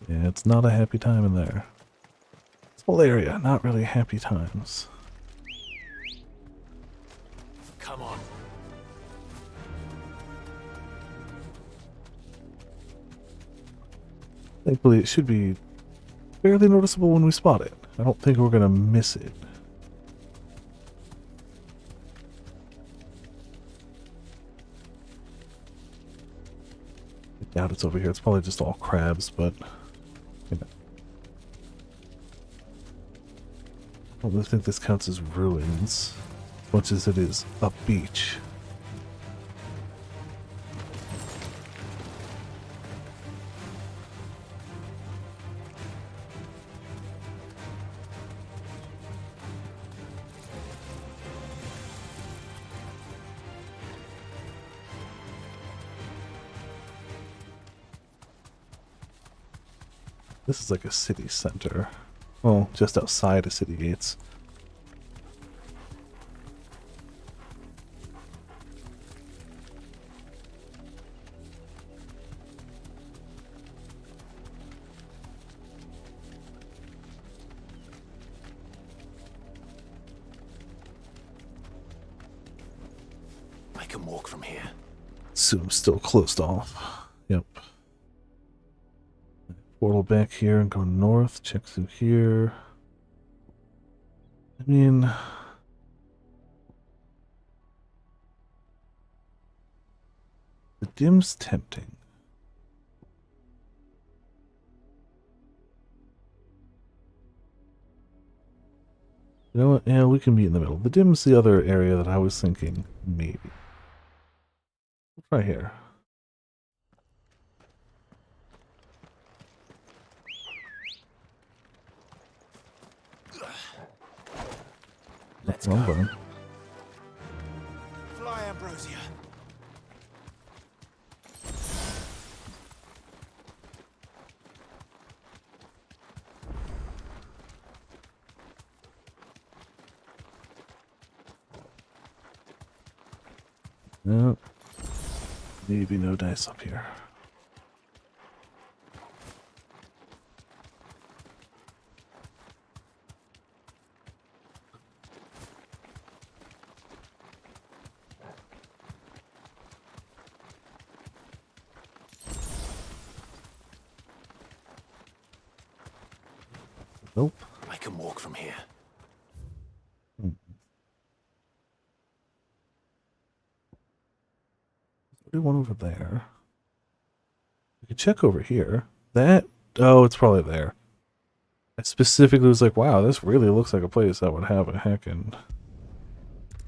Yeah, it's not a happy time in there. This whole area, not really happy times. Come on. Thankfully, it should be fairly noticeable when we spot it. I don't think we're gonna miss it. I doubt it's over here. It's probably just all crabs, but you know. I don't really think this counts as ruins, as much as it is a beach. This is like a city center. Well, just outside of city gates. I can walk from here. Assume still closed off. Yep. portal back here and go north. Check through here. I mean, the dim's tempting. You know what? Yeah, we can meet in the middle. The dim's the other area that I was thinking maybe. Right here. Let's Wrong go. button. Fly, Ambrosia. No. Maybe no dice up here. Nope. I can walk from here. One over there. We can check over here. That, oh, it's probably there. I specifically was like, wow, this really looks like a place that would have a heckin'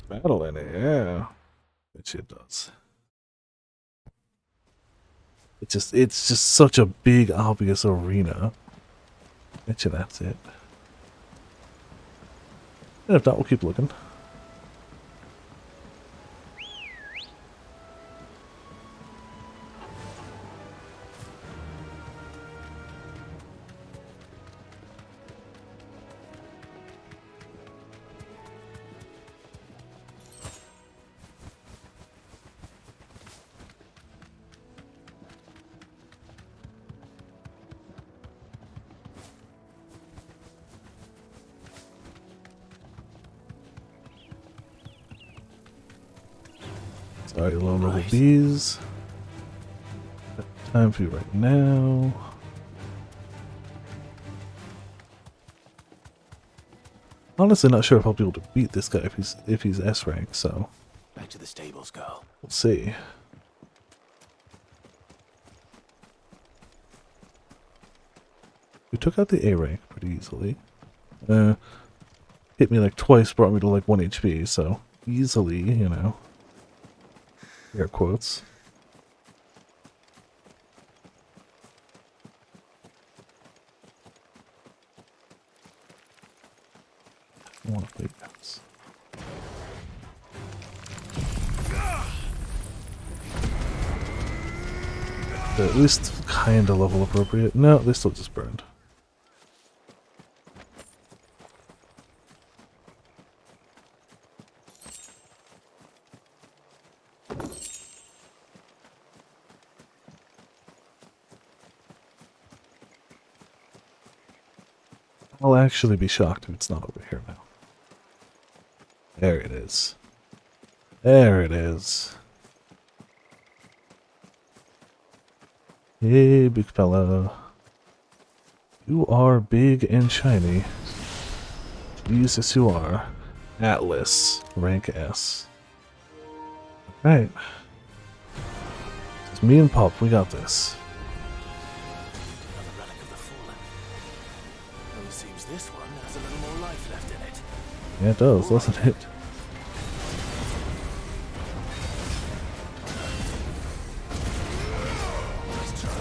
battle in it. Yeah, that shit does. It's just such a big, obvious arena. Bet you that's it. And if not, we'll keep looking. Sorry, low level bees. Time for you right now. Honestly, not sure if I'll be able to beat this guy if he's S rank. So Back to the stables, girl. we'll see. We took out the A rank pretty easily. Hit me like twice, brought me to like 1 HP. So easily, you know. Air quotes. I want to play guns. At least kind of level appropriate. No, they still just burned. I'll actually be shocked if it's not over here now. There it is. There it is. Hey, big fella. You are big and shiny. Jesus, you are. Atlas, rank S. Alright. It's me and Pop, we got this. Another relic of the fallen. Though it seems this one has a little more life left in it. Yeah, it does, doesn't it? Let's try.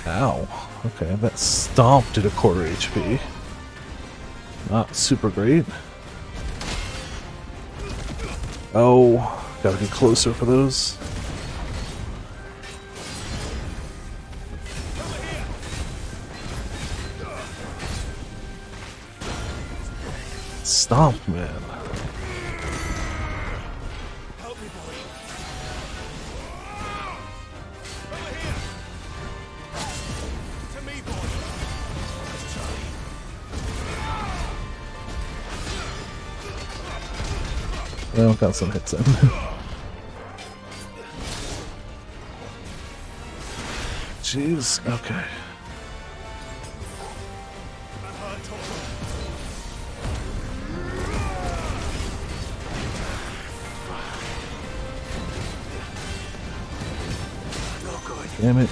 Ow. Okay, that stomped at a quarter HP. Not super great. Oh, gotta get closer for those. Stomp, man. Help me, boy. To me, boy. Well, got some hits in. Jeez, okay. Damn it.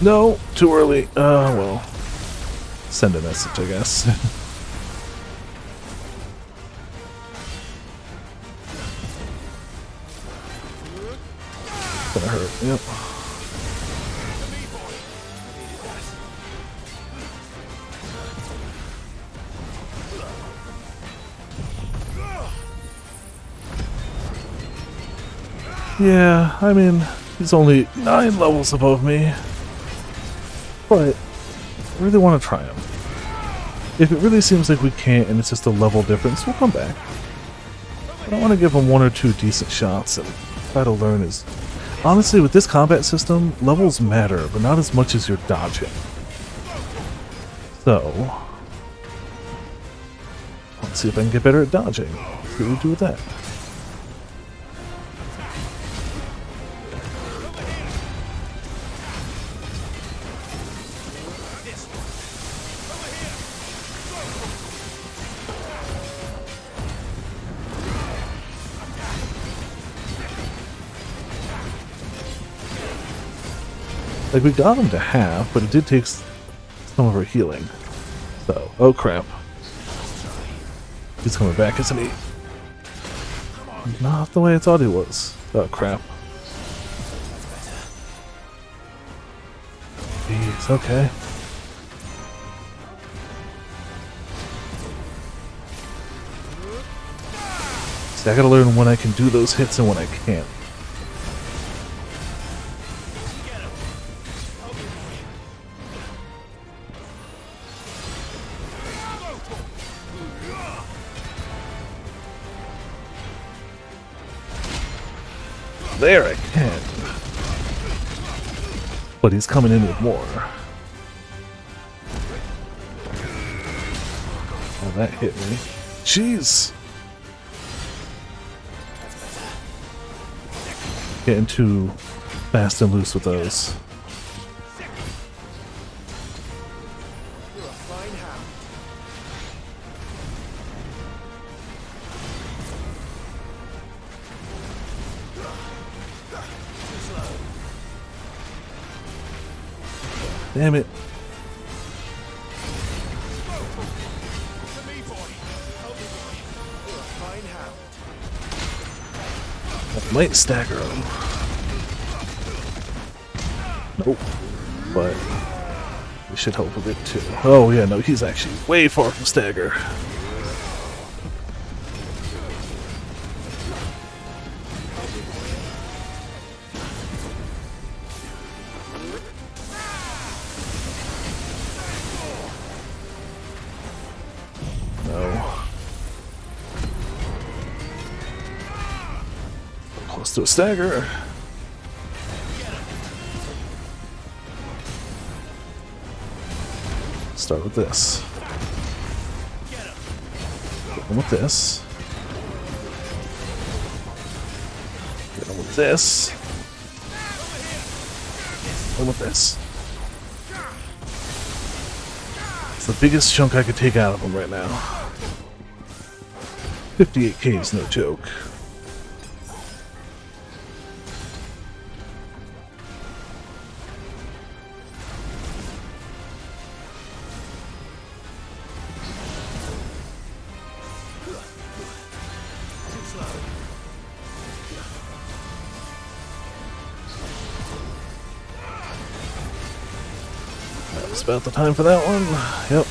No, too early. Well, send a message, I guess. Gonna hurt, yep. Yeah, I mean, he's only 9 levels above me. But I really want to try him. If it really seems like we can't and it's just a level difference, we'll come back. But I want to give him 1 or 2 decent shots and try to learn his... Honestly, with this combat system, levels matter, but not as much as you're dodging. So... let's see if I can get better at dodging. See what we do with that. Like, we got him to half, but it did take some of our healing. So, oh crap. He's coming back, isn't he? Not the way I thought he was. Oh crap. Jeez, okay. See, I gotta learn when I can do those hits and when I can't. There I can. But he's coming in with more. Oh, that hit me. Jeez! Getting too fast and loose with those. Damn it. That might stagger him. Nope. But we should hope a bit too. Oh yeah, no, he's actually way far from stagger. Close to a stagger. Start with this. Get on with this. Get on with this. Get on with this. It's the biggest chunk I could take out of him right now. 58k is no joke. That was about the time for that one. Yep.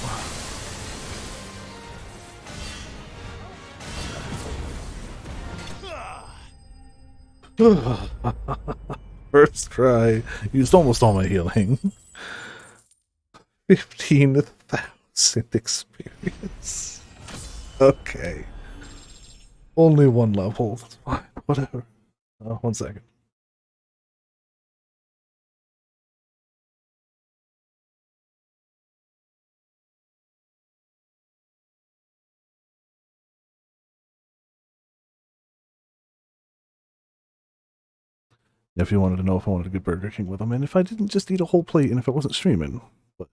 First try. Used almost all my healing. 15,000 experience. Okay. Only 1 level. That's fine. whatever. 1 second. If you wanted to know if I wanted to get Burger King with them, and if I didn't just eat a whole plate, and if I wasn't streaming. But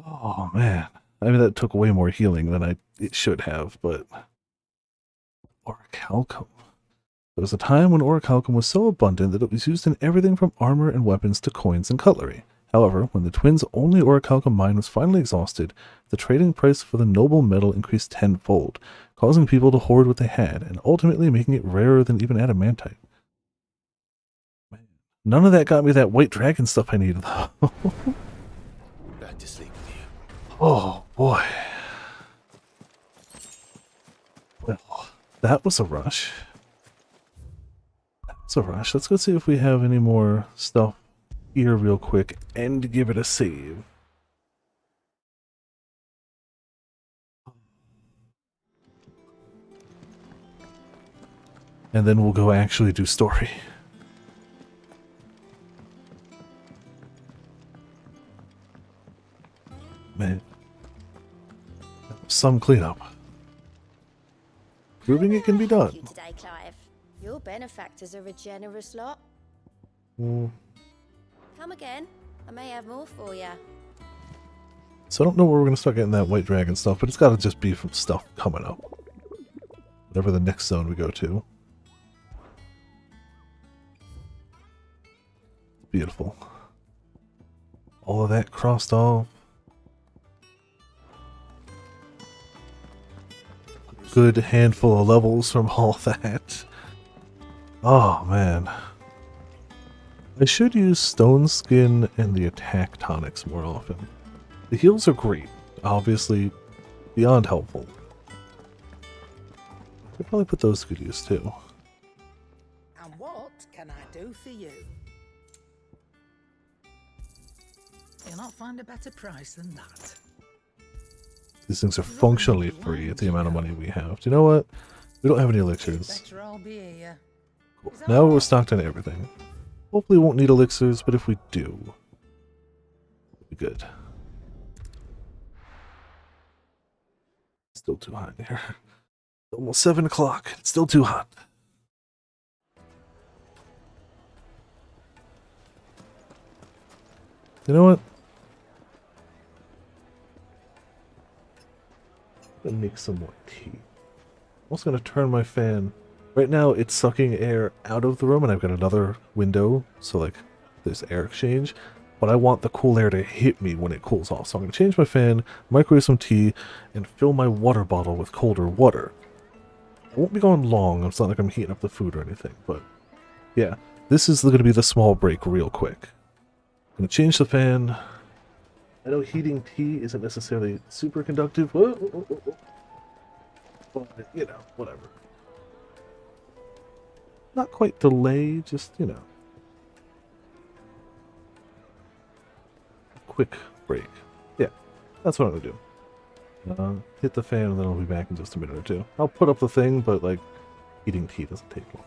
oh man, I mean that took way more healing than it should have. But orichalcum. There was a time when orichalcum was so abundant that it was used in everything from armor and weapons to coins and cutlery. However, when the twins' only orichalcum mine was finally exhausted, the trading price for the noble metal increased tenfold, causing people to hoard what they had, and ultimately making it rarer than even adamantite. None of that got me that white dragon stuff I needed, though. Back to sleep with you. Oh, boy. Well, that was a rush. That was a rush. Let's go see if we have any more stuff here real quick and give it a save. And then we'll go actually do story. Man. Some cleanup. Proving it can be done. You today, Clive. Your benefactors are a generous lot. Mm. Come again. I may have more for you. So I don't know where we're going to start getting that white dragon stuff, but it's got to just be from stuff coming up. Whatever the next zone we go to. Beautiful. All of that crossed off. A good handful of levels from all that. Oh, man. I should use Stone Skin and the attack tonics more often. The heals are great, obviously beyond helpful. I could probably put those to good use too. And what can I do for you? You'll not find a better price than that. These things are functionally free at the amount of money we have. Do you know what? We don't have any elixirs. Better I'll be here. Cool. Now we're stocked on everything. Hopefully we won't need elixirs, but if we do, it'll be good. Still too hot in here. Almost 7 o'clock. It's still too hot. You know what? I'm gonna make some more tea. I'm also gonna turn my fan. Right now it's sucking air out of the room, and I've got another window, so like there's air exchange. But I want the cool air to hit me when it cools off. So I'm gonna change my fan, microwave some tea, and fill my water bottle with colder water. I won't be going long. It's not like I'm heating up the food or anything, but yeah, this is going to be the small break real quick. I'm going to change the fan. I know heating tea isn't necessarily super conductive, but, you know, whatever. Not quite delay, just, you know. Quick break. Yeah, that's what I'm going to do. Hit the fan and then I'll be back in just a minute or two. I'll put up the thing, but like heating tea doesn't take long.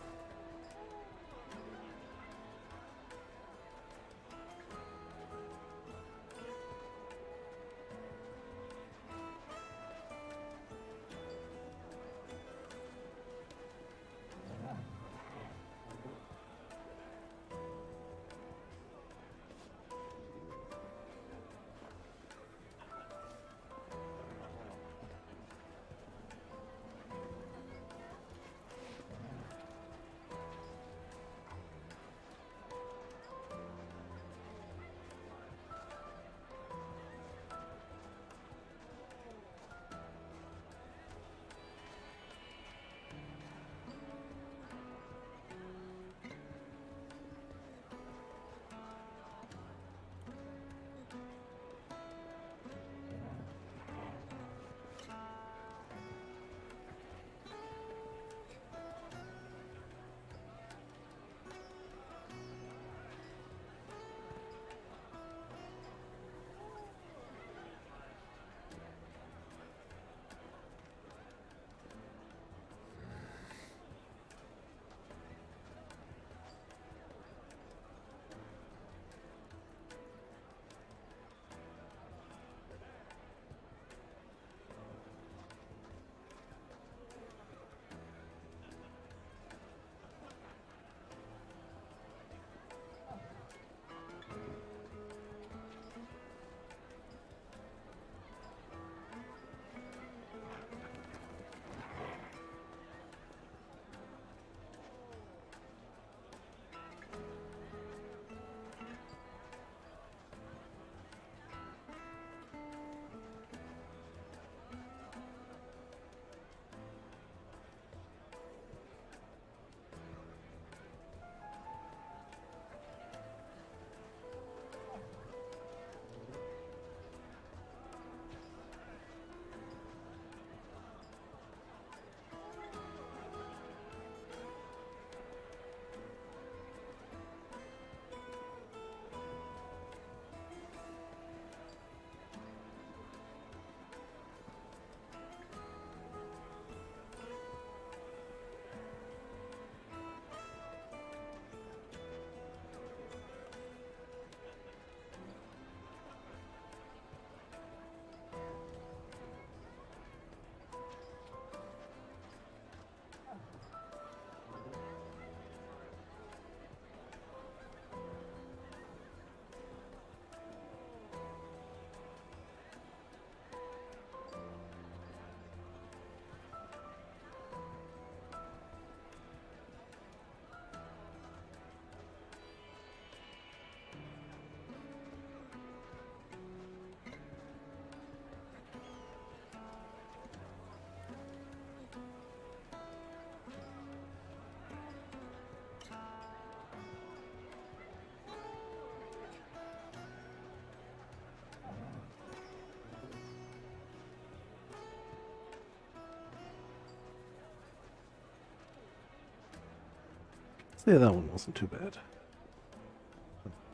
Yeah, that one wasn't too bad.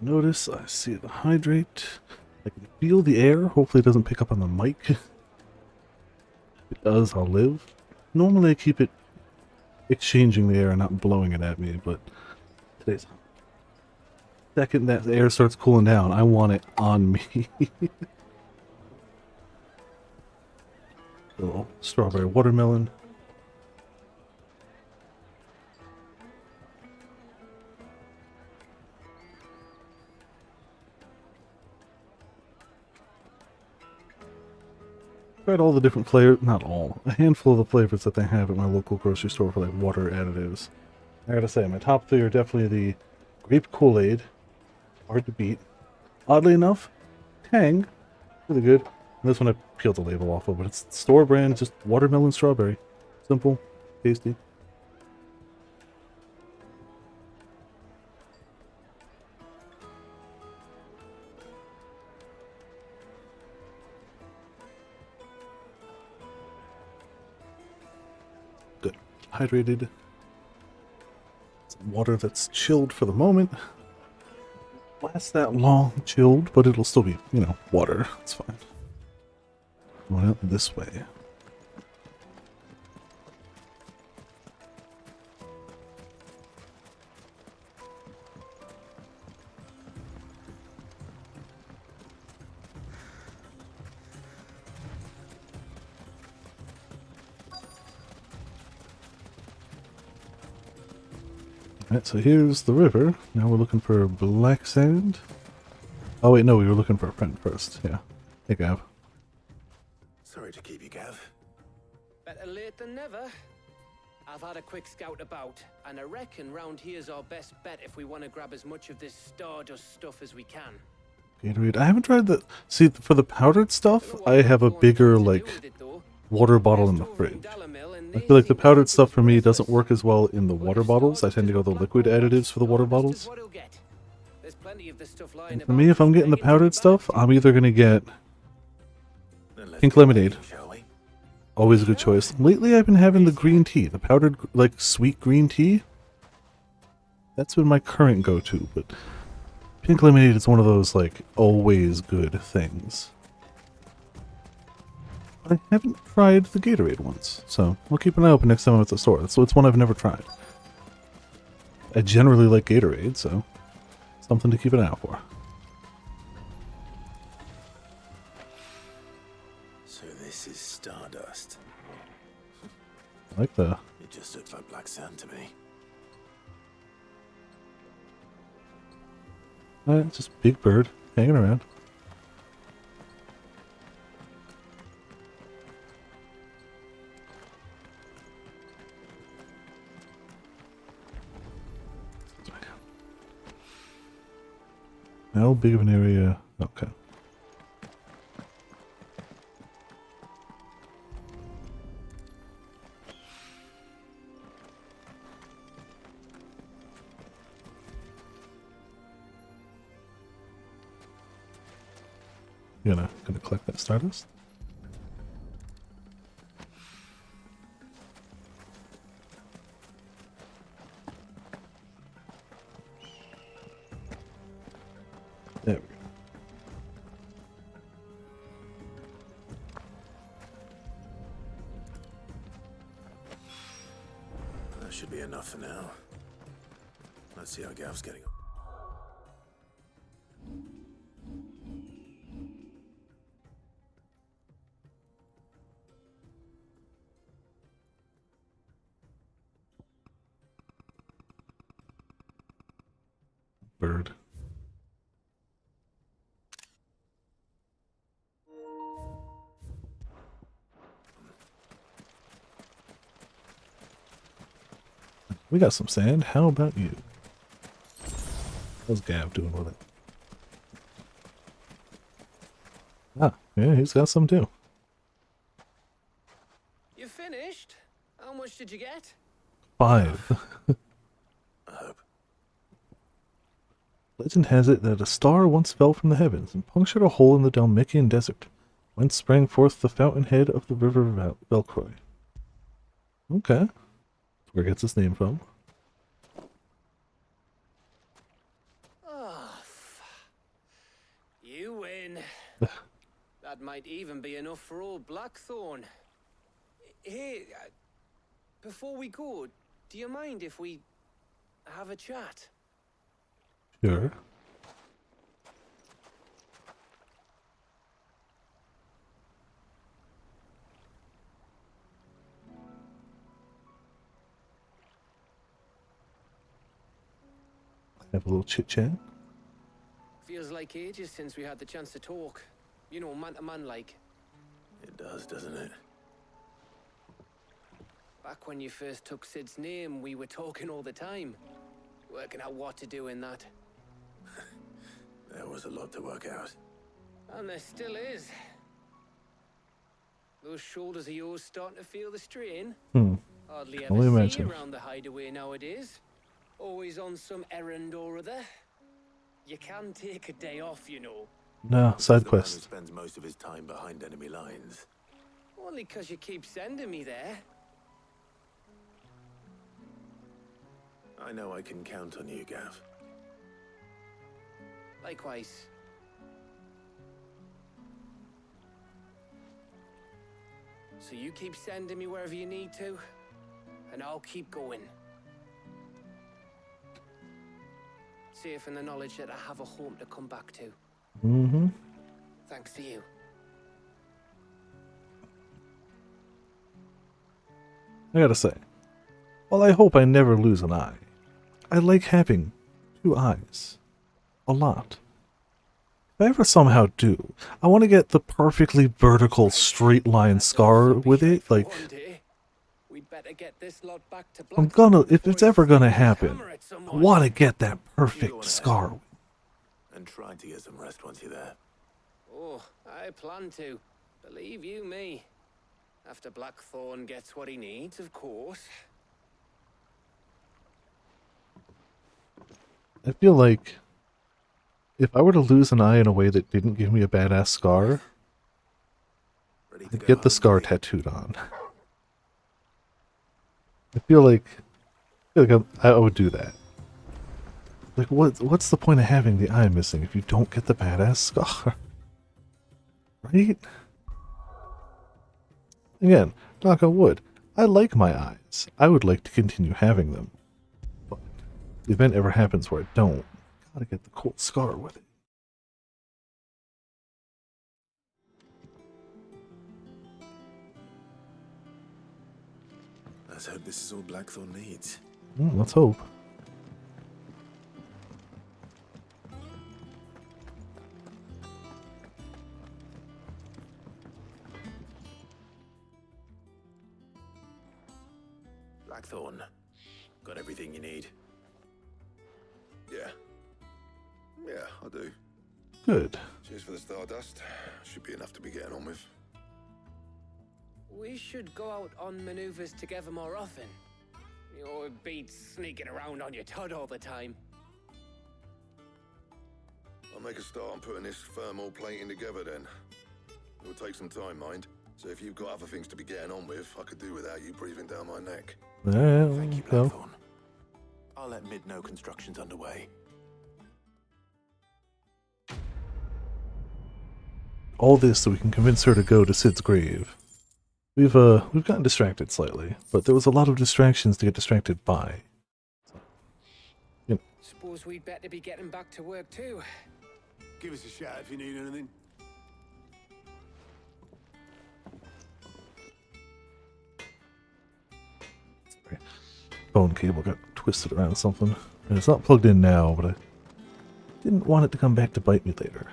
Notice I see the hydrate. I can feel the air. Hopefully it doesn't pick up on the mic. If it does, I'll live. Normally I keep it exchanging the air and not blowing it at me, but today's second that the air starts cooling down, I want it on me. Little strawberry watermelon. Tried all the different flavors, not all, a handful of the flavors that they have at my local grocery store for like water additives. I gotta say, my top three are definitely the grape Kool-Aid, hard to beat. Oddly enough, Tang, really good. And this one I peeled the label off of, but it's store brand, just watermelon strawberry. Simple, tasty. Good. Hydrated. Some water that's chilled for the moment. Last that long chilled, but it'll still be, you know, water. It's fine. Going out this way. Alright, so here's the river. Now we're looking for black sand. Oh wait, no, we were looking for a friend first. Yeah. Hey, Gav. Sorry to keep you, Gav. Better late than never. I've had a quick scout about, and I reckon round here's our best bet if we want to grab as much of this stardust stuff as we can. Gatorade. I haven't tried the... See, for the powdered stuff, I have a bigger, like, water bottle in the fridge. I feel like the powdered stuff for me doesn't work as well in the water bottles. I tend to go the liquid additives for the water bottles. And for me, if I'm getting the powdered stuff, I'm either going to get pink lemonade. Always a good choice. Lately, I've been having the green tea. The powdered, like, sweet green tea. That's been my current go-to, but pink lemonade is one of those, like, always good things. I haven't tried the Gatorade ones, so I'll keep an eye open next time I'm at the store. So it's one I've never tried. I generally like Gatorade, so something to keep an eye out for. So this is stardust. I like the... It just looks like black sand to me. It's just big bird hanging around. How big of an area? Okay. You gonna collect that stardust? There we go. That should be enough for now. Let's see how Gav's getting on. Bird. We got some sand. How about you? How's Gav doing with it? Ah, yeah, he's got some too. You finished? How much did you get? 5. Legend has it that a star once fell from the heavens and punctured a hole in the Dalmatian desert, whence sprang forth the fountainhead of the river Velcroy. Okay. Where it gets its name from. Might even be enough for old Blackthorn. Hey, before we go, do you mind if we have a chat? Sure. Have a little chit chat. Feels like ages since we had the chance to talk. You know, man to man like. It does, doesn't it? Back when you first took Sid's name, we were talking all the time. Working out what to do in that. There was a lot to work out. And there still is. Those shoulders of yours starting to feel the strain. Hardly Only ever see imagine. you around the hideaway nowadays. Always on some errand or other. You can take a day off, you know. No, side The man who quest. spends most of his time behind enemy lines. Only 'cause you keep sending me there. I know I can count on you, Gav. Likewise. So you keep sending me wherever you need to, and I'll keep going. Safe in the knowledge that I have a home to come back to. Mm-hmm. Thanks to you. I gotta say, while I hope I never lose an eye, I like having 2 eyes. A lot. If I ever somehow do, I want to get the perfectly vertical straight line scar with it. Like, We'd better get this lot back to I'm gonna, if it's ever gonna happen, I want to get that perfect scar. And try to get some rest once you're there. Oh, I plan to. Believe you me. After Blackthorn gets what he needs, of course. I feel like if I were to lose an eye in a way that didn't give me a badass scar, I'd get the scar tattooed on. I feel like I would do that. Like, what's the point of having the eye missing if you don't get the badass scar? Right? Again, knock on wood, I like my eyes. I would like to continue having them. But if the event ever happens where I don't, gotta get the cool scar with it. Let's hope this is all Blackthorn needs. Let's hope. Blackthorn, got everything you need? Yeah. Yeah, I do. Good. Cheers for the stardust. Should be enough to be getting on with. We should go out on maneuvers together more often. You know, it beats sneaking around on your Todd all the time. I'll make a start on putting this thermal plating together then. It'll take some time, mind. So if you've got other things to be getting on with, I could do without you breathing down my neck. Thank you, Blackthorn. I'll let Mid know construction's underway. All this so we can convince her to go to Sid's grave. We've gotten distracted slightly, but there was a lot of distractions to get distracted by. You know. Suppose we'd better be getting back to work too. Give us a shout if you need anything. Phone cable got twisted around something. And it's not plugged in now, but I didn't want it to come back to bite me later.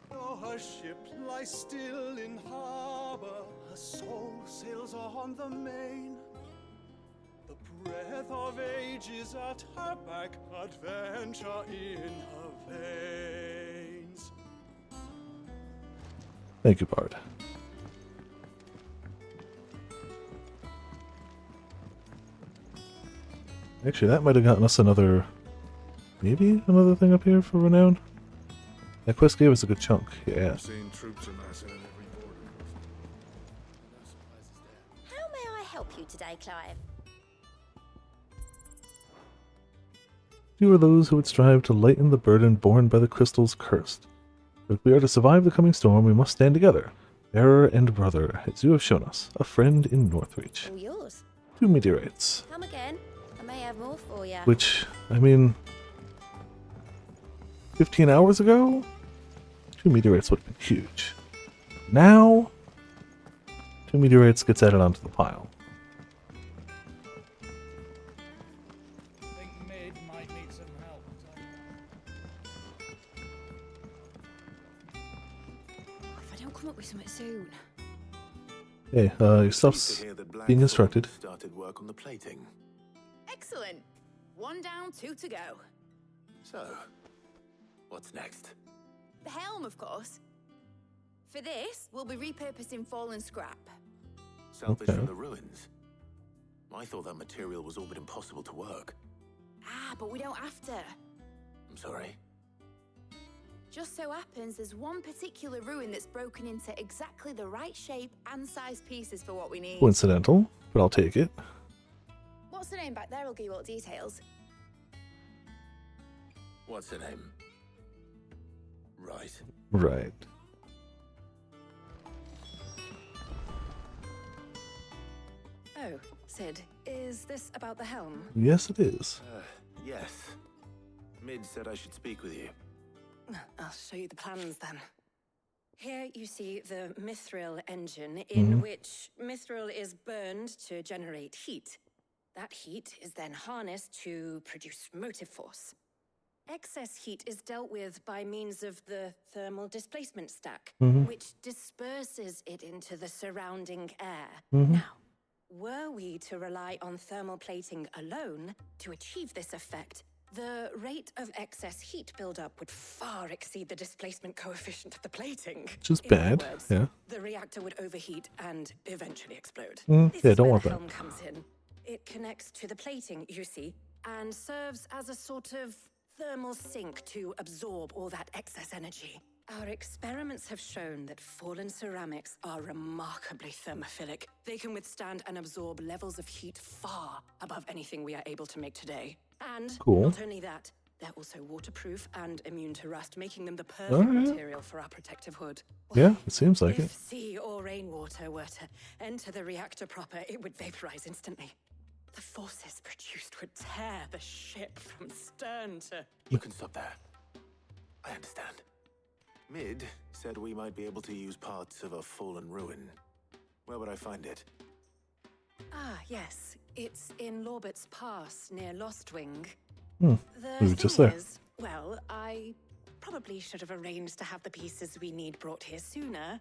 Her ship lies still in harbor, her soul sails on the main. The breath of age is at her back, adventure in her veins. Thank you, Bard. Actually, that might have gotten us another... maybe another thing up here for renown? That quest gave us a good chunk, yeah. Seen troops amassing at every border. How may I help you today, Clive? Few are those who would strive to lighten the burden borne by the crystals cursed. If we are to survive the coming storm, we must stand together. Bearer and brother, as you have shown us. A friend in Northreach. All yours. 2 meteorites. Come again. I may have more for you. Which, I mean, 15 hours ago, 2 meteorites would have been huge. Now, 2 meteorites gets added onto the pile. I think Mid might need some help. If I don't come up with something soon. Hey, your stuff's being instructed. Started work on the plating. Excellent. 1 down, 2 to go. So, what's next? The helm, of course. For this, we'll be repurposing fallen scrap. Salvage Okay. from the ruins. I thought that material was all but impossible to work. Ah, but we don't have to. I'm sorry. Just so happens there's one particular ruin that's broken into exactly the right shape and size pieces for what we need. Coincidental, but I'll take it. What's the name back there? I'll give you all the details. What's her name? Right. Right. Oh, Sid, is this about the helm? Yes, it is. Yes. Mid said I should speak with you. I'll show you the plans then. Here you see the mithril engine, in which mithril is burned to generate heat. That heat is then harnessed to produce motive force. Excess heat is dealt with by means of the thermal displacement stack, which disperses it into the surrounding air. Now, were we to rely on thermal plating alone to achieve this effect, the rate of excess heat buildup would far exceed the displacement coefficient of the plating. Which is In bad, other words, yeah. The reactor would overheat and eventually explode. This Yeah, is don't where want the that. helm comes in. It connects to the plating, you see, and serves as a sort of thermal sink to absorb all that excess energy. Our experiments have shown that fallen ceramics are remarkably thermophilic. They can withstand and absorb levels of heat far above anything we are able to make today. And Cool. not only that, they're also waterproof and immune to rust, making them the perfect Alright. material for our protective hood. Yeah, it seems like If it. sea or rainwater were to enter the reactor proper, it would vaporize instantly. The forces produced would tear the ship from stern to... You can stop there. I understand. Mid said we might be able to use parts of a fallen ruin. Where would I find it? Ah, yes. It's in Lorbert's Pass, near Lostwing. Hmm. The We were thing just there. is, well, I probably should have arranged to have the pieces we need brought here sooner.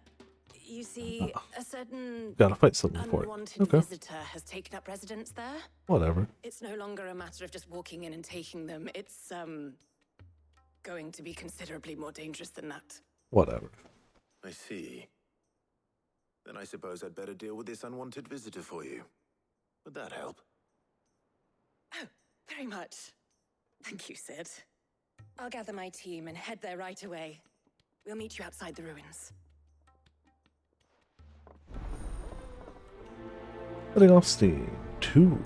You see, a certain Gotta fight something for it. unwanted Okay. visitor has taken up residence there. Whatever. It's no longer a matter of just walking in and taking them. It's, going to be considerably more dangerous than that. Whatever. I see. Then I suppose I'd better deal with this unwanted visitor for you. Would that help? Oh, very much. Thank you, Sid. I'll gather my team and head there right away. We'll meet you outside the ruins. Letting off steam. 2.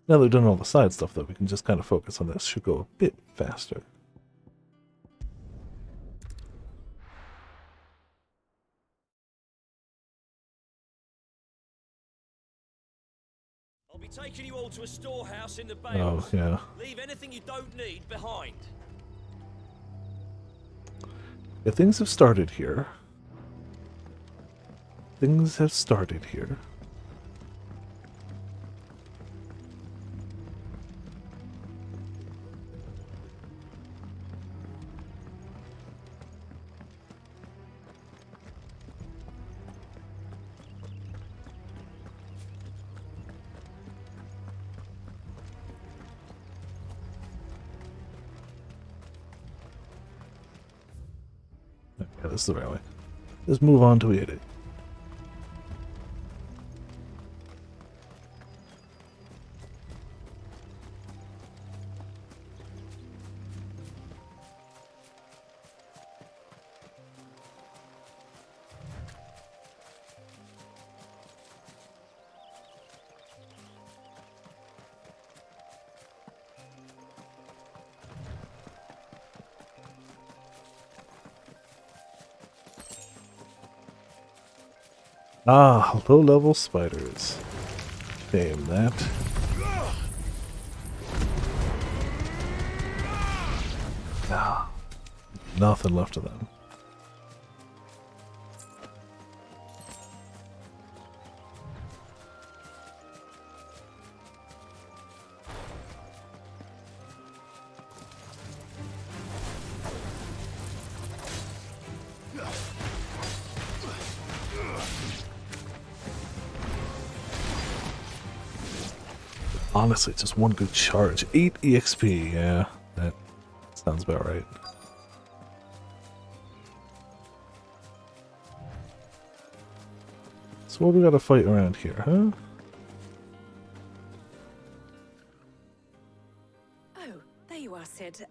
Now that we've done all the side stuff, though, we can just kind of focus on this. Should go a bit faster. I'll be taking you all to a storehouse in the Oh, Bales. yeah. Leave anything you don't need behind. Yeah, things have started here. Things have started here. Yeah, this is the right way. Let's move on to it. Ah, low-level spiders. Damn that. Ah, nothing left of them. Honestly, just one good charge. 8 EXP, yeah. That sounds about right. So what do we gotta fight around here, huh? Oh, there you are, Sid.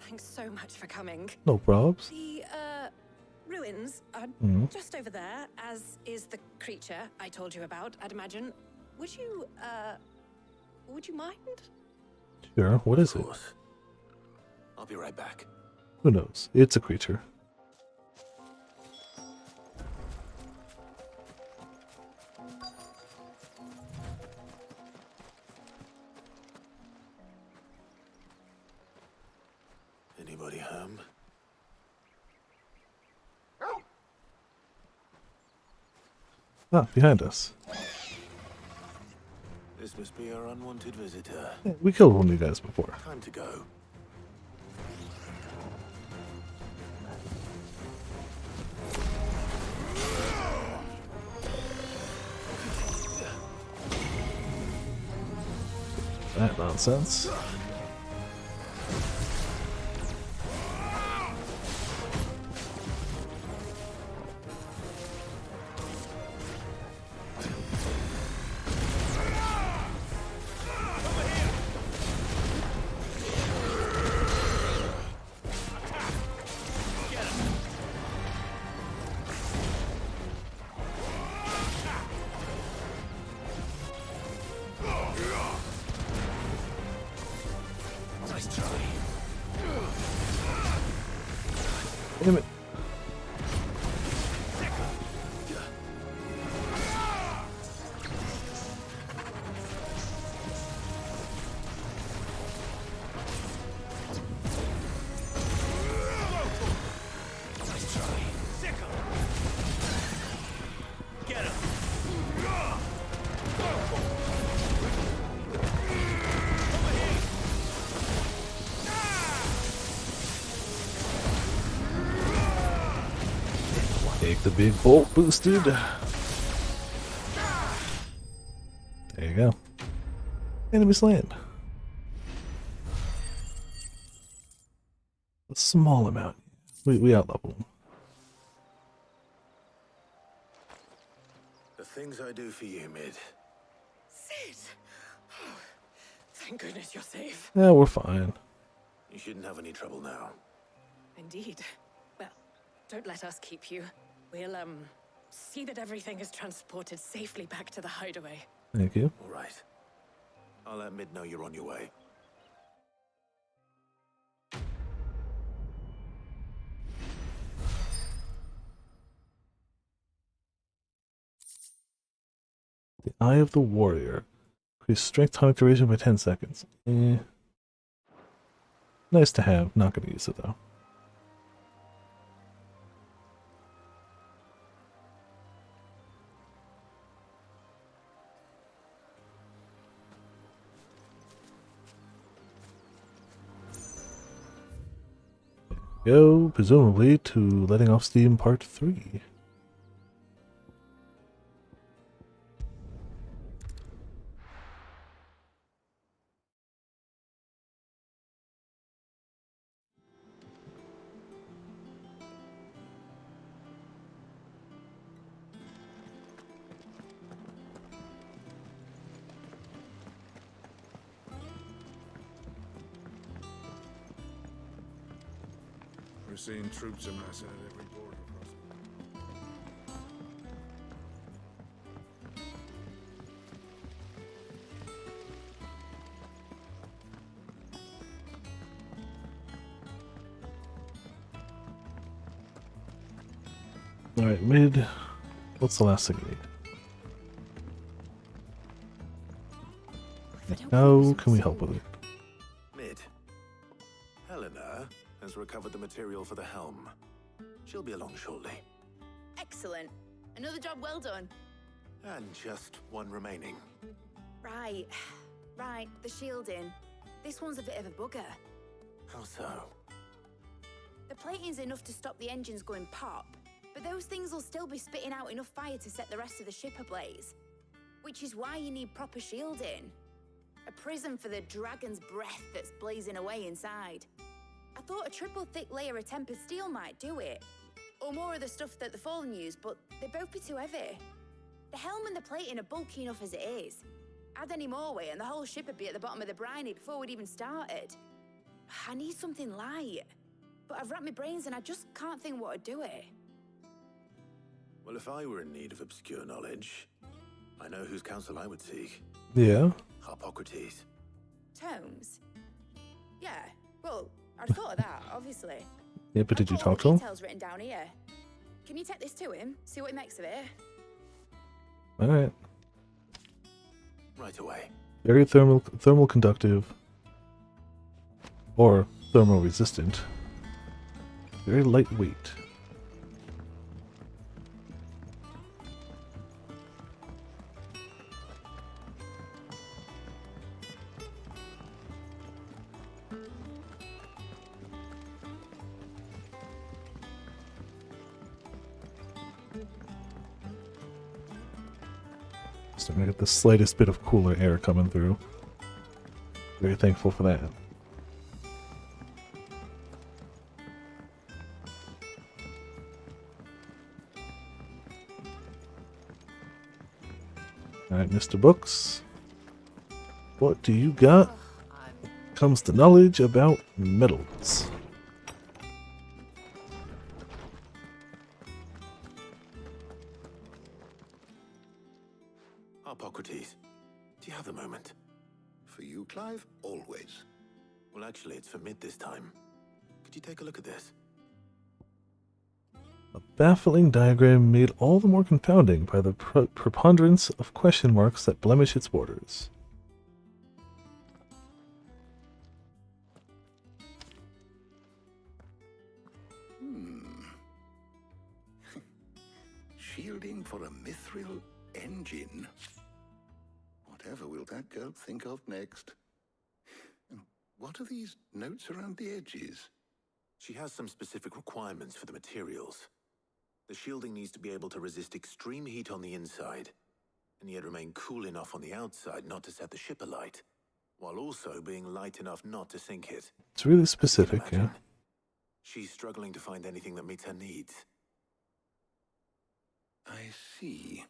Thanks so much for coming. No probs. The, ruins are Mhm. just over there, as is the creature I told you about, I'd imagine. Would you mind? Sure, what is it? I'll be right back. Who knows? It's a creature. Anybody home? Ah, behind us. This must be our unwanted visitor. Yeah, we killed one of you guys before. Time to go. That nonsense. Nice try. Damn it. Nice try. Sick 'em. Get him. Take the big bolt boosted. There you go. Enemy slain. A small amount. We outlevel them. The things I do for you, Mid. Sid! Oh, thank goodness you're safe. Yeah, we're fine. You shouldn't have any trouble now. Indeed. Well, don't let us keep you. We'll, see that everything is transported safely back to the hideaway. Thank you. All right. I'll let Mid know you're on your way. The Eye of the Warrior. Increase strength tonic duration by 10 seconds. Nice to have. Not going to use it though. Go, presumably, to letting off steam part 3. We're seeing troops amassing at every border crossing. Alright, Mid. What's the last thing you need? How can we help with it? Mid. Helena has recovered the material for the helm. She'll be along shortly. Excellent. Another job well done. And just one remaining. Right. Right, the shielding. This one's a bit of a bugger. How so? The plating's enough to stop the engines going pop, but those things will still be spitting out enough fire to set the rest of the ship ablaze. Which is why you need proper shielding. A prison for the dragon's breath that's blazing away inside. I thought a triple thick layer of tempered steel might do it. Or more of the stuff that the Fallen use, but they'd both be too heavy. The helm and the plating are bulky enough as it is. Add any more weight and the whole ship would be at the bottom of the briny before we'd even started. I need something light. But I've racked my brains and I just can't think what would do it. Well, if I were in need of obscure knowledge, I know whose counsel I would seek. Yeah. Hippocrates. Tomes? Yeah, well, I'd thought of that, obviously. Yeah, but did you I've got all talk the to him? details written down here. Can you take this to him? See what he makes of it? Alright. Right away. Very thermal conductive. Or thermal resistant. Very lightweight. Starting to get the slightest bit of cooler air coming through. Very thankful for that. Alright, Mr. Books. What do you got? Comes to knowledge about metals. Hippocrates, do you have a moment? For you, Clive? Always. Well, actually, it's for Mid this time. Could you take a look at this? A baffling diagram made all the more confounding by the preponderance of question marks that blemish its borders. Shielding for a mithril engine. Whatever will that girl think of next? And what are these notes around the edges? She has some specific requirements for the materials. The shielding needs to be able to resist extreme heat on the inside, and yet remain cool enough on the outside not to set the ship alight, while also being light enough not to sink it. It's really specific, yeah. She's struggling to find anything that meets her needs. I see.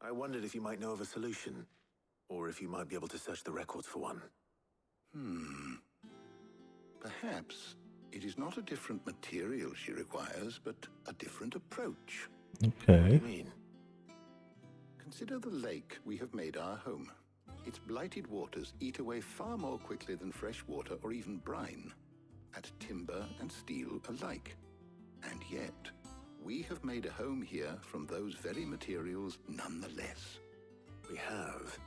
I wondered if you might know of a solution, or if you might be able to search the records for one. Perhaps it is not a different material she requires, but a different approach. Okay. What do you mean? Consider the lake we have made our home. Its blighted waters eat away far more quickly than fresh water or even brine, at timber and steel alike. And yet, we have made a home here from those very materials nonetheless. We have.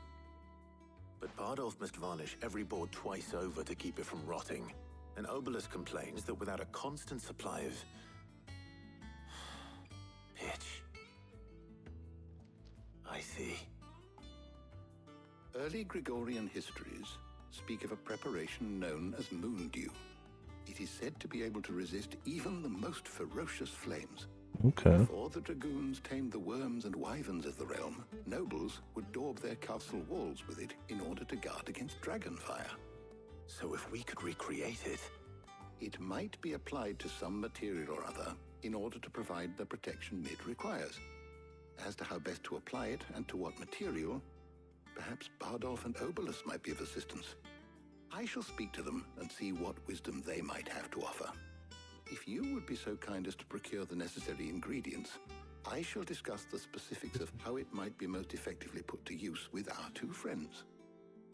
But Bardolph must varnish every board twice over to keep it from rotting. And Obelisk complains that without a constant supply of pitch. I see. Early Gregorian histories speak of a preparation known as moon dew. It is said to be able to resist even the most ferocious flames. Okay. Before the dragoons tamed the worms and wyverns of the realm, nobles would daub their castle walls with it in order to guard against dragonfire. So if we could recreate it... It might be applied to some material or other in order to provide the protection Mid requires. As to how best to apply it and to what material, perhaps Bardolph and Obelisk might be of assistance. I shall speak to them and see what wisdom they might have to offer. If you would be so kind as to procure the necessary ingredients, I shall discuss the specifics of how it might be most effectively put to use with our two friends.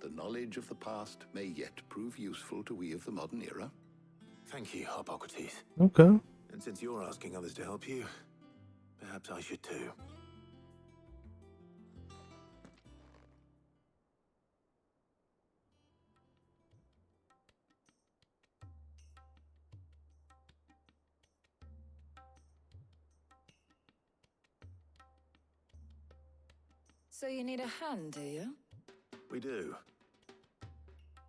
The knowledge of the past may yet prove useful to we of the modern era. Thank you, Hippocrates. Okay. And since you're asking others to help you, Perhaps I should too. So you need a hand, do you? We do.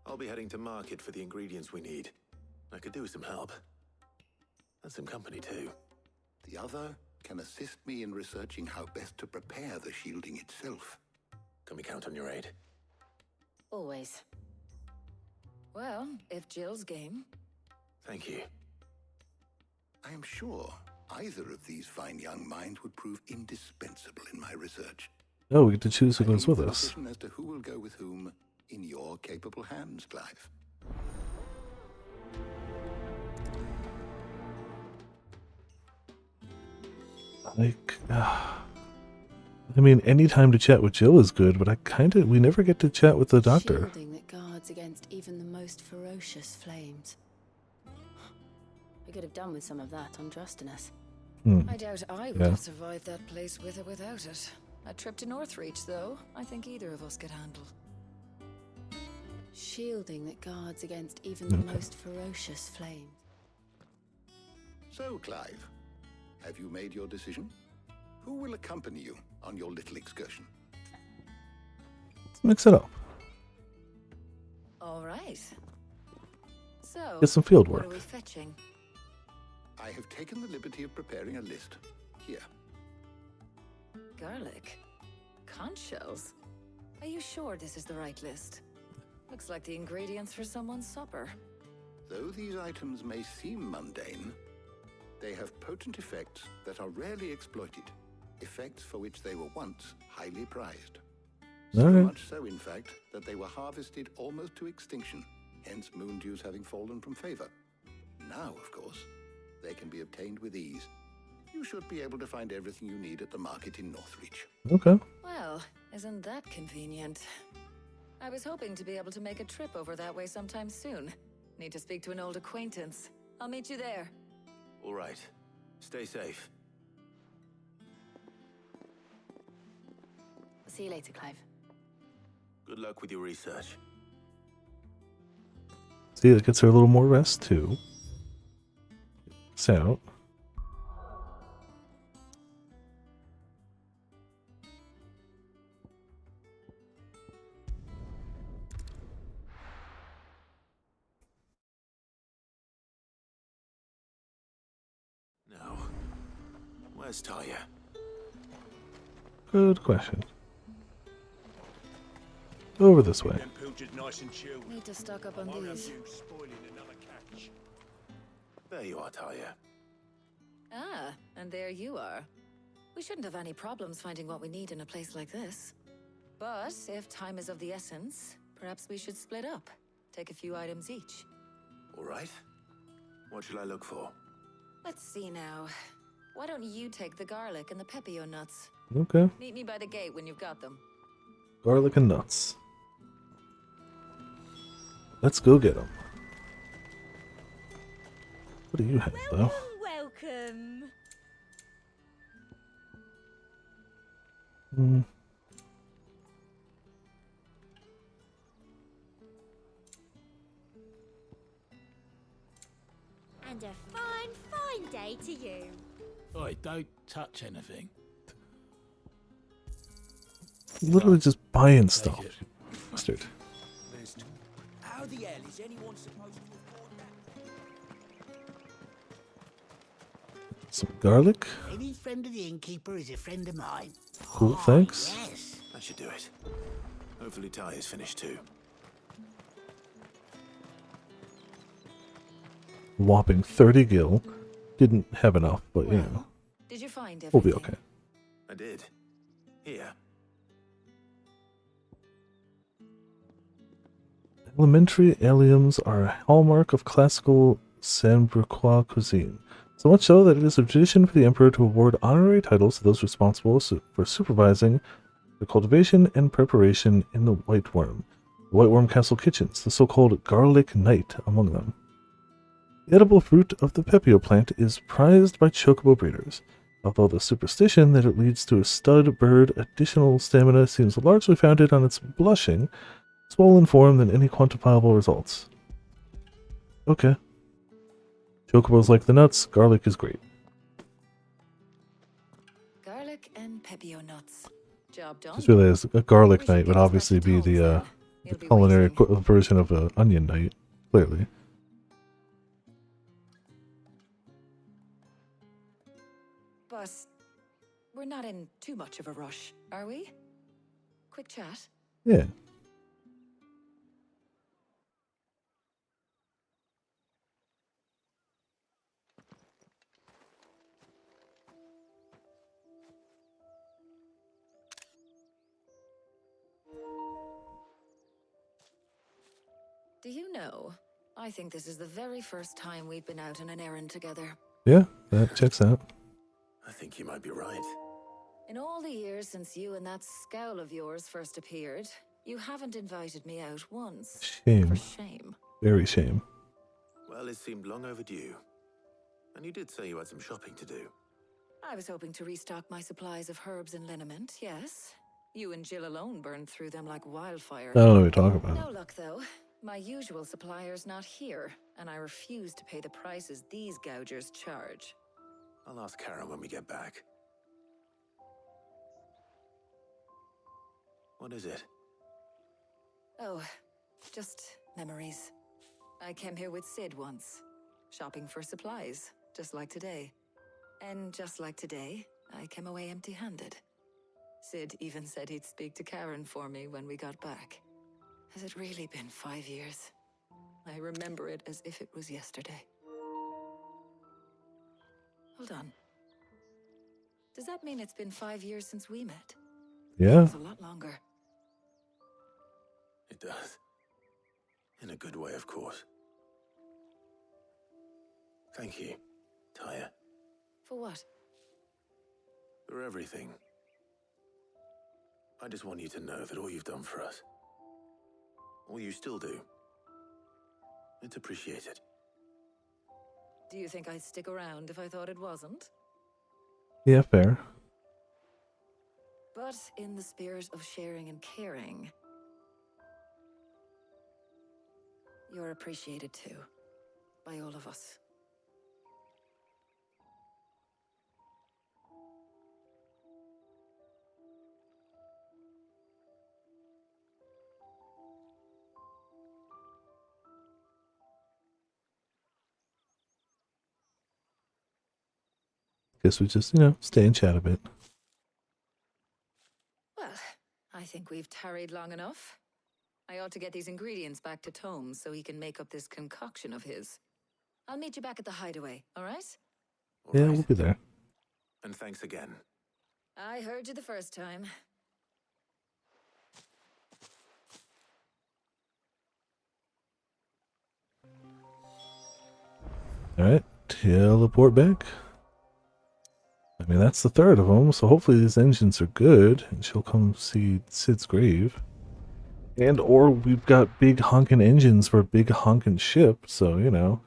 I'll be heading to market for the ingredients we need. I could do with some help. And some company too. The other can assist me in researching how best to prepare the shielding itself. Can we count on your aid? Always. Well, if Jill's game. Thank you. I am sure either of these fine young minds would prove indispensable in my research. Oh, we get to choose who goes with us. Decision as to who will go with whom in your capable hands, Clive. Like, I mean, any time to chat with Jill is good, but we never get to chat with the doctor. Shielding that guards against even the most ferocious flames. We could have done with some of that on Drustinus. I doubt I would Yeah. have survived that place with or without it. A trip to Northreach, though, I think either of us could handle. Shielding that guards against even the most ferocious flames. So, Clive, have you made your decision? Who will accompany you on your little excursion? Let's mix it up. All right. So, Get some field what work. are we fetching? I have taken the liberty of preparing a list. Here. Garlic. Conch shells. Are you sure this is the right list? Looks like the ingredients for someone's supper. Though these items may seem mundane, they have potent effects that are rarely exploited. Effects for which they were once highly prized. So Alright. much so, in fact, that they were harvested almost to extinction, hence moon dews having fallen from favor. Now, of course, they can be obtained with ease. You should be able to find everything you need at the market in Northreach. Okay. Well, isn't that convenient? I was hoping to be able to make a trip over that way sometime soon. Need to speak to an old acquaintance. I'll meet you there. All right. Stay safe. See you later, Clive. Good luck with your research. See, that gets her a little more rest too. So, Now, where's Talia? good question. Over this way. Them pilchards nice and chilled. Need to stock up on Won't have these. you spoiling another catch. There you are, Talia. Ah, and there you are. We shouldn't have any problems finding what we need in a place like this. But if time is of the essence, perhaps we should split up. Take a few items each. All right. What shall I look for? Let's see now. Why don't you take the garlic and the pepio nuts? Okay. Meet me by the gate when you've got them. Garlic and nuts. Let's go get them. What do you have, though? Welcome. Hmm. And a fine, fine day to you. Oi, don't touch anything. Literally just buying stuff. Bastard. How the hell is anyone supposed to afford that? Some garlic. Any friend of the innkeeper is a friend of mine. Cool, thanks. Yes. That should do it. Hopefully Talia's finished too. Whopping 30 gil. Didn't have enough, but you know. Did you find everything? We'll be okay. I did. Here. Elementary alliums are a hallmark of classical Sambricois cuisine. So much so that it is a tradition for the emperor to award honorary titles to those responsible for supervising the cultivation and preparation in the White Worm. The White Worm Castle kitchens, the so-called Garlic Knight among them. The edible fruit of the pepio plant is prized by chocobo breeders. Although the superstition that it leads to a stud bird additional stamina seems largely founded on its blushing, swollen form than any quantifiable results. Okay. Chocobos like the nuts, garlic is great. Garlic and pepio nuts. Job done. Just realized a garlic night would obviously be the culinary version of an onion night, clearly. But we're not in too much of a rush, are we? Quick chat? Yeah. Do you know, I think this is the very first time we've been out on an errand together. Yeah, that checks out. I think you might be right. In all the years since you and that scowl of yours first appeared, you haven't invited me out once. Shame. For shame. Very shame. Well, it seemed long overdue. And you did say you had some shopping to do. I was hoping to restock my supplies of herbs and liniment, yes. You and Jill alone burned through them like wildfire. I don't know what you're talking about. No luck, though. My usual supplier's not here, and I refuse to pay the prices these gougers charge. I'll ask Karen when we get back. What is it? Oh, just memories. I came here with Sid once, shopping for supplies, just like today. And just like today, I came away empty-handed. Sid even said he'd speak to Karen for me when we got back. Has it really been 5 years? I remember it as if it was yesterday. Hold on. Does that mean it's been 5 years since we met? Yeah. It's a lot longer. It does. In a good way, of course. Thank you, Tyre. For what? For everything. I just want you to know that all you've done for us, all you still do, it's appreciated. Do you think I'd stick around if I thought it wasn't? Yeah, fair. But in the spirit of sharing and caring, you're appreciated too, by all of us. Guess we just, stay and chat a bit. Well, I think we've tarried long enough. I ought to get these ingredients back to Tomes so he can make up this concoction of his. I'll meet you back at the hideaway, all right? Yeah, we'll be there. And thanks again. I heard you the first time. Alright, teleport back. I mean, that's the third of them, so hopefully these engines are good, and she'll come see Sid's grave. And or we've got big honkin' engines for a big honkin' ship, so,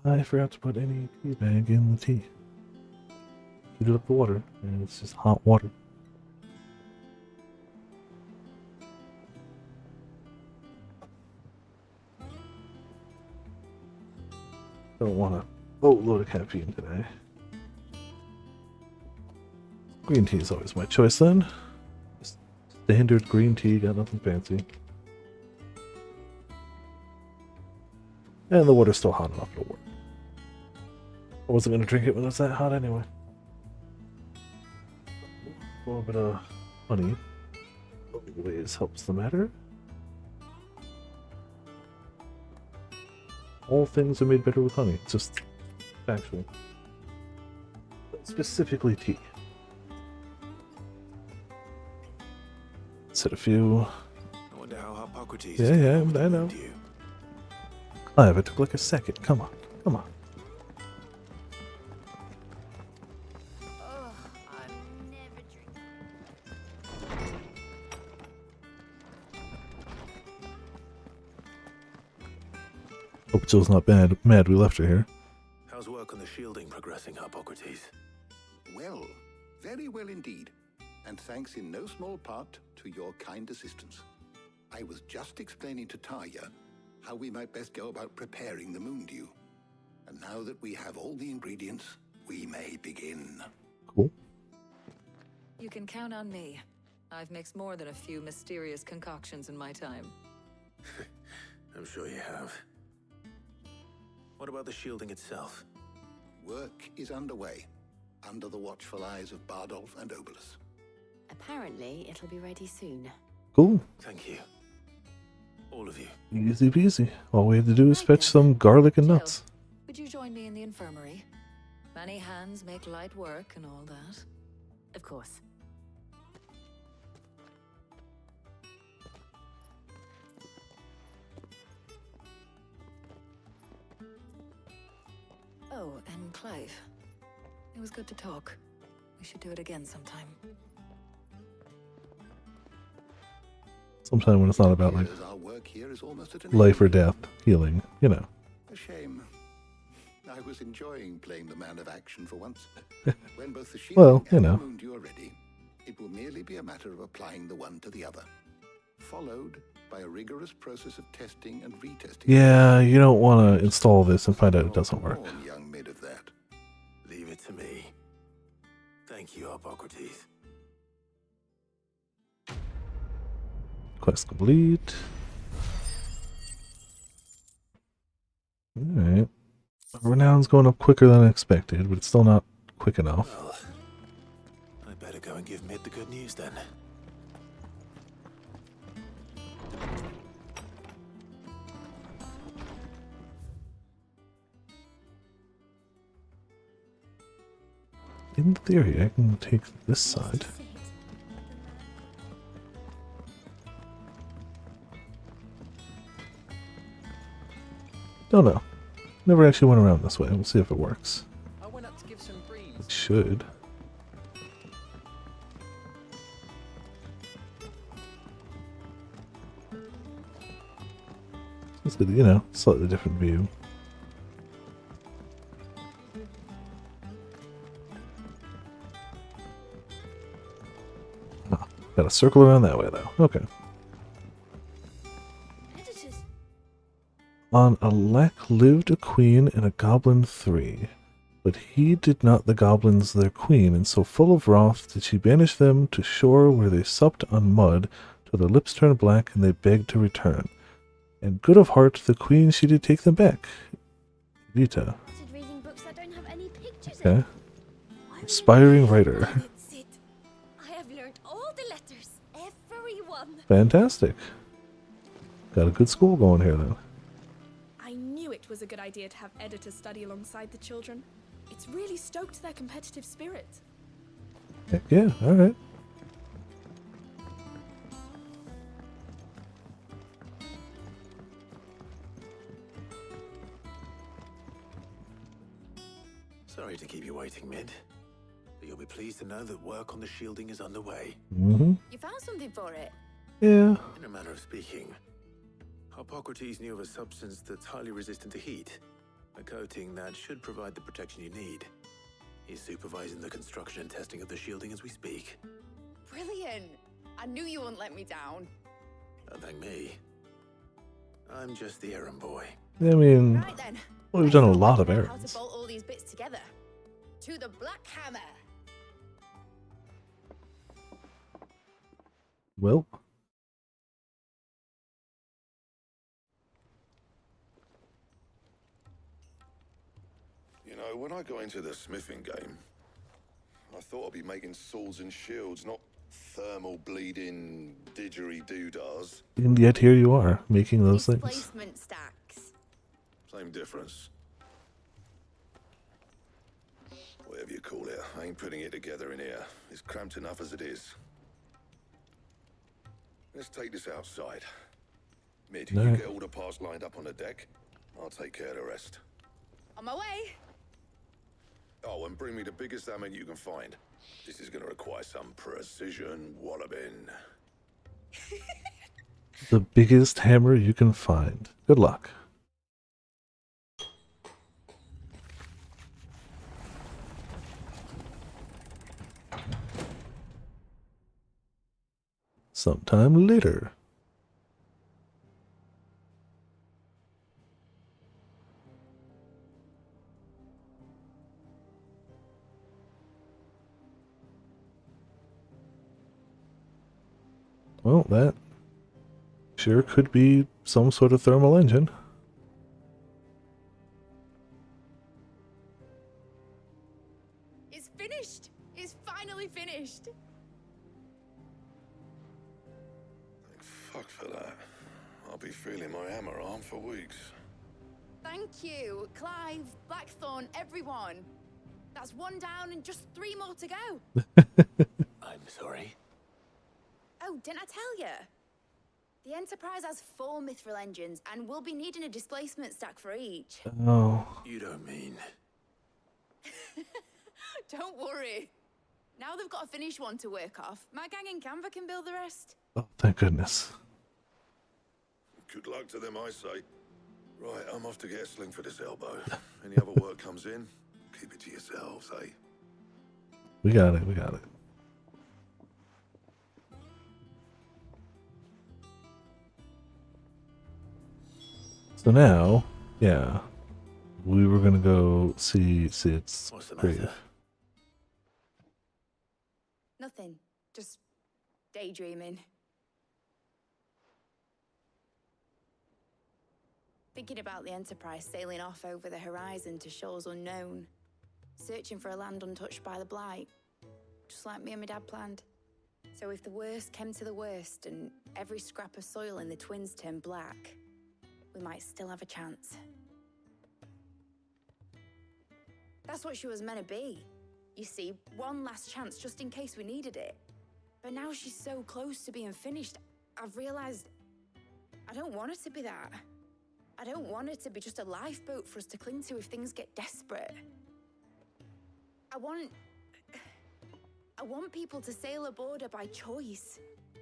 I forgot to put any tea bag in the tea. Heated up the water, and it's just hot water. Don't want a boatload of caffeine today. Green tea is always my choice then. Just standard green tea, got nothing fancy. And the water's still hot enough to work. I wasn't going to drink it when it was that hot anyway. A little bit of honey always helps the matter. All things are made better with honey. It's just factual. Specifically tea. Said a few. I wonder how Hippocrates. Yeah, I know. Clive, it took like a second. Come on, come on. Hope Jill's not mad we left her here. How's work on the shielding progressing, Hippocrates? Well, very well indeed. And thanks in no small part to your kind assistance. I was just explaining to Tarja how we might best go about preparing the moon dew. And now that we have all the ingredients, we may begin. Cool. You can count on me. I've mixed more than a few mysterious concoctions in my time. I'm sure you have. What about the shielding itself? Work is underway, under the watchful eyes of Bardolph and Obolus. Apparently, it'll be ready soon. Cool. Thank you. All of you. Easy peasy. All we have to do is fetch some garlic and nuts. Would you join me in the infirmary? Many hands make light work and all that. Of course. Oh, and Clive. It was good to talk. We should do it again sometime. Sometime when it's not about like Our work here is almost at an life or end. death healing, you know. A shame. I was enjoying playing the man of action for once. When both the shielding Well, you and know. the moon dew are ready, it will merely be a matter of applying the one to the other, followed by a rigorous process of testing and retesting. Yeah, you don't want to install this and find out it doesn't work. Warn young mid of that. Leave it to me. Thank you, Hippocrates. Quest complete. Alright. Renown's going up quicker than expected, but it's still not quick enough. Well, I better go and give Mid the good news then. In theory, I can take this side. Don't know. Never actually went around this way. We'll see if it works. I went up to give some breeze. It should. It's good, you know, slightly different view. Ah, gotta circle around that way though. Okay. On Alec lived a queen and a goblin 3, but he did not the goblins their queen, and so full of wrath did she banish them to shore where they supped on mud, till their lips turned black, and they begged to return. And good of heart, the queen she did take them back. Vita. Reading books that don't have any pictures Okay. Inspiring writer. I have learned all the letters, every one. Fantastic. Got a good school going here then. I knew it was a good idea to have editors study alongside the children. It's really stoked their competitive spirit. Heck yeah, alright. Sorry to keep you waiting, Mid. But you'll be pleased to know that work on the shielding is underway. Mm-hmm. You found something for it? Yeah. In a manner of speaking, Hippocrates knew of a substance that's highly resistant to heat. A coating that should provide the protection you need. He's supervising the construction and testing of the shielding as we speak. Brilliant! I knew you wouldn't let me down. Don't thank me. I'm just the errand boy. I mean, Right then. we've done a lot of How to errands. bolt all these bits together. To the Black Hammer. Well. You know, when I got into the smithing game, I thought I'd be making swords and shields, not thermal bleeding didgeridoo-dahs. And yet here you are, making those things. Displacement stacks. Same difference. Whatever you call it, I ain't putting it together in here. It's cramped enough as it is. Let's take this outside. Mid, you Alright. get all the parts lined up on the deck. I'll take care of the rest. On my way. Oh, and bring me the biggest hammer you can find. This is gonna require some precision walloping. The biggest hammer you can find. Good luck. sometime later. Well, that sure could be some sort of thermal engine. It's finished! It's finally finished! Thank fuck for that. I'll be feeling my hammer arm for weeks. Thank you, Clive, Blackthorn, everyone. That's one down and just 3 more to go. I'm sorry. Oh, didn't I tell you? The Enterprise has 4 mithril engines, and we'll be needing a displacement stack for each. Oh. You don't mean... Don't worry. Now they've got a finished one to work off. My gang in Canva can build the rest. Oh, thank goodness. Good luck to them, I say. Right, I'm off to get a sling for this elbow. Any other work comes in, keep it to yourselves, eh? We got it, we got it. So now, yeah, we were gonna go see Sid's grave. Nothing. Just daydreaming. Thinking about the Enterprise sailing off over the horizon to shores unknown. Searching for a land untouched by the Blight. Just like me and my dad planned. So if the worst came to the worst and every scrap of soil in the Twins turned black, we might still have a chance. That's what she was meant to be. You see, one last chance just in case we needed it. But now she's so close to being finished, I've realized I don't want her to be that. I don't want her to be just a lifeboat for us to cling to if things get desperate. I want people to sail aboard her by choice,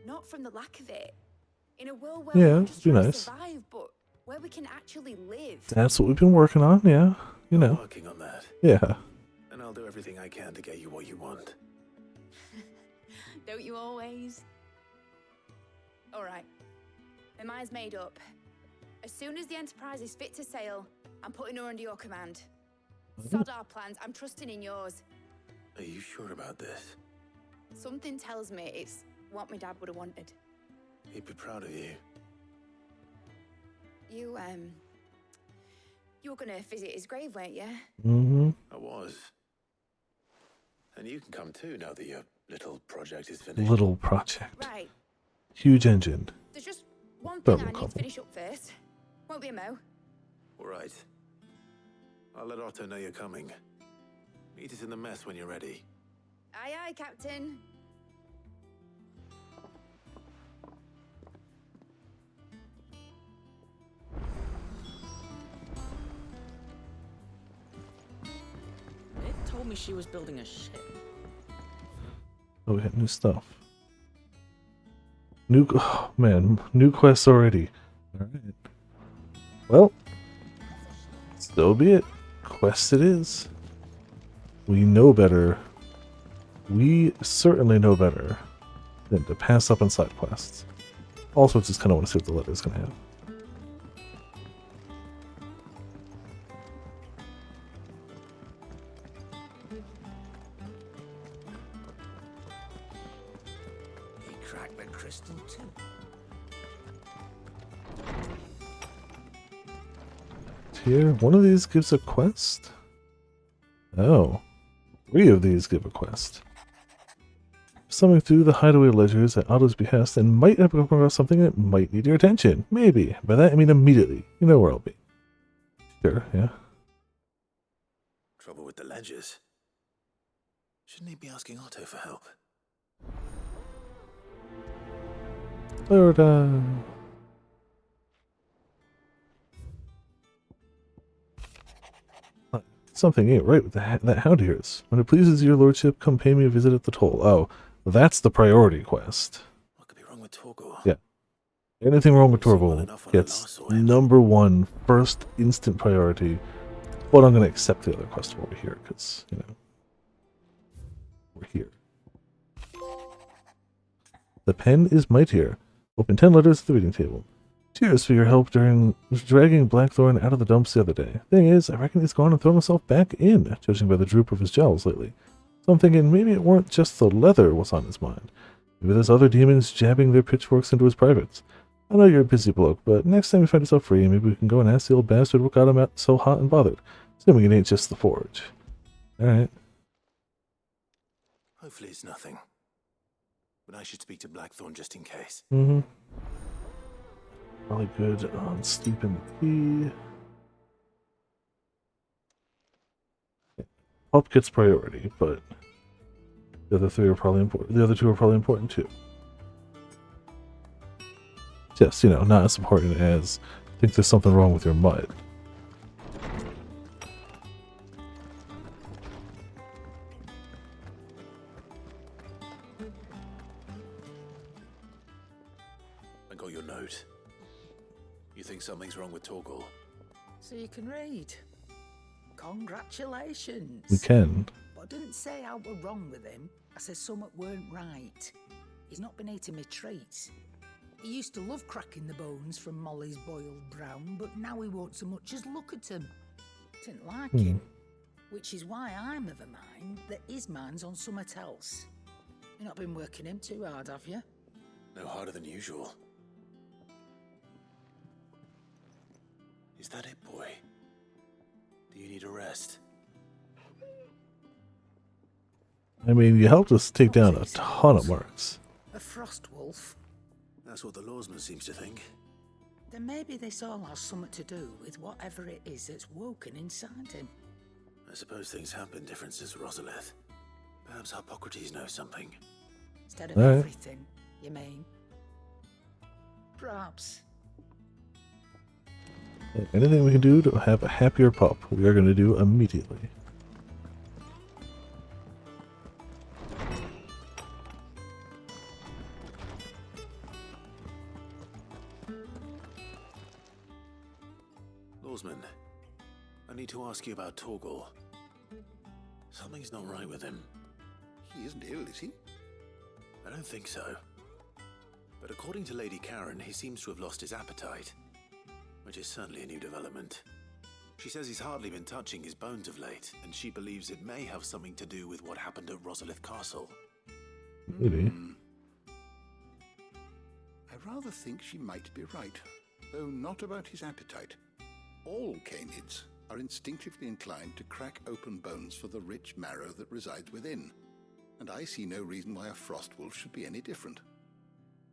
not from the lack of it. In a world where Yeah, we just be try to nice. survive, but where we can actually live. That's what we've been working on, yeah. You know. Working on that. Yeah. And I'll do everything I can to get you what you want. Don't you always? All right. My mind's made up. As soon as the Enterprise is fit to sail, I'm putting her under your command. Sod our plans. I'm trusting in yours. Are you sure about this? Something tells me it's what my dad would have wanted. He'd be proud of you. You were gonna visit his grave, weren't you? Mm-hmm. I was. And you can come too now that your little project is finished. Little project. Right. Huge engine. There's just one thing Thermal I need couple. to finish up first. Won't be a mo. All right. I'll let Otto know you're coming. Meet us in the mess when you're ready. Aye, aye, Captain. It told me she was building a ship. Oh, we got new stuff. New, oh man, new quests already. Alright. Well, so be it. Quest it is. We know better. We certainly know better than to pass up on side quests. Also, just kind of want to see what the letter's going to have. He cracked the crystal too. Here, one of these gives a quest? Oh. 3 of these give a quest. Something through the hideaway ledgers at Otto's behest and might have come across something that might need your attention. Maybe. By that I mean immediately. You know where I'll be. Sure, yeah. Trouble with the ledgers. Shouldn't he be asking Otto for help? Florida. Something ain't right with that hound of yours. When it pleases your lordship, come pay me a visit at the toll. Oh, that's the priority quest. What could be wrong with Torgal? Yeah. Anything wrong with Torval gets #1 first instant priority. But I'm going to accept the other quest over here because, you know, we're here. The pen is mightier. Open 10 letters at the reading table. Cheers for your help during dragging Blackthorn out of the dumps the other day. Thing is, I reckon he's gone and thrown himself back in, judging by the droop of his jowls lately. So I'm thinking maybe it weren't just the leather was on his mind. Maybe there's other demons jabbing their pitchforks into his privates. I know you're a busy bloke, but next time you find yourself free, maybe we can go and ask the old bastard what got him out so hot and bothered. Assuming it ain't just the forge. Alright. Hopefully it's nothing. But I should speak to Blackthorn just in case. Mm-hmm. Probably good on sleep in the key. Pup gets priority, but the other three are probably important. The other two are probably important too. Yes, you know, not as important as I think there's something wrong with your mud. I got your note. You think something's wrong with Torgal? So you can read. Congratulations. We can. But I didn't say how we're wrong with him. I said something weren't right. He's not been eating me treats. He used to love cracking the bones from Molly's boiled brown, but now he won't so much as look at him. Didn't like him. Which is why I'm of a mind that his mind's on something else. You've not been working him too hard, have you? No harder than usual. Is that it, boy? Do you need a rest? I mean, you helped us take down a ton of marks. A frost wolf? That's what the lawsman seems to think. Then maybe this all has something to do with whatever it is that's woken inside him. I suppose things have been different since Rosalith. Perhaps Hippocrates knows something. Instead of Right. everything, you mean? Perhaps. Anything we can do to have a happier pup, we are going to do immediately. Lawsman, I need to ask you about Torgal. Something's not right with him. He isn't ill, is he? I don't think so. But according to Lady Karen, he seems to have lost his appetite. Which is certainly a new development. She says he's hardly been touching his bones of late, and she believes it may have something to do with what happened at Rosalith Castle. Maybe. I rather think she might be right, though not about his appetite. All canids are instinctively inclined to crack open bones for the rich marrow that resides within, and I see no reason why a frost wolf should be any different.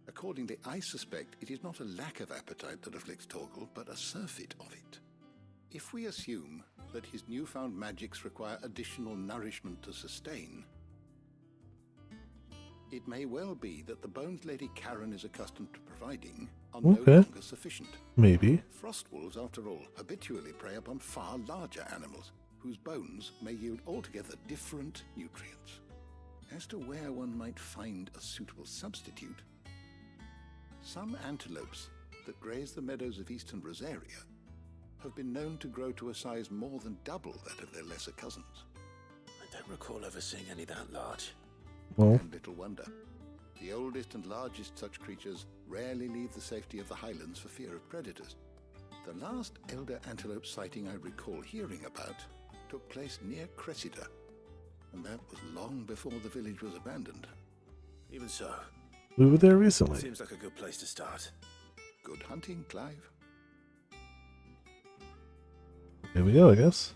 Accordingly, I suspect it is not a lack of appetite that afflicts Torgal, but a surfeit of it. If we assume that his newfound magics require additional nourishment to sustain, it may well be that the bones Lady Karen is accustomed to providing are no longer sufficient. Maybe. Frost wolves, after all, habitually prey upon far larger animals, whose bones may yield altogether different nutrients. As to where one might find a suitable substitute, some antelopes that graze the meadows of eastern Rosaria have been known to grow to a size more than double that of their lesser cousins. I don't recall ever seeing any that large. Well. And little wonder. The oldest and largest such creatures rarely leave the safety of the highlands for fear of predators. The last elder antelope sighting I recall hearing about took place near Cressida, and that was long before the village was abandoned. Even so, We were there recently. seems like a good place to start. Good hunting, Clive. Here we go, I guess.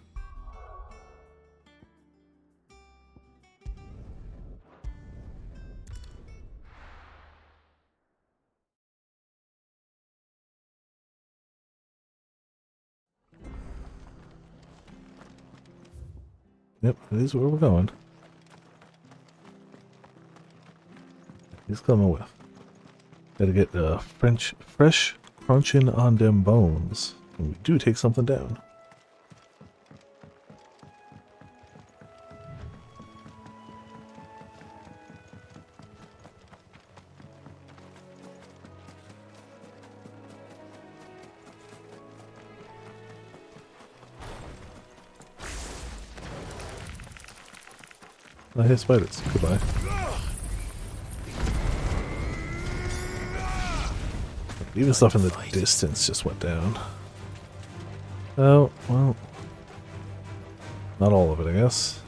Yep, it is where we're going. He's coming with. Gotta get fresh crunching on them bones. And we do take something down. I hit spiders. Goodbye. Even stuff in the distance just went down. Oh, well. Not all of it, I guess.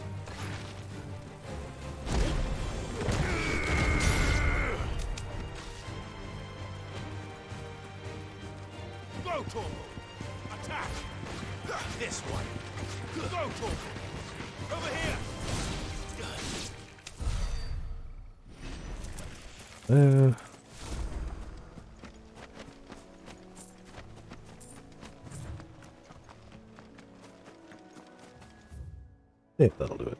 Go, Torgal! Attack! This one! Go, Torgal! Over here! Yeah, that'll do it.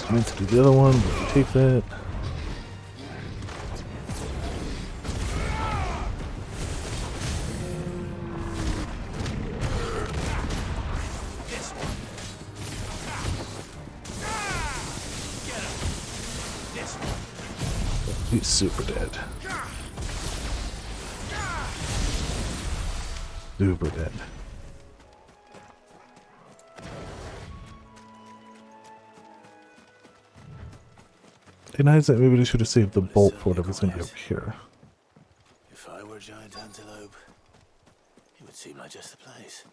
I meant to do the other one, but we take that. He's super dead. Super dead. In hindsight, maybe they should have saved the bolt for whatever's going to be over here. If I were a giant antelope, it would seem like just the place.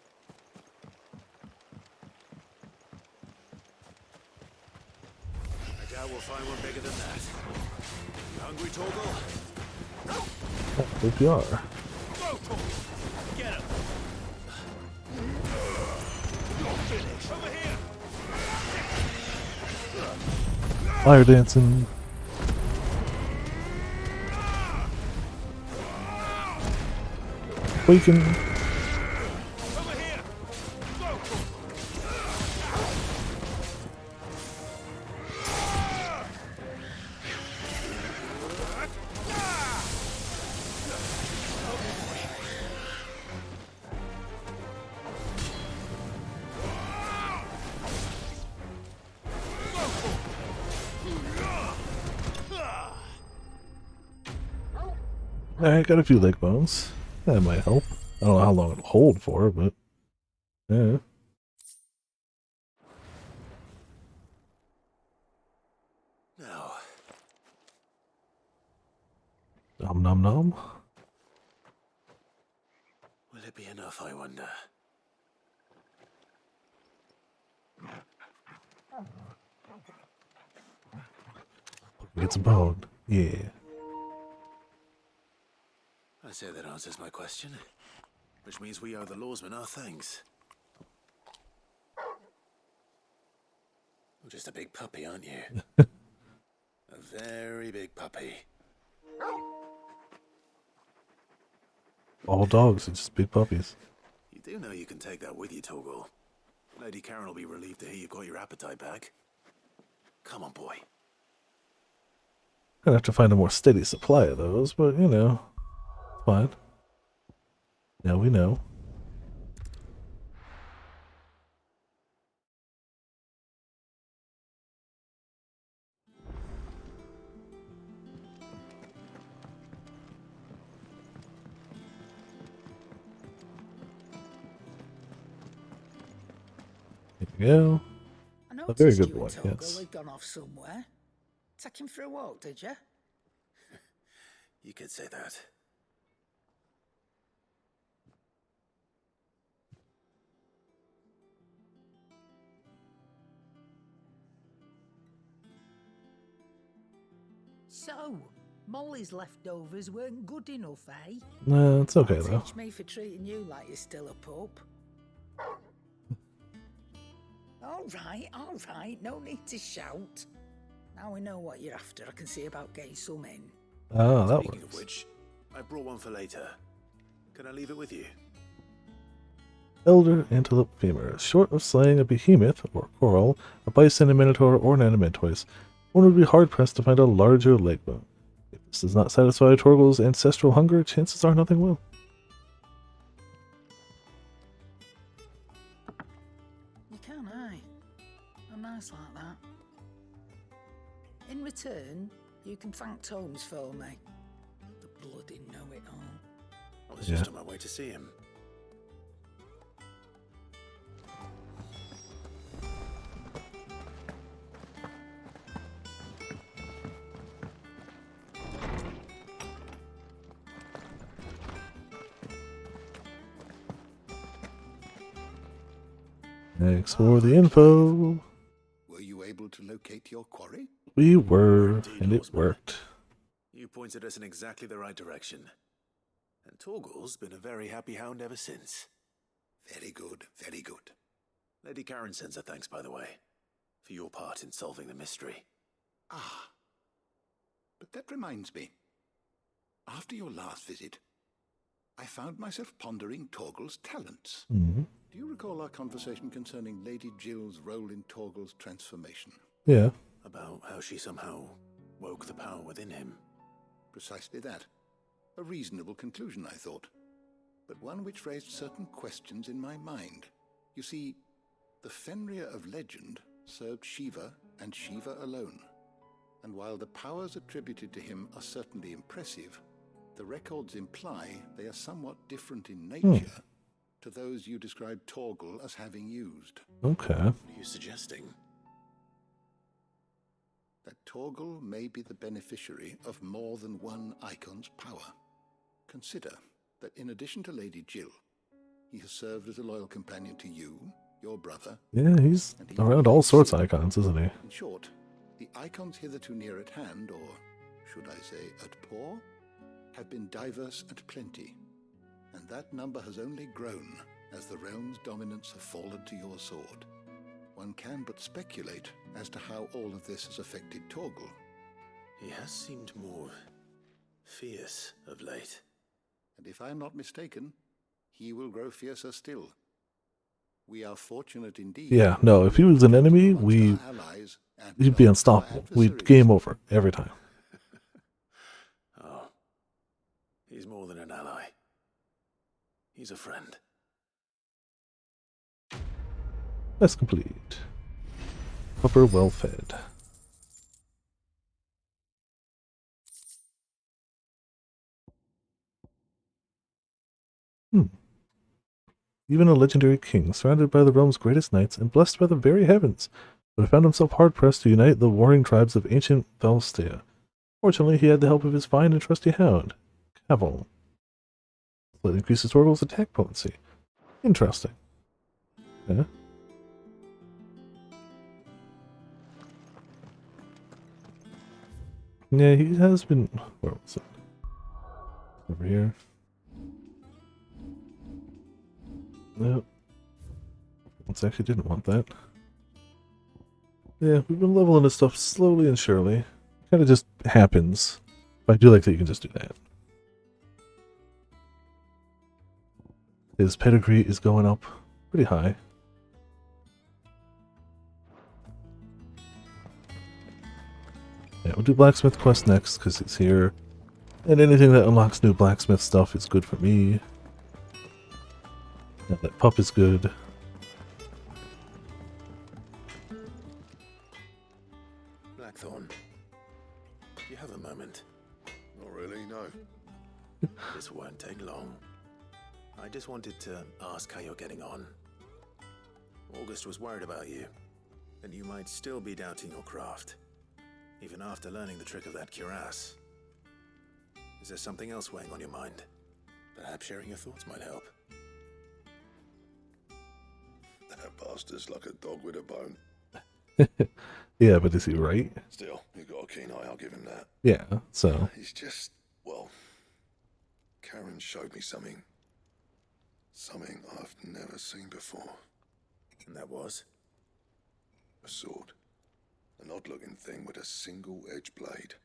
I doubt we'll find one bigger than that. You hungry, Torgal? I hope you are. Go, Torgal! Get him! You're finished! Over here! Fire dancing. Waking. I got a few leg bones. That might help. I don't know how long it'll hold for, but yeah. Now, Nom nom nom. will it be enough, I wonder? It's a bone. Yeah. I say that answers my question, which means we owe the lawsmen our thanks. You're just a big puppy, aren't you? A very big puppy. All dogs are just big puppies. You do know you can take that with you, Torgal. Lady Karen will be relieved to hear you've got your appetite back. Come on, boy. Gonna have to find a more steady supply of those, but you know, fine. Now we know. There you go. I A very noticed good you boy, and Torgal yes. had gone off somewhere. Take him for a walk, did you? You could say that. So, Molly's leftovers weren't good enough, eh? No, it's okay though. Teach me for treating you like you're still a pup. All right, no need to shout. Now we know what you're after. I can see about getting some in. Oh, that Speaking works. of which, I brought one for later. Can I leave it with you? Elder antelope femur. Short of slaying a behemoth, or coral, a bison, a minotaur, or an animantoise, one would be hard-pressed to find a larger leg bone. If this does not satisfy Torgal's ancestral hunger, chances are nothing will. You return, you can thank Tomes for me. The bloody know-it-all. I was just on my way to see him. Thanks for the info. Were you able to locate your quarry? We were, and it worked. You pointed us in exactly the right direction. And Torgal's been a very happy hound ever since. Very good, very good. Lady Karen sends her thanks, by the way, for your part in solving the mystery. Ah. But that reminds me. After your last visit, I found myself pondering Torgal's talents. Mm-hmm. Do you recall our conversation concerning Lady Jill's role in Torgal's transformation? Yeah. About how she somehow woke the power within him. Precisely that. A reasonable conclusion, I thought. But one which raised certain questions in my mind. You see, the Fenrir of legend served Shiva and Shiva alone. And while the powers attributed to him are certainly impressive, the records imply they are somewhat different in nature to those you described Torgal as having used. Okay. What are you suggesting? That Torgal may be the beneficiary of more than one icon's power. Consider that in addition to Lady Jill, he has served as a loyal companion to you, your brother. Yeah, he's around all sorts of icons, isn't he? In short, the icons hitherto near at hand, or should I say at paw, have been diverse and plenty, and that number has only grown as the realm's dominance have fallen to your sword. One can but speculate as to how all of this has affected Torgal. He has seemed more fierce of late. And if I am not mistaken, he will grow fiercer still. We are fortunate indeed. Yeah, no, if he was an enemy, he'd be unstoppable. We'd game over every time. Oh, he's more than an ally. He's a friend. That's complete. Upper well fed. Even a legendary king, surrounded by the realm's greatest knights and blessed by the very heavens, would have found himself hard-pressed to unite the warring tribes of ancient Valstea. Fortunately, he had the help of his fine and trusty hound, Cavil. That increases Torgal's attack potency. Interesting. Yeah. Yeah, he has been... Where was it? Over here. Nope. It actually didn't want that. Yeah, we've been leveling this stuff slowly and surely. Kind of just happens. But I do like that you can just do that. His pedigree is going up pretty high. Yeah, we'll do Blacksmith Quest next because he's here. And anything that unlocks new blacksmith stuff is good for me. Yeah, that pup is good. Blackthorn, do you have a moment? Not really, no. This won't take long. I just wanted to ask how you're getting on. August was worried about you, and you might still be doubting your craft, even after learning the trick of that cuirass. Is there something else weighing on your mind? Perhaps sharing your thoughts might help. That bastard's like a dog with a bone. Yeah, but is he right? Still, you've got a keen eye, I'll give him that. Yeah, so... He's just, well... Karen showed me something. Something I've never seen before. And that was? A sword. An odd-looking thing with a single-edged blade.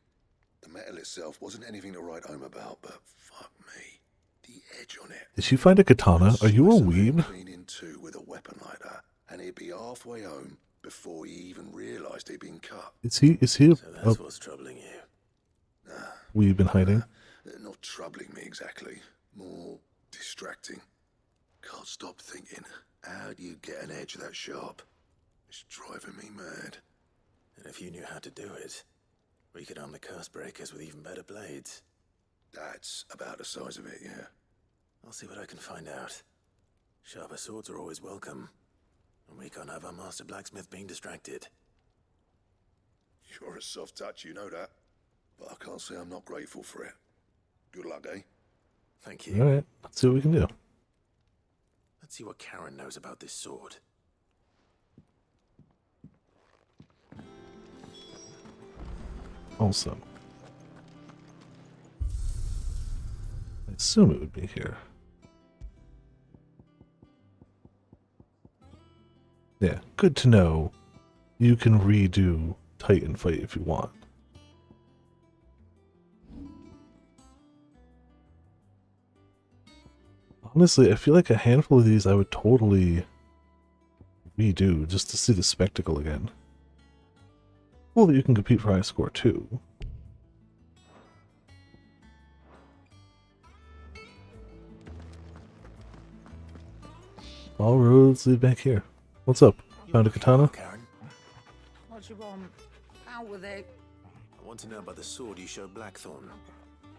The metal itself wasn't anything to write home about, but fuck me. The edge on it. Did you find a katana? Are you a weeb? Clean in two with a weapon like that, and he'd be halfway home before he even realised he'd been cut. Is he So that's what's troubling you. weeb in hiding? Not troubling me exactly. More distracting. Can't stop thinking, how do you get an edge that sharp? It's driving me mad. And if you knew how to do it, We could arm the curse breakers with even better blades. That's about the size of it, yeah. I'll see what I can find out. Sharper swords are always welcome. And we can't have our master blacksmith being distracted. You're a soft touch, you know that. But I can't say I'm not grateful for it. Good luck, eh? Thank you. Alright, let's see what we can do. Let's see what Karen knows about this sword. Awesome. I assume it would be here. Yeah, good to know. You can redo Titan Fight if you want. Honestly, I feel like a handful of these I would totally redo just to see the spectacle again. Cool that you can compete for high score too. All roads lead back here. What's up? Found a katana? Karen, What do you want? Out with it. I want to know about the sword you showed Blackthorn.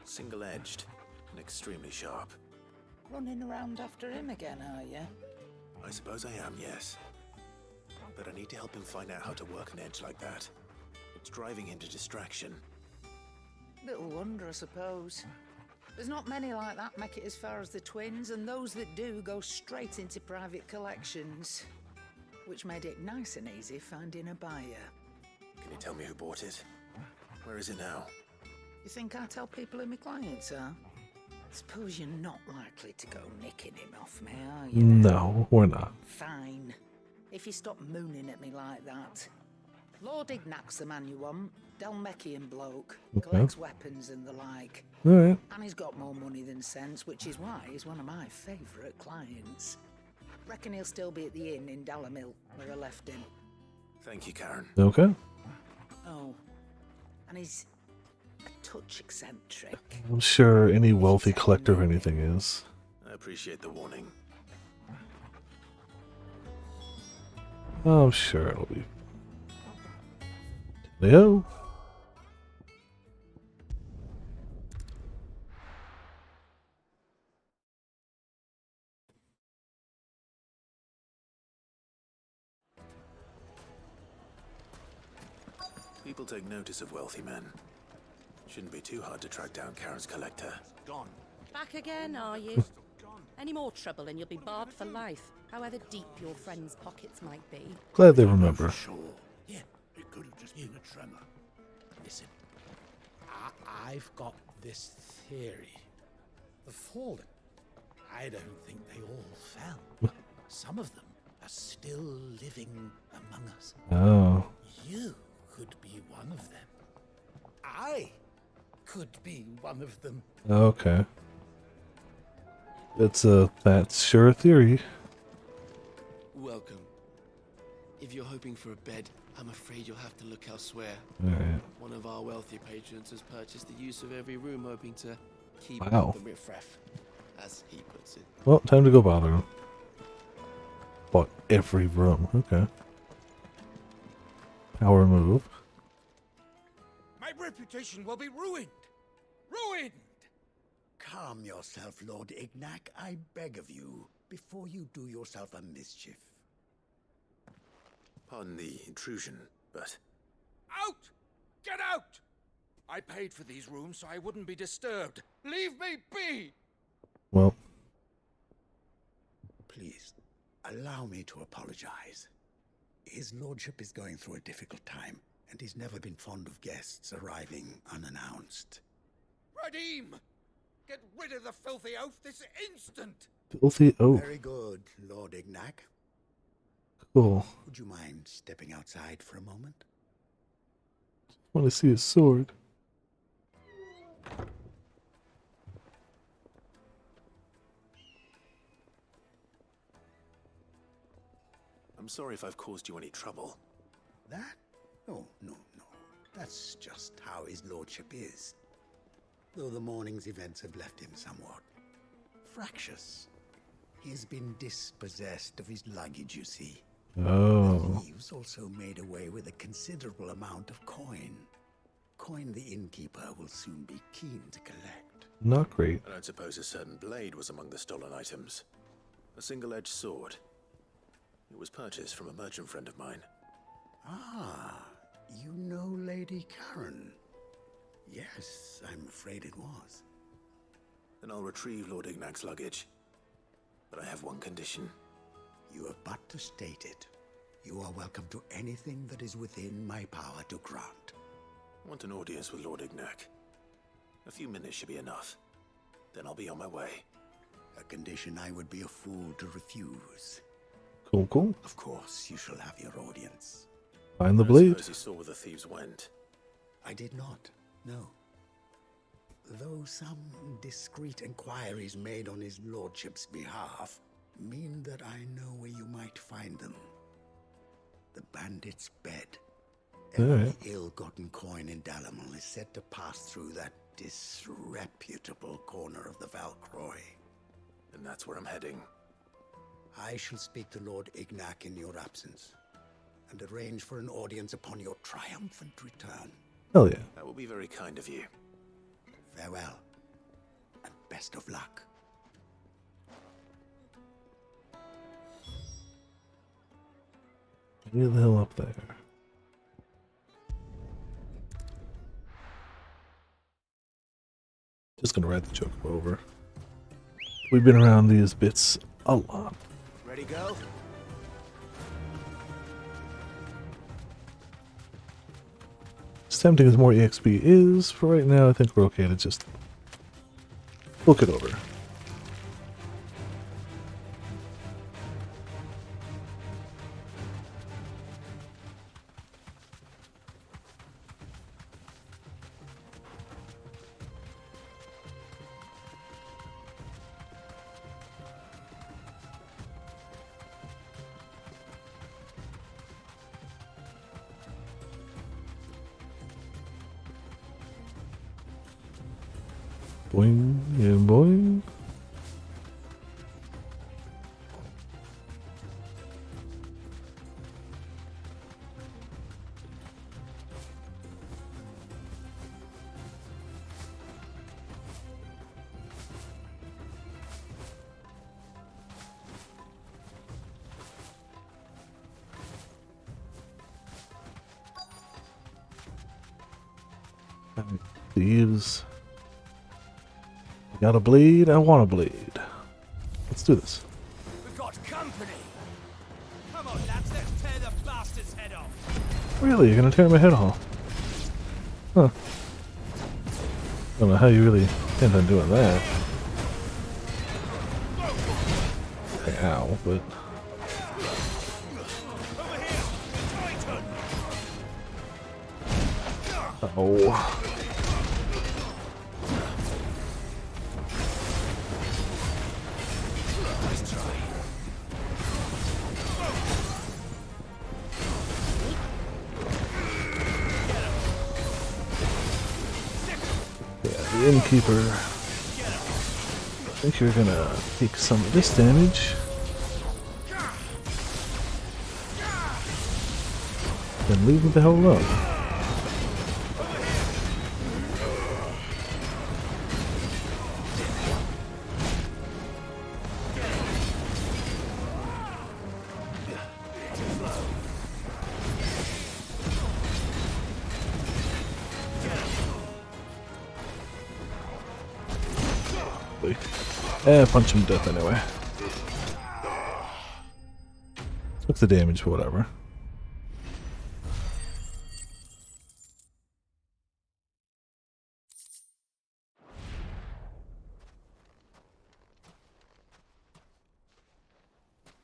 Single-edged and extremely sharp. Running around after him again, are you? I suppose I am, yes. But I need to help him find out how to work an edge like that. It's driving him to distraction. Little wonder, I suppose. There's not many like that make it as far as the twins, and those that do go straight into private collections. Which made it nice and easy finding a buyer. Can you tell me who bought it? Where is it now? You think I tell people who my clients are? Suppose you're not likely to go nicking him off me, are you? No, we're not. Fine. If you stop mooning at me like that. Lord Ignac's the man you want. Dalmekian bloke. Okay. Collects weapons and the like. Alright. And he's got more money than sense, which is why he's one of my favourite clients. Reckon he'll still be at the inn in Dalamil, where I left him. Thank you, Karen. Okay. Oh. And he's a touch eccentric. I'm sure any wealthy collector of anything is. I appreciate the warning. Oh, I'm sure it'll be. Leo? People take notice of wealthy men. Shouldn't be too hard to track down Karen's collector. Gone. Back again, are you? Any more trouble and you'll be barred for life, however deep your friends' pockets might be. Glad they remember. Sure. Yeah, it could have just been a tremor. Listen, I've got this theory. The fallen, I don't think they all fell. Some of them are still living among us. Oh. You could be one of them. I could be one of them. Okay. That's sure a theory. Welcome. If you're hoping for a bed, I'm afraid you'll have to look elsewhere. Alright. One of our wealthy patrons has purchased the use of every room, hoping to keep Wow. the riffraff, as he puts it. Well, time to go bother him. Bought every room. Okay. Power move. My reputation will be ruined. Ruined! Calm yourself, Lord Ignac, I beg of you, before you do yourself a mischief. Pardon the intrusion, but... Out! Get out! I paid for these rooms so I wouldn't be disturbed. Leave me be! Well. Please, allow me to apologize. His lordship is going through a difficult time, and he's never been fond of guests arriving unannounced. Radim! Get rid of the filthy oaf this instant! Filthy oaf. Very good, Lord Ignac. Cool. Would you mind stepping outside for a moment? Want to see his sword. I'm sorry if I've caused you any trouble. That? Oh, no. That's just how his lordship is. Though the morning's events have left him somewhat fractious. He's been dispossessed of his luggage, you see. Oh. The thieves also made away with a considerable amount of coin. coin the innkeeper will soon be keen to collect. Not great. I don't suppose a certain blade was among the stolen items. A single-edged sword. It was purchased from a merchant friend of mine. Ah, you know Lady Karen. Yes, I'm afraid it was. Then I'll retrieve Lord Ignac's luggage. But I have one condition. You have but to state it. You are welcome to anything that is within my power to grant. I want an audience with Lord Ignac. A few minutes should be enough. Then I'll be on my way. A condition I would be a fool to refuse. Cool, cool. Of course, you shall have your audience. Find the I blade. suppose you saw where the thieves went. I did not, no. Though some discreet inquiries made on his lordship's behalf mean that I know where you might find them. The bandit's bed. Every ill-gotten coin in Dalamil is said to pass through that disreputable corner of the Valcroy. And that's where I'm heading. I shall speak to Lord Ignac in your absence, and arrange for an audience upon your triumphant return. Hell yeah. That will be very kind of you. Farewell, and best of luck. Near the hill up there. Just gonna ride the chocobo over. We've been around these bits a lot. Ready, go? As tempting as more EXP is, for right now I think we're okay to just look it over. Boing and boing. Thieves. Got a blade? I want a blade. Let's do this. We've got company. Come on, lads, let's tear the bastard's head off. Really? You're gonna tear my head off? Huh. Don't know how you really intend on doing that. Ow, but... Oh. The innkeeper, I think you're gonna take some of this damage. Then leave me the hell alone. Punch him to death anyway. Took the damage, whatever.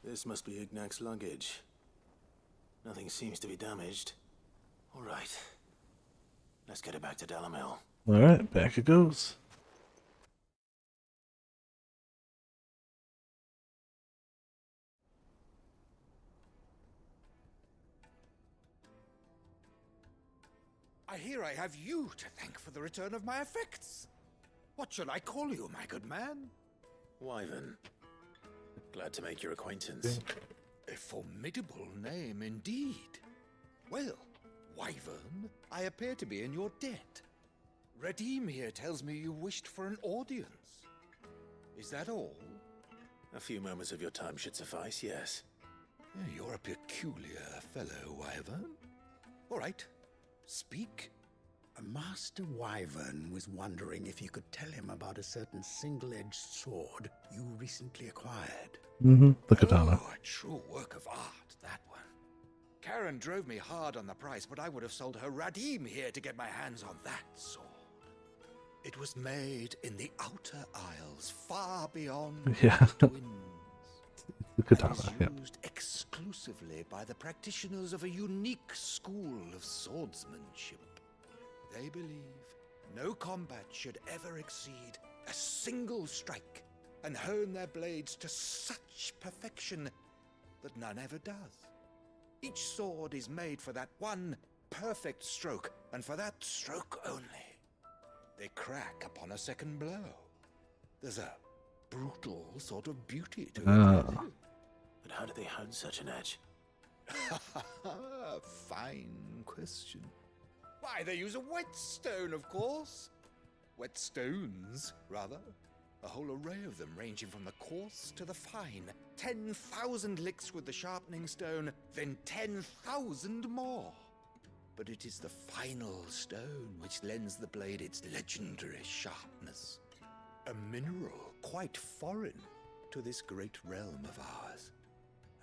This must be Ignac's luggage. Nothing seems to be damaged. All right. Let's get it back to Dalamil. Alright, back it goes. I hear I have you to thank for the return of my effects. What shall I call you, my good man? Wyvern. Glad to make your acquaintance. A formidable name indeed. Well, Wyvern, I appear to be in your debt. Redeem here tells me you wished for an audience. Is that all? A few moments of your time should suffice, yes. You're a peculiar fellow, Wyvern. All right, speak. Master Wyvern was wondering if you could tell him about a certain single-edged sword you recently acquired. The katana. Oh, a true work of art, that one. Karen drove me hard on the price, but I would have sold her Radim here to get my hands on that sword. It was made in the Outer Isles, far beyond Yeah. the Twins. The katana, yeah. Used exclusively by the practitioners of a unique school of swordsmanship. They believe no combat should ever exceed a single strike and hone their blades to such perfection that none ever does. Each sword is made for that one perfect stroke, and for that stroke only. They crack upon a second blow. There's a brutal sort of beauty to it. But how do they hone such an edge? Fine question. Why, they use a whetstone, of course. Whetstones, rather. A whole array of them, ranging from the coarse to the fine. 10,000 licks with the sharpening stone, then 10,000 more. But it is the final stone which lends the blade its legendary sharpness. A mineral quite foreign to this great realm of ours.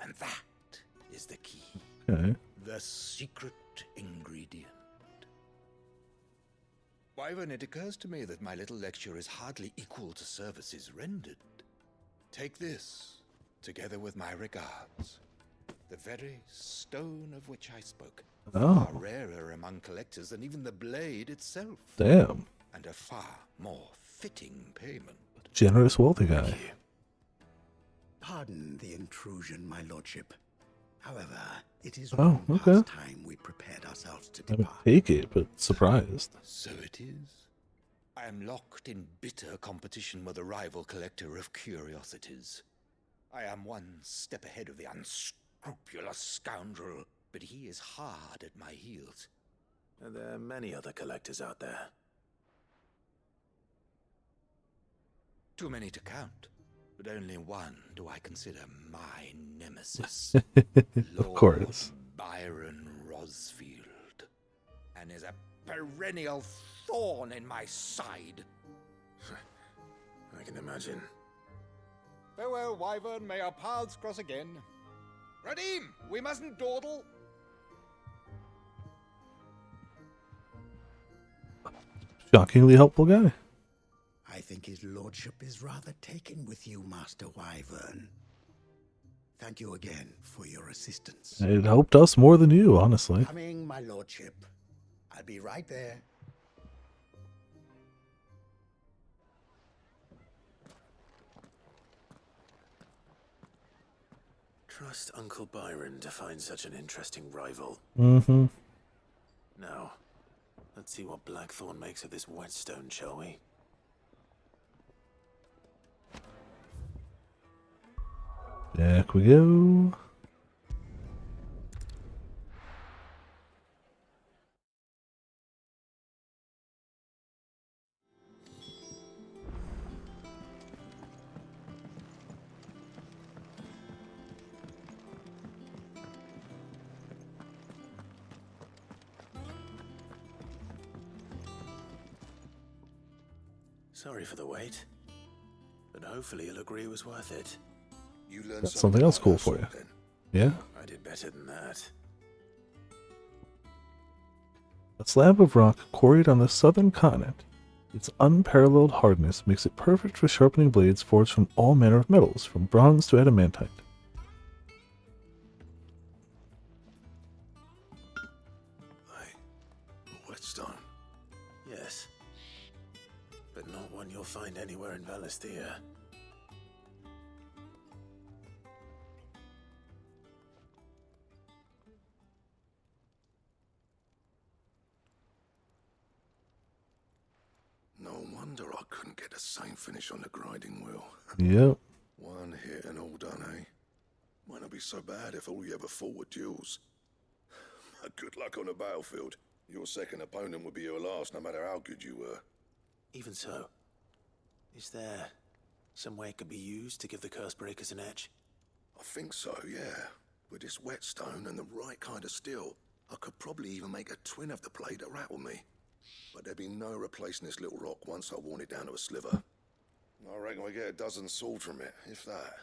And that is the key. Okay. The secret ingredient. Wyvern, it occurs to me that my little lecture is hardly equal to services rendered. Take this, together with my regards. The very stone of which I spoke. Far rarer among collectors than even the blade itself. Damn. And a far more fitting payment. Generous, wealthy guy. Pardon the intrusion, my lordship. However, it is Oh, okay. past time we prepared ourselves to I would depart. take it, but surprised. So it is. I am locked in bitter competition with a rival collector of curiosities. I am one step ahead of the unscrupulous scoundrel, but he is hard at my heels. And there are many other collectors out there. Too many to count, but only one do I consider my nemesis. Of course. Byron Rosfield, and is a perennial thorn in my side. I can imagine. Farewell, Wyvern. May our paths cross again. Radim, we mustn't dawdle. Shockingly helpful guy. I think his lordship is rather taken with you, Master Wyvern. Thank you again for your assistance. It helped us more than you, honestly. Coming, my lordship. I'll be right there. Trust Uncle Byron to find such an interesting rival. Mm-hmm. Now, let's see what Blackthorn makes of this whetstone, shall we? Back we go. Sorry for the wait, but hopefully you'll agree it was worth it. You learned Got something else cool for you. Yeah? I did better than that. A slab of rock quarried on the southern continent. Its unparalleled hardness makes it perfect for sharpening blades forged from all manner of metals, from bronze to adamantite. Whetstone? Yes. But not one you'll find anywhere in Valisthea. No wonder I couldn't get the same finish on the grinding wheel. Yep. One hit and all done, eh? Might not be so bad if all you ever fought were duels. Good luck on the battlefield. Your second opponent would be your last, no matter how good you were. Even so, is there some way it could be used to give the curse breakers an edge? I think so, yeah. With this whetstone and the right kind of steel, I could probably even make a twin of the blade that rattled me. But there'd be no replacing this little rock once I worn it down to a sliver. I reckon we get a dozen swords from it, if that.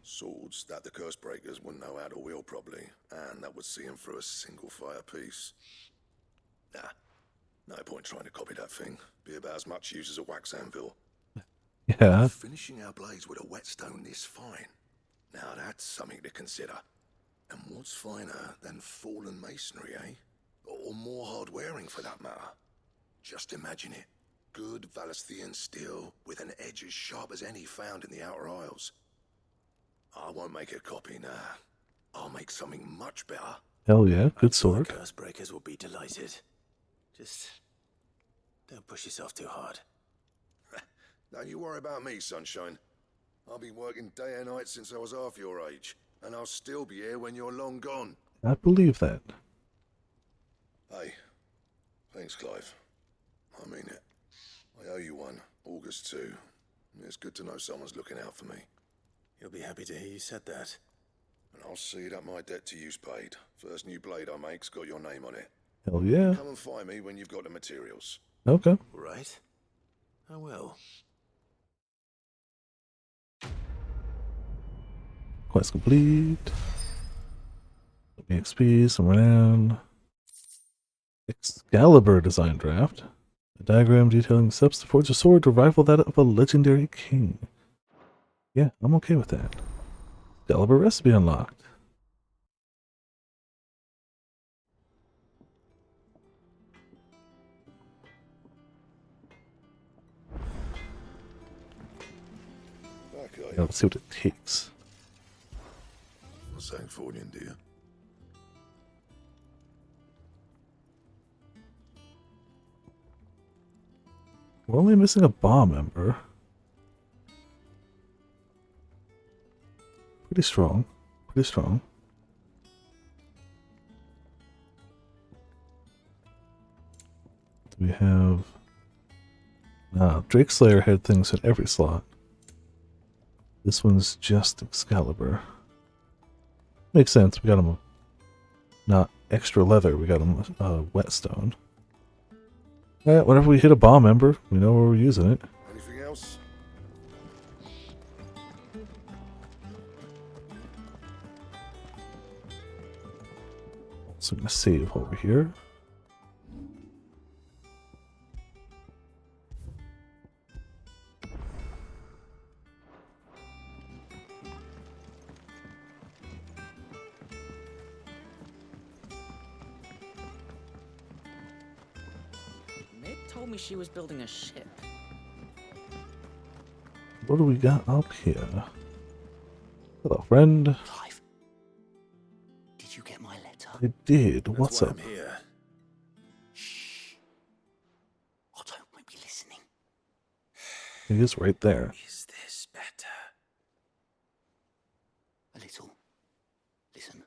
Swords that the curse breakers wouldn't know how to wield properly, and that would see them through a single fire piece. Nah, no point trying to copy that thing. Be about as much use as a wax anvil. Yeah. Finishing our blades with a whetstone this fine. Now that's something to consider. And what's finer than fallen masonry, eh? Or more hard wearing for that matter. Just imagine it. Good Valisthian steel with an edge as sharp as any found in the Outer Isles. I won't make a copy now. I'll make something much better. Hell yeah, good sword. The curse breakers will be delighted. Just don't push yourself too hard. Don't you worry about me, sunshine. I've been working day and night since I was half your age, and I'll still be here when you're long gone. I believe that. Hey, thanks, Clive. I mean it. I owe you one, August 2. It's good to know someone's looking out for me. You'll be happy to hear you said that. And I'll see that my debt to you's paid. First new blade I make's got your name on it. Hell yeah. Come and find me when you've got the materials. Okay. Right. I will. Quest complete. XP, some renown. Excalibur design draft. A diagram detailing steps to forge a sword to rival that of a legendary king. Yeah, I'm okay with that. Excalibur recipe unlocked. Yeah, let's see what it takes. What's that for you, dear? We're only missing a bomb member. Pretty strong. Pretty strong. We have... Drake Slayer had things in every slot. This one's just Excalibur. Makes sense. We got him not extra leather. We got him whetstone. Alright, whenever we hit a bomb member, we know where we're using it. Anything else? So I'm gonna save over here. Told me she was building a ship. What do we got up here? Hello, friend. Clive, did you get my letter? I did. That's What's why up? I'm here. Shh. Otto might be listening. He is right there. Is this better? A little. Listen,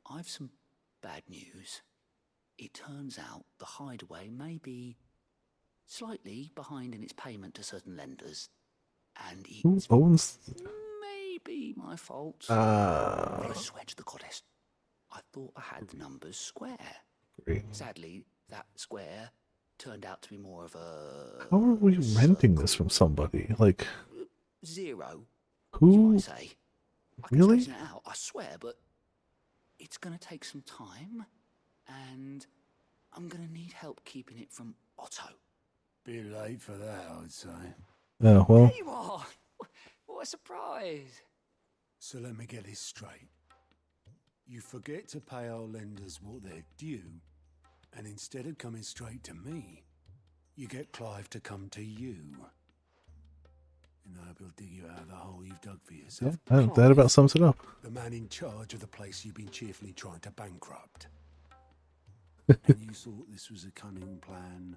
I've some bad news. It turns out the hideaway may be slightly behind in its payment to certain lenders, and Who it's owns? maybe my fault. But I swear to the goddess, I thought I had the numbers square. Great. Sadly, that square turned out to be more of a How are we renting this from somebody? Like, zero. who? You might say. I can Really? straighten it out, I swear, but it's gonna take some time. And I'm gonna need help keeping it from Otto. Bit late for that, I'd say. Oh, well. There you are! What a surprise! So let me get this straight. You forget to pay our lenders what they're due, and instead of coming straight to me, you get Clive to come to you. And I hope he'll dig you out of the hole you've dug for yourself. Yeah, that about sums it up. The man in charge of the place you've been cheerfully trying to bankrupt. And you thought this was a cunning plan.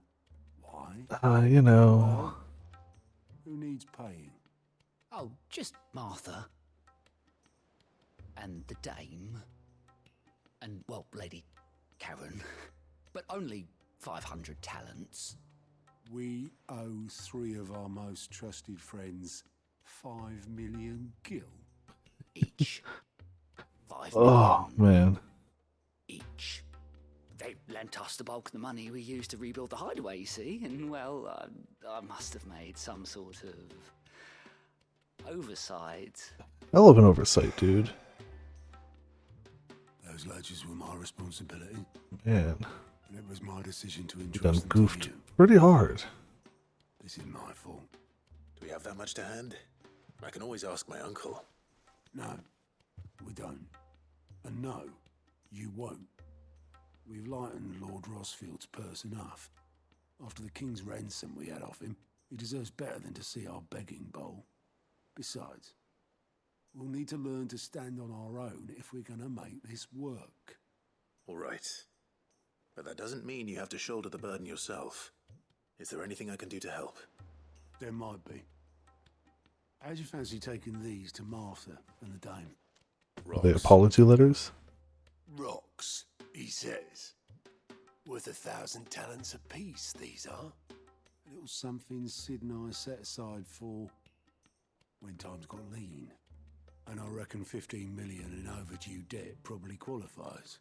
Why? You know. Well, who needs paying? Oh, just Martha. And the dame. and, well, Lady Karen, but only 500 talents. We owe 3 of our most trusted friends 5 million gil. Each. 5 Oh, man. each. They lent us the bulk of the money we used to rebuild the hideaway, you see, and, well, I must have made some sort of oversight. Hell of an oversight, dude. Those ledgers were my responsibility. Man. And it was my decision to You entrust done them goofed to you. pretty hard. This is my fault. Do we have that much to hand? I can always ask my uncle. No, we don't. And no, you won't. We've lightened Lord Rosfield's purse enough. After the king's ransom we had off him, he deserves better than to see our begging bowl. Besides, we'll need to learn to stand on our own if we're gonna make this work. All right. But that doesn't mean you have to shoulder the burden yourself. Is there anything I can do to help? There might be. How'd you fancy taking these to Martha and the dame? Are they apology letters? Rocks, he says. Worth 1,000 talents apiece, these are. A little something Sid and I set aside for when times got lean. And I reckon 15 million in overdue debt probably qualifies.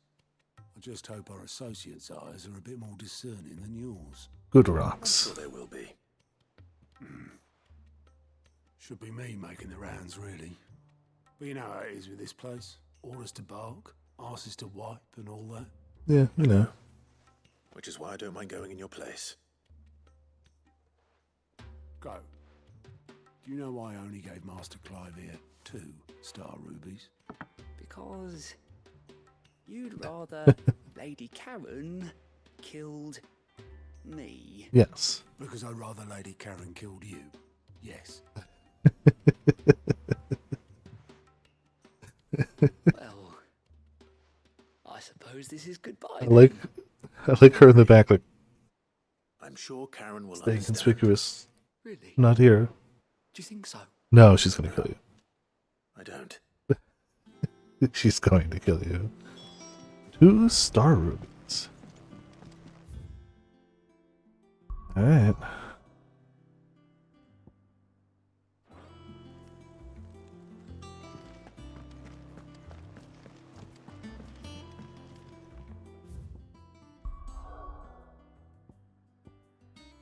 I just hope our associates' eyes are a bit more discerning than yours. Good rocks. I'm sure there will be. Should be me making the rounds, really. But you know how it is with this place. Orders to bark, arses to wipe, and all that. Yeah, you know. Which is why I don't mind going in your place. Go. Do you know why I only gave Master Clive here 2 star rubies? Because you'd rather Lady Karen killed me. Yes. Because I'd rather Lady Karen killed you. Yes. Well, I suppose this is goodbye. I like her in the back, like, I'm sure Karen will staying understand. conspicuous. Really? Not here. Do you think so? No, she's gonna kill you. I don't. She's going to kill you. 2 star rubies. Alright.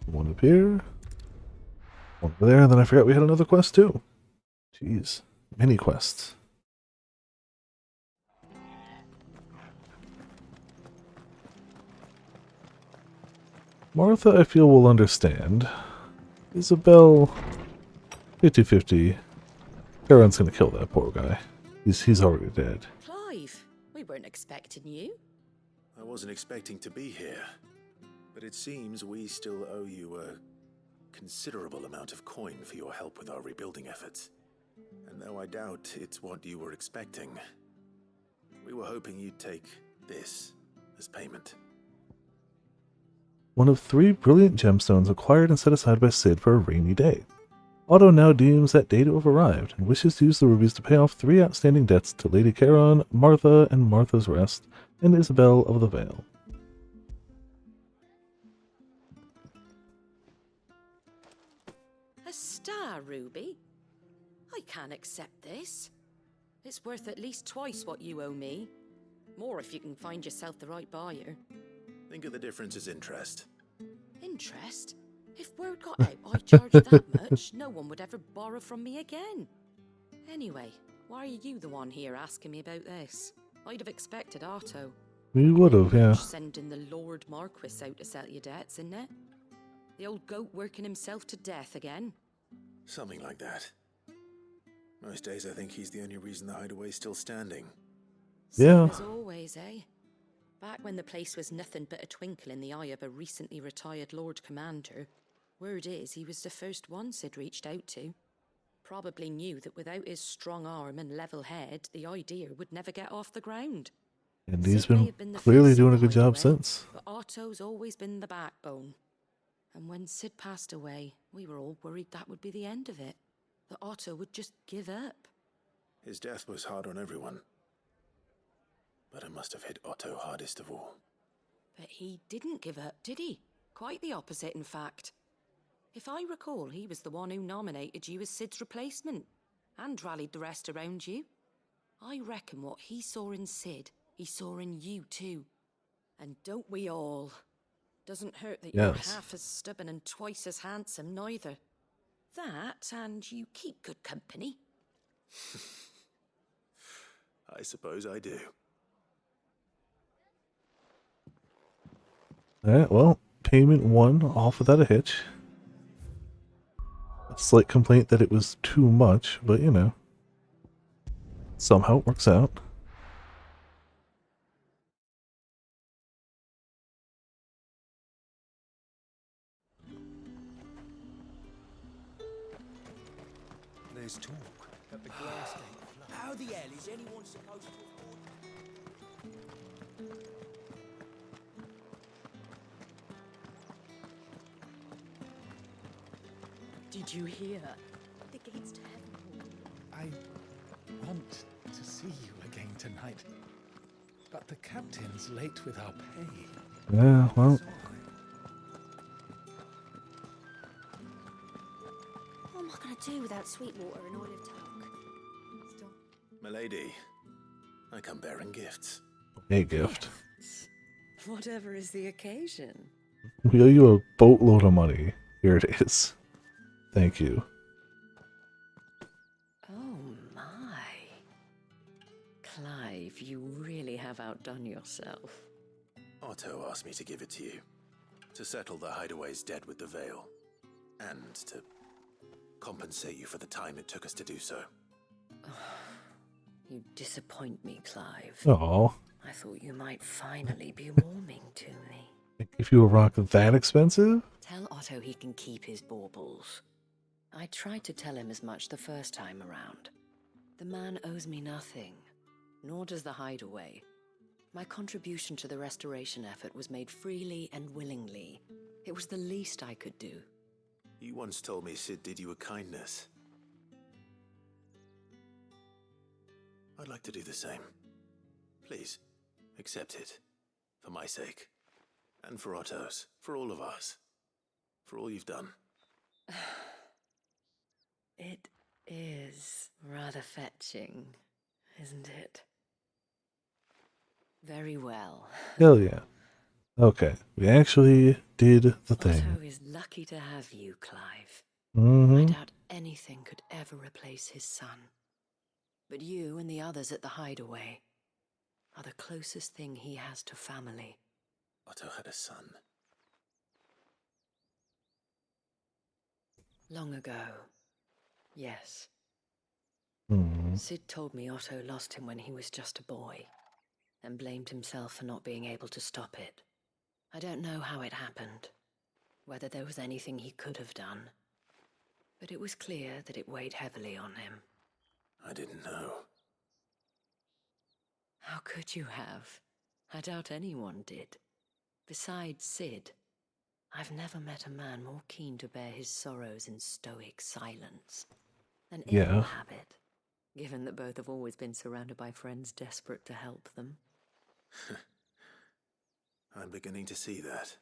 One up here. One over there, and then I forgot we had another quest too. Jeez. Mini quests. Martha, I feel, will understand. Isabel, 50-50. Karen's gonna kill that poor guy. He's already dead. Clive, we weren't expecting you. I wasn't expecting to be here. But it seems we still owe you a considerable amount of coin for your help with our rebuilding efforts. And though I doubt it's what you were expecting, we were hoping you'd take this as payment. One of 3 brilliant gemstones acquired and set aside by Sid for a rainy day. Otto now deems that day to have arrived and wishes to use the rubies to pay off 3 outstanding debts to Lady Charon, Martha and Martha's Rest, and Isabel of the Vale. A star ruby? I can't accept this. It's worth at least twice what you owe me. More if you can find yourself the right buyer. Think of the difference as interest. Interest? If word got out I charged that much, no one would ever borrow from me again. Anyway, why are you the one here asking me about this? I'd have expected Otto. We would have, yeah. Sending the Lord Marquis out to settle your debts, isn't it? The old goat working himself to death again. Something like that. Most days I think he's the only reason the hideaway's still standing. Yeah. As always, eh? Back when the place was nothing but a twinkle in the eye of a recently retired Lord Commander, word is he was the first one Sid reached out to. Probably knew that without his strong arm and level head, the idea would never get off the ground. And he's Sid may been have been the clearly face of doing a the good job hideaway, since. But Otto's always been the backbone. And when Sid passed away, we were all worried that would be the end of it. That Otto would just give up. His death was hard on everyone. but I must have hit Otto hardest of all. But he didn't give up, did he? Quite the opposite, in fact. If I recall, he was the one who nominated you as Sid's replacement, and rallied the rest around you. I reckon what he saw in Sid, he saw in you too. And don't we all? Doesn't hurt that you're Yes. half as stubborn and twice as handsome, neither. That, and you keep good company. I suppose I do. Alright, well, payment 1 off without a hitch. A slight complaint that it was too much, but you know. Somehow it works out. There's talk that the glass gate. How the hell is anyone supposed to afford? Did you hear? The gates to heaven. I want to see you again tonight, but the captain's late with our pay. Yeah, well. What am I going to do without Sweetwater and Olive Talk? Stop. Milady, I come bearing gifts. A gift. Whatever is the occasion. We owe you a boatload of money. Here it is. Thank you. Oh my. Clive, you really have outdone yourself. Otto asked me to give it to you. To settle the Hideaway's debt with the Veil. And to compensate you for the time it took us to do so. You disappoint me, Clive. Oh. I thought you might finally be warming to me. If you a rock that expensive? Tell Otto he can keep his baubles. I tried to tell him as much the first time around. The man owes me nothing, nor does the Hideaway. My contribution to the restoration effort was made freely and willingly. It was the least I could do. You once told me Sid did you a kindness. I'd like to do the same. Please, accept it. For my sake. And for Otto's. For all of us. For all you've done. It is rather fetching, isn't it? Very well. Hell yeah. Okay, we actually did the thing. Otto is lucky to have you, Clive. Mm-hmm. I doubt anything could ever replace his son. But you and the others at the Hideaway are the closest thing he has to family. Otto had a son. Long ago. Yes. Mm-hmm. Sid told me Otto lost him when he was just a boy, and blamed himself for not being able to stop it. I don't know how it happened, whether there was anything he could have done, but it was clear that it weighed heavily on him. I didn't know. How could you have? I doubt anyone did. Besides Sid, I've never met a man more keen to bear his sorrows in stoic silence. An ill habit, given that both have always been surrounded by friends desperate to help them. I'm beginning to see that.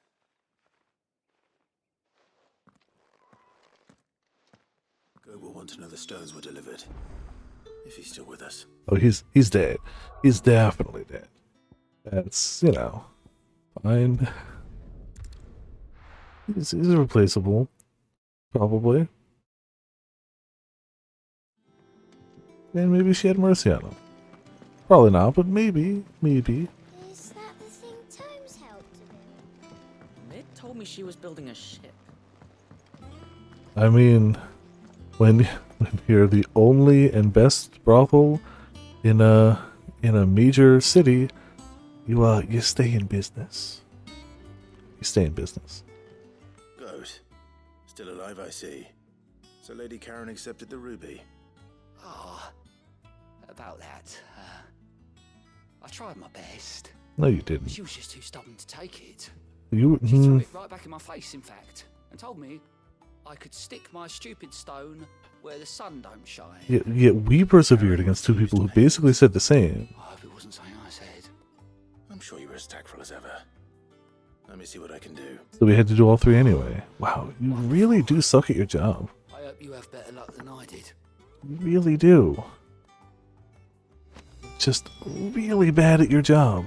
Go will want to know the stones were delivered. If he's still with us. Oh, he's dead. He's definitely dead. That's, you know, fine. He's replaceable. Probably. And maybe she had mercy on him. Probably not, but maybe. Is that the thing Tomes helped to build? Mid told me she was building a ship. I mean, when you're the only and best brothel in a major city, you stay in business. You stay in business. Goat. Still alive, I see. So Lady Karen accepted the ruby. About that, I tried my best. No, you didn't. She was just too stubborn to take it. You. She threw it right back in my face, in fact, and told me I could stick my stupid stone where the sun don't shine. Yet we persevered against two people who basically said the same. I hope it wasn't something I said. sure you were as tactful as ever. Let me see what I can do. So we had to do all three anyway. Wow, you really do suck at your job. I hope you have better luck than I did. You really do. Just really bad at your job.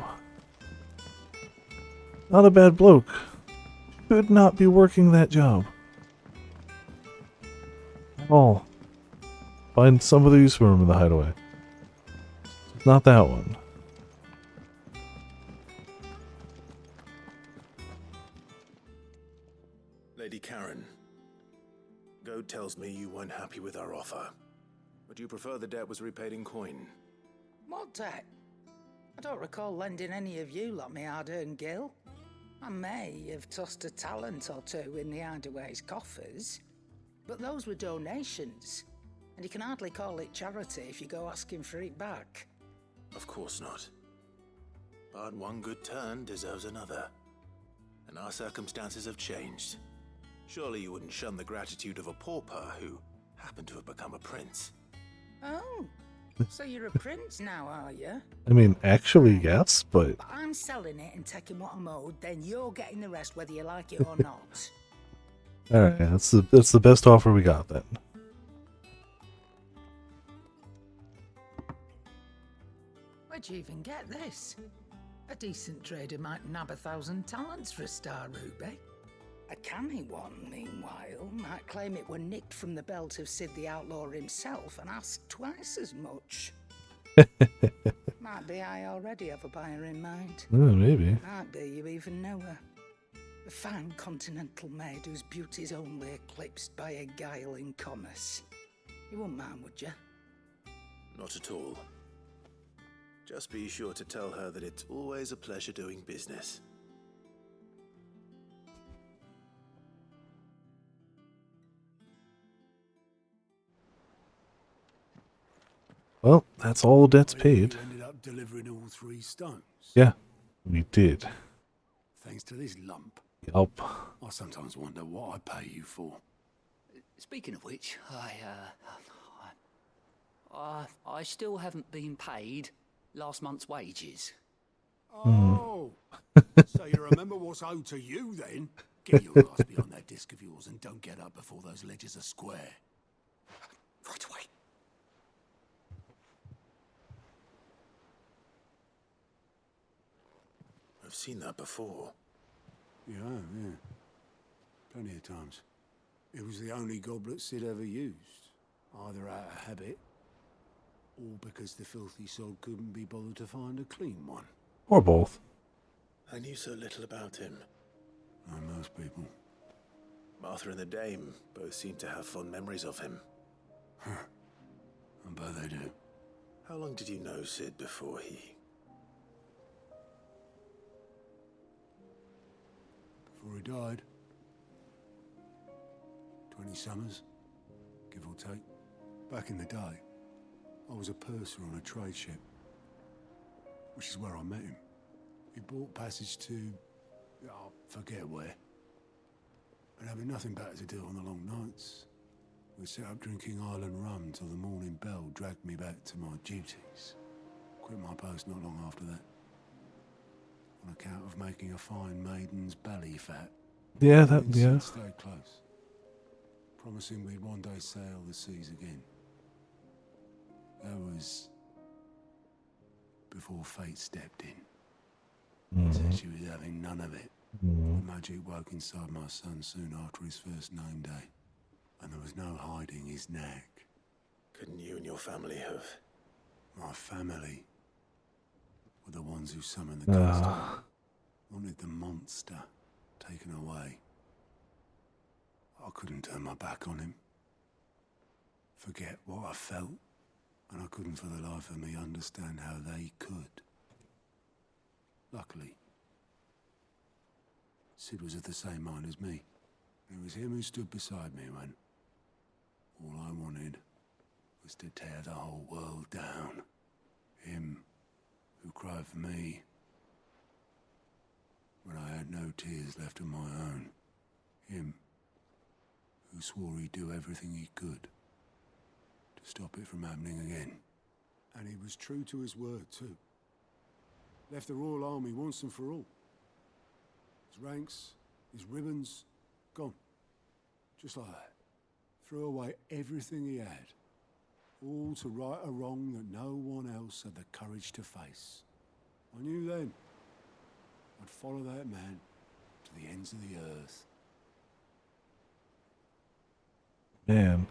Not a bad bloke. Could not be working that job. At all. Find some other use for him in the hideaway. Not that one. Lady Karen, Goad tells me you weren't happy with our offer. Would you prefer the debt was repaid in coin? What debt? I don't recall lending any of you lot me hard-earned gil. I may have tossed a talent or two in the hideaway's coffers, but those were donations, and you can hardly call it charity if you go asking for it back. Of course not. But one good turn deserves another. And our circumstances have changed. Surely you wouldn't shun the gratitude of a pauper who happened to have become a prince. Oh, so you're a prince now, are you? I mean, actually, yes, but... But I'm selling it and taking what I'm owed, then you're getting the rest whether you like it or not. Alright, that's the best offer we got then. Where'd you even get this? A decent trader might nab 1,000 talents for a star ruby. A canny one, meanwhile, might claim it were nicked from the belt of Sid the Outlaw himself and ask twice as much. Might be I already have a buyer in mind. Oh, maybe. Might be you even know her. A fine continental maid whose beauty's only eclipsed by a guile in commerce. You wouldn't mind, would you? Not at all. Just be sure to tell her that it's always a pleasure doing business. Well, that's all debts paid. You ended up delivering all 3 stones. Yeah, we did. Thanks to this lump. Yup. I sometimes wonder what I pay you for. Speaking of which, I still haven't been paid last month's wages. Oh, so you remember what's owed to you then? Get your ass behind that disc of yours and don't get up before those ledgers are square. Right away. I've seen that before. Yeah, yeah. Plenty of times. It was the only goblet Sid ever used, either out of habit or because the filthy sod couldn't be bothered to find a clean one. Or both. I knew so little about him. Like most people. Martha and the Dame both seem to have fond memories of him. I bet they do. How long did you know Sid before he... Before he died. 20 summers, give or take. Back in the day, I was a purser on a trade ship, which is where I met him. He bought passage to... I forget where. And having nothing better to do on the long nights, we set up drinking island rum till the morning bell dragged me back to my duties. Quit my post not long after that. On account of making a fine maiden's belly fat. Yeah, that, yeah. Stayed close. Promising we'd one day sail the seas again. That was before fate stepped in. Said she was having none of it. The magic woke inside my son soon after his first name day. And there was no hiding his nag. Couldn't you and your family have... My family were the ones who summoned the ghost. Wanted the monster taken away. I couldn't turn my back on him. Forget what I felt. And I couldn't for the life of me understand how they could. Luckily, Sid was of the same mind as me. It was him who stood beside me when all I wanted was to tear the whole world down. Him who cried for me when I had no tears left of my own. Him who swore he'd do everything he could to stop it from happening again. And he was true to his word, too. Left the Royal Army once and for all. His ranks, his ribbons, gone. Just like that. Threw away everything he had. All to right a wrong that no one else had the courage to face. I knew then I'd follow that man to the ends of the earth. Man,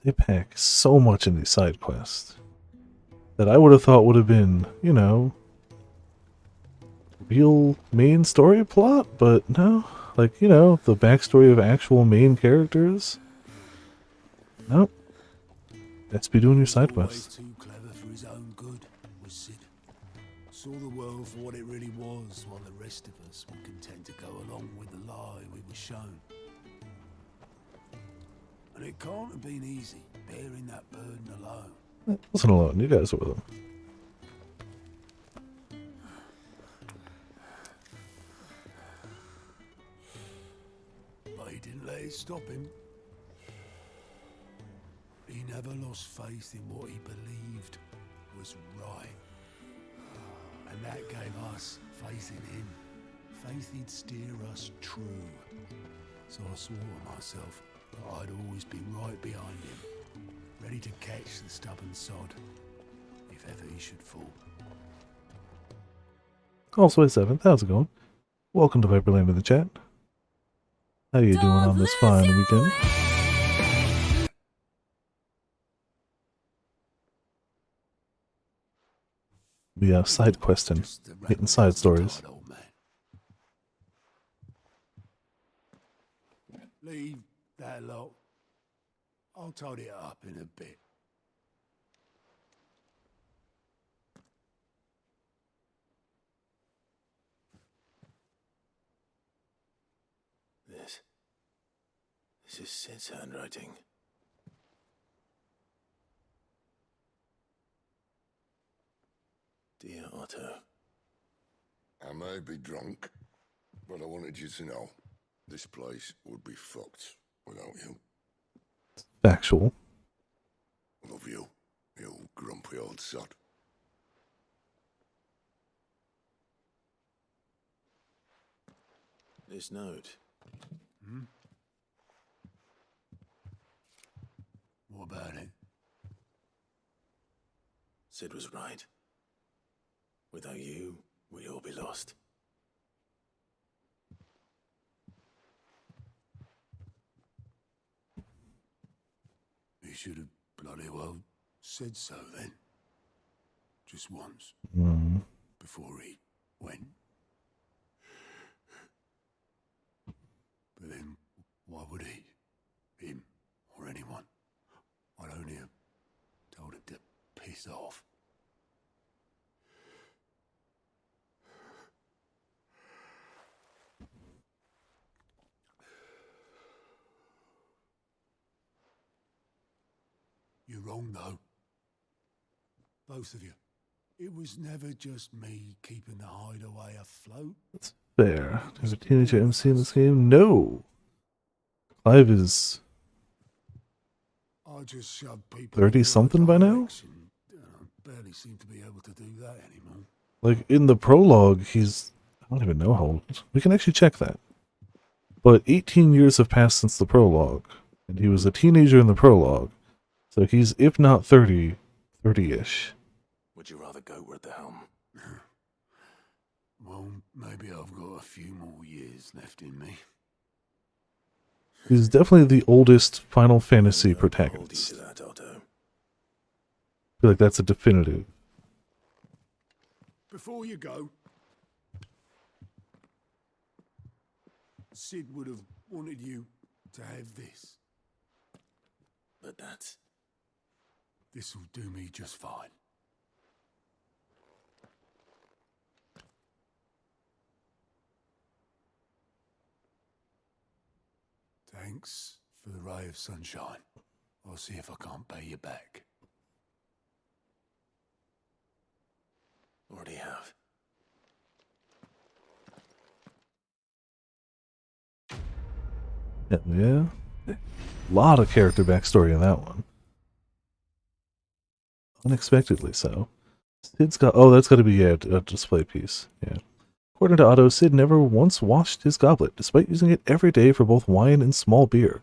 they pack so much in these side quests that I would have thought would have been, you know, real main story plot, but no. Like, you know, the backstory of actual main characters. Nope. Let's be doing your side quests. Too clever for his own good, was Sid. Saw the world for what it really was, while the rest of us were content to go along with the lie we were shown. And it can't have been easy, bearing that burden alone. It wasn't alone, you guys were with him. But he didn't let it stop him. He never lost faith in what he believed was right. And that gave us faith in him. Faith he'd steer us true. So I swore to myself that I'd always be right behind him, ready to catch the stubborn sod, if ever he should fall. Also, 7th, how's it going? Welcome to Viperland in the chat. How you doing on this fine weekend? We are side questing, getting side stories. Leave that lot. I'll tidy it up in a bit. This is Sid's handwriting. Dear Otto. I may be drunk, but I wanted you to know this place would be fucked without you. Factual. Love you, you grumpy old sod. This note. What about it? Sid was right. Without you, we'd all be lost. He should have bloody well said so then. Just once. Before he went. But then, why would he? Him, or anyone? I'd only have told him to piss off. You're wrong, though. Both of you. It was never just me keeping the hideaway afloat. Fair. Have a teenager MC in this game? No. Clive is I just shove people 30-something by now? barely seem to be able to do that anymore. Like, in the prologue, he's... I don't even know how old. We can actually check that. But 18 years have passed since the prologue. And he was a teenager in the prologue. So he's, if not 30, 30-ish. Would you rather go at the helm? Well, maybe I've got a few more years left in me. He's definitely the oldest Final Fantasy protagonist. I feel like that's a definitive. Before you go, Sid would have wanted you to have this. But that's... This'll do me just fine. Thanks for the ray of sunshine. I'll see if I can't pay you back. Already have. Yeah. A lot of character backstory in that one. Unexpectedly so. Sid's got. Oh, that's got to be a display piece. Yeah. According to Otto, Sid never once washed his goblet, despite using it every day for both wine and small beer.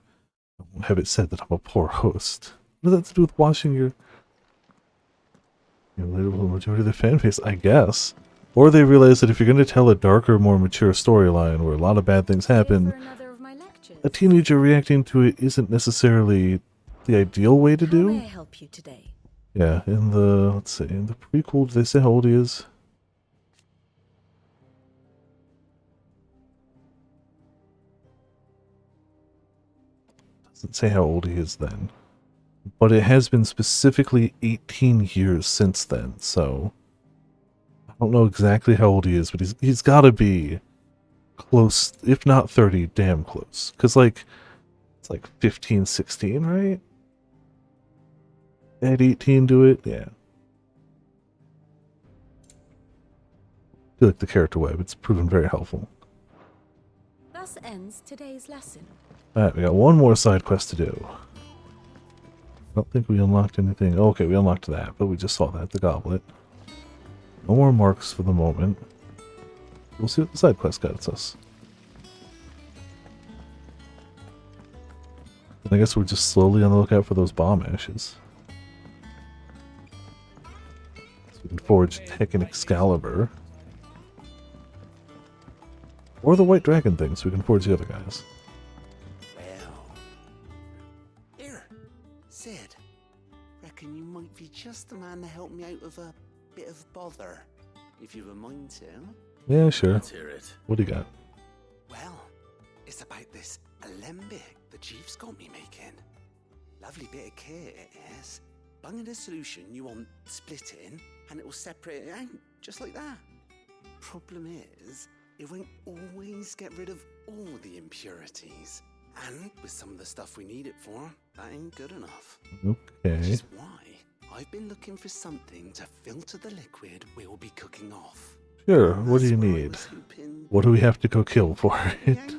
I won't have it said that I'm a poor host. What does that have to do with washing your relatable majority of the fan base? I guess. Or they realize that if you're going to tell a darker, more mature storyline where a lot of bad things happen, a teenager reacting to it isn't necessarily the ideal way to do. How may I help you today? Yeah, in the, let's see, in the prequel, did they say how old he is? Doesn't say how old he is then. But it has been specifically 18 years since then, so I don't know exactly how old he is, but he's got to be close, if not 30, damn close. Because, like, it's like 15, 16, right? Add 18 to it, yeah. I like the character web, it's proven very helpful. Thus ends today's lesson. Alright, we got one more side quest to do. I don't think we unlocked anything. Oh, okay, we unlocked that, but we just saw that, the goblet. No more marks for the moment. We'll see what the side quest gets us. And I guess we're just slowly on the lookout for those bomb ashes. So we can forge Tekken Excalibur. Or the white dragon thing, so we can forge the other guys. Here, Sid. Reckon you might be just the man to help me out of a bit of bother, if you've a mind to. Yeah, sure. Let's hear it. What do you got? Well, it's about this alembic the chief's got me making. Lovely bit of kit it is. Bung in a solution you want splitting, and it will separate it out, just like that. Problem is, it won't always get rid of all the impurities. And with some of the stuff we need it for, that ain't good enough. Okay. Which is why I've been looking for something to filter the liquid we'll be cooking off. Sure, what do you need? What do we have to go kill for it?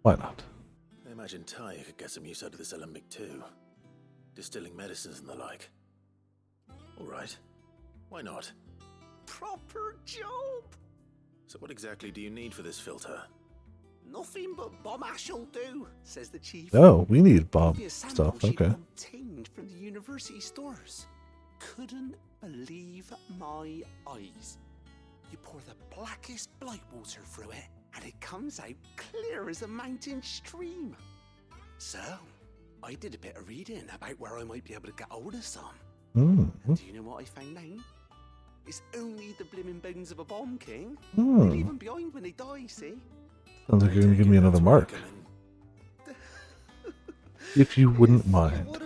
Why not? I imagine Ty could get some use out of this alembic too. Distilling medicines and the like. Alright. Why not? Proper job! So what exactly do you need for this filter? Nothing but bomb ash'll do, says the chief. Oh, we need bomb Be a sample stuff, she'd okay. obtained from the university stores. Couldn't believe my eyes. You pour the blackest blight water through it, and it comes out clear as a mountain stream. So, I did a bit of reading about where I might be able to get hold of some. And do you know what I found out? It's only the blimmin' bones of a bomb king. They leave them behind when they die, see? Sounds like you're going to give me another mark. If you wouldn't mind.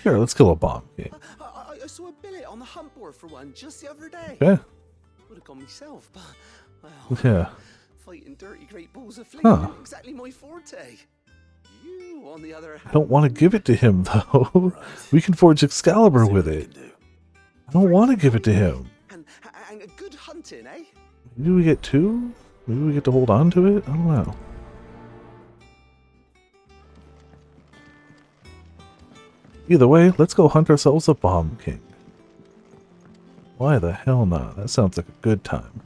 Here, let's kill a bomb king. I saw a billet on the hunt board for one just the other day. Yeah. Would have gone myself, but well, Yeah. fighting dirty great balls of flame Huh. isn't exactly my forte. You, on the other I hand, don't want to give it to him, though. We can forge Excalibur with it. I don't want to give it to him. and a good hunting, eh? Maybe we get two? Maybe we get to hold on to it? I don't know. Either way, let's go hunt ourselves a bomb king. Why the hell not? That sounds like a good time.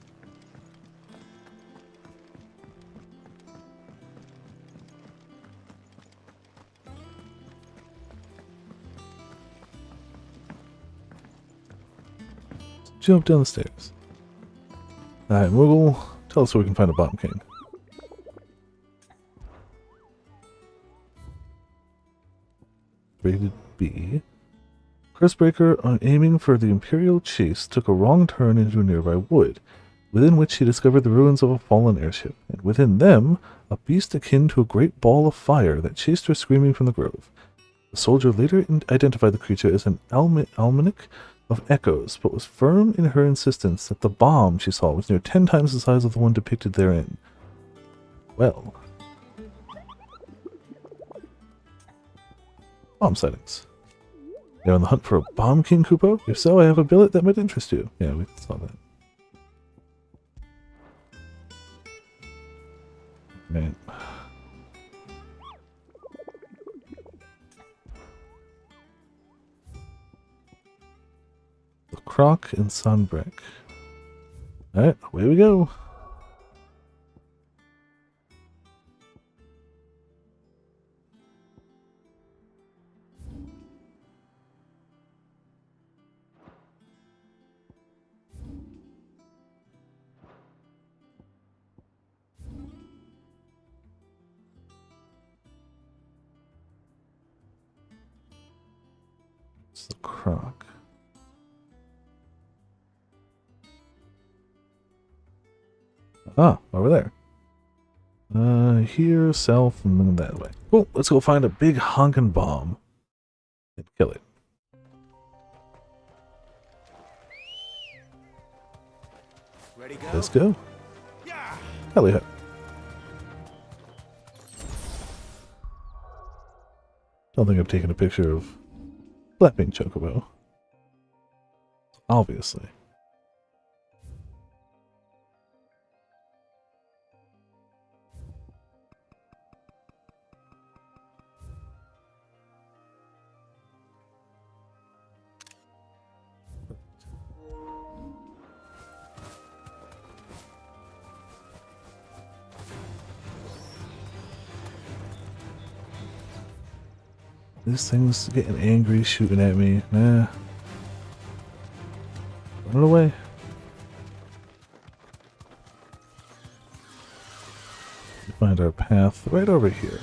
Jump down the stairs. Alright, Moogle, tell us where we can find a bomb king. Rated B. Cursebreaker, on aiming for the Imperial chase, took a wrong turn into a nearby wood, within which he discovered the ruins of a fallen airship, and within them, a beast akin to a great ball of fire that chased her screaming from the grove. The soldier later identified the creature as an almanac of echoes, but was firm in her insistence that the bomb she saw was near 10 times the size of the one depicted therein. Well. Bomb sightings. You're on the hunt for a bomb king, Kupo? If so, I have a billet that might interest you. Yeah, we saw that. Right. Croc and Sunbrick. Alright, away we go. It's the Croc. Ah, over there. Here, south, and then that way. Cool, let's go find a big honking bomb and kill it. Ready, go? Let's go. Hell yeah. Don't think I'm taking a picture of Flapping Chocobo. Obviously. This thing's getting angry, shooting at me. Nah. Run away. Find our path right over here.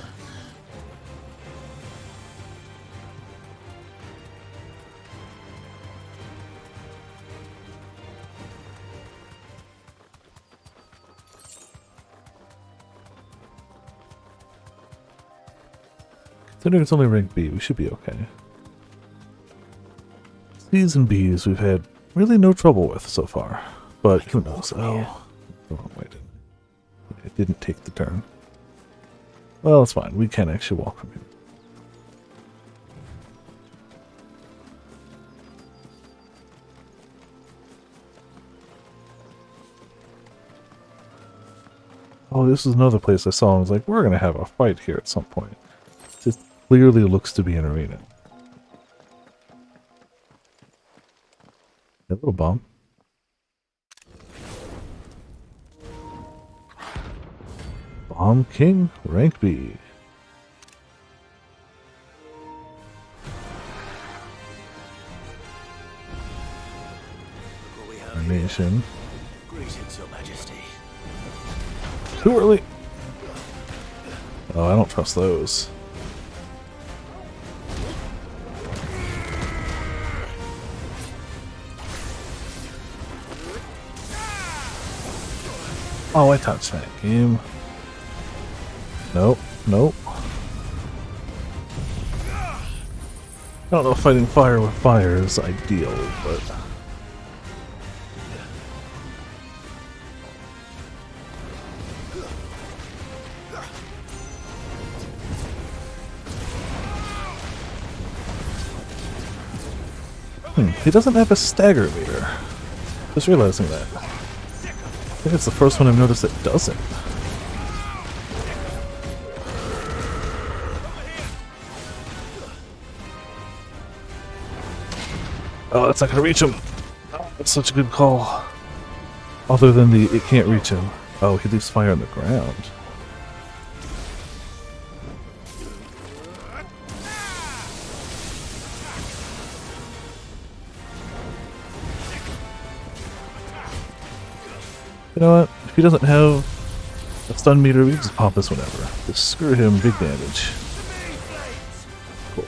Considering it's only rank B, we should be okay. C's and B's we've had really no trouble with so far, but who knows? Oh, wait. It didn't take the turn. Well, it's fine. We can actually walk from here. Oh, this is another place I saw. I was like, we're going to have a fight here at some point. It clearly looks to be an arena. A little bomb. Bomb King, rank B. Nation. Greetings, Your Majesty. Too early. Oh, I don't trust those. Oh, I touched that game. Nope, nope. I don't know if fighting fire with fire is ideal, but... he doesn't have a stagger meter. Just realizing that. I think it's the first one I've noticed that doesn't. Oh, that's not gonna reach him. Oh, that's such a good call. Other than the it can't reach him. Oh, he leaves fire on the ground. You know what? If he doesn't have a stun meter, we can just pop this whenever. Just screw him, big damage. Cool.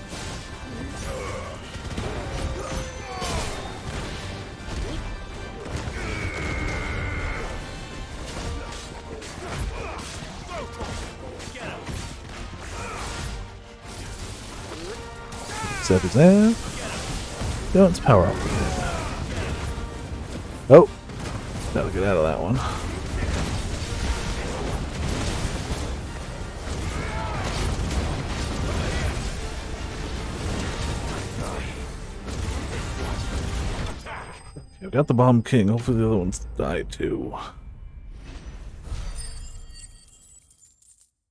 Zap his ass. Don't power up. Oh. Gotta get out of that one. Okay, we got the Bomb King. Hopefully the other ones die too.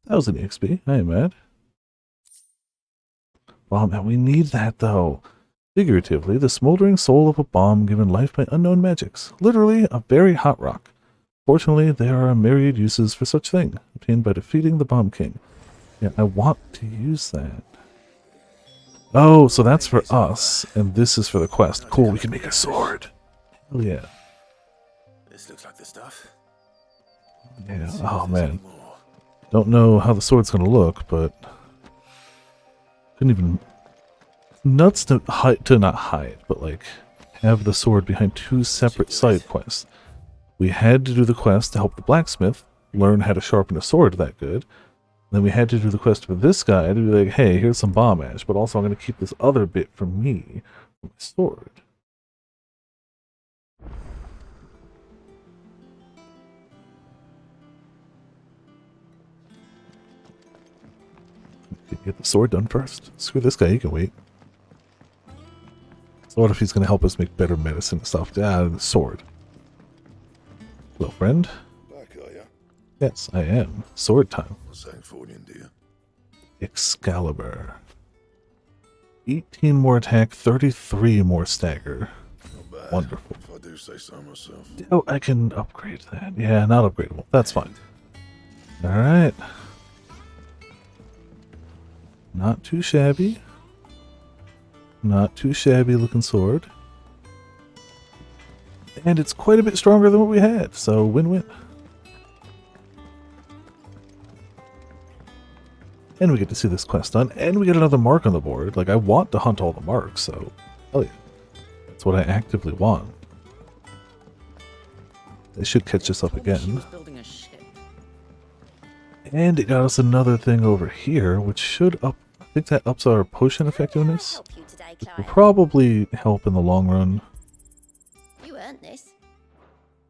1,000 XP. I ain't mad. Well, man, we need that though. Figuratively, the smoldering soul of a bomb given life by unknown magics. Literally, a very hot rock. Fortunately, there are myriad uses for such thing, obtained by defeating the Bomb King. Yeah, I want to use that. Oh, so that's for us, and this is for the quest. Cool, we can make a sword. Hell yeah. This looks like the stuff. Yeah, oh man. Don't know how the sword's gonna look, but couldn't even nuts to not hide, but like have the sword behind two separate side quests. We had to do the quest to help the blacksmith learn how to sharpen a sword that good. Then we had to do the quest for this guy to be like, hey, here's some bomb ash, but also I'm going to keep this other bit for me, for my sword. Get the sword done first. Screw this guy, he can wait. So what if he's going to help us make better medicine and stuff? Ah, the sword. Hello, friend. Back, are ya? Yes, I am. Sword time. St. Fornian, do you? Excalibur. 18 more attack, 33 more stagger. Not bad. Wonderful. If I do say so myself. Oh, I can upgrade that. Yeah, not upgradable. That's fine. Alright. Not too shabby. Not too shabby looking sword. And it's quite a bit stronger than what we had, so win-win. And we get to see this quest done, and we get another mark on the board. Like, I want to hunt all the marks, so hell yeah. That's what I actively want. They should catch us up again. And it got us another thing over here, which should up... I think that ups our potion effectiveness. Which will probably help in the long run. You earned this.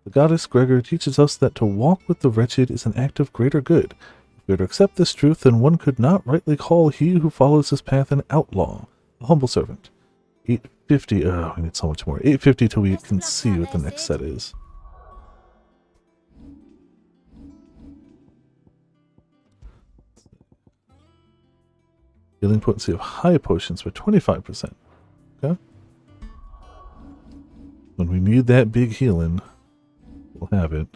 The goddess Gregor teaches us that to walk with the wretched is an act of greater good. If we were to accept this truth, then one could not rightly call he who follows this path an outlaw, a humble servant. 850, oh, we need so much more. 850 till we can see what the next set is. Healing potency of high potions for 25%. Okay. When we need that big healing, we'll have it.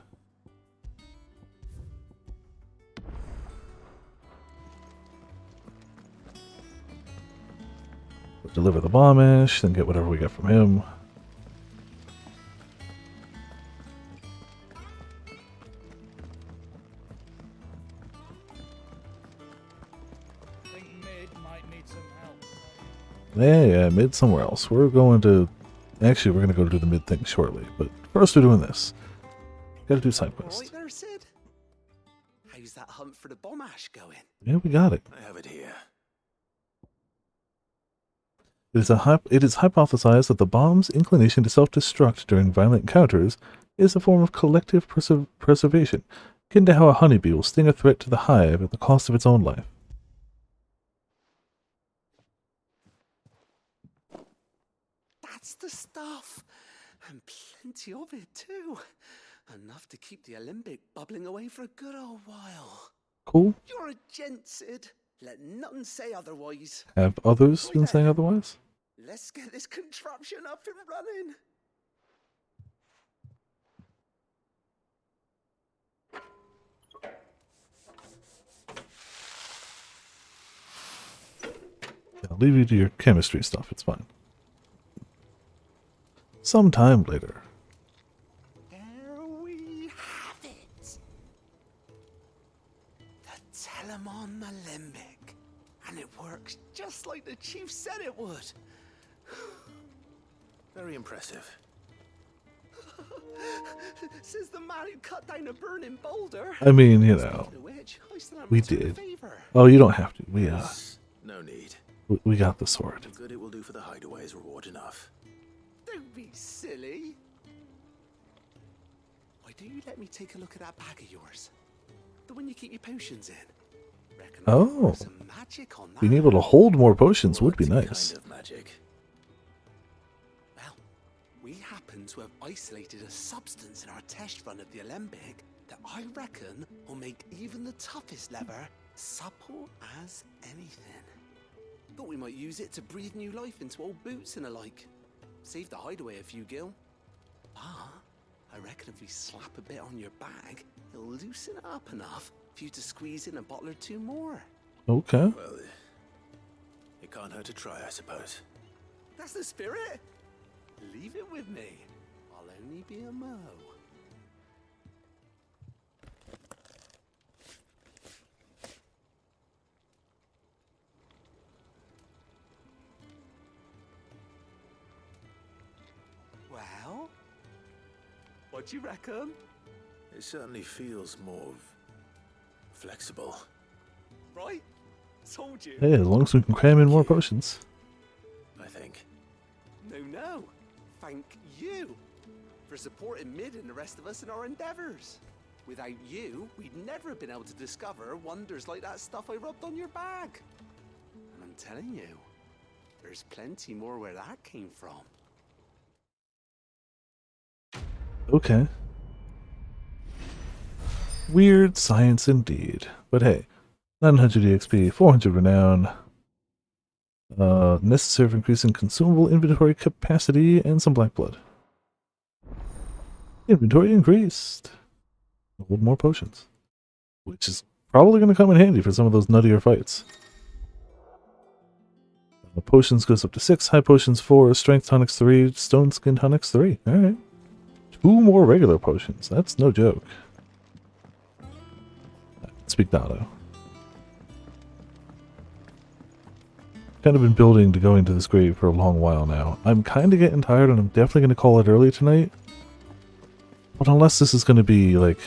We'll deliver the bomb ash, then get whatever we get from him. Yeah, mid somewhere else. We're going to... Actually, we're going to go do the mid thing shortly. But first we're doing this. Gotta do side quest. Right there, Sid. How's that hunt for the bomb ash going? Yeah, we got it. I have it here. It is hypothesized that the bomb's inclination to self-destruct during violent encounters is a form of collective preservation, akin to how a honeybee will sting a threat to the hive at the cost of its own life. That's the stuff. And plenty of it, too. Enough to keep the Olympic bubbling away for a good old while. Cool. You're a gent, Sid. Let nothing say otherwise. Have others been saying otherwise? Let's get this contraption up and running. I'll leave you to your chemistry stuff, it's fine. Sometime later. There we have it. The Telemon Alembic. And it works just like the chief said it would. Very impressive. Says the man who cut down a burning boulder. I mean, you know, we did. Oh, you don't have to. No need. We got the sword. The good it will do for the hideaway is reward enough. Don't be silly. Why don't you let me take a look at that bag of yours? The one you keep your potions in. Reckon Oh, some magic on that. being able to hold more potions would be nice. Kind of magic. Well, we happen to have isolated a substance in our test run of the Alembic that I reckon will make even the toughest lever supple as anything. Thought we might use it to breathe new life into old boots and the like. Save the hideaway a few gil. Ah, I reckon if we slap a bit on your bag, it'll loosen it up enough for you to squeeze in a bottle or two more. Okay. Well, it can't hurt to try, I suppose. That's the spirit. Leave it with me. I'll only be a mo. Well, what do you reckon? It certainly feels more flexible. Right? Told you. Hey, as long as we can cram in more potions. I think. No. Thank you for supporting Mid and the rest of us in our endeavors. Without you, we'd never have been able to discover wonders like that stuff I rubbed on your bag. And I'm telling you, there's plenty more where that came from. Okay. Weird science indeed. But hey, 900 EXP, 400 renown. Necessary for increasing consumable inventory capacity and some black blood. Inventory increased. Hold more potions. Which is probably going to come in handy for some of those nuttier fights. Potions goes up to 6, high potions 4, strength tonics 3, stone skin tonics 3. Alright. 2 more regular potions. That's no joke. Speak Nato. Kind of been building to going to this grave for a long while now. I'm kind of getting tired and I'm definitely going to call it early tonight. But unless this is going to be like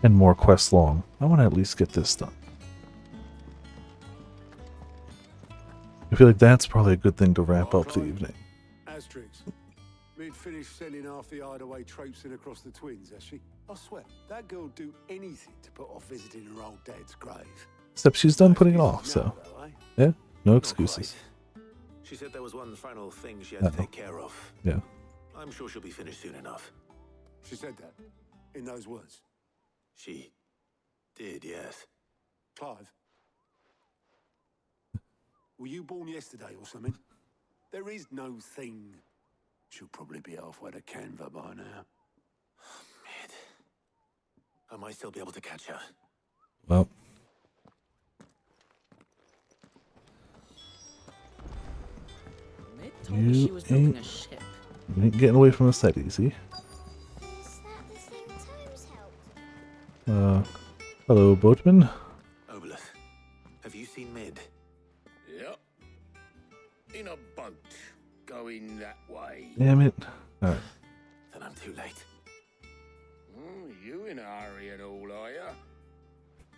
10 more quests long, I want to at least get this done. I feel like that's probably a good thing to wrap up the evening. Asterix, we'd finished sending half the hideaway traipsing across the twins, has she? I swear, that girl'd do anything to put off visiting her old dad's grave. Except she's done putting it off, so yeah, no excuses. She said there was one final thing she had to take care of. Yeah. I'm sure she'll be finished soon enough. She said that, in those words. She did, yes. Clive, were you born yesterday or something? There is no thing. She'll probably be halfway to Canva by now. Mid. I might still be able to catch her. Well. Mid told me she was building a ship. You ain't getting away from us that easy. Hello, boatman. Obelus, have you seen Mid? Yep. In a boat, going that way. Damn it. Alright. Then I'm too late. You in a hurry and all, are ya?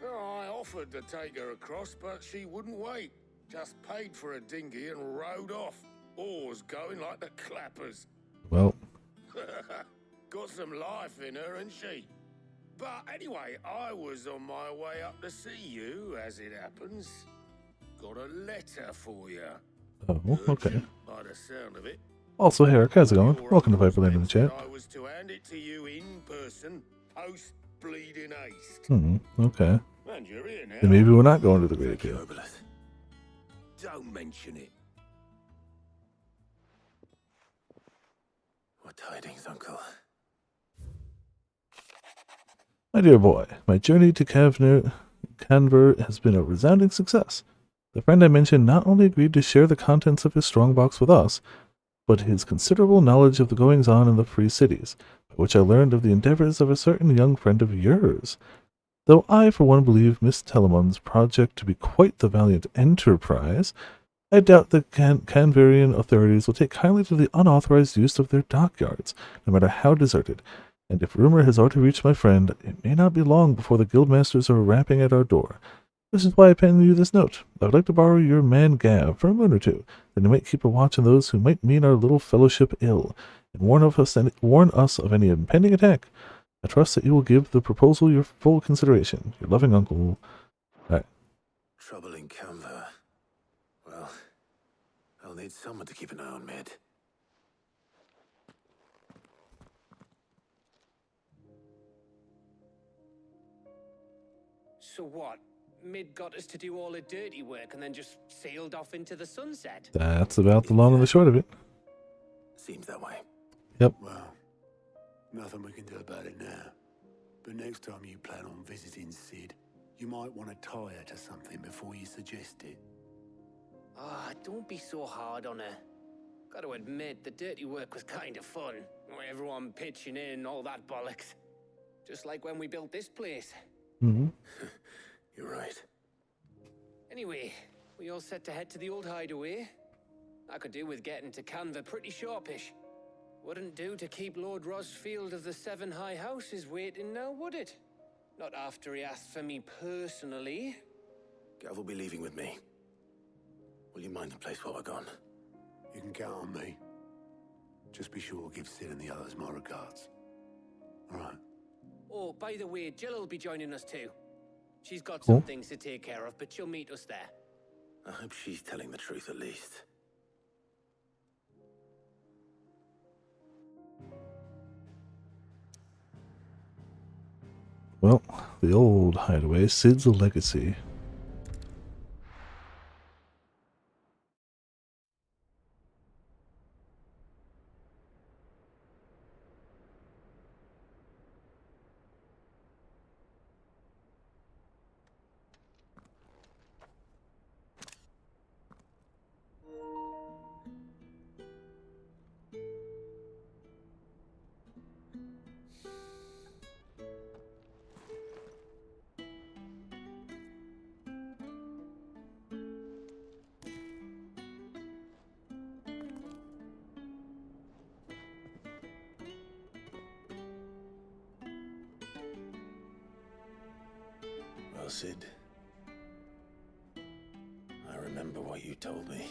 Oh, I offered to take her across, but she wouldn't wait. Just paid for a dinghy and rowed off. Oars going like the clappers. Well. Got some life in her, ain't she? But anyway, I was on my way up to see you, as it happens. Got a letter for you. Oh, okay. By the sound of it. Also, hey, Eric, how's it going? Welcome to Viperland in the chat. I was to hand it to you in person, post bleeding haste. Okay. And you're here now. Then maybe we're not going to the grave yet. Don't mention it. What tidings, Uncle? My dear boy, my journey to Canver has been a resounding success. The friend I mentioned not only agreed to share the contents of his strongbox with us, but his considerable knowledge of the goings-on in the free cities, by which I learned of the endeavors of a certain young friend of yours. Though I, for one, believe Miss Telemon's project to be quite the valiant enterprise, I doubt the Canverian authorities will take kindly to the unauthorized use of their dockyards, no matter how deserted. And if rumor has already reached my friend, it may not be long before the guildmasters are rapping at our door. This is why I penned you this note. I would like to borrow your man Gav for a moon or two, that he might keep a watch on those who might mean our little fellowship ill, and warn us of any impending attack. I trust that you will give the proposal your full consideration. Your loving uncle. Alright. Trouble in Canva. Well, I'll need someone to keep an eye on Mid. So what? Mid got us to do all the dirty work and then just sailed off into the sunset. That's about the long and the short of it. Seems that way. Yep. Well, nothing we can do about it now. But next time you plan on visiting Sid, you might want to tie her to something before you suggest it. Ah, don't be so hard on her. Got to admit, the dirty work was kind of fun. Everyone pitching in, all that bollocks. Just like when we built this place. Mm-hmm. You're right. Anyway, we all set to head to the old hideaway. I could do with getting to Canva pretty sharpish. Wouldn't do to keep Lord Rosfield of the Seven High Houses waiting now, would it? Not after he asked for me personally. Gav will be leaving with me. Will you mind the place while we're gone? You can count on me. Just be sure to give Sid and the others my regards. All right. Oh, by the way, Jill will be joining us too. She's got Cool. some things to take care of, but she'll meet us there. I hope she's telling the truth at least. Well, the old hideaway, Sid's legacy. Well, Sid, I remember what you told me.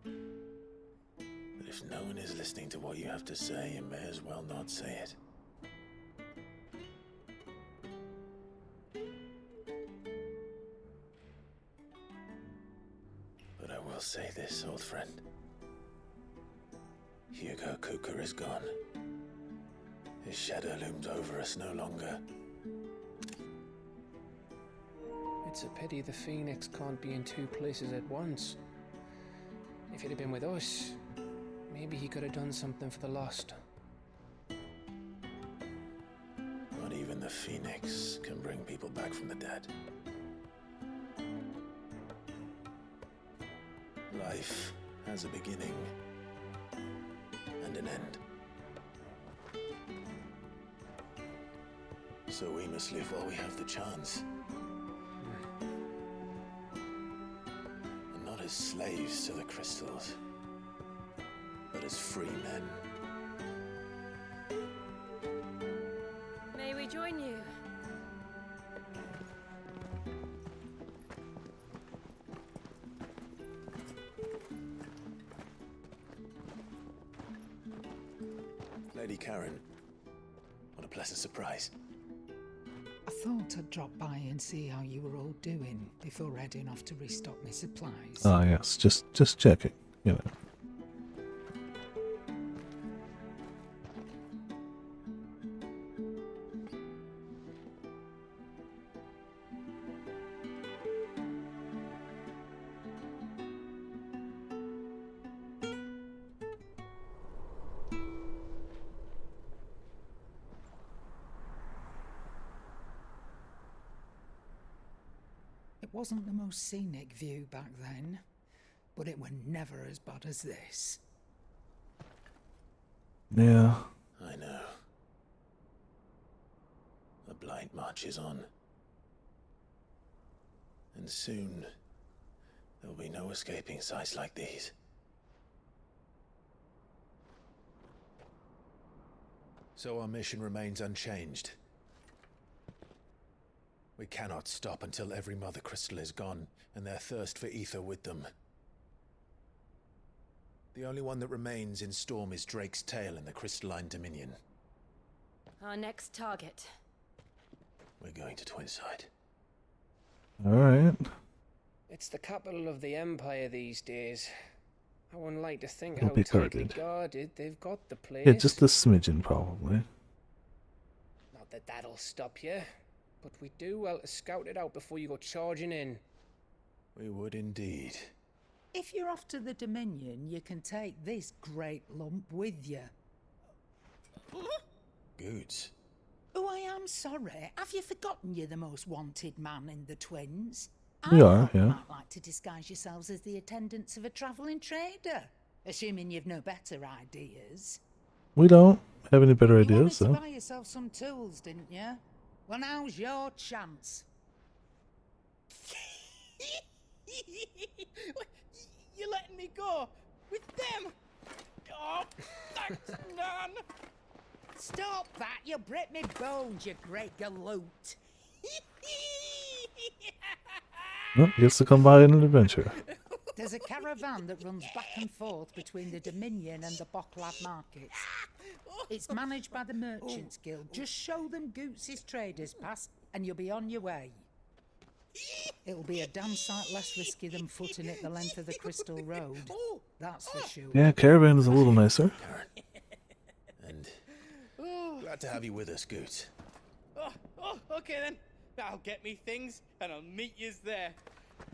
That if no one is listening to what you have to say, you may as well not say it. But I will say this, old friend. Hugo Kuka is gone. His shadow looms over us no longer. It's a pity the Phoenix can't be in two places at once. If he'd have been with us, maybe he could have done something for the lost. Not even the Phoenix can bring people back from the dead. Life has a beginning and an end. So we must live while we have the chance. And not as slaves to the crystals, but as free men. May we join you? Lady Karen, what a pleasant surprise. I thought I'd drop by and see how you were all doing before heading off to restock my supplies. Ah, yes, just checking, you know. It wasn't the most scenic view back then, but it were never as bad as this. Yeah. I know. The blight marches on. And soon, there'll be no escaping sights like these. So our mission remains unchanged. We cannot stop until every Mother Crystal is gone, and their thirst for ether with them. The only one that remains in Storm is Drake's Tail in the Crystalline Dominion. Our next target. We're going to Twinside. Alright. It's the capital of the Empire these days. I wouldn't like to think It'll how be tightly guarded. guarded they've got the place. Yeah, just a smidgen, probably. Not that that'll stop you, but we do well to scout it out before you go charging in. We would indeed. If you're off to the Dominion, you can take this great lump with you. Goods. Oh, I am sorry. Have you forgotten you're the most wanted man in the Twins? We I are, thought you yeah. might like to disguise yourselves as the attendants of a travelling trader, assuming you've no better ideas. We don't have any better You ideas, wanted so. to buy yourself some tools, didn't you? Well, now's your chance. You're letting me go with them? Oh, thanks, Nan. Stop that! You'll break me bones, you great galoot. Well, gets to come by in an adventure. There's a caravan that runs back and forth between the Dominion and the Bocklad markets. It's managed by the Merchants Guild. Just show them Goots' traders pass and you'll be on your way. It'll be a damn sight less risky than footing it the length of the Crystal Road. That's for sure. Yeah, caravan is a little nicer. And glad to have you with us, Goot. Okay then. I'll get me things and I'll meet yous there.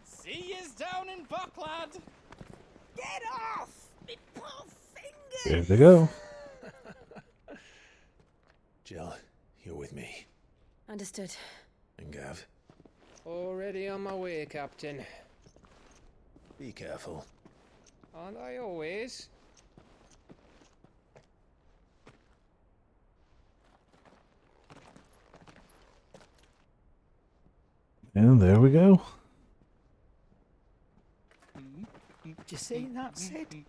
See yous down in Bocklad. Get off! Me poor fingers! There they go. Jill, you're with me. Understood. And Gav, Already on my way, Captain. be careful. Aren't I always? And there we go. Do you see that, Sid?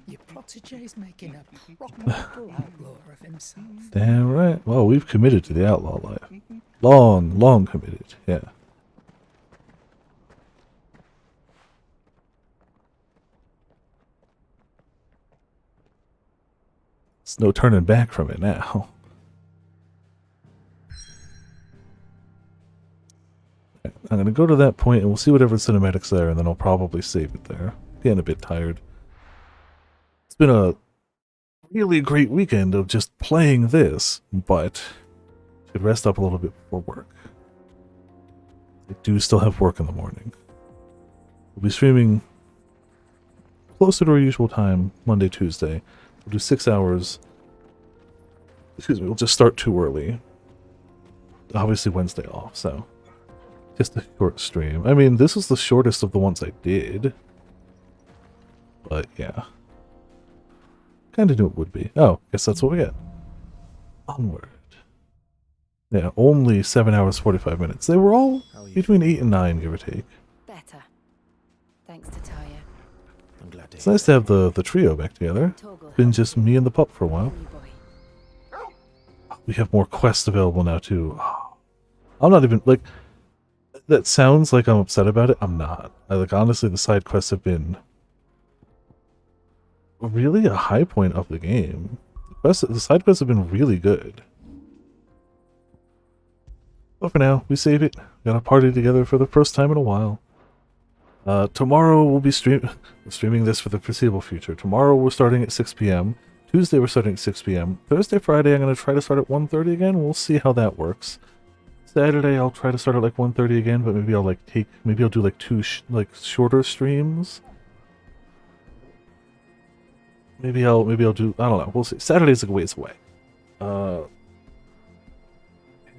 Your protege's making a proper little outlaw of himself. Damn right. Well, we've committed to the outlaw life. Long, long committed. Yeah. There's no turning back from it now. I'm going to go to that point and we'll see whatever cinematics there, and then I'll probably save it there. Getting a bit tired. It's been a really great weekend of just playing this, but should rest up a little bit before work. I do still have work in the morning. We'll be streaming closer to our usual time, Monday, Tuesday. We'll do 6 hours. Excuse me, we'll just start too early. Obviously Wednesday off, so just a short stream. I mean, this is the shortest of the ones I did. But yeah. Kind of knew it would be. Oh, guess that's what we get. Onward. Yeah, only 7 hours 45 minutes. They were all between 8 and 9, give or take. Better. Thanks to Taya. I'm glad to It's nice to have the trio back together. Been just me and the pup for a while. We have more quests available now too. I'm not even like that sounds like I'm upset about it. I'm not. Like honestly, the side quests have been really a high point of the game. The side quests have been really good. But for now, we save it. Got a party together for the first time in a while. Tomorrow we'll be streaming this for the foreseeable future. Tomorrow we're starting at 6 p.m. Tuesday we're starting at 6 p.m. Thursday, Friday I'm going to try to start at 1:30 again. We'll see how that works. Saturday I'll try to start at like 1:30 again, but maybe I'll do like two shorter streams. Maybe I'll do, I don't know. We'll see. Saturday's like a ways away.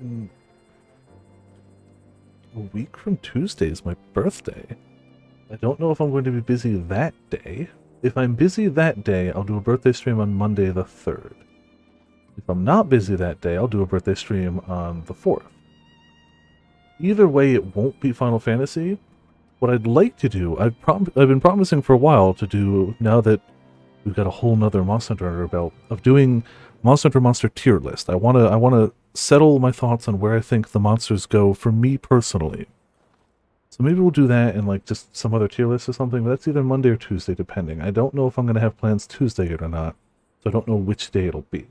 And a week from Tuesday is my birthday. I don't know if I'm going to be busy that day. If I'm busy that day, I'll do a birthday stream on Monday the 3rd. If I'm not busy that day, I'll do a birthday stream on the 4th. Either way, it won't be Final Fantasy. What I'd like to do, I've been promising for a while to do, now that we've got a whole nother Monster Hunter under our belt, of doing Monster Hunter Monster tier list. I wanna settle my thoughts on where I think the monsters go for me personally. So maybe we'll do that in like just some other tier list or something, but that's either Monday or Tuesday depending. I don't know if I'm going to have plans Tuesday yet or not, so I don't know which day it'll be.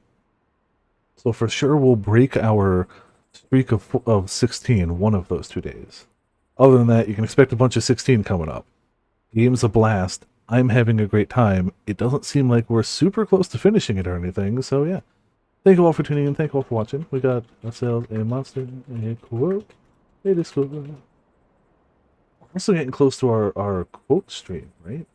So for sure we'll break our streak of 16 one of those 2 days. Other than that, you can expect a bunch of 16 coming up. Game's a blast. I'm having a great time. It doesn't seem like we're super close to finishing it or anything, so yeah. Thank you all for tuning in. Thank you all for watching. We got ourselves a monster, a quote, a disco. We're also getting close to our quote stream, right?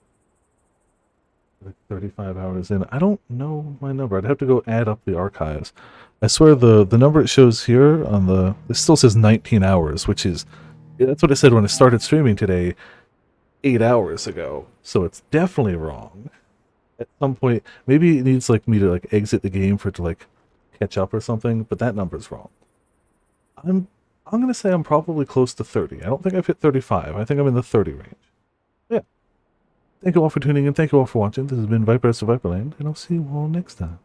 Like 35 hours in. I don't know my number. I'd have to go add up the archives. I swear the number it shows here on the... It still says 19 hours, which is... That's what I said when I started streaming today 8 hours ago. So it's definitely wrong. At some point, maybe it needs like me to like exit the game for it to like catch up or something, but that number's wrong. I'm gonna say I'm probably close to 30. I don't think I've hit 35. I think I'm in the 30 range. Yeah. Thank you all for tuning in. Thank you all for watching. This has been Viper to Viperland, and I'll see you all next time.